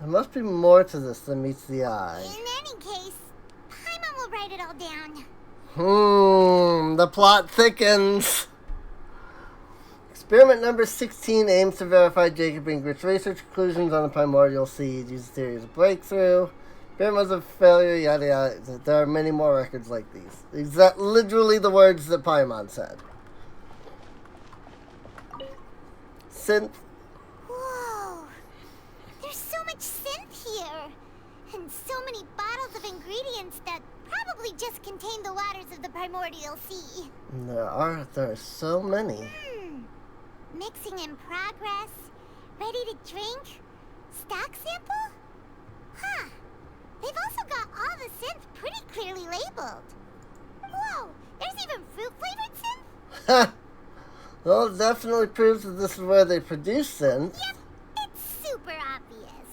There must be more to this than meets the eye. In any case, Paimon will write it all down. The plot thickens. Experiment number 16 aims to verify Jacob Ingrid's research conclusions on the primordial seed. Uses theories of breakthrough. Experiments of failure, yada yada. There are many more records like these. Literally the words that Paimon said. Synth. Whoa. There's so much synth here. And so many bottles of ingredients that probably just contain the waters of the primordial sea. There are so many. Mixing in progress. Ready to drink. Stock sample? Huh. They've also got all the synth pretty clearly labeled. Whoa, there's even fruit-flavored synth? Well, it definitely proves that this is where they produce synth. Yep, it's super obvious.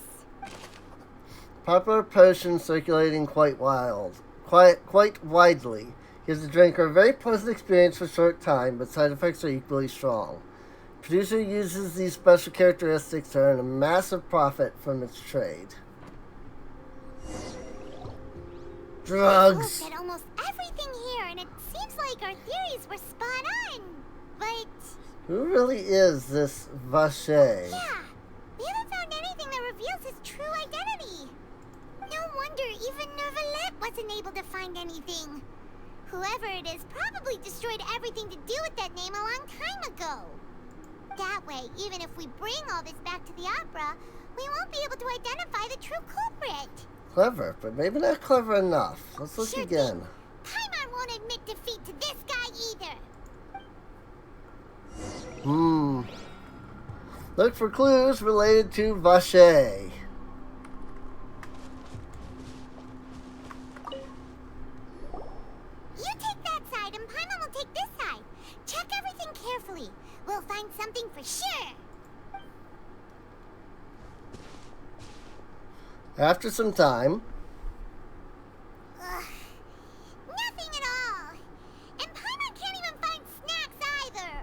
Popular potion circulating quite widely. Gives the drinker a very pleasant experience for a short time, but side effects are equally strong. Producer uses these special characteristics to earn a massive profit from its trade. Drugs. We looked at almost everything here, and it seems like our theories were spot on. But who really is this Vache? yeah, we haven't found anything that reveals his true identity. No wonder even Neuvillette wasn't able to find anything. Whoever it is probably destroyed everything to do with that name a long time ago. That way, even if we bring all this back to the opera, we won't be able to identify the true culprit. Clever, but maybe not clever enough. Let's look again. Paimon won't admit defeat to this guy either. Look for clues related to Vache. You take that side and Paimon will take this side. Check everything carefully. We'll find something for sure. After some time... Nothing at all. And Paimon can't even find snacks either.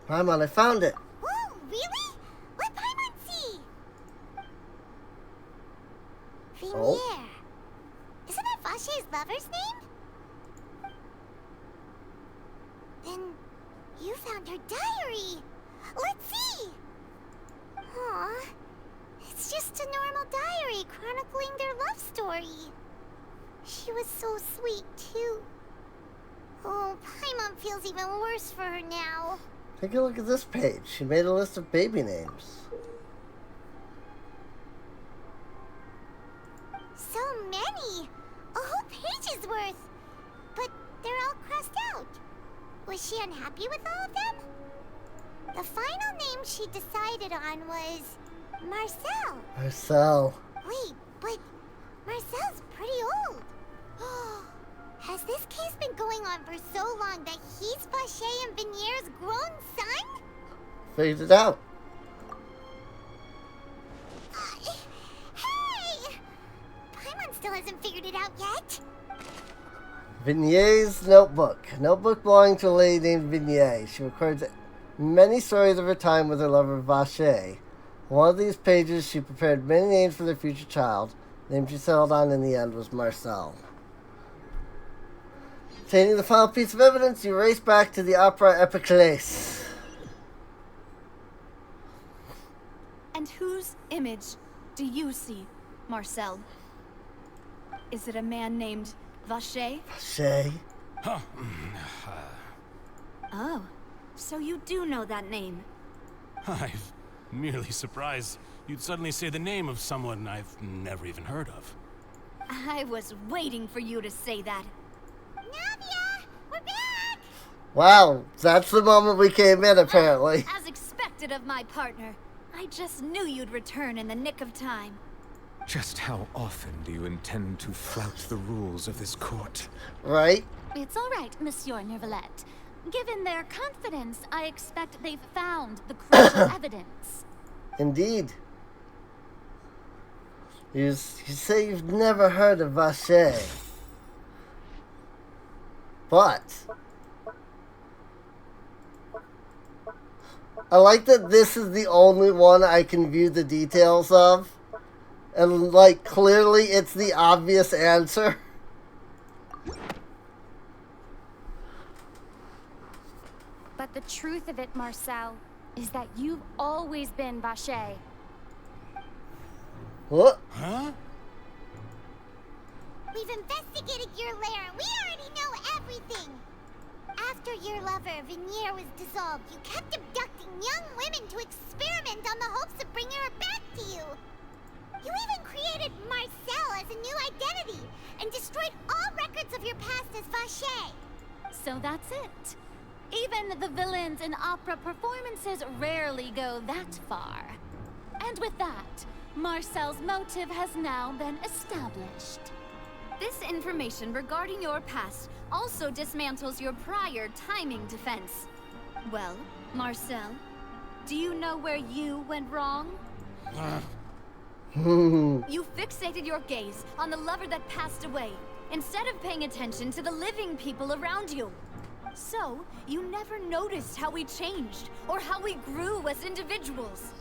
Paimon, I found it. Whoa, really? What Paimon see? Vignier. Oh. Isn't that Vache's lover's name? Then you found her diary. Let's see. Aw, it's just a normal diary chronicling their love story. She was so sweet, too. Oh, Paimon feels even worse for her now. Take a look at this page. She made a list of baby names. So many! A whole page's worth! But they're all crossed out. Was she unhappy with all of them? The final name she decided on was Marcel. Marcel. Wait, but Marcel's pretty old. Has this case been going on for so long that he's Vache and Vignier's grown son? Figured it out. Hey! Paimon still hasn't figured it out yet. Vignier's notebook. A notebook belonging to a lady named Vignier. She records many stories of her time with her lover Vache. On one of these pages, she prepared many names for their future child. The name she settled on in the end was Marcel. Obtaining the final piece of evidence, you race back to the Opera Epiclese. And whose image do you see, Marcel? Is it a man named Vache? Vache? Oh, So you do know that name? I'm merely surprised you'd suddenly say the name of someone I've never even heard of. I was waiting for you to say that. Navia! We're back! Wow, that's the moment we came in, apparently. As expected of my partner. I just knew you'd return in the nick of time. Just how often do you intend to flout the rules of this court? Right? It's all right, Monsieur Nervalette. Given their confidence, I expect they've found the crucial evidence. Indeed. You say you've never heard of Vacher. But I like that this is the only one I can view the details of. And, like, clearly it's the obvious answer. But the truth of it, Marcel, is that you've always been Vacher. What? Huh? We've investigated your lair and we already know everything. After your lover, Venier, was dissolved, you kept abducting young women to experiment on the hopes of bringing her back to you. You even created Marcel as a new identity and destroyed all records of your past as Vacher. So that's it. Even the villains in opera performances rarely go that far. And with that, Marcel's motive has now been established. This information regarding your past also dismantles your prior timing defense. Well, Marcel, do you know where you went wrong? You fixated your gaze on the lover that passed away, instead of paying attention to the living people around you. So, you never noticed how we changed, or how we grew as individuals.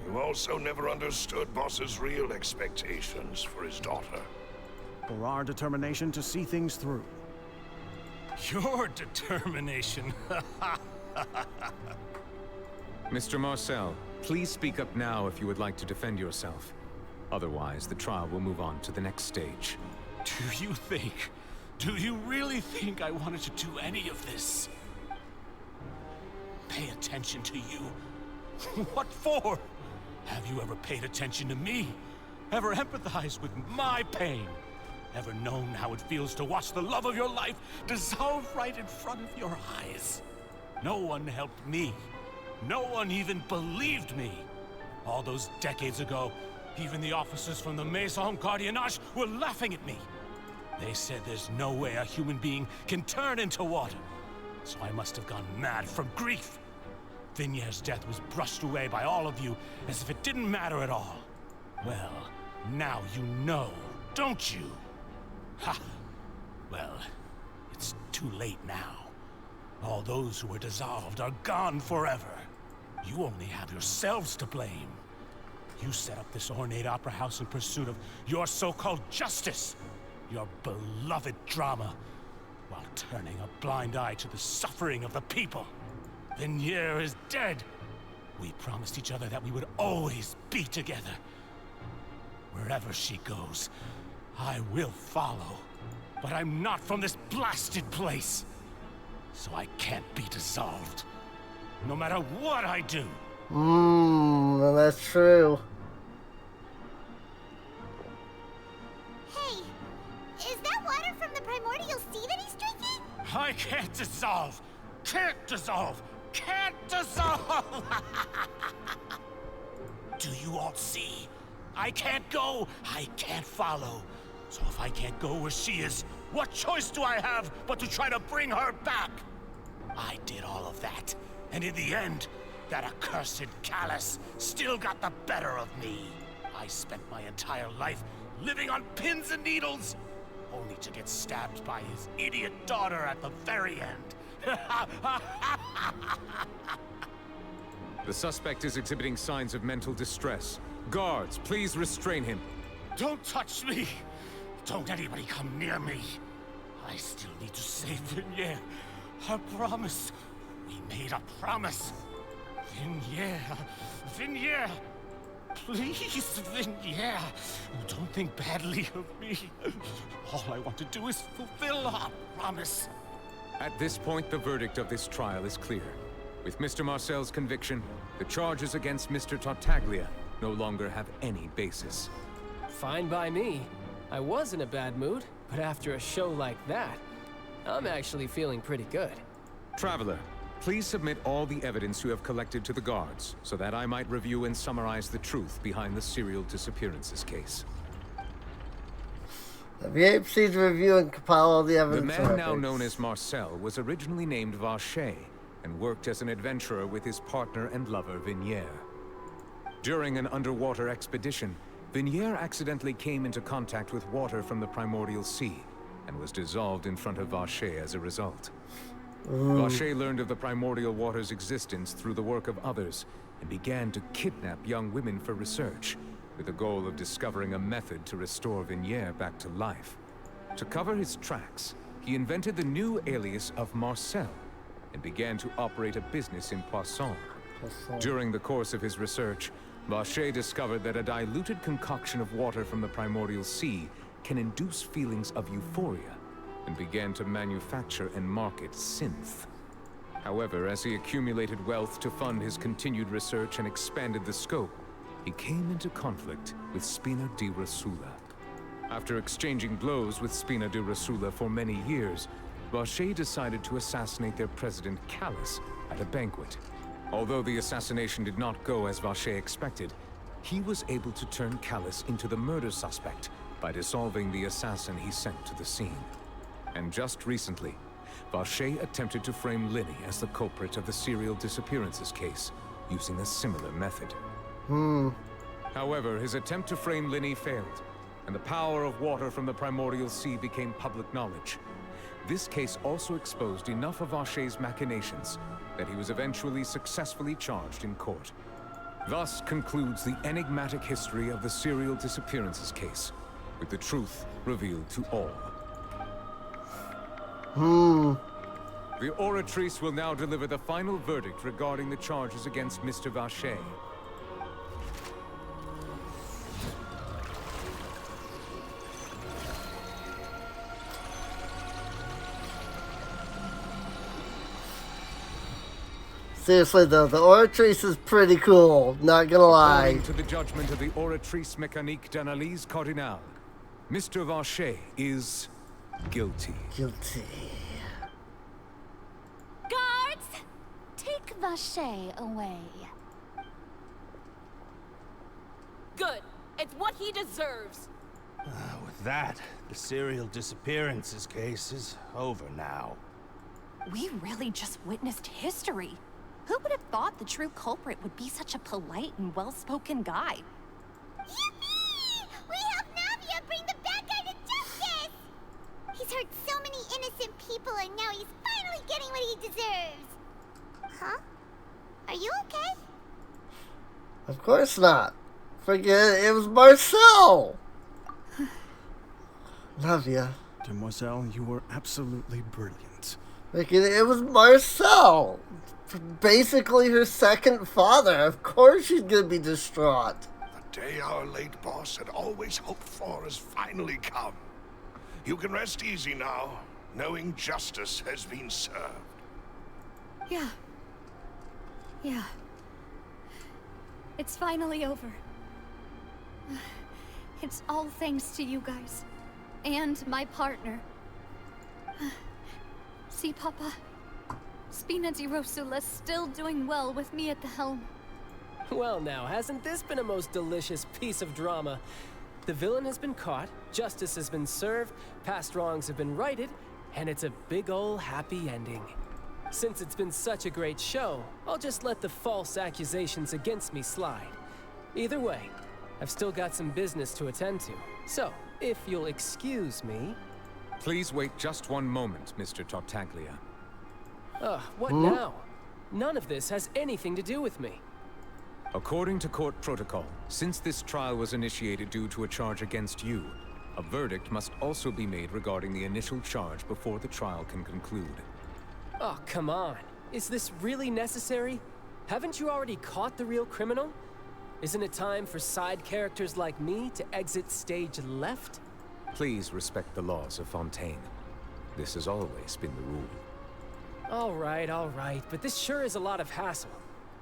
You also never understood Boss's real expectations for his daughter. Or our determination to see things through. Your determination. Mr. Marcel, please speak up now if you would like to defend yourself. Otherwise, the trial will move on to the next stage. Do you really think I wanted to do any of this? Pay attention to you? What for? Have you ever paid attention to me? Ever empathized with my pain? Ever known how it feels to watch the love of your life dissolve right in front of your eyes? No one helped me. No one even believed me. All those decades ago, even the officers from the Maison Gardiennage were laughing at me. They said there's no way a human being can turn into water. So I must have gone mad from grief. Vinier's death was brushed away by all of you as if it didn't matter at all. Well, now you know, don't you? Ha! Well, it's too late now. All those who were dissolved are gone forever. You only have yourselves to blame. You set up this ornate opera house in pursuit of your so-called justice. Your beloved drama, while turning a blind eye to the suffering of the people. Venier is dead. We promised each other that we would always be together. Wherever she goes, I will follow. But I'm not from this blasted place. So I can't be dissolved. No matter what I do. That's true. Hey, is that water from the primordial sea that he's drinking? I can't dissolve. Can't dissolve. Can't dissolve. Do you all see? I can't go. I can't follow. So if I can't go where she is, what choice do I have but to try to bring her back? I did all of that. And in the end, that accursed Callus still got the better of me. I spent my entire life living on pins and needles, only to get stabbed by his idiot daughter at the very end. The suspect is exhibiting signs of mental distress. Guards, please restrain him. Don't touch me! Don't anybody come near me! I still need to save Venier. I promise. We made a promise. Venier! Please, Venier! Don't think badly of me. All I want to do is fulfill our promise. At this point, the verdict of this trial is clear. With Mr. Marcel's conviction, the charges against Mr. Tartaglia no longer have any basis. Fine by me. I was in a bad mood, but after a show like that, I'm actually feeling pretty good. Traveler, please submit all the evidence you have collected to the guards, so that I might review and summarize the truth behind the serial disappearances case. The proceeds to review and compile all the evidence. The man now known as Marcel was originally named Vacher and worked as an adventurer with his partner and lover Vignier. During an underwater expedition, Vignier accidentally came into contact with water from the primordial sea and was dissolved in front of Vacher as a result. Vacher learned of the primordial water's existence through the work of others and began to kidnap young women for research, with the goal of discovering a method to restore Vignier back to life. To cover his tracks, he invented the new alias of Marcel and began to operate a business in Poisson. During the course of his research, Vacher discovered that a diluted concoction of water from the primordial sea can induce feelings of euphoria, and began to manufacture and market synth. However, as he accumulated wealth to fund his continued research and expanded the scope, he came into conflict with Spina di Rosula. After exchanging blows with Spina di Rosula for many years, Vacher decided to assassinate their president Callus at a banquet. Although the assassination did not go as Vacher expected, he was able to turn Callus into the murder suspect by dissolving the assassin he sent to the scene. And just recently, Vacher attempted to frame Linny as the culprit of the serial disappearances case, using a similar method. However, his attempt to frame Linny failed, and the power of water from the primordial sea became public knowledge. This case also exposed enough of Vacher's machinations that he was eventually successfully charged in court. Thus concludes the enigmatic history of the serial disappearances case, with the truth revealed to all. The Oratrice will now deliver the final verdict regarding the charges against Mr. Vacher. Seriously though, the Oratrice is pretty cool, not gonna lie. According to the judgment of the Oratrice Mécanique d'Analyse Cardinale, Mr. Vacher is guilty. Guilty. Guards! Take Vacher away. Good. It's what he deserves. With that, the serial disappearances case is over now. We really just witnessed history. Who would have thought the true culprit would be such a polite and well-spoken guy? Yippee! We helped Navia bring the bad guy to justice! He's hurt so many innocent people and now he's finally getting what he deserves. Huh? Are you okay? Of course not. Forget it was Marcel! Navia. Demoiselle, you were absolutely brilliant. It was Marcel! Basically her second father. Of course she's gonna be distraught. The day our late boss had always hoped for has finally come. You can rest easy now, knowing justice has been served. Yeah. It's finally over. It's all thanks to you guys. And my partner. See, Papa? Spina di Rosula's still doing well with me at the helm. Well now, hasn't this been a most delicious piece of drama? The villain has been caught, justice has been served, past wrongs have been righted, and it's a big ol' happy ending. Since it's been such a great show, I'll just let the false accusations against me slide. Either way, I've still got some business to attend to. So, if you'll excuse me... Please wait just one moment, Mr. Tartaglia. What now? None of this has anything to do with me. According to court protocol, since this trial was initiated due to a charge against you, a verdict must also be made regarding the initial charge before the trial can conclude. Oh, come on. Is this really necessary? Haven't you already caught the real criminal? Isn't it time for side characters like me to exit stage left? Please respect the laws of Fontaine. This has always been the rule. All right, but this sure is a lot of hassle.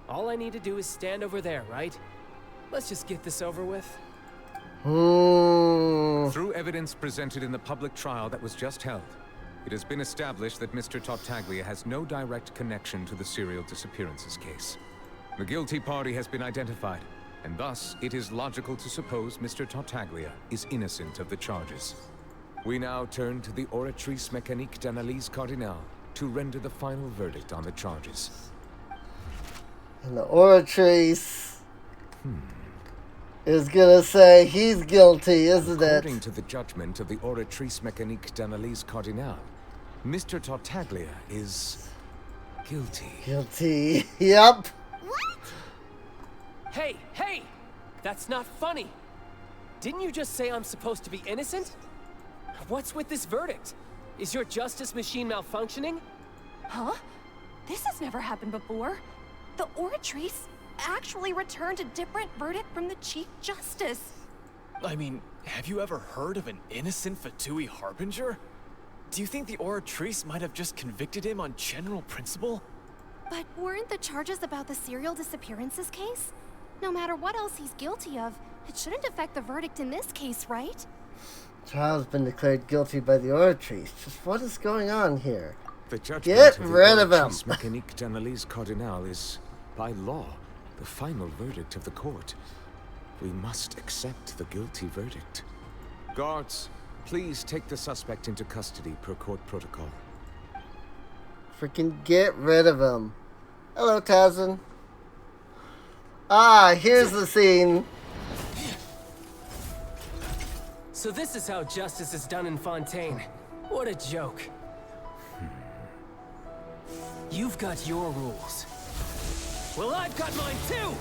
All I need to do is stand over there, right? Let's just get this over with. Through evidence presented in the public trial that was just held, it has been established that Mr. Tartaglia has no direct connection to the serial disappearances case. The guilty party has been identified, and thus it is logical to suppose Mr. Tartaglia is innocent of the charges. We now turn to the Oratrice Mécanique d'Analyse Cardinale to render the final verdict on the charges. And the Oratrice is gonna say he's guilty, isn't it? According to the judgment of the Oratrice Mécanique d'Analyse Cardinale, Mr. Tartaglia is guilty. Guilty. Yep. Hey! That's not funny! Didn't you just say I'm supposed to be innocent? What's with this verdict? Is your justice machine malfunctioning? Huh? This has never happened before. The Oratrice actually returned a different verdict from the Chief Justice. I mean, have you ever heard of an innocent Fatui Harbinger? Do you think the Oratrice might have just convicted him on general principle? But weren't the charges about the serial disappearances case? No matter what else he's guilty of, it shouldn't affect the verdict in this case, right? Child's been declared guilty by the Oratrice. Just what is going on here? The judgment Get of rid of him! Oratrice Mécanique d'Analyse Cardinale is, by law, the final verdict of the court. We must accept the guilty verdict. Guards, please take the suspect into custody per court protocol. Freaking get rid of him. Hello, Tazin. Ah, here's the scene. So this is how justice is done in Fontaine. What a joke. You've got your rules. Well, I've got mine too!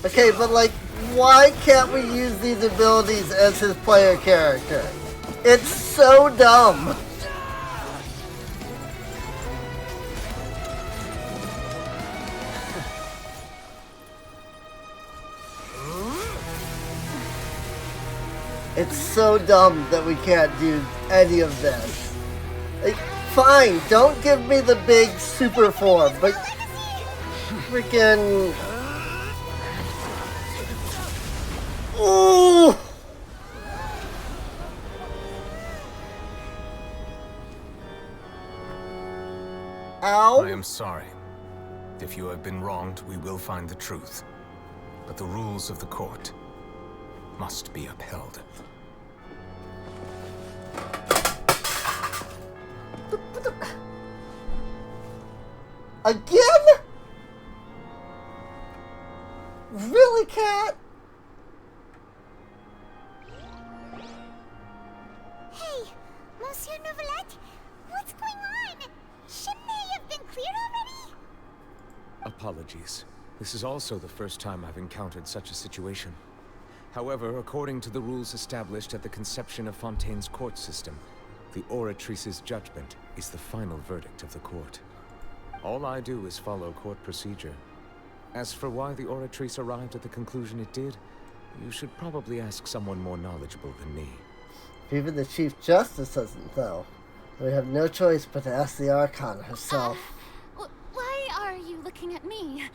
Okay, but like, why can't we use these abilities as his player character? It's so dumb. It's so dumb that we can't do any of this. Like, fine, don't give me the big super form, but freaking... Ooh! Ow! I am sorry. If you have been wronged, we will find the truth. But the rules of the court must be upheld. Again? Really, Cat? Hey, Monsieur Novelette, what's going on? Shouldn't they have been cleared already? Apologies. This is also the first time I've encountered such a situation. However, according to the rules established at the conception of Fontaine's court system, the Oratrice's judgment is the final verdict of the court. All I do is follow court procedure. As for why the Oratrice arrived at the conclusion it did, you should probably ask someone more knowledgeable than me. Even the Chief Justice doesn't know. We have no choice but to ask the Archon herself. Why are you looking at me?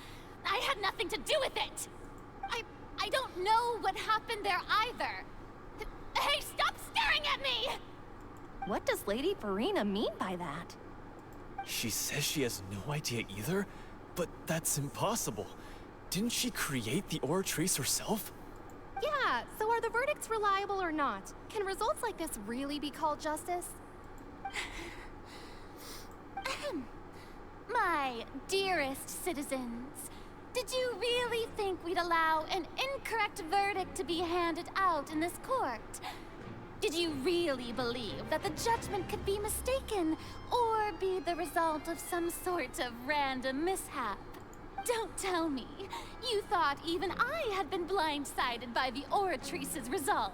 I had nothing to do with it! I don't know what happened there either. Hey, stop staring at me! What does Lady Farina mean by that? She says she has no idea either, but that's impossible. Didn't she create the Oratrice herself? Yeah, so are the verdicts reliable or not? Can results like this really be called justice? My dearest citizens, did you really think we'd allow an incorrect verdict to be handed out in this court? Did you really believe that the judgment could be mistaken or be the result of some sort of random mishap? Don't tell me. You thought even I had been blindsided by the Oratrice's result.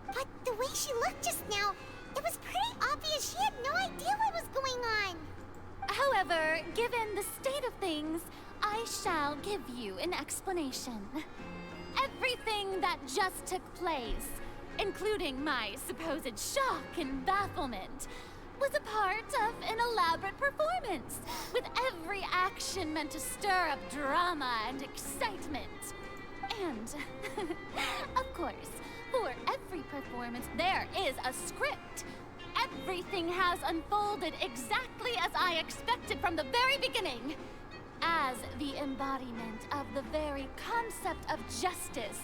But the way she looked just now, it was pretty obvious she had no idea what was going on. However, given the state of things, I shall give you an explanation. everything that just took place, including my supposed shock and bafflement, was a part of an elaborate performance, with every action meant to stir up drama and excitement. And, of course, for every performance, there is a script. Everything has unfolded exactly as I expected from the very beginning. As the embodiment of the very concept of justice,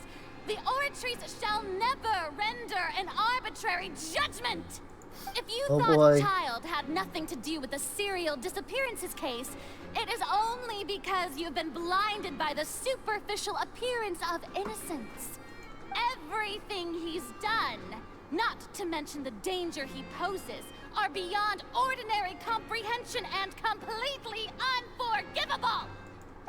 the Oratrice shall never render an arbitrary judgment! If you thought Child had nothing to do with the serial disappearances case, it is only because you've been blinded by the superficial appearance of innocence. Everything he's done, not to mention the danger he poses, are beyond ordinary comprehension and completely unforgivable!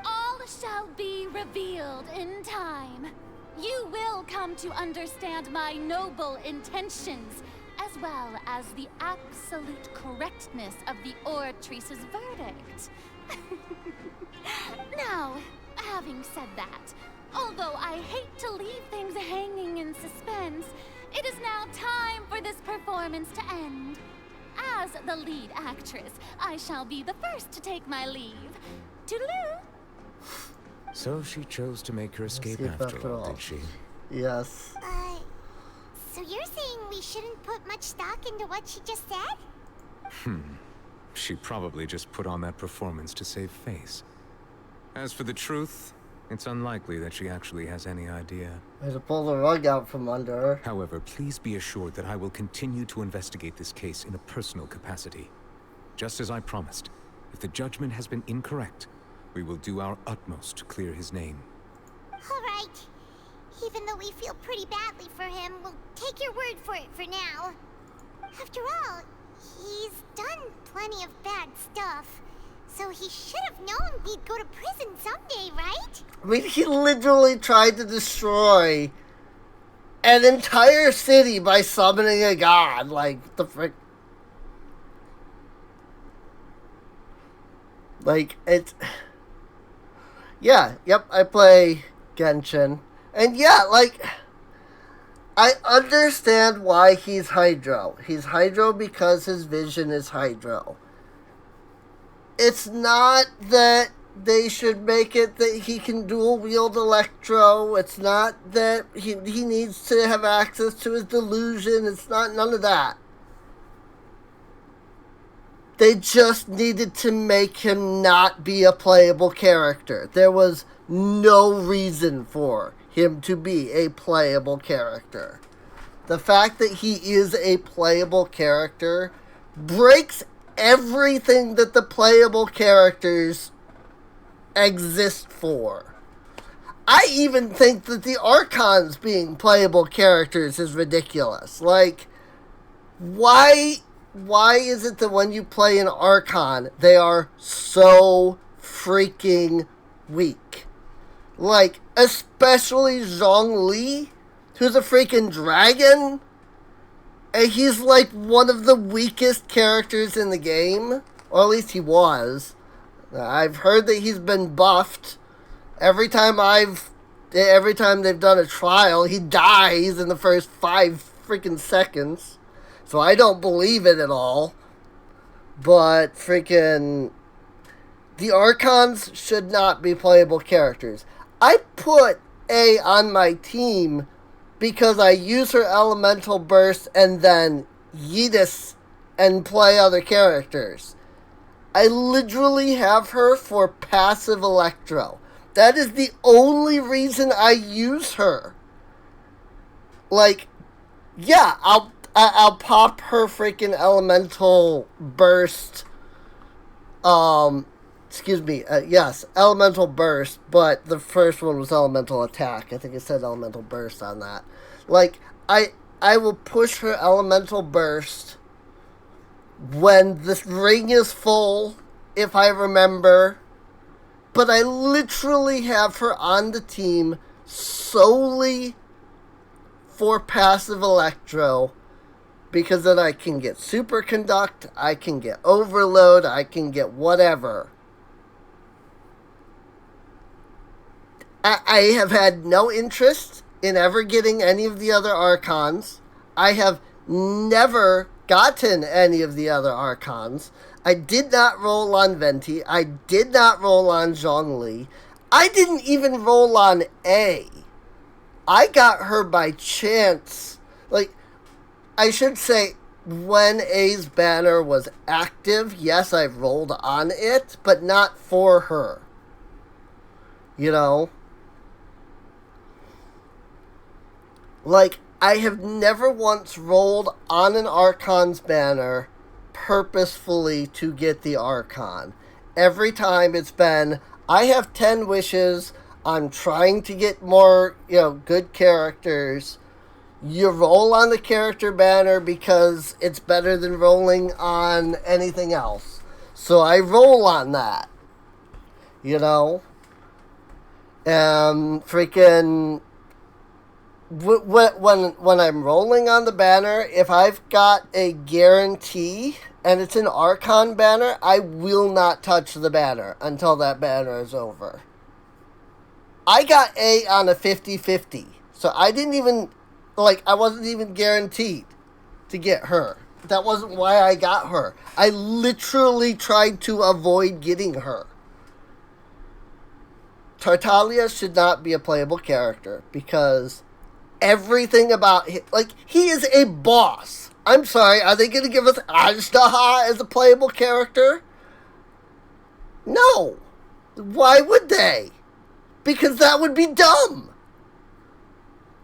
All shall be revealed in time. You will come to understand my noble intentions, as well as the absolute correctness of the Oratrice's verdict. Now, having said that, although I hate to leave things hanging in suspense, it is now time for this performance to end. As the lead actress, I shall be the first to take my leave. Toodaloo! So she chose to make her escape after all, did she? Yes. So you're saying we shouldn't put much stock into what she just said? She probably just put on that performance to save face. As for the truth, it's unlikely that she actually has any idea. I had to pull the rug out from under her. However, please be assured that I will continue to investigate this case in a personal capacity. Just as I promised, if the judgment has been incorrect, we will do our utmost to clear his name. All right. Even though we feel pretty badly for him, we'll take your word for it for now. After all, he's done plenty of bad stuff. So he should have known he'd go to prison someday, right? I mean, he literally tried to destroy an entire city by summoning a god. Like, the frick. Like, it's... Yeah, yep, I play Genshin. And yeah, like, I understand why he's Hydro. He's Hydro because his vision is Hydro. It's not that they should make it that he can dual wield Electro. It's not that he needs to have access to his delusion. It's not none of that. They just needed to make him not be a playable character. There was no reason for him to be a playable character. The fact that he is a playable character breaks everything that the playable characters exist for. I even think that the Archons being playable characters is ridiculous. Like, why is it that when you play an Archon, they are so freaking weak? Like, especially Zhongli, who's a freaking dragon. And he's like one of the weakest characters in the game. Or at least he was. I've heard that he's been buffed. Every time they've done a trial, he dies in the first 5 freaking seconds. So I don't believe it at all. But freaking... the Archons should not be playable characters. I put A on my team because I use her elemental burst and then Yeetus and play other characters. I literally have her for passive Electro. That is the only reason I use her. Like, yeah, I'll pop her freaking elemental burst. Yes, elemental burst, but the first one was elemental attack. I think it said elemental burst on that. Like, I will push her elemental burst when the ring is full, if I remember. But I literally have her on the team solely for passive Electro, because then I can get Superconduct, I can get Overload, I can get whatever. I have had no interest in ever getting any of the other Archons. I have never gotten any of the other Archons. I did not roll on Venti. I did not roll on Zhongli. I didn't even roll on A. I got her by chance. Like, I should say, when A's banner was active, yes, I rolled on it, but not for her. You know? Like, I have never once rolled on an Archon's banner purposefully to get the Archon. Every time it's been, I have 10 wishes, I'm trying to get more, good characters. You roll on the character banner because it's better than rolling on anything else. So I roll on that. Freaking... When I'm rolling on the banner, if I've got a guarantee and it's an Archon banner, I will not touch the banner until that banner is over. I got A on a 50-50, so I didn't even, I wasn't even guaranteed to get her. That wasn't why I got her. I literally tried to avoid getting her. Tartaglia should not be a playable character because everything about him, he is a boss. I'm sorry, are they going to give us Ajdaha as a playable character? No. Why would they? Because that would be dumb.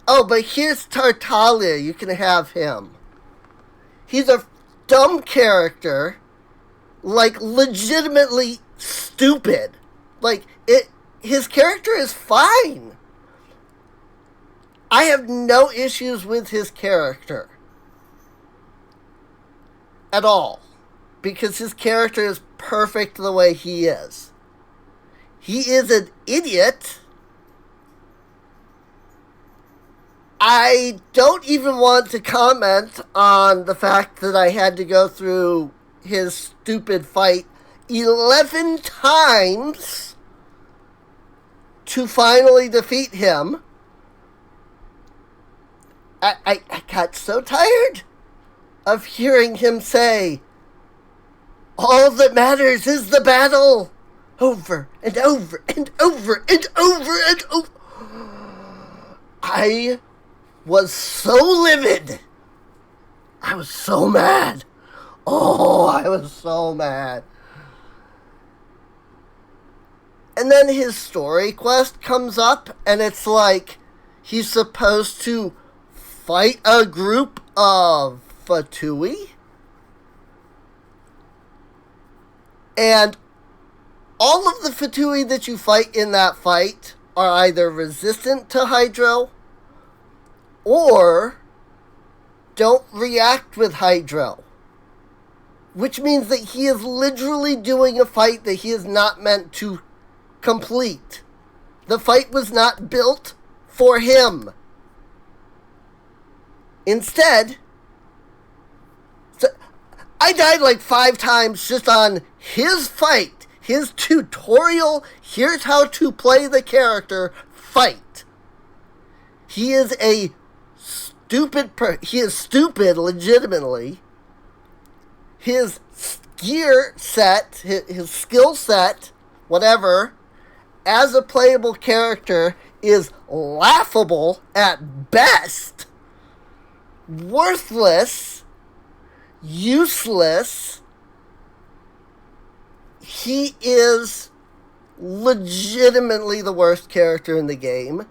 Oh, but here's Tartaglia. You can have him. He's a dumb character, legitimately stupid. His character is fine. I have no issues with his character. At all. Because his character is perfect the way he is. He is an idiot. I don't even want to comment on the fact that I had to go through his stupid fight 11 times to finally defeat him. I got so tired of hearing him say, all that matters is the battle, over and over and over and over and over. I was so livid. I was so mad. Oh, I was so mad. And then his story quest comes up, and it's like he's supposed to fight a group of Fatui. And all of the Fatui that you fight in that fight are either resistant to Hydro or don't react with Hydro. Which means that he is literally doing a fight that he is not meant to complete. The fight was not built for him. Instead, I died 5 times just on his fight, his tutorial, here's how to play the character fight. He is a stupid he is stupid, legitimately. His gear set, his skill set, whatever, as a playable character is laughable at best, worthless, useless. He is legitimately the worst character in the game.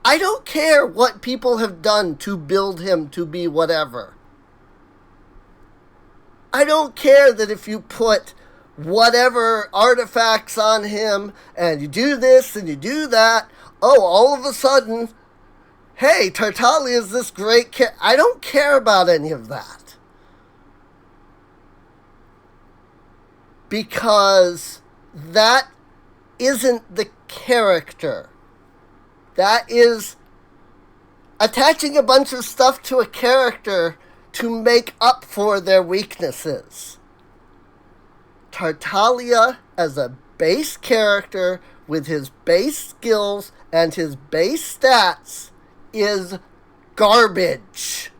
I don't care what people have done to build him to be whatever. I don't care that if you put whatever artifacts on him and you do this and you do that, all of a sudden, hey, Tartaglia is this great I don't care about any of that. Because that isn't the character. That is attaching a bunch of stuff to a character to make up for their weaknesses. Tartaglia, as a base character with his base skills and his base stats is garbage.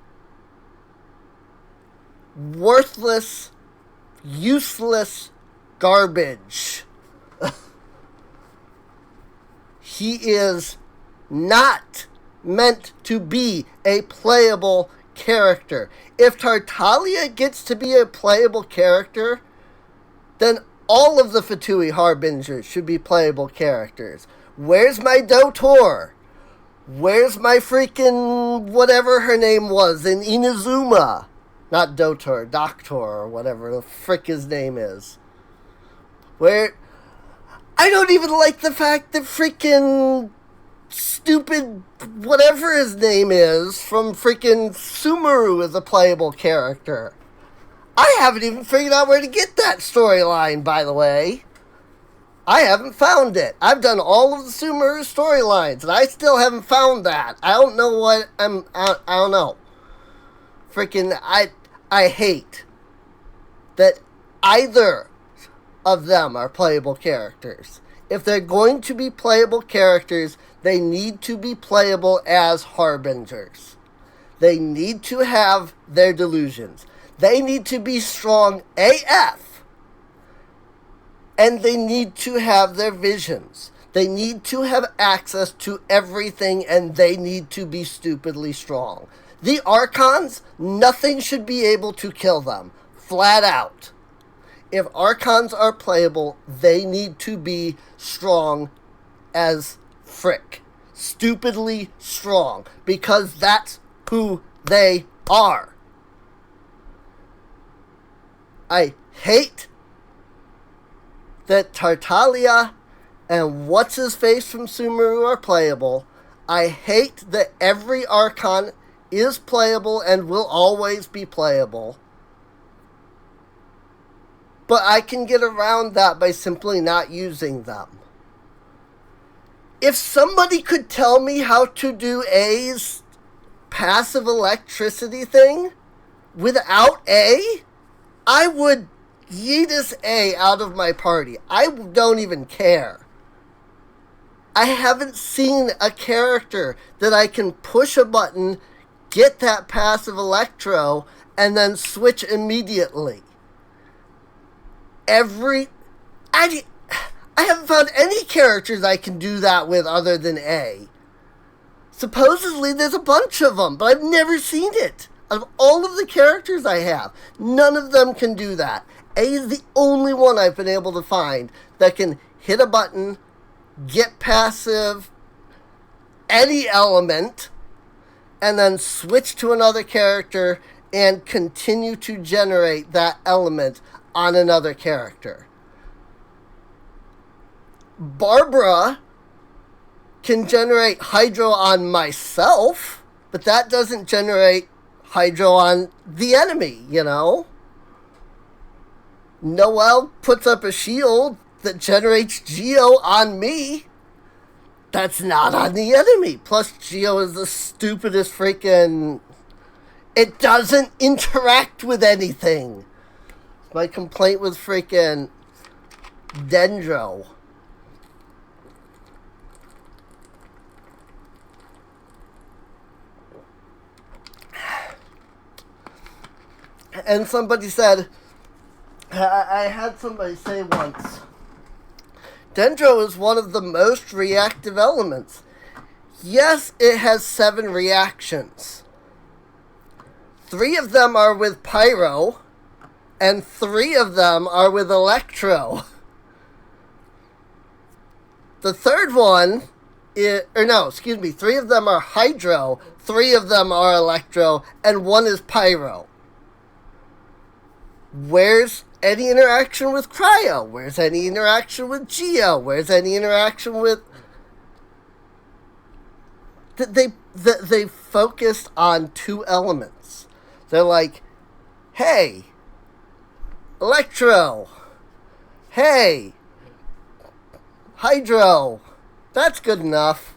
Worthless, useless garbage. He is not meant to be a playable character. If Tartaglia gets to be a playable character, then all of the Fatui Harbingers should be playable characters. Where's my Dotor? Where's my freaking whatever her name was in Inazuma? Not Dotor, Doctor, or whatever the frick his name is. Where... I don't even like the fact that freaking stupid whatever his name is from freaking Sumeru is a playable character. I haven't even figured out where to get that storyline, by the way. I haven't found it. I've done all of the Sumeru storylines, and I still haven't found that. I don't know what I don't know. Freaking, I hate that either of them are playable characters. If they're going to be playable characters, they need to be playable as harbingers. They need to have their delusions. They need to be strong AF. And they need to have their visions. They need to have access to everything, and they need to be stupidly strong. The Archons, nothing should be able to kill them. Flat out. If Archons are playable, they need to be strong as frick. Stupidly strong. Because that's who they are. I hate that Tartaglia and what's-his-face from Sumeru are playable. I hate that every Archon is playable and will always be playable. But I can get around that by simply not using them. If somebody could tell me how to do A's passive electricity thing without A, I would yeetus A out of my party. I don't even care. I haven't seen a character that I can push a button, get that passive electro, and then switch immediately. I haven't found any characters I can do that with other than A. Supposedly there's a bunch of them, but I've never seen it. Of all of the characters I have, none of them can do that. A is the only one I've been able to find that can hit a button, get passive, any element, and then switch to another character and continue to generate that element on another character. Barbara can generate hydro on myself, but that doesn't generate hydro on the enemy, you know? Noelle puts up a shield that generates Geo on me. That's not on the enemy. Plus, Geo is the stupidest freaking... It doesn't interact with anything. My complaint with freaking Dendro. And somebody said, I had somebody say once, Dendro is one of the most reactive elements. Yes, it has 7 reactions. 3 of them are with Pyro, and 3 of them are with Electro. The third one is, 3 of them are Hydro, 3 of them are Electro, and 1 is Pyro. Where's any interaction with Cryo? Where's any interaction with Geo? Where's any interaction with... They focused on 2 elements. They're like, hey, Electro. Hey, Hydro. That's good enough.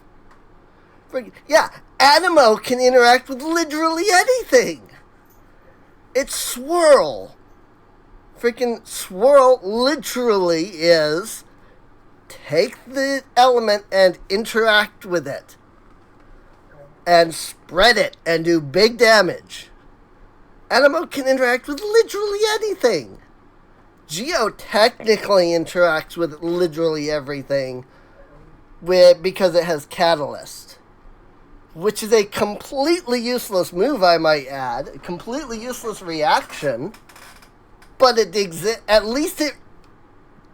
Yeah, Animo can interact with literally anything. It's Swirl. Freaking Swirl literally is take the element and interact with it and spread it and do big damage. Anemo can interact with literally anything. Geo technically interacts with literally everything because it has Catalyst, which is a completely useless move, I might add. A completely useless reaction, but it exists. At least it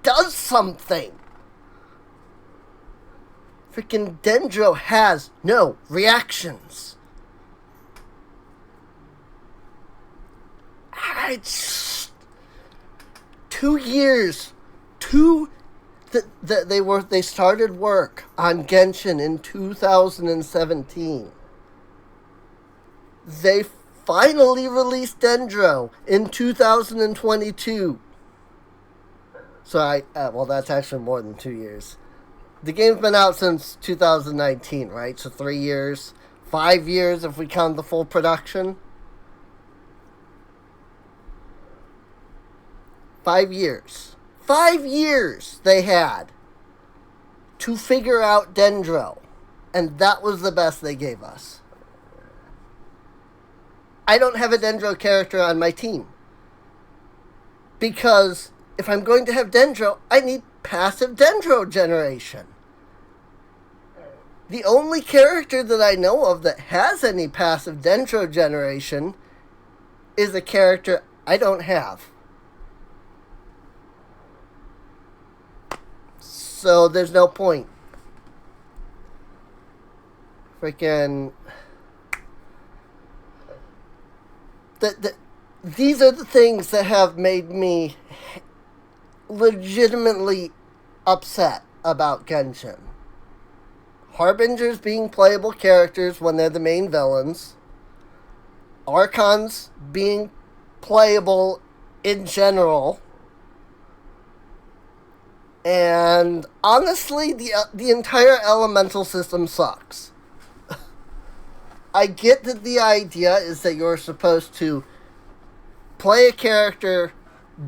does something. Freaking Dendro has no reactions. It's 2 years. They started work on Genshin in 2017. They finally released Dendro in 2022. So well, that's actually more than 2 years. The game's been out since 2019, right? So 3 years, 5 years if we count the full production. 5 years. 5 years they had to figure out Dendro. And that was the best they gave us. I don't have a Dendro character on my team. Because if I'm going to have Dendro, I need passive Dendro generation. The only character that I know of that has any passive Dendro generation is a character I don't have. So there's no point. Freaking... These are the things that have made me legitimately upset about Genshin. Harbingers being playable characters when they're the main villains. Archons being playable in general. And honestly, the entire elemental system sucks. I get that the idea is that you're supposed to play a character,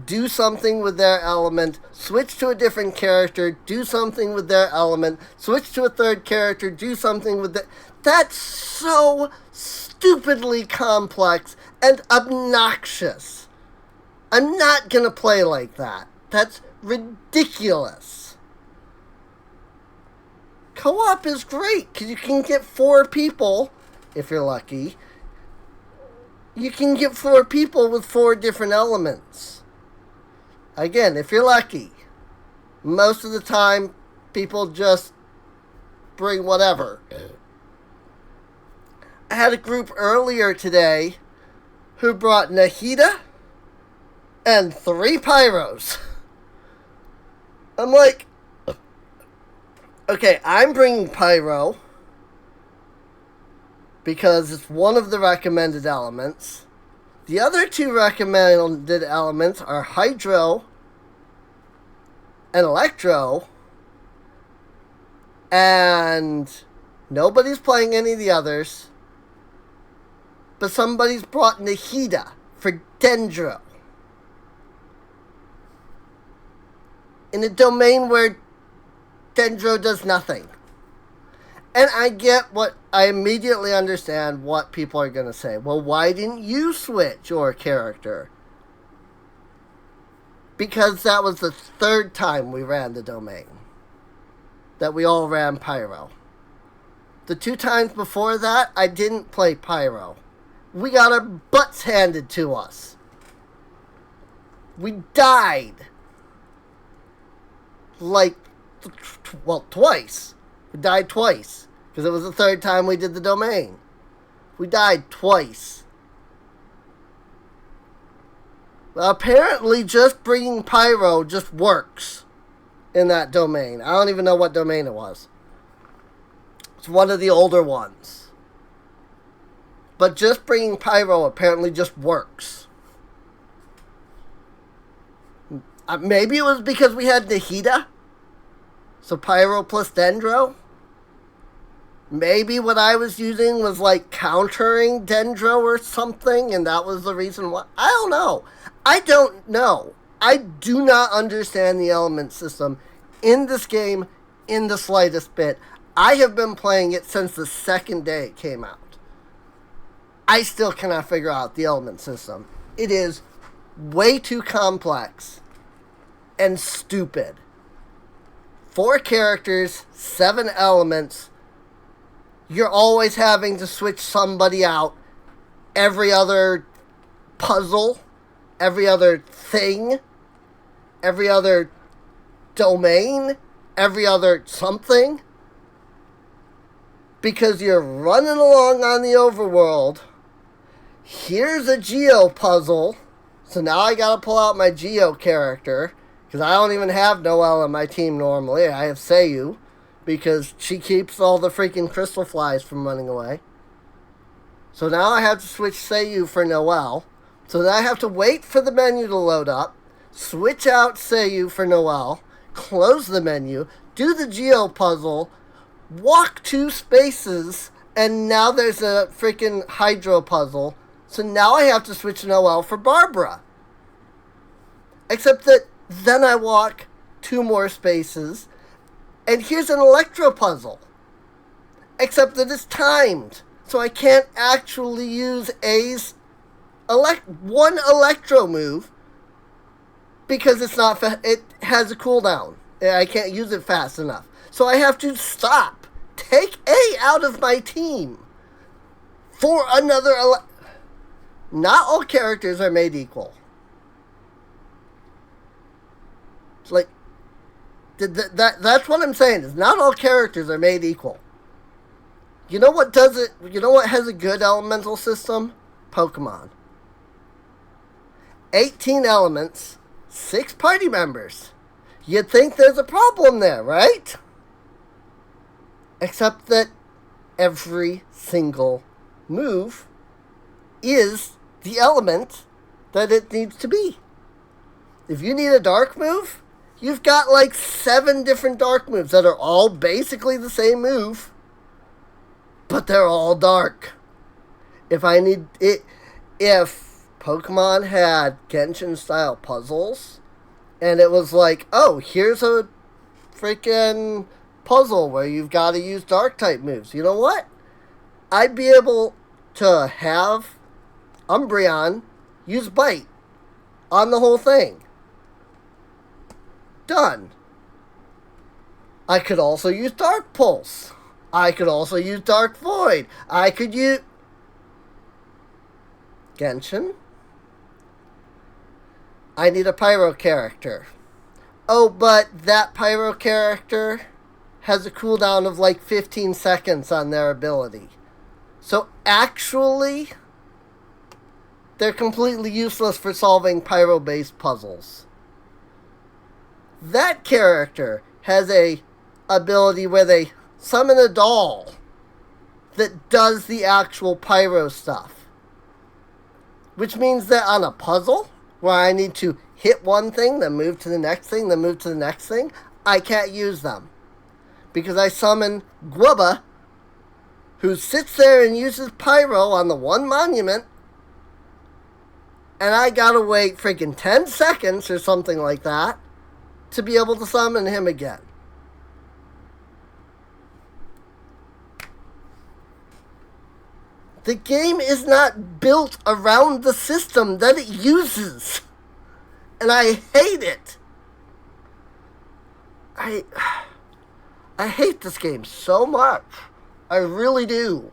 do something with their element, switch to a different character, do something with their element, switch to a third character, do something with the... That's so stupidly complex and obnoxious. I'm not gonna play like that. That's ridiculous. Co-op is great, because you can get 4 people, if you're lucky. You can get 4 people with 4 different elements. Again, if you're lucky. Most of the time, people just bring whatever. I had a group earlier today who brought Nahida and 3 Pyros. I'm like, okay, I'm bringing Pyro because it's one of the recommended elements. The other 2 recommended elements are Hydro and Electro, and nobody's playing any of the others, but somebody's brought Nahida for Dendro. In a domain where Dendro does nothing. And I immediately understand what people are going to say. Well, why didn't you switch your character? Because that was the 3rd time we ran the domain. That we all ran Pyro. The 2 times before that, I didn't play Pyro. We got our butts handed to us. We died. Twice. We died twice. Because it was the 3rd time we did the domain. We died twice. Well, apparently just bringing Pyro just works in that domain. I don't even know what domain it was. It's one of the older ones. But just bringing Pyro apparently just works. Maybe it was because we had Nahida. So Pyro plus Dendro. Maybe what I was using was like countering Dendro or something, and that was the reason why. I don't know. I do not understand the element system in this game in the slightest bit. I have been playing it since the second day it came out. I still cannot figure out the element system. It is way too complex and stupid. 4 characters, 7 elements. You're always having to switch somebody out every other puzzle, every other thing, every other domain, every other something. Because you're running along on the overworld. Here's a Geo puzzle. So now I gotta pull out my Geo character. Because I don't even have Noelle on my team normally. I have Seiyu. Because she keeps all the freaking crystal flies from running away. So now I have to switch Seiyu for Noelle. So then I have to wait for the menu to load up. Switch out Seiyu for Noelle. Close the menu. Do the Geo puzzle. Walk 2 spaces. And now there's a freaking Hydro puzzle. So now I have to switch Noelle for Barbara. Except that then I walk 2 more spaces. And here's an Electro puzzle. Except that it's timed. So I can't actually use A's one Electro move. Because it's not it has a cooldown. I can't use it fast enough. So I have to stop. Take A out of my team. For another Not all characters are made equal. It's like, that's what I'm saying, is not all characters are made equal. You know what does it? You know what has a good elemental system? Pokemon. 18 elements, 6 party members. You'd think there's a problem there, right? Except that every single move is the element that it needs to be. If you need a dark move, you've got like 7 different dark moves that are all basically the same move, but they're all dark. If Pokemon had Genshin style puzzles, and it was like, oh, here's a freaking puzzle where you've got to use dark type moves. You know what? I'd be able to have Umbreon use Bite on the whole thing. Done. I could also use Dark Pulse. I could also use Dark Void. I could use Genshin. I need a Pyro character. Oh, but that Pyro character has a cooldown of like 15 seconds on their ability. So actually, they're completely useless for solving Pyro-based puzzles. That character has a ability where they summon a doll that does the actual Pyro stuff. Which means that on a puzzle, where I need to hit one thing, then move to the next thing, then move to the next thing, I can't use them. Because I summon Gwubba, who sits there and uses Pyro on the one monument, and I gotta wait freaking 10 seconds or something like that to be able to summon him again. The game is not built around the system that it uses. And I hate it. I hate this game so much. I really do.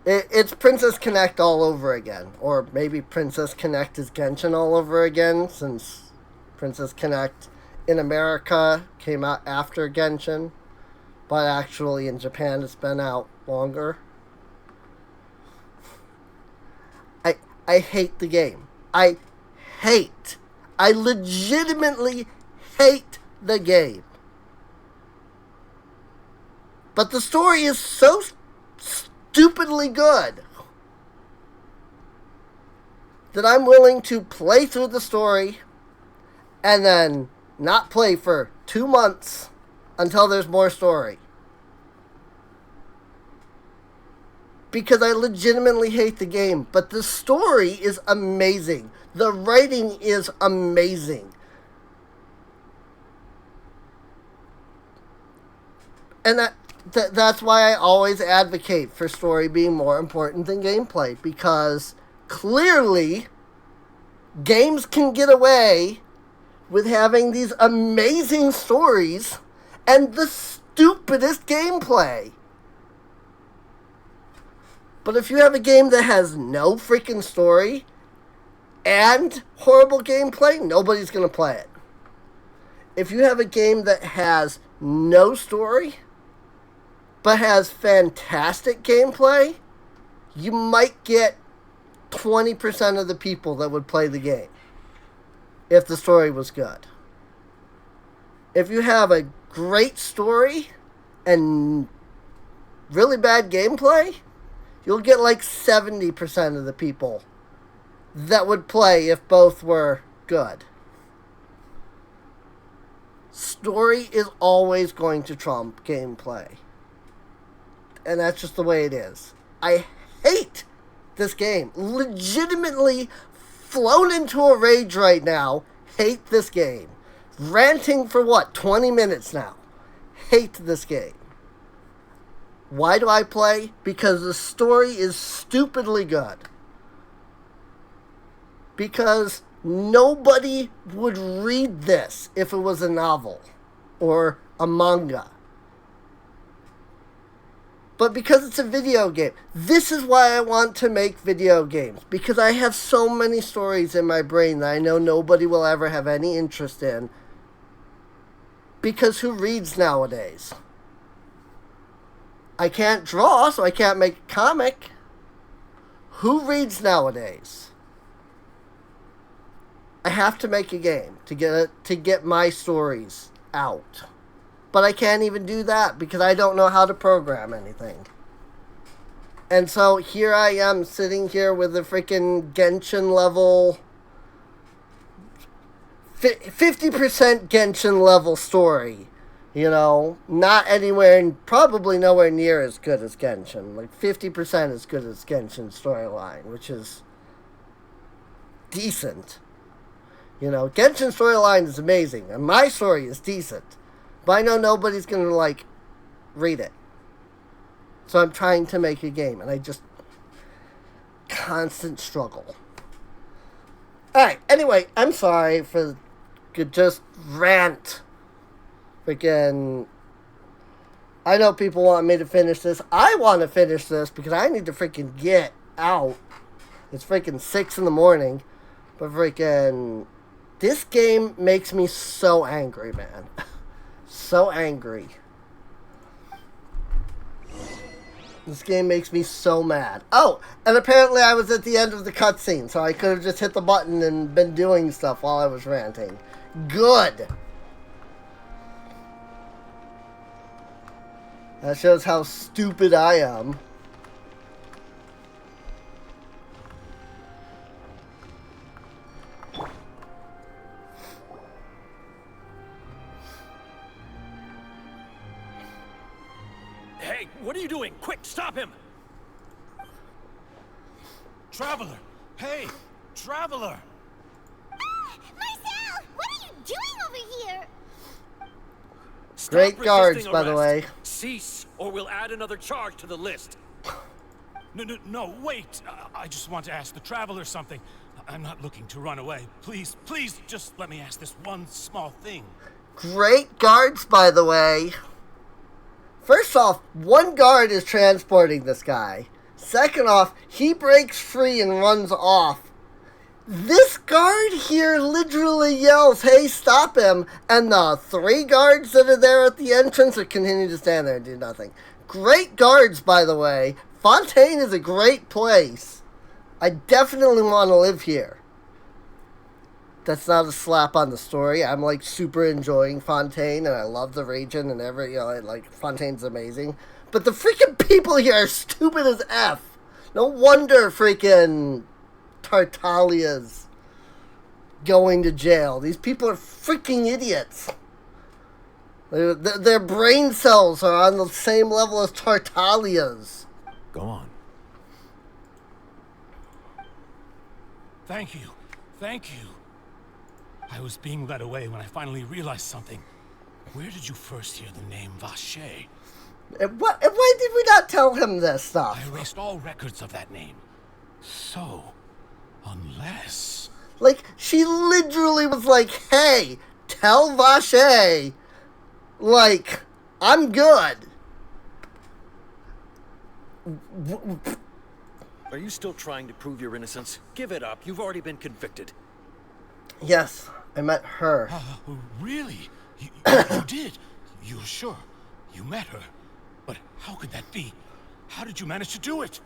It's Princess Connect all over again. Or maybe Princess Connect is Genshin all over again, since Princess Connect in America came out after Genshin. But actually in Japan it's been out longer. I hate the game. I legitimately hate the game. But the story is so stupidly good that I'm willing to play through the story and then not play for 2 months until there's more story. Because I legitimately hate the game. But the story is amazing. The writing is amazing. And that's why I always advocate for story being more important than gameplay, because clearly games can get away with having these amazing stories and the stupidest gameplay. But if you have a game that has no freaking story and horrible gameplay, nobody's going to play it. If you have a game that has no story but has fantastic gameplay, you might get 20% of the people that would play the game if the story was good. If you have a great story and really bad gameplay, you'll get like 70% of the people that would play if both were good. Story is always going to trump gameplay. And that's just the way it is. I hate this game. Legitimately flown into a rage right now. Hate this game. Ranting for what? 20 minutes now. Hate this game. Why do I play? Because the story is stupidly good. Because nobody would read this if it was a novel or a manga. But because it's a video game, this is why I want to make video games. Because I have so many stories in my brain that I know nobody will ever have any interest in. Because who reads nowadays? I can't draw, so I can't make a comic. Who reads nowadays? I have to make a game to get my stories out. But I can't even do that because I don't know how to program anything. And so here I am sitting here with a freaking Genshin level 50% Genshin level story. You know, not anywhere, probably nowhere near as good as Genshin. Like 50% as good as Genshin storyline, which is decent. You know, Genshin storyline is amazing, and my story is decent. But I know nobody's going to, like, read it. So I'm trying to make a game, and I just... constant struggle. Alright, anyway, I'm sorry for just rant. Freaking... I know people want me to finish this. I want to finish this because I need to freaking get out. It's freaking 6 in the morning. But freaking... this game makes me so angry, man. So angry. This game makes me so mad. Oh, and apparently I was at the end of the cutscene, so I could have just hit the button and been doing stuff while I was ranting. Good! That shows how stupid I am. Hey, what are you doing? Quick, stop him! Traveler! Hey! Traveler! Marcel! What are you doing over here? Great guards, by the way. Cease, or we'll add another charge to the list. No, wait! I just want to ask the Traveler something. I'm not looking to run away. Please, just let me ask this one small thing. Great guards, by the way. First off, one guard is transporting this guy. Second off, he breaks free and runs off. This guard here literally yells, "Hey, stop him!" And the 3 guards that are there at the entrance are continue to stand there and do nothing. Great guards, by the way. Fontaine is a great place. I definitely want to live here. That's not a slap on the story. I'm like super enjoying Fontaine and I love the region and like Fontaine's amazing. But the freaking people here are stupid as F. No wonder freaking Tartaglia's going to jail. These people are freaking idiots. Their brain cells are on the same level as Tartaglia's. Go on. Thank you. I was being led away when I finally realized something. Where did you first hear the name Vache? Why did we not tell him this stuff? I erased all records of that name. So, unless... Like, she literally was like, hey, tell Vache, like, I'm good. Are you still trying to prove your innocence? Give it up. You've already been convicted. Yes, I met her. Really? You did? You're sure? You met her? But how could that be? How did you manage to do it?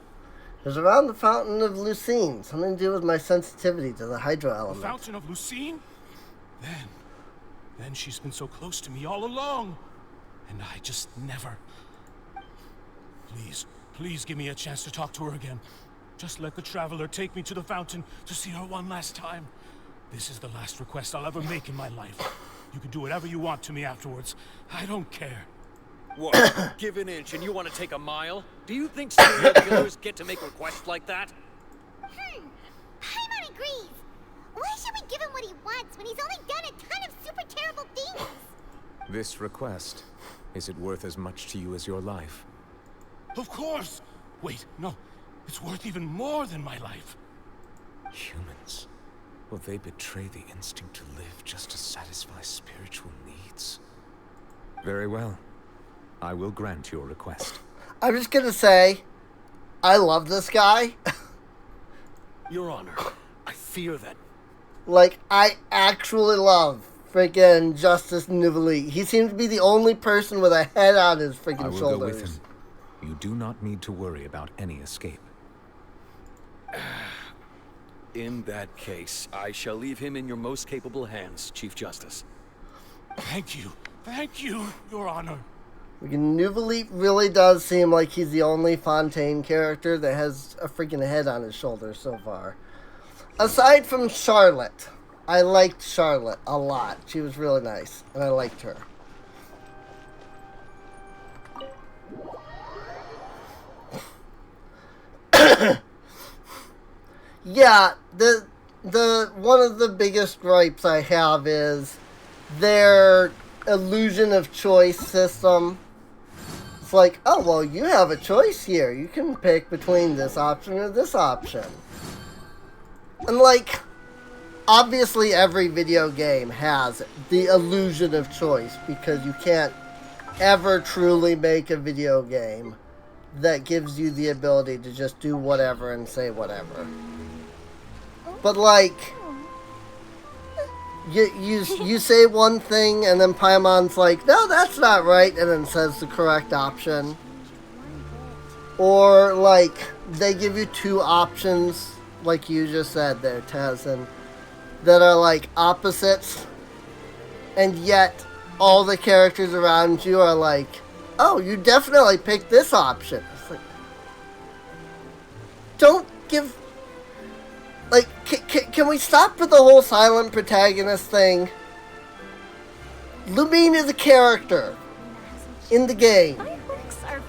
It was around the Fountain of Lucine. Something to do with my sensitivity to the hydro element. The Fountain of Lucine? Then she's been so close to me all along. And I just never... Please give me a chance to talk to her again. Just let the Traveler take me to the fountain to see her one last time. This is the last request I'll ever make in my life. You can do whatever you want to me afterwards. I don't care. What? Give an inch and you want to take a mile? Do you think serial killers get to make requests like that? Paimon agrees. Why should we give him what he wants when he's only done a ton of super terrible things? This request, is it worth as much to you as your life? Of course! Wait, no. It's worth even more than my life. Humans. Will they betray the instinct to live just to satisfy spiritual needs? Very well. I will grant your request. I'm just gonna say, I love this guy. Your Honor, I fear that... Like, I actually love freaking Justice Nouvelite. He seems to be the only person with a head on his freaking I will shoulders. go with him. You do not need to worry about any escape. In that case, I shall leave him in your most capable hands, Chief Justice. Thank you, Your Honor. Nouvelite really does seem like he's the only Fontaine character that has a freaking head on his shoulders so far. Aside from Charlotte, I liked Charlotte a lot. She was really nice, and I liked her. Yeah, the one of the biggest gripes I have is their illusion of choice system. It's like, oh, well, you have a choice here. You can pick between this option or this option. And, like, obviously every video game has the illusion of choice because you can't ever truly make a video game that gives you the ability to just do whatever and say whatever. But, like, you say one thing and then Paimon's like, no, that's not right, and then says the correct option. Or, like, they give you two options, like you just said there, Tazin, that are, like, opposites, and yet all the characters around you are like, oh, you definitely picked this option. It's like, don't give... Like, can we stop with the whole silent protagonist thing? Lumine is a character in the game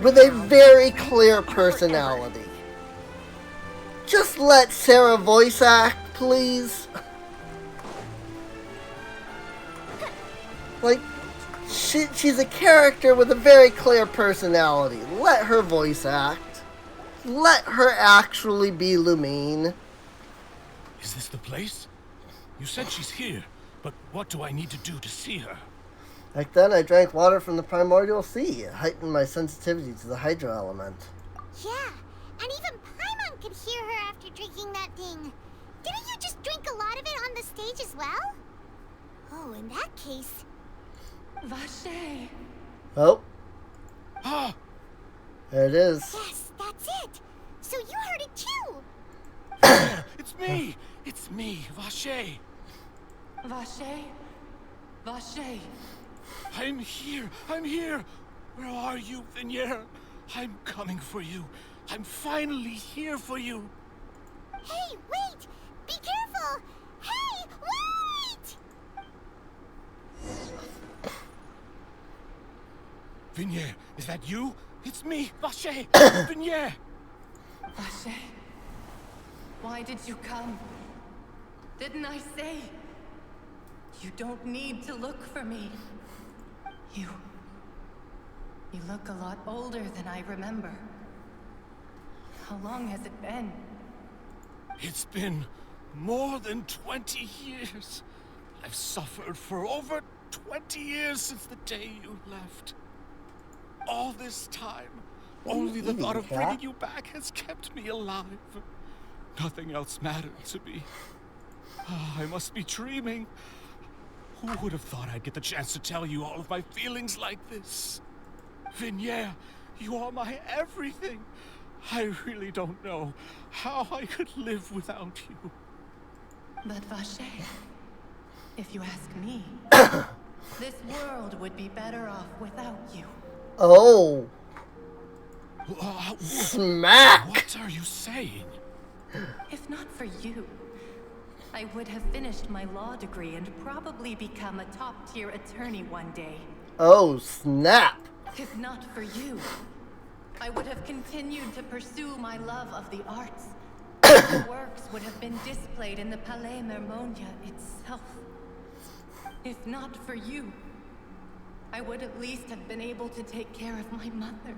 with a very clear personality. Just let Sarah voice act, please. Like, she's a character with a very clear personality. Let her voice act. Let her actually be Lumine. Is this the place? You said she's here, but what do I need to do to see her? Back then, I drank water from the primordial sea. It heightened my sensitivity to the hydro element. Yeah, and even Paimon could hear her after drinking that thing. Didn't you just drink a lot of it on the stage as well? Oh, in that case... Vache. Oh. There it is. Yes, that's it. So you heard it too. It's me! It's me, Vache. Vache? Vache. I'm here! Where are you, Vignier? I'm coming for you. I'm finally here for you. Hey, wait! Be careful! Hey, wait! Vignier, is that you? It's me, Vache! Vignier! Vache, why did you come? Didn't I say? You don't need to look for me. You look a lot older than I remember. How long has it been? It's been more than 20 years. I've suffered for over 20 years since the day you left. All this time, only the thought of bringing you back has kept me alive. Nothing else mattered to me. I must be dreaming. Who would have thought I'd get the chance to tell you all of my feelings like this? Vignere, you are my everything. I really don't know how I could live without you. But Vache, if you ask me, this world would be better off without you. Oh. Smack! What are you saying? If not for you, I would have finished my law degree and probably become a top-tier attorney one day. Oh, snap! If not for you, I would have continued to pursue my love of the arts. The works would have been displayed in the Palais Mermonia itself. If not for you, I would at least have been able to take care of my mother.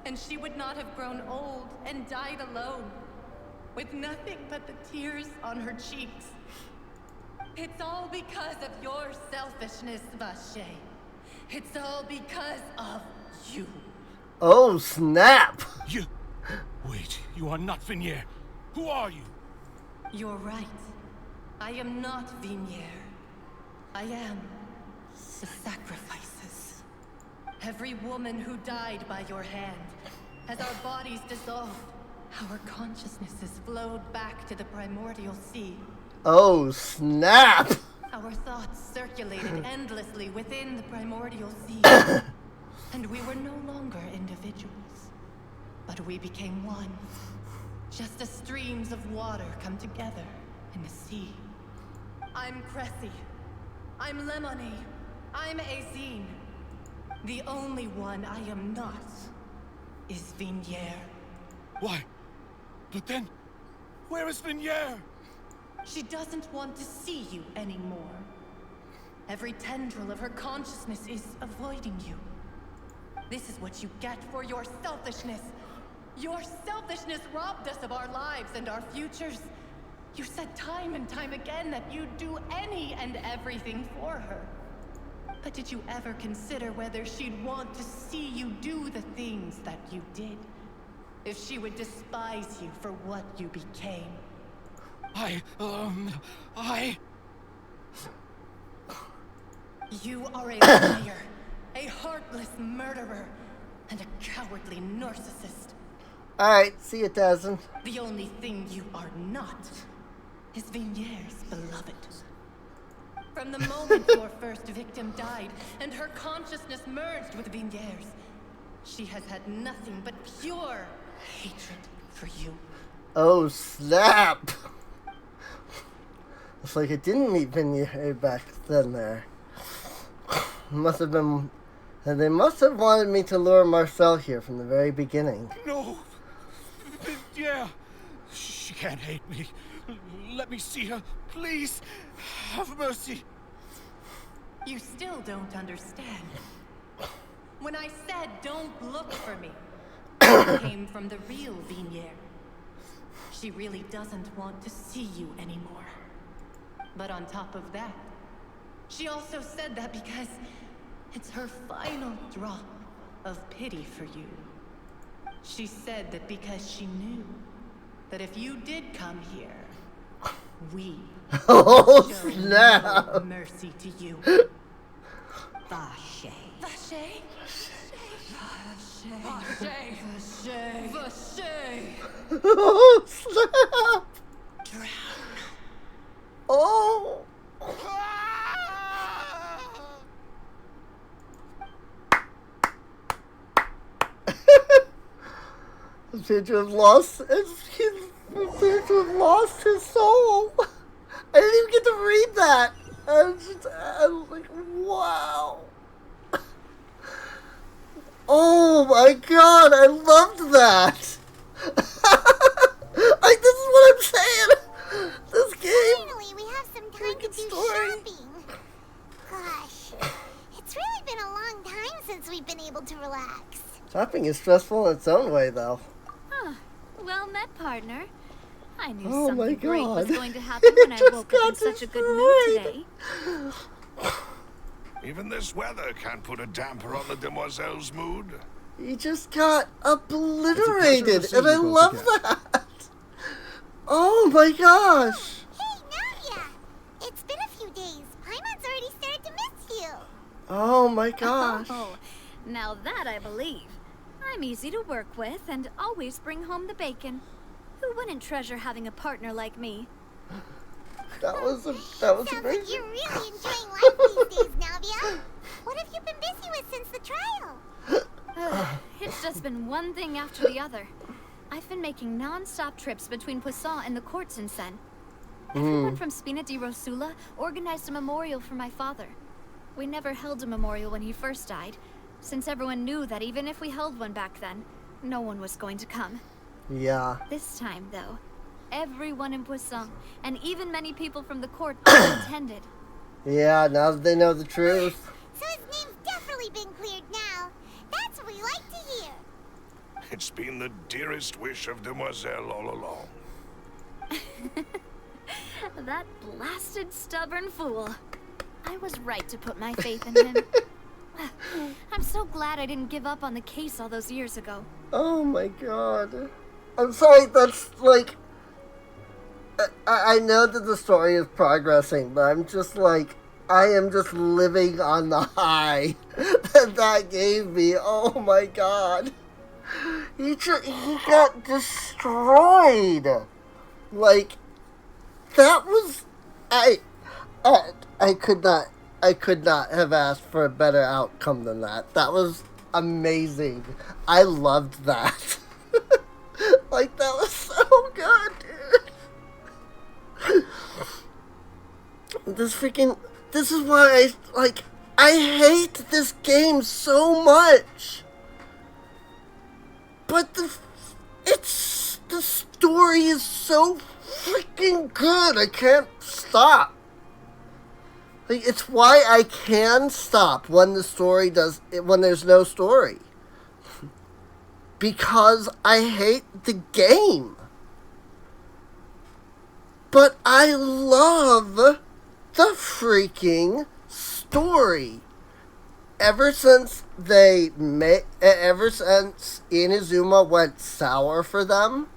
And she would not have grown old and died alone, with nothing but the tears on her cheeks. It's all because of your selfishness, Vache. It's all because of you. Oh, snap! You... Wait, you are not Vignere. Who are you? You're right. I am not Vignere. I am the sacrifices. Every woman who died by your hand, as our bodies dissolved, our consciousnesses flowed back to the primordial sea. Oh, snap! Our thoughts circulated endlessly within the primordial sea. And we were no longer individuals, but we became one. Just as streams of water come together in the sea. I'm Cressy. I'm Lemony. I'm Azine. The only one I am not is Vignere. Why? But then, where is Vignere? She doesn't want to see you anymore. Every tendril of her consciousness is avoiding you. This is what you get for your selfishness. Your selfishness robbed us of our lives and our futures. You said time and time again that you'd do any and everything for her. But did you ever consider whether she'd want to see you do the things that you did? If she would despise you for what you became? You are a liar, a heartless murderer, and a cowardly narcissist. Alright, see you, Desmond. The only thing you are not is Vignere's beloved. From the moment your first victim died and her consciousness merged with Vignere's, she has had nothing but pure hatred for you. Oh, snap! It's like I didn't meet Vignere back then there. Must have been... And they must have wanted me to lure Marcel here from the very beginning. No! Yeah, she can't hate me. Let me see her, please. Have mercy. You still don't understand. When I said don't look for me, it came from the real Vignere. She really doesn't want to see you anymore. But on top of that, she also said that because it's her final drop of pity for you. She said that because she knew that if you did come here, we would show snap. no mercy to you. Vache. Vache? Vache. Vache. Vache. Oh, snap! Oh! Appeared to have lost his soul. I didn't even get to read that. I was like, wow. Oh my god, I loved that. Like, this is what I'm saying. This game. Finally, we have some time to do shopping. Gosh, it's really since we've been able to relax. Shopping is stressful in its own way, though. Huh. Well met, partner. I knew Oh my something great was God. going to happen when I Just woke up got in such a good mood today. Even this weather can't put a damper on the demoiselle's mood. He just got It's a pleasure obliterated, to see and I you both love again. that. Oh my gosh. Hey, Nadia! It's been a few days. Paimon's already started to miss you. Oh my gosh. Oh, now that I believe. I'm easy to work with and always bring home the bacon. Who wouldn't treasure having a partner like me? That was Sounds amazing. like you're really enjoying life these days, Navia. What have you been busy with since the trial? It's just been one thing after the other. I've been making non-stop trips between Poisson and the courts in Sen. Everyone from Spina di Rosula organized a memorial for my father. We never held a memorial when he first died, since everyone knew that even if we held one back then, no one was going to come. Yeah. This time, though, everyone in Poisson, and even many people from the court, all attended. Yeah, now that they know the truth. So his name's definitely been cleared now. That's what we like to hear. It's been the dearest wish of Demoiselle all along. That blasted stubborn fool. I was right to put my faith in him. I'm so glad I didn't give up on the case all those years ago. Oh my god. I'm sorry, that's like... I know that the story is progressing, but I'm just like... I am just living on the high that gave me. Oh my god. He got destroyed. Like, that was... I could not have asked for a better outcome than that. That was amazing. I loved that. Like, that was so good, dude. This is why I hate this game so much. But the story is so freaking good. I can't stop. Like, it's why I can stop when when there's no story. Because I hate the game. But I love the freaking story. Ever since Inazuma went sour for them,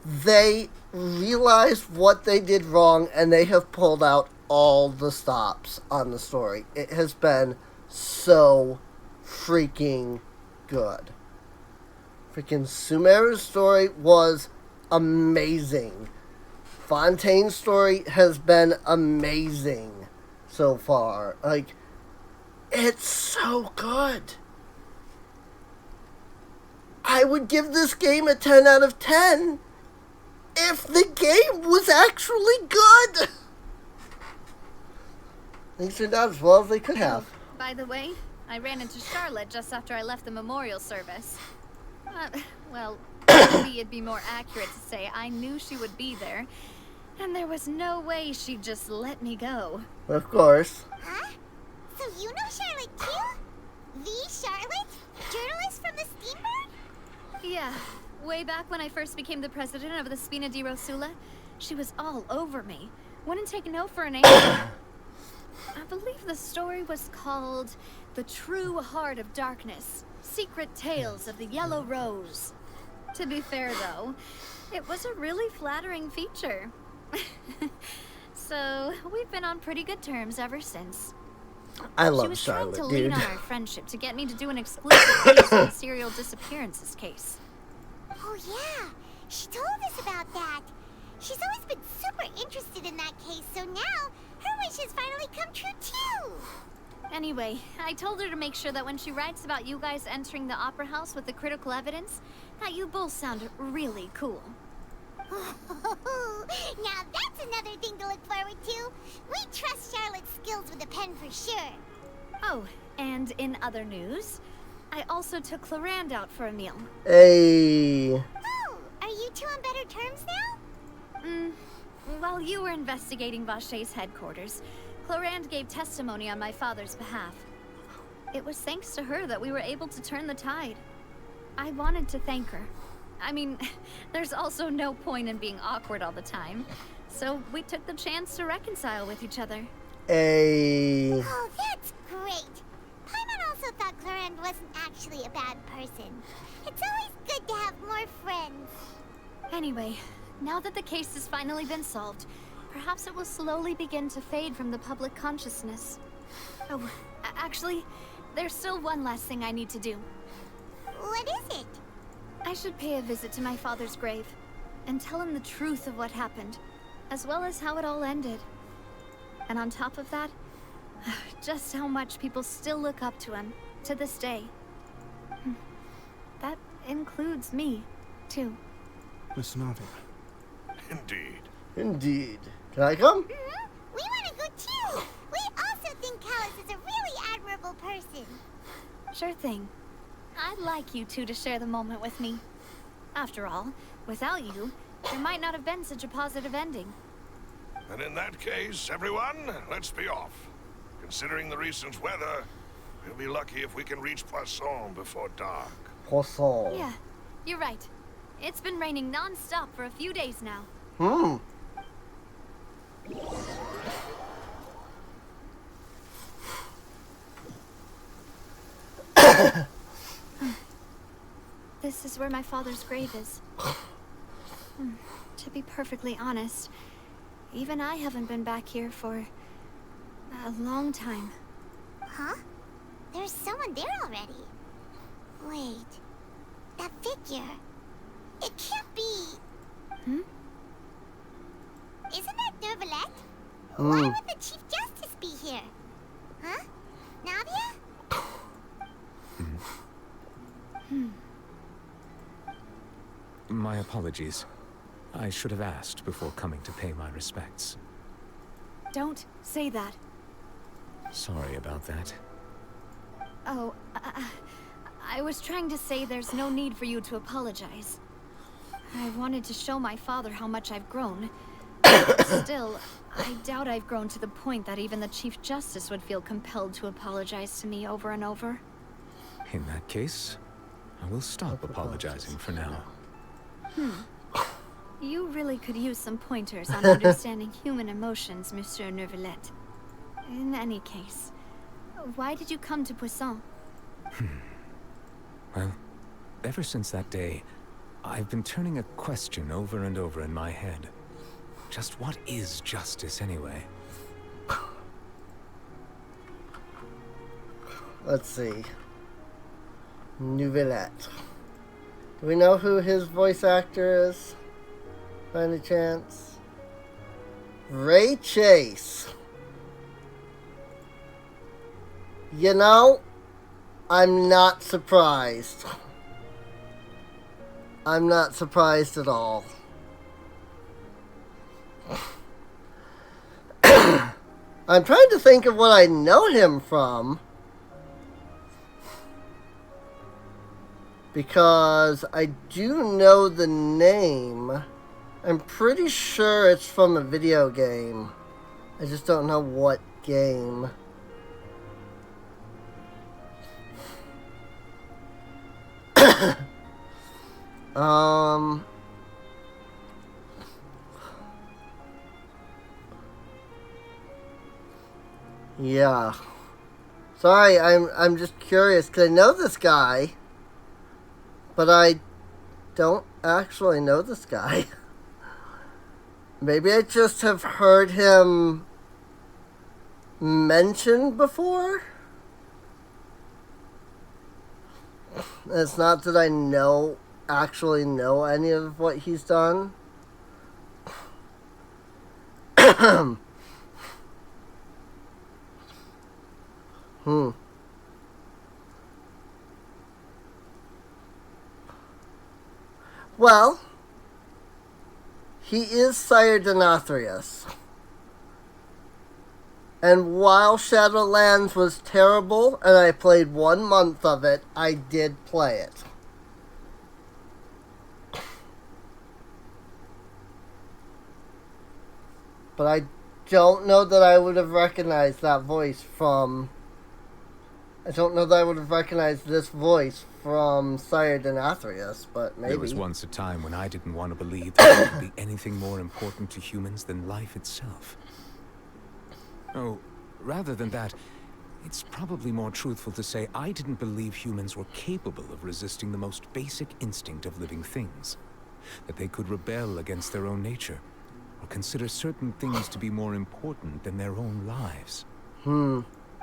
they realized what they did wrong and they have pulled out all the stops on the story. It has been so freaking good. Freaking Sumeru's story was amazing. Fontaine's story has been amazing so far. Like, it's so good. I would give this game a 10 out of 10 if the game was actually good. Things turned out as well as they could have. By the way, I ran into Charlotte just after I left the memorial service. Well, maybe it'd be more accurate to say I knew she would be there, and there was no way she'd just let me go. Of course. Huh? So you know Charlotte too? The Charlotte? Journalist from the Steambird? Yeah. Way back when I first became the president of the Spina di Rosula, she was all over me. Wouldn't take no for an answer. I believe the story was called The True Heart of Darkness, Secret Tales of the Yellow Rose. To be fair, though, it was a really flattering feature. So, we've been on pretty good terms ever since. I love She was Charlotte, trying to dude. lean on our friendship to get me to do an exclusive case on the serial disappearances case. Oh yeah, she told us about that. She's always been super interested in that case, so now her wish has finally come true too. Anyway, I told her to make sure that when she writes about you guys entering the opera house with the critical evidence, that you both sound really cool. Now that's another thing to look forward to. We trust Charlotte's skills with a pen for sure. Oh, and in other news, I also took Clorand out for a meal. Hey. Oh, are you two on better terms now? While you were investigating Vaché's headquarters, Clorand gave testimony on my father's behalf. It was thanks to her that we were able to turn the tide. I wanted to thank her. I mean, there's also no point in being awkward all the time. So we took the chance to reconcile with each other. Oh, that's great. Paimon also thought Clarend wasn't actually a bad person. It's always good to have more friends. Anyway, now that the case has finally been solved, perhaps it will slowly begin to fade from the public consciousness. Oh, actually, there's still one last thing I need to do. What is it? I should pay a visit to my father's grave and tell him the truth of what happened, as well as how it all ended. And on top of that, just how much people still look up to him to this day. That includes me, too. Miss Navia. Indeed. Indeed. Can I come? Mm-hmm. We want to go too. We also think Callus is a really admirable person. Sure thing. I'd like you two to share the moment with me. After all, without you, there might not have been such a positive ending. And in that case, everyone, let's be off. Considering the recent weather, we'll be lucky if we can reach Poisson before dark. Poisson. Yeah, you're right. It's been raining non-stop for a few days now. This is where my father's grave is. To be perfectly honest, even I haven't been back here for a long time. Huh? There's someone there already. Wait. That figure. It can't be. Isn't that Dervalette? Why would the Chief Justice be here? Huh? Navia? My apologies. I should have asked before coming to pay my respects. Don't say that. Sorry about that. Oh, I was trying to say there's no need for you to apologize. I wanted to show my father how much I've grown. Still, I doubt I've grown to the point that even the Chief Justice would feel compelled to apologize to me over and over. In that case, I will stop apologizing for now. You really could use some pointers on understanding human emotions, Monsieur Neuvillette. In any case, why did you come to Poisson? Well, ever since that day, I've been turning a question over and over in my head. Just what is justice, anyway? Let's see. Neuvillette. Do we know who his voice actor is? By any chance? Ray Chase. You know, I'm not surprised. I'm not surprised at all. I'm trying to think of what I know him from. Because I do know the name. I'm pretty sure it's from a video game. I just don't know what game. Yeah. Sorry, I'm just curious because I know this guy, but I don't actually know this guy. Maybe I just have heard him mentioned before. It's not that I actually know any of what he's done. Well, he is Sire Denathrius. And while Shadowlands was terrible, and I played 1 month of it, I did play it. But I don't know that I would have recognized that voice from I don't know that I would have recognized this voice from Sire Denathrius, but maybe. There was once a time when I didn't want to believe that there could be anything more important to humans than life itself. Oh, rather than that, it's probably more truthful to say I didn't believe humans were capable of resisting the most basic instinct of living things. That they could rebel against their own nature, or consider certain things to be more important than their own lives.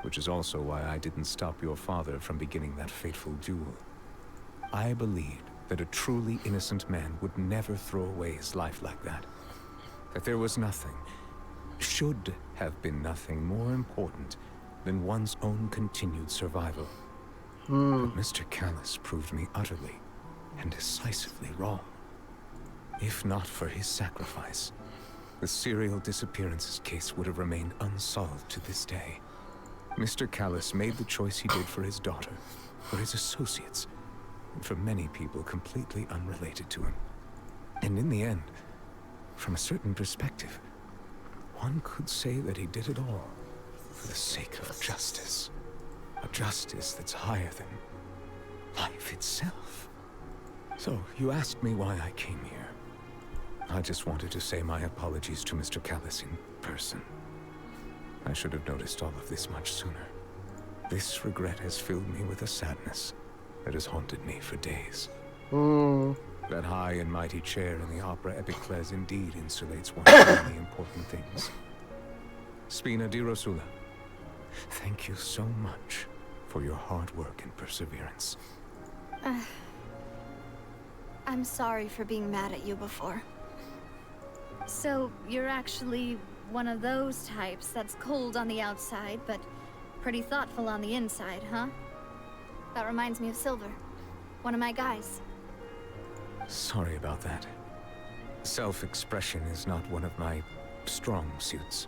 Which is also why I didn't stop your father from beginning that fateful duel. I believed that a truly innocent man would never throw away his life like that. That there was nothing, should have been nothing more important than one's own continued survival. But Mr. Callus proved me utterly and decisively wrong. If not for his sacrifice, the serial disappearances case would have remained unsolved to this day. Mr. Callus made the choice he did for his daughter, for his associates, and for many people completely unrelated to him. And in the end, from a certain perspective, one could say that he did it all for the sake of justice. A justice that's higher than life itself. So, you asked me why I came here. I just wanted to say my apologies to Mr. Callus in person. I should have noticed all of this much sooner. This regret has filled me with a sadness that has haunted me for days. That high and mighty chair in the Opera Epiclese indeed insulates one from many important things. Spina di Rosula, thank you so much for your hard work and perseverance. I'm sorry for being mad at you before. So, you're actually one of those types that's cold on the outside, but pretty thoughtful on the inside, huh? That reminds me of Silver, one of my guys. Sorry about that. Self-expression is not one of my strong suits.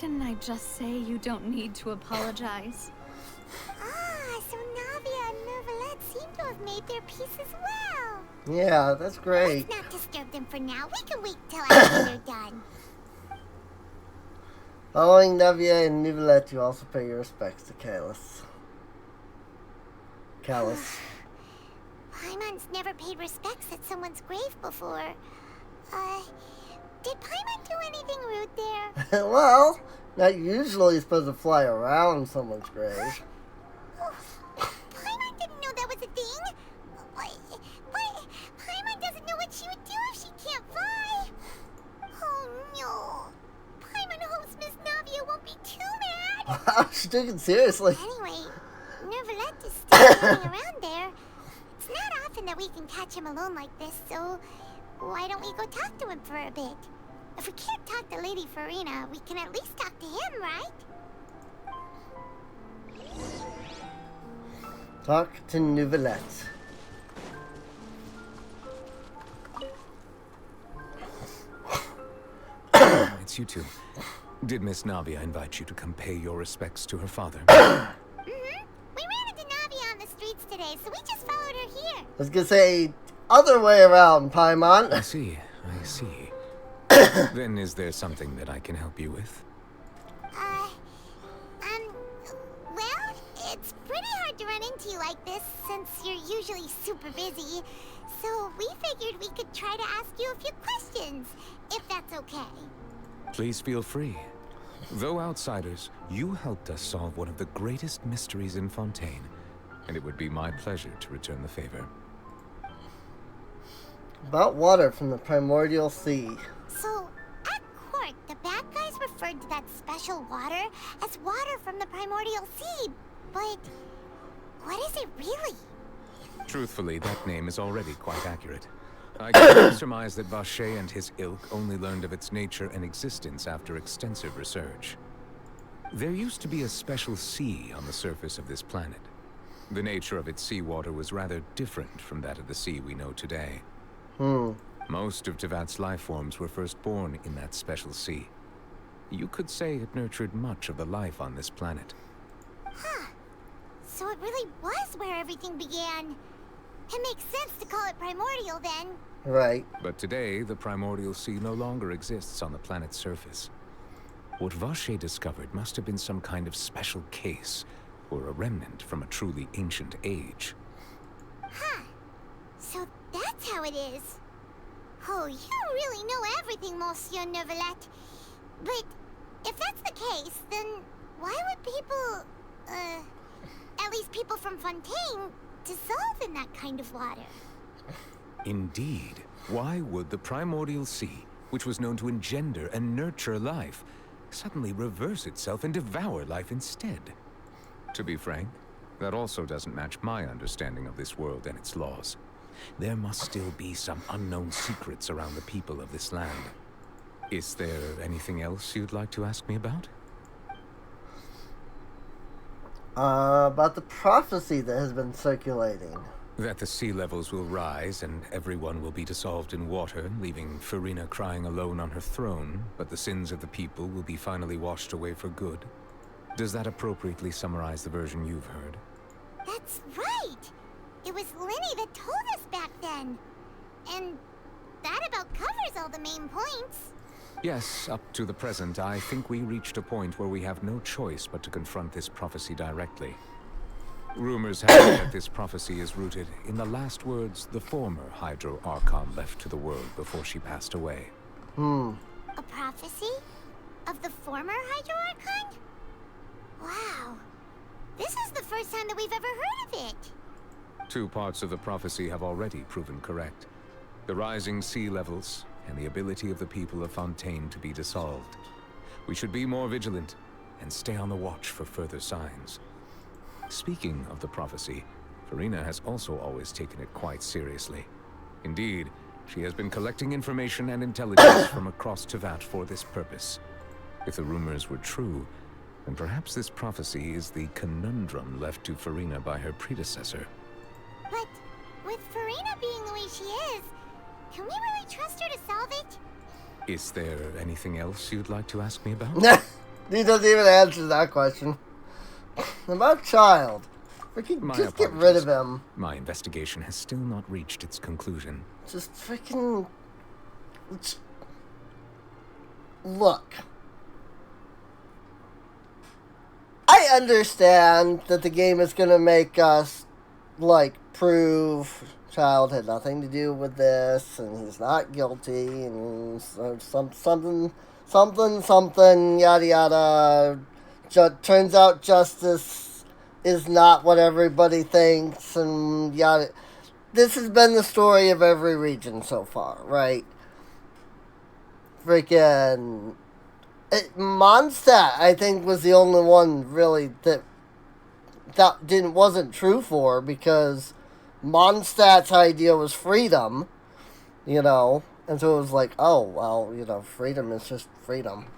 Didn't I just say you don't need to apologize? So Navia and Neuvillette seem to have made their peace as well. Yeah, that's great. Let's not disturb them for now. We can wait till after they're done. Following Navia and Neuvillette, you also pay your respects to Callus. Paimon's never paid respects at someone's grave before. Did Paimon do anything rude there? Well, not usually supposed to fly around someone's grave. Paimon didn't know that was a thing. But Paimon doesn't know what she would do if she can't fly. Oh no. Paimon hopes Miss Navia won't be too mad. She took it seriously. Anyway, Neuvillette is still hanging around there. It's not often that we can catch him alone like this, so why don't we go talk to him for a bit? If we can't talk to Lady Farina, we can at least talk to him, right? Talk to Neuvillette. It's you two. Did Miss Navia invite you to come pay your respects to her father? We ran into Navia on the streets today, so we just followed her here. I was gonna say, other way around, Paimon. I see. Then is there something that I can help you with? Well, it's pretty hard to run into you like this, since you're usually super busy. So we figured we could try to ask you a few questions, if that's okay. Please feel free. Though outsiders, you helped us solve one of the greatest mysteries in Fontaine, and it would be my pleasure to return the favor. About water from the primordial sea. So, at court, the bad guys referred to that special water as water from the primordial sea, but what is it really? Truthfully, that name is already quite accurate. I can surmise that Vacher and his ilk only learned of its nature and existence after extensive research. There used to be a special sea on the surface of this planet. The nature of its seawater was rather different from that of the sea we know today. Most of Tevat's life forms were first born in that special sea. You could say it nurtured much of the life on this planet. So it really was where everything began. It makes sense to call it primordial then. Right. But today, the primordial sea no longer exists on the planet's surface. What Vacher discovered must have been some kind of special case, or a remnant from a truly ancient age. Huh. So that's how it is. Oh, you really know everything, Monsieur Neuvillette. But if that's the case, then why would people, at least people from Fontaine, dissolve in that kind of water? Indeed. Why would the primordial sea, which was known to engender and nurture life, suddenly reverse itself and devour life instead? To be frank, that also doesn't match my understanding of this world and its laws. There must still be some unknown secrets around the people of this land. Is there anything else you'd like to ask me about? About the prophecy that has been circulating. That the sea levels will rise and everyone will be dissolved in water, leaving Farina crying alone on her throne, but the sins of the people will be finally washed away for good. Does that appropriately summarize the version you've heard? That's right! It was Linny that told us back then. And that about covers all the main points. Yes, up to the present, I think we reached a point where we have no choice but to confront this prophecy directly. Rumors have it that this prophecy is rooted in the last words the former Hydro Archon left to the world before she passed away. A prophecy? Of the former Hydro Archon? Wow. This is the first time that we've ever heard of it. 2 parts of the prophecy have already proven correct. The rising sea levels and the ability of the people of Fontaine to be dissolved. We should be more vigilant and stay on the watch for further signs. Speaking of the prophecy, Farina has also always taken it quite seriously. Indeed, she has been collecting information and intelligence from across Tevat for this purpose. If the rumors were true, then perhaps this prophecy is the conundrum left to Farina by her predecessor. But with Farina being the way she is, can we really trust her to solve it? Is there anything else you'd like to ask me about? He doesn't even answer that question. About Child. Freaking just get rid of him. My investigation has still not reached its conclusion. Just freaking... Look. I understand that the game is going to make us, like, prove Child had nothing to do with this, and he's not guilty, and something, yada yada. Turns out justice is not what everybody thinks, and yada. This has been the story of every region so far, right? Freaking... Mondstadt, I think, was the only one, really, that wasn't true for, because Mondstadt's idea was freedom, you know, and so it was like, oh, well, you know, freedom is just freedom.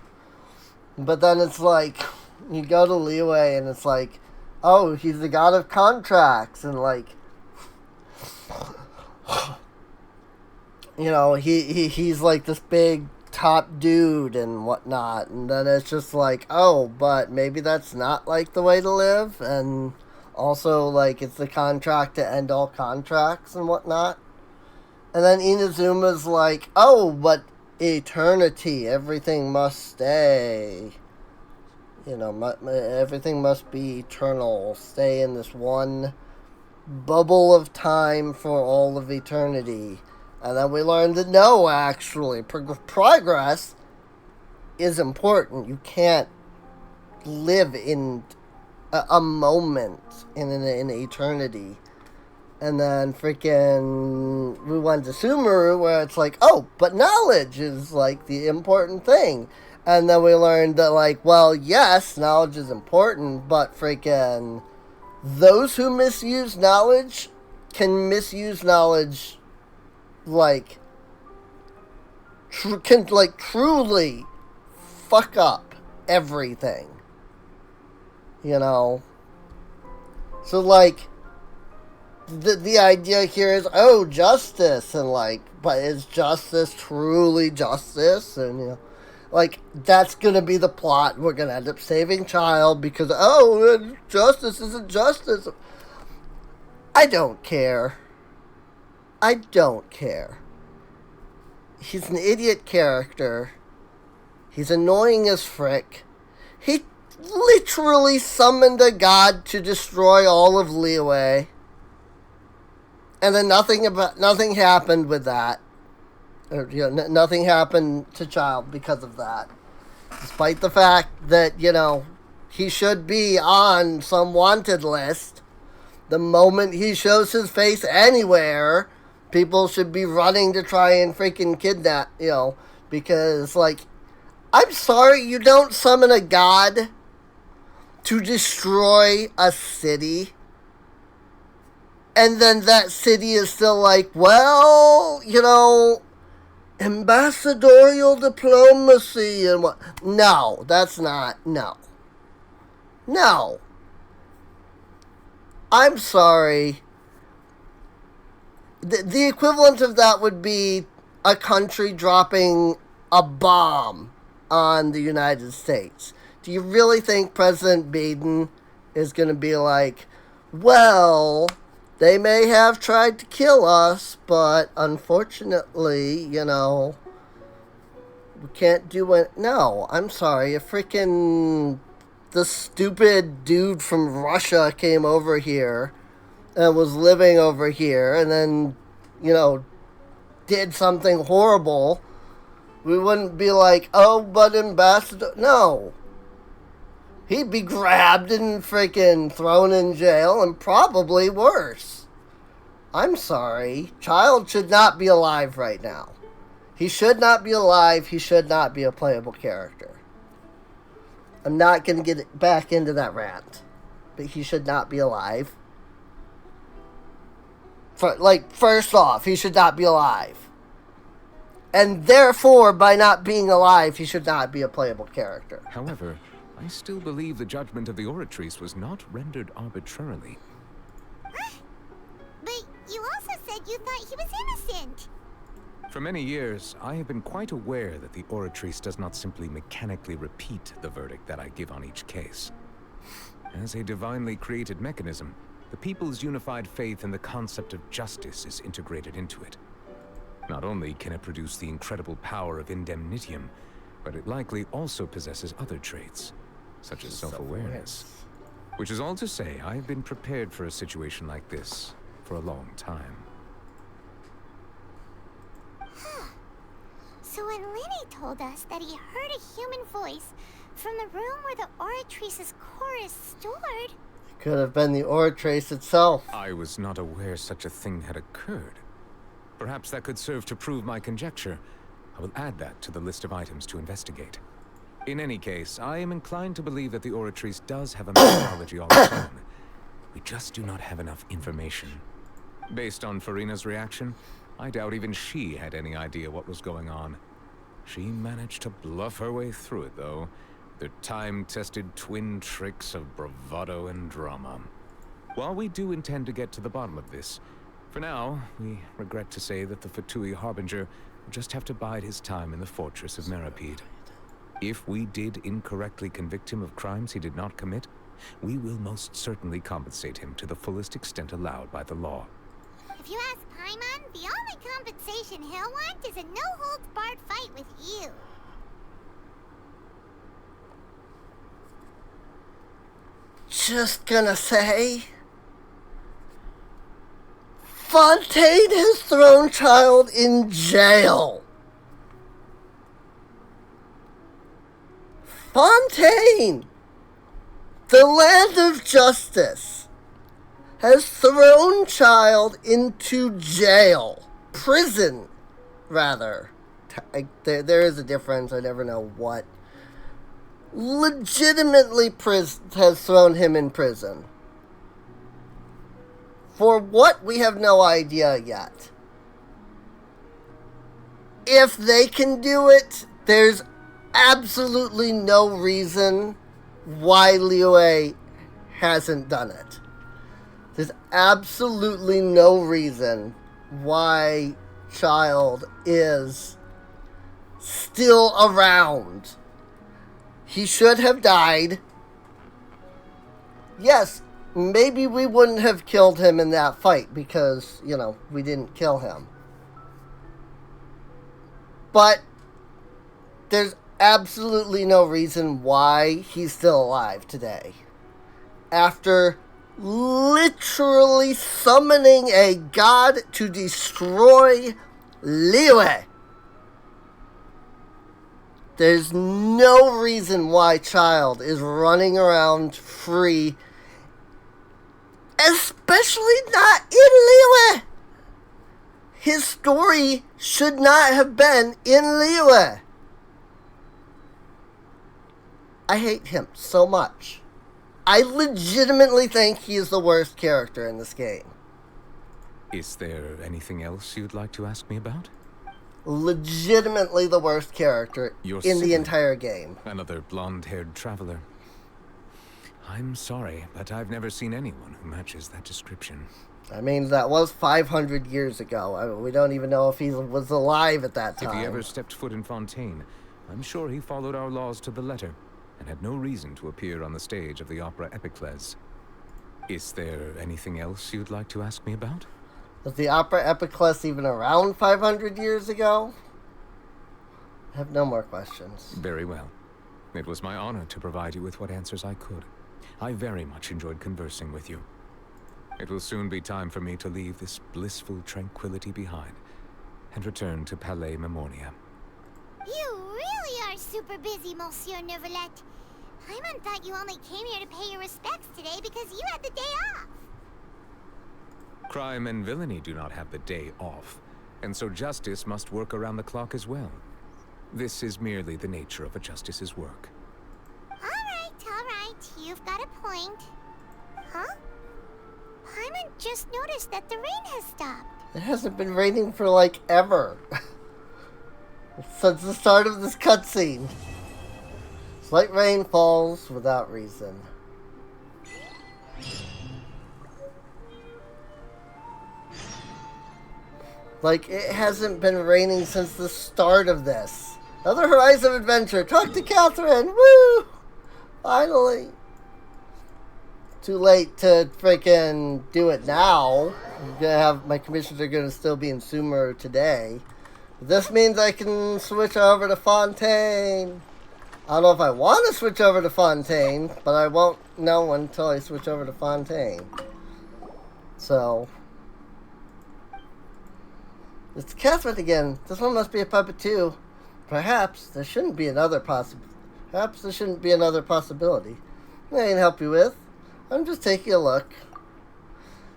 But then it's like, you go to Liyue, and it's like, oh, he's the god of contracts, and like, you know, he's like this big top dude and whatnot, and then it's just like, oh, but maybe that's not like the way to live, and also like it's the contract to end all contracts and whatnot. And then Inazuma's like, oh, but eternity, everything must stay, you know, everything must be eternal, stay in this one bubble of time for all of eternity. And then we learned that no, actually, progress is important. You can't live in a moment in an eternity. And then freaking we went to Sumeru, where it's like, oh, but knowledge is like the important thing. And then we learned that, like, well, yes, knowledge is important, but freaking those who misuse knowledge can misuse knowledge, like, can, like, truly fuck up everything, you know? So, like, the idea here is, oh, justice, and, like, but is justice truly justice? And, you know, like, that's gonna be the plot. We're gonna end up saving Child because, oh, justice isn't justice. I don't care. I don't care. He's an idiot character. He's annoying as frick. He literally summoned a god to destroy all of Liyue. And then nothing happened with that. Or, nothing happened to Child because of that. Despite the fact that, he should be on some wanted list. The moment he shows his face anywhere, people should be running to try and freaking kidnap, because, I'm sorry, you don't summon a god to destroy a city. And then that city is still ambassadorial diplomacy and what? No, that's not. No. No. I'm sorry. The equivalent of that would be a country dropping a bomb on the United States. Do you really think President Biden is going to be like, well, they may have tried to kill us, but unfortunately, we can't do it. No, I'm sorry. The stupid dude from Russia came over here and was living over here and then, did something horrible. We wouldn't be like, oh, but ambassador. No. He'd be grabbed and freaking thrown in jail and probably worse. I'm sorry. Child should not be alive right now. He should not be alive. He should not be a playable character. I'm not going to get back into that rant. But he should not be alive. First off, he should not be alive. And therefore, by not being alive, he should not be a playable character. However, I still believe the judgment of the Oratrice was not rendered arbitrarily. But you also said you thought he was innocent. For many years, I have been quite aware that the Oratrice does not simply mechanically repeat the verdict that I give on each case. As a divinely created mechanism, the people's unified faith in the concept of justice is integrated into it. Not only can it produce the incredible power of indemnitium, but it likely also possesses other traits, such as self-awareness. Which is all to say, I've been prepared for a situation like this for a long time. So when Lenny told us that he heard a human voice from the room where the Oratrice's core is stored... Could have been the Oratrice itself. I was not aware such a thing had occurred. Perhaps that could serve to prove my conjecture. I will add that to the list of items to investigate. In any case, I am inclined to believe that the Oratrice does have a methodology all its own. We just do not have enough information. Based on Farina's reaction, I doubt even she had any idea what was going on. She managed to bluff her way through it, though. Their time-tested twin tricks of bravado and drama. While we do intend to get to the bottom of this, for now, we regret to say that the Fatui Harbinger will just have to bide his time in the fortress of Meripede. If we did incorrectly convict him of crimes he did not commit, we will most certainly compensate him to the fullest extent allowed by the law. If you ask Paimon, the only compensation he'll want is a no-holds-barred fight with you. Just gonna say... Fontaine has thrown Child in jail. Fontaine, the land of justice, has thrown Child into jail. Prison, rather. There is a difference. I never know what. Legitimately has thrown him in prison. For what, we have no idea yet. If they can do it, there's absolutely no reason why Liyue hasn't done it. There's absolutely no reason why Child is still around. He should have died. Yes, maybe we wouldn't have killed him in that fight because, we didn't kill him. But there's absolutely no reason why he's still alive today. After literally summoning a god to destroy Liyue. There's no reason why Childe is running around free, especially not in Liyue. His story should not have been in Liyue. I hate him so much. I legitimately think he is the worst character in this game. Is there anything else you'd like to ask me about? Legitimately the worst character Your in the sibling. entire game. Another blonde-haired traveler. I'm sorry, but I've never seen anyone who matches that description. I mean, that was 500 years ago. I mean, we don't even know if he was alive at that time. If he ever stepped foot in Fontaine, I'm sure he followed our laws to the letter and had no reason to appear on the stage of the opera Epicles. Is there anything else you'd like to ask me about? Was the opera Epicles even around 500 years ago? I have no more questions. Very well. It was my honor to provide you with what answers I could. I very much enjoyed conversing with you. It will soon be time for me to leave this blissful tranquility behind and return to Palais Memornia. You really are super busy, Monsieur Neuvillette. Paimon thought you only came here to pay your respects today because you had the day off. Crime and villainy do not have the day off, and so justice must work around the clock as well. This is merely the nature of a justice's work. All right. You've got a point. Huh? Paimon just noticed that the rain has stopped. It hasn't been raining for, like, ever. Since the start of this cutscene. Slight rain falls without reason. Like, it hasn't been raining since the start of this. Another Horizon adventure. Talk to Catherine. Woo! Finally. Too late to freaking do it now. I'm gonna have my commissions are gonna still be in Sumer today. This means I can switch over to Fontaine. I don't know if I want to switch over to Fontaine, but I won't know until I switch over to Fontaine. So, it's Catherine again. This one must be a puppet too. Perhaps there shouldn't be another possibility. I can help you with. I'm just taking a look.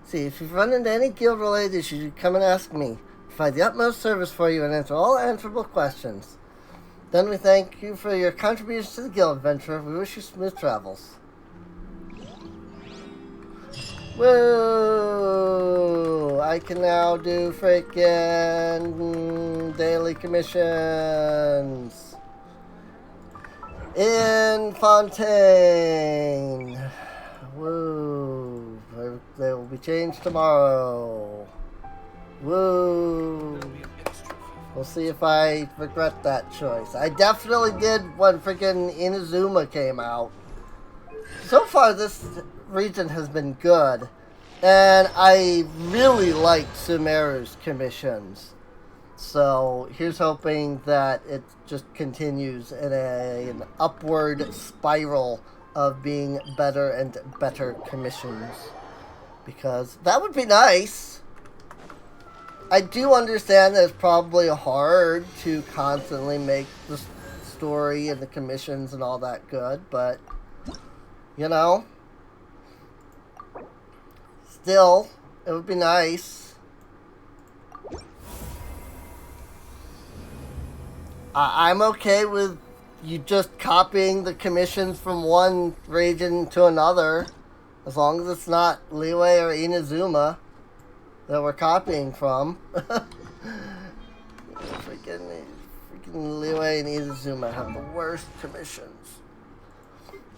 See, if you've run into any guild-related issues, you come and ask me. Provide the utmost service for you and answer all answerable questions. Then we thank you for your contributions to the guild adventure. We wish you smooth travels. Woo! I can now do freaking daily commissions in Fontaine. Woo! They will be changed tomorrow. Woo! We'll see if I regret that choice. I definitely did when freaking Inazuma came out. So far, this region has been good, and I really liked Sumeru's commissions. So here's hoping that it just continues in an upward spiral of being better and better commissions, because that would be nice. I do understand that it's probably hard to constantly make the story and the commissions and all that good, but, you know, still, it would be nice. I'm okay with you just copying the commissions from one region to another, as long as it's not Liyue or Inazuma that we're copying from. freaking Liyue and Inazuma have the worst commissions.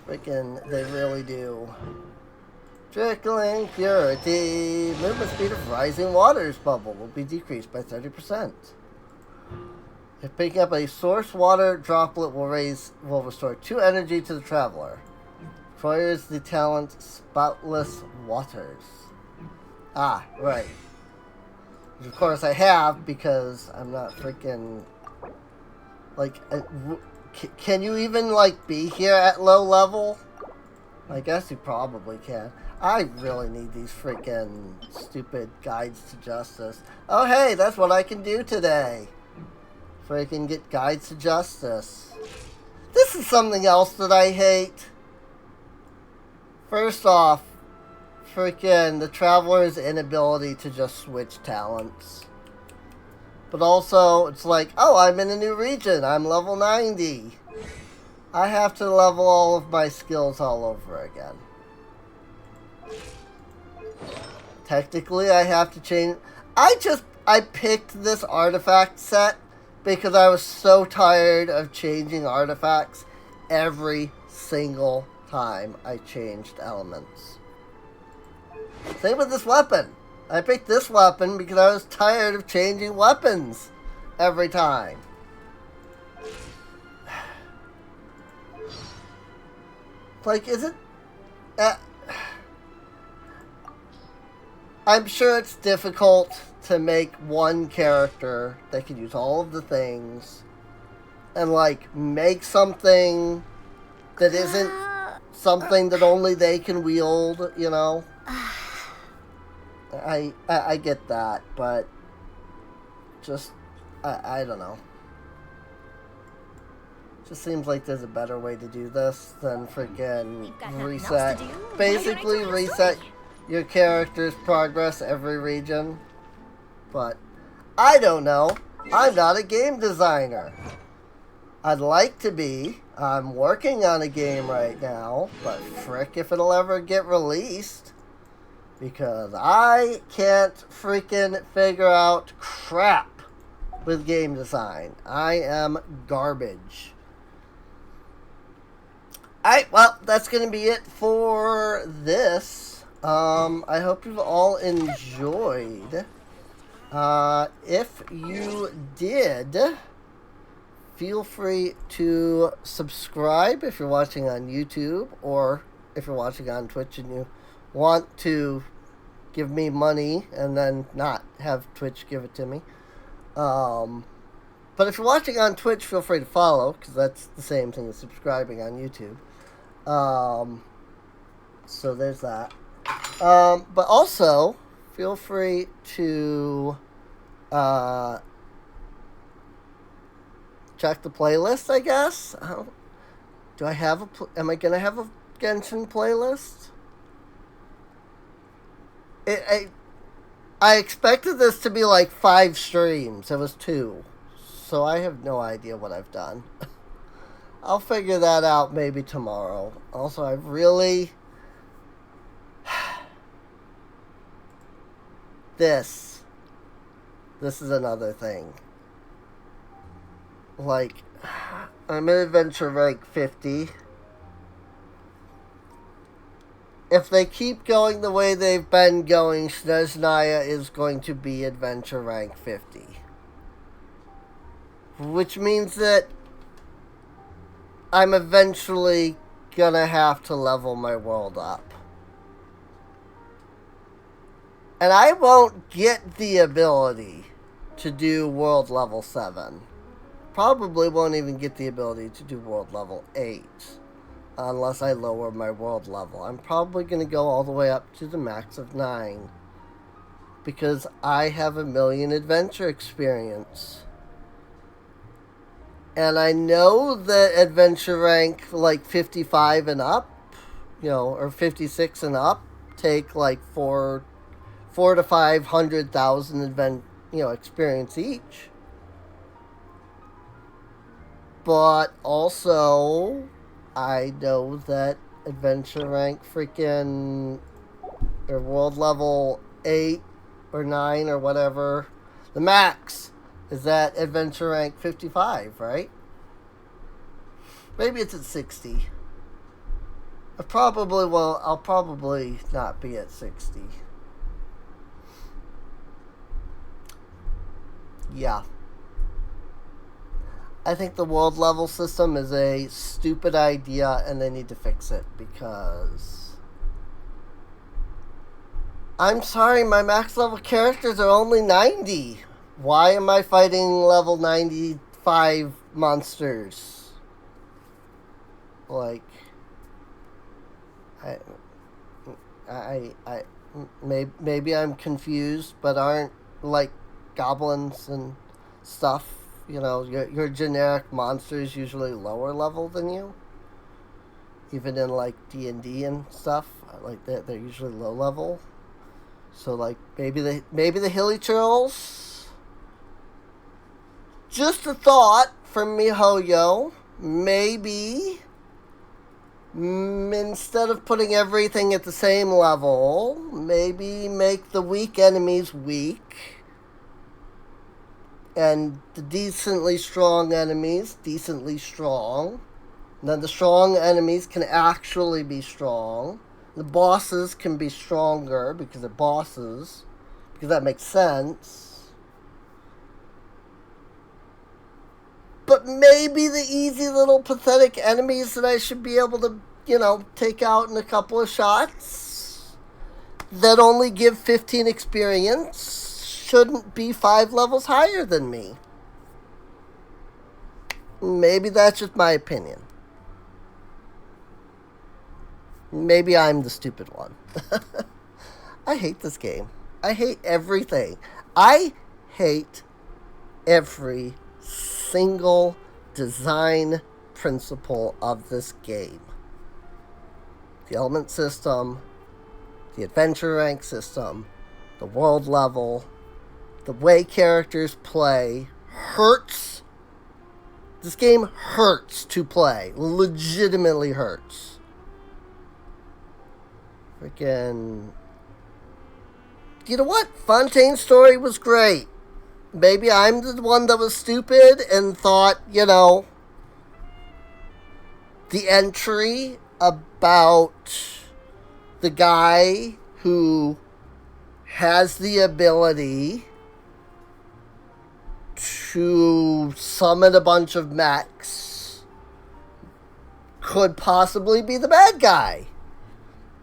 Freaking, they really do. Trickling purity. Movement speed of rising waters bubble will be decreased by 30%. If picking up a source water droplet will restore 2 energy to the traveler. Acquires the talent Spoutless Waters. Ah, right. Which of course I have, because I'm not freaking... Like, Can you even, like, be here at low level? I guess you probably can. I really need these freaking stupid guides to justice. Oh, hey, that's what I can do today. Freaking get guides to justice. This is something else that I hate. First off, freaking the Traveler's inability to just switch talents. But also, it's like, oh, I'm in a new region. I'm level 90. I have to level all of my skills all over again. Technically, I have to change... I picked this artifact set because I was so tired of changing artifacts every single time I changed elements. Same with this weapon. I picked this weapon because I was tired of changing weapons every time. Like, is it... I'm sure it's difficult to make one character that can use all of the things and, like, make something that isn't something that only they can wield, you know? I get that, but just, I don't know. Just seems like there's a better way to do this than freaking reset. Basically reset your character's progress every region. But I don't know. I'm not a game designer. I'd like to be. I'm working on a game right now, but frick if it'll ever get released. Because I can't freaking figure out crap with game design. I am garbage. Alright, well, that's going to be it for this. I hope you've all enjoyed. If you did, feel free to subscribe if you're watching on YouTube, or if you're watching on Twitch and you want to give me money and then not have Twitch give it to me. But if you're watching on Twitch, feel free to follow, because that's the same thing as subscribing on YouTube. So there's that. But also, feel free to check the playlist, I guess. Do I have am I gonna have a Genshin playlist? I expected this to be like 5 streams. It was 2. So I have no idea what I've done. I'll figure that out maybe tomorrow. Also, I've really... This is another thing. Like, I'm in adventure rank 50. If they keep going the way they've been going, Snezhnaya is going to be adventure rank 50. Which means that I'm eventually gonna have to level my world up. And I won't get the ability to do world level 7. Probably won't even get the ability to do world level 8. Unless I lower my world level. I'm probably going to go all the way up to the max of 9. Because I have 1,000,000 adventure experience. And I know that adventure rank like 55 and up, you know, or 56 and up, take like 4 to 500,000 experience each. But also, I know that adventure rank freaking, or world level 8 or 9 or whatever, the max is at adventure rank 55, right? Maybe it's at 60. I'll probably not be at 60. Yeah. I think the world level system is a stupid idea and they need to fix it because... I'm sorry, my max level characters are only 90. Why am I fighting level 95 monsters? Like, maybe I'm confused, but aren't, like, goblins and stuff, you know, your generic monsters usually lower level than you? Even in, like, D&D and stuff, like, they're usually low level. So, like, maybe the hilly trolls? Just a thought from MiHoYo. Maybe instead of putting everything at the same level, maybe make the weak enemies weak and the decently strong enemies decently strong. And then the strong enemies can actually be strong. The bosses can be stronger because they're bosses, because that makes sense. But maybe the easy little pathetic enemies that I should be able to, you know, take out in a couple of shots that only give 15 experience shouldn't be 5 levels higher than me. Maybe that's just my opinion. Maybe I'm the stupid one. I hate this game. I hate everything. I hate every single design principle of this game. The element system, the adventure rank system, the world level, the way characters play hurts. This game hurts to play. Legitimately hurts. Freaking... You know what? Fontaine's story was great. Maybe I'm the one that was stupid and thought, you know, the entry about the guy who has the ability to summon a bunch of mechs could possibly be the bad guy.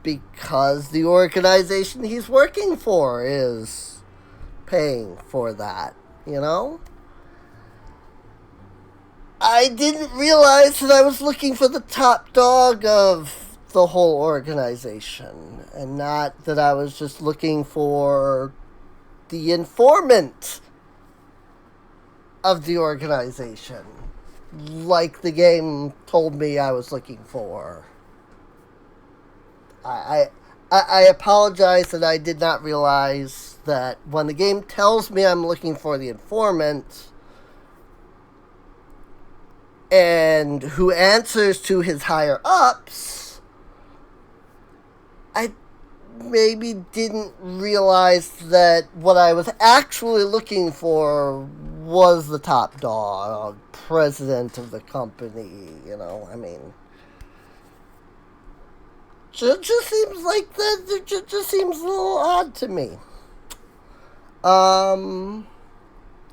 Because the organization he's working for is paying for that, you know? I didn't realize that I was looking for the top dog of the whole organization, and not that I was just looking for the informant of the organization, like the game told me I was looking for. I apologize that I did not realize that when the game tells me I'm looking for the informant and who answers to his higher ups, I maybe didn't realize that what I was actually looking for was the top dog, president of the company, you know, I mean... Just seems like that. It just seems a little odd to me.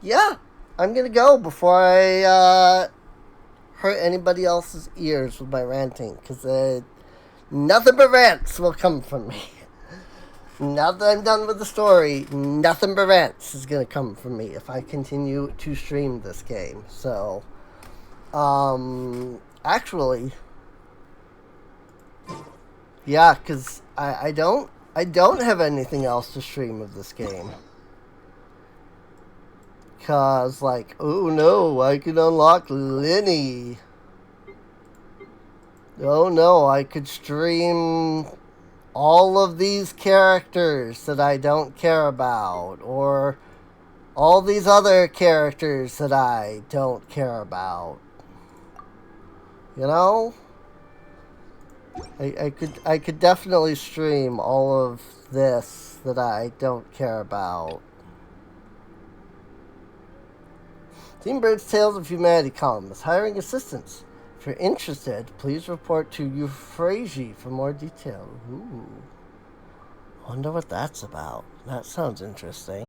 Yeah, I'm gonna go before I hurt anybody else's ears with my ranting, because nothing but rants will come from me. Now that I'm done with the story, nothing but rants is gonna come from me if I continue to stream this game. So, actually. Yeah, because I don't have anything else to stream of this game. Because, like, oh no, I can unlock Lenny. Oh no, I could stream all of these characters that I don't care about. Or all these other characters that I don't care about. You know? I could definitely stream all of this that I don't care about. Team Bird's Tales of Humanity column is hiring assistants. If you're interested, please report to Euphrasia for more detail. Ooh. Wonder what that's about. That sounds interesting.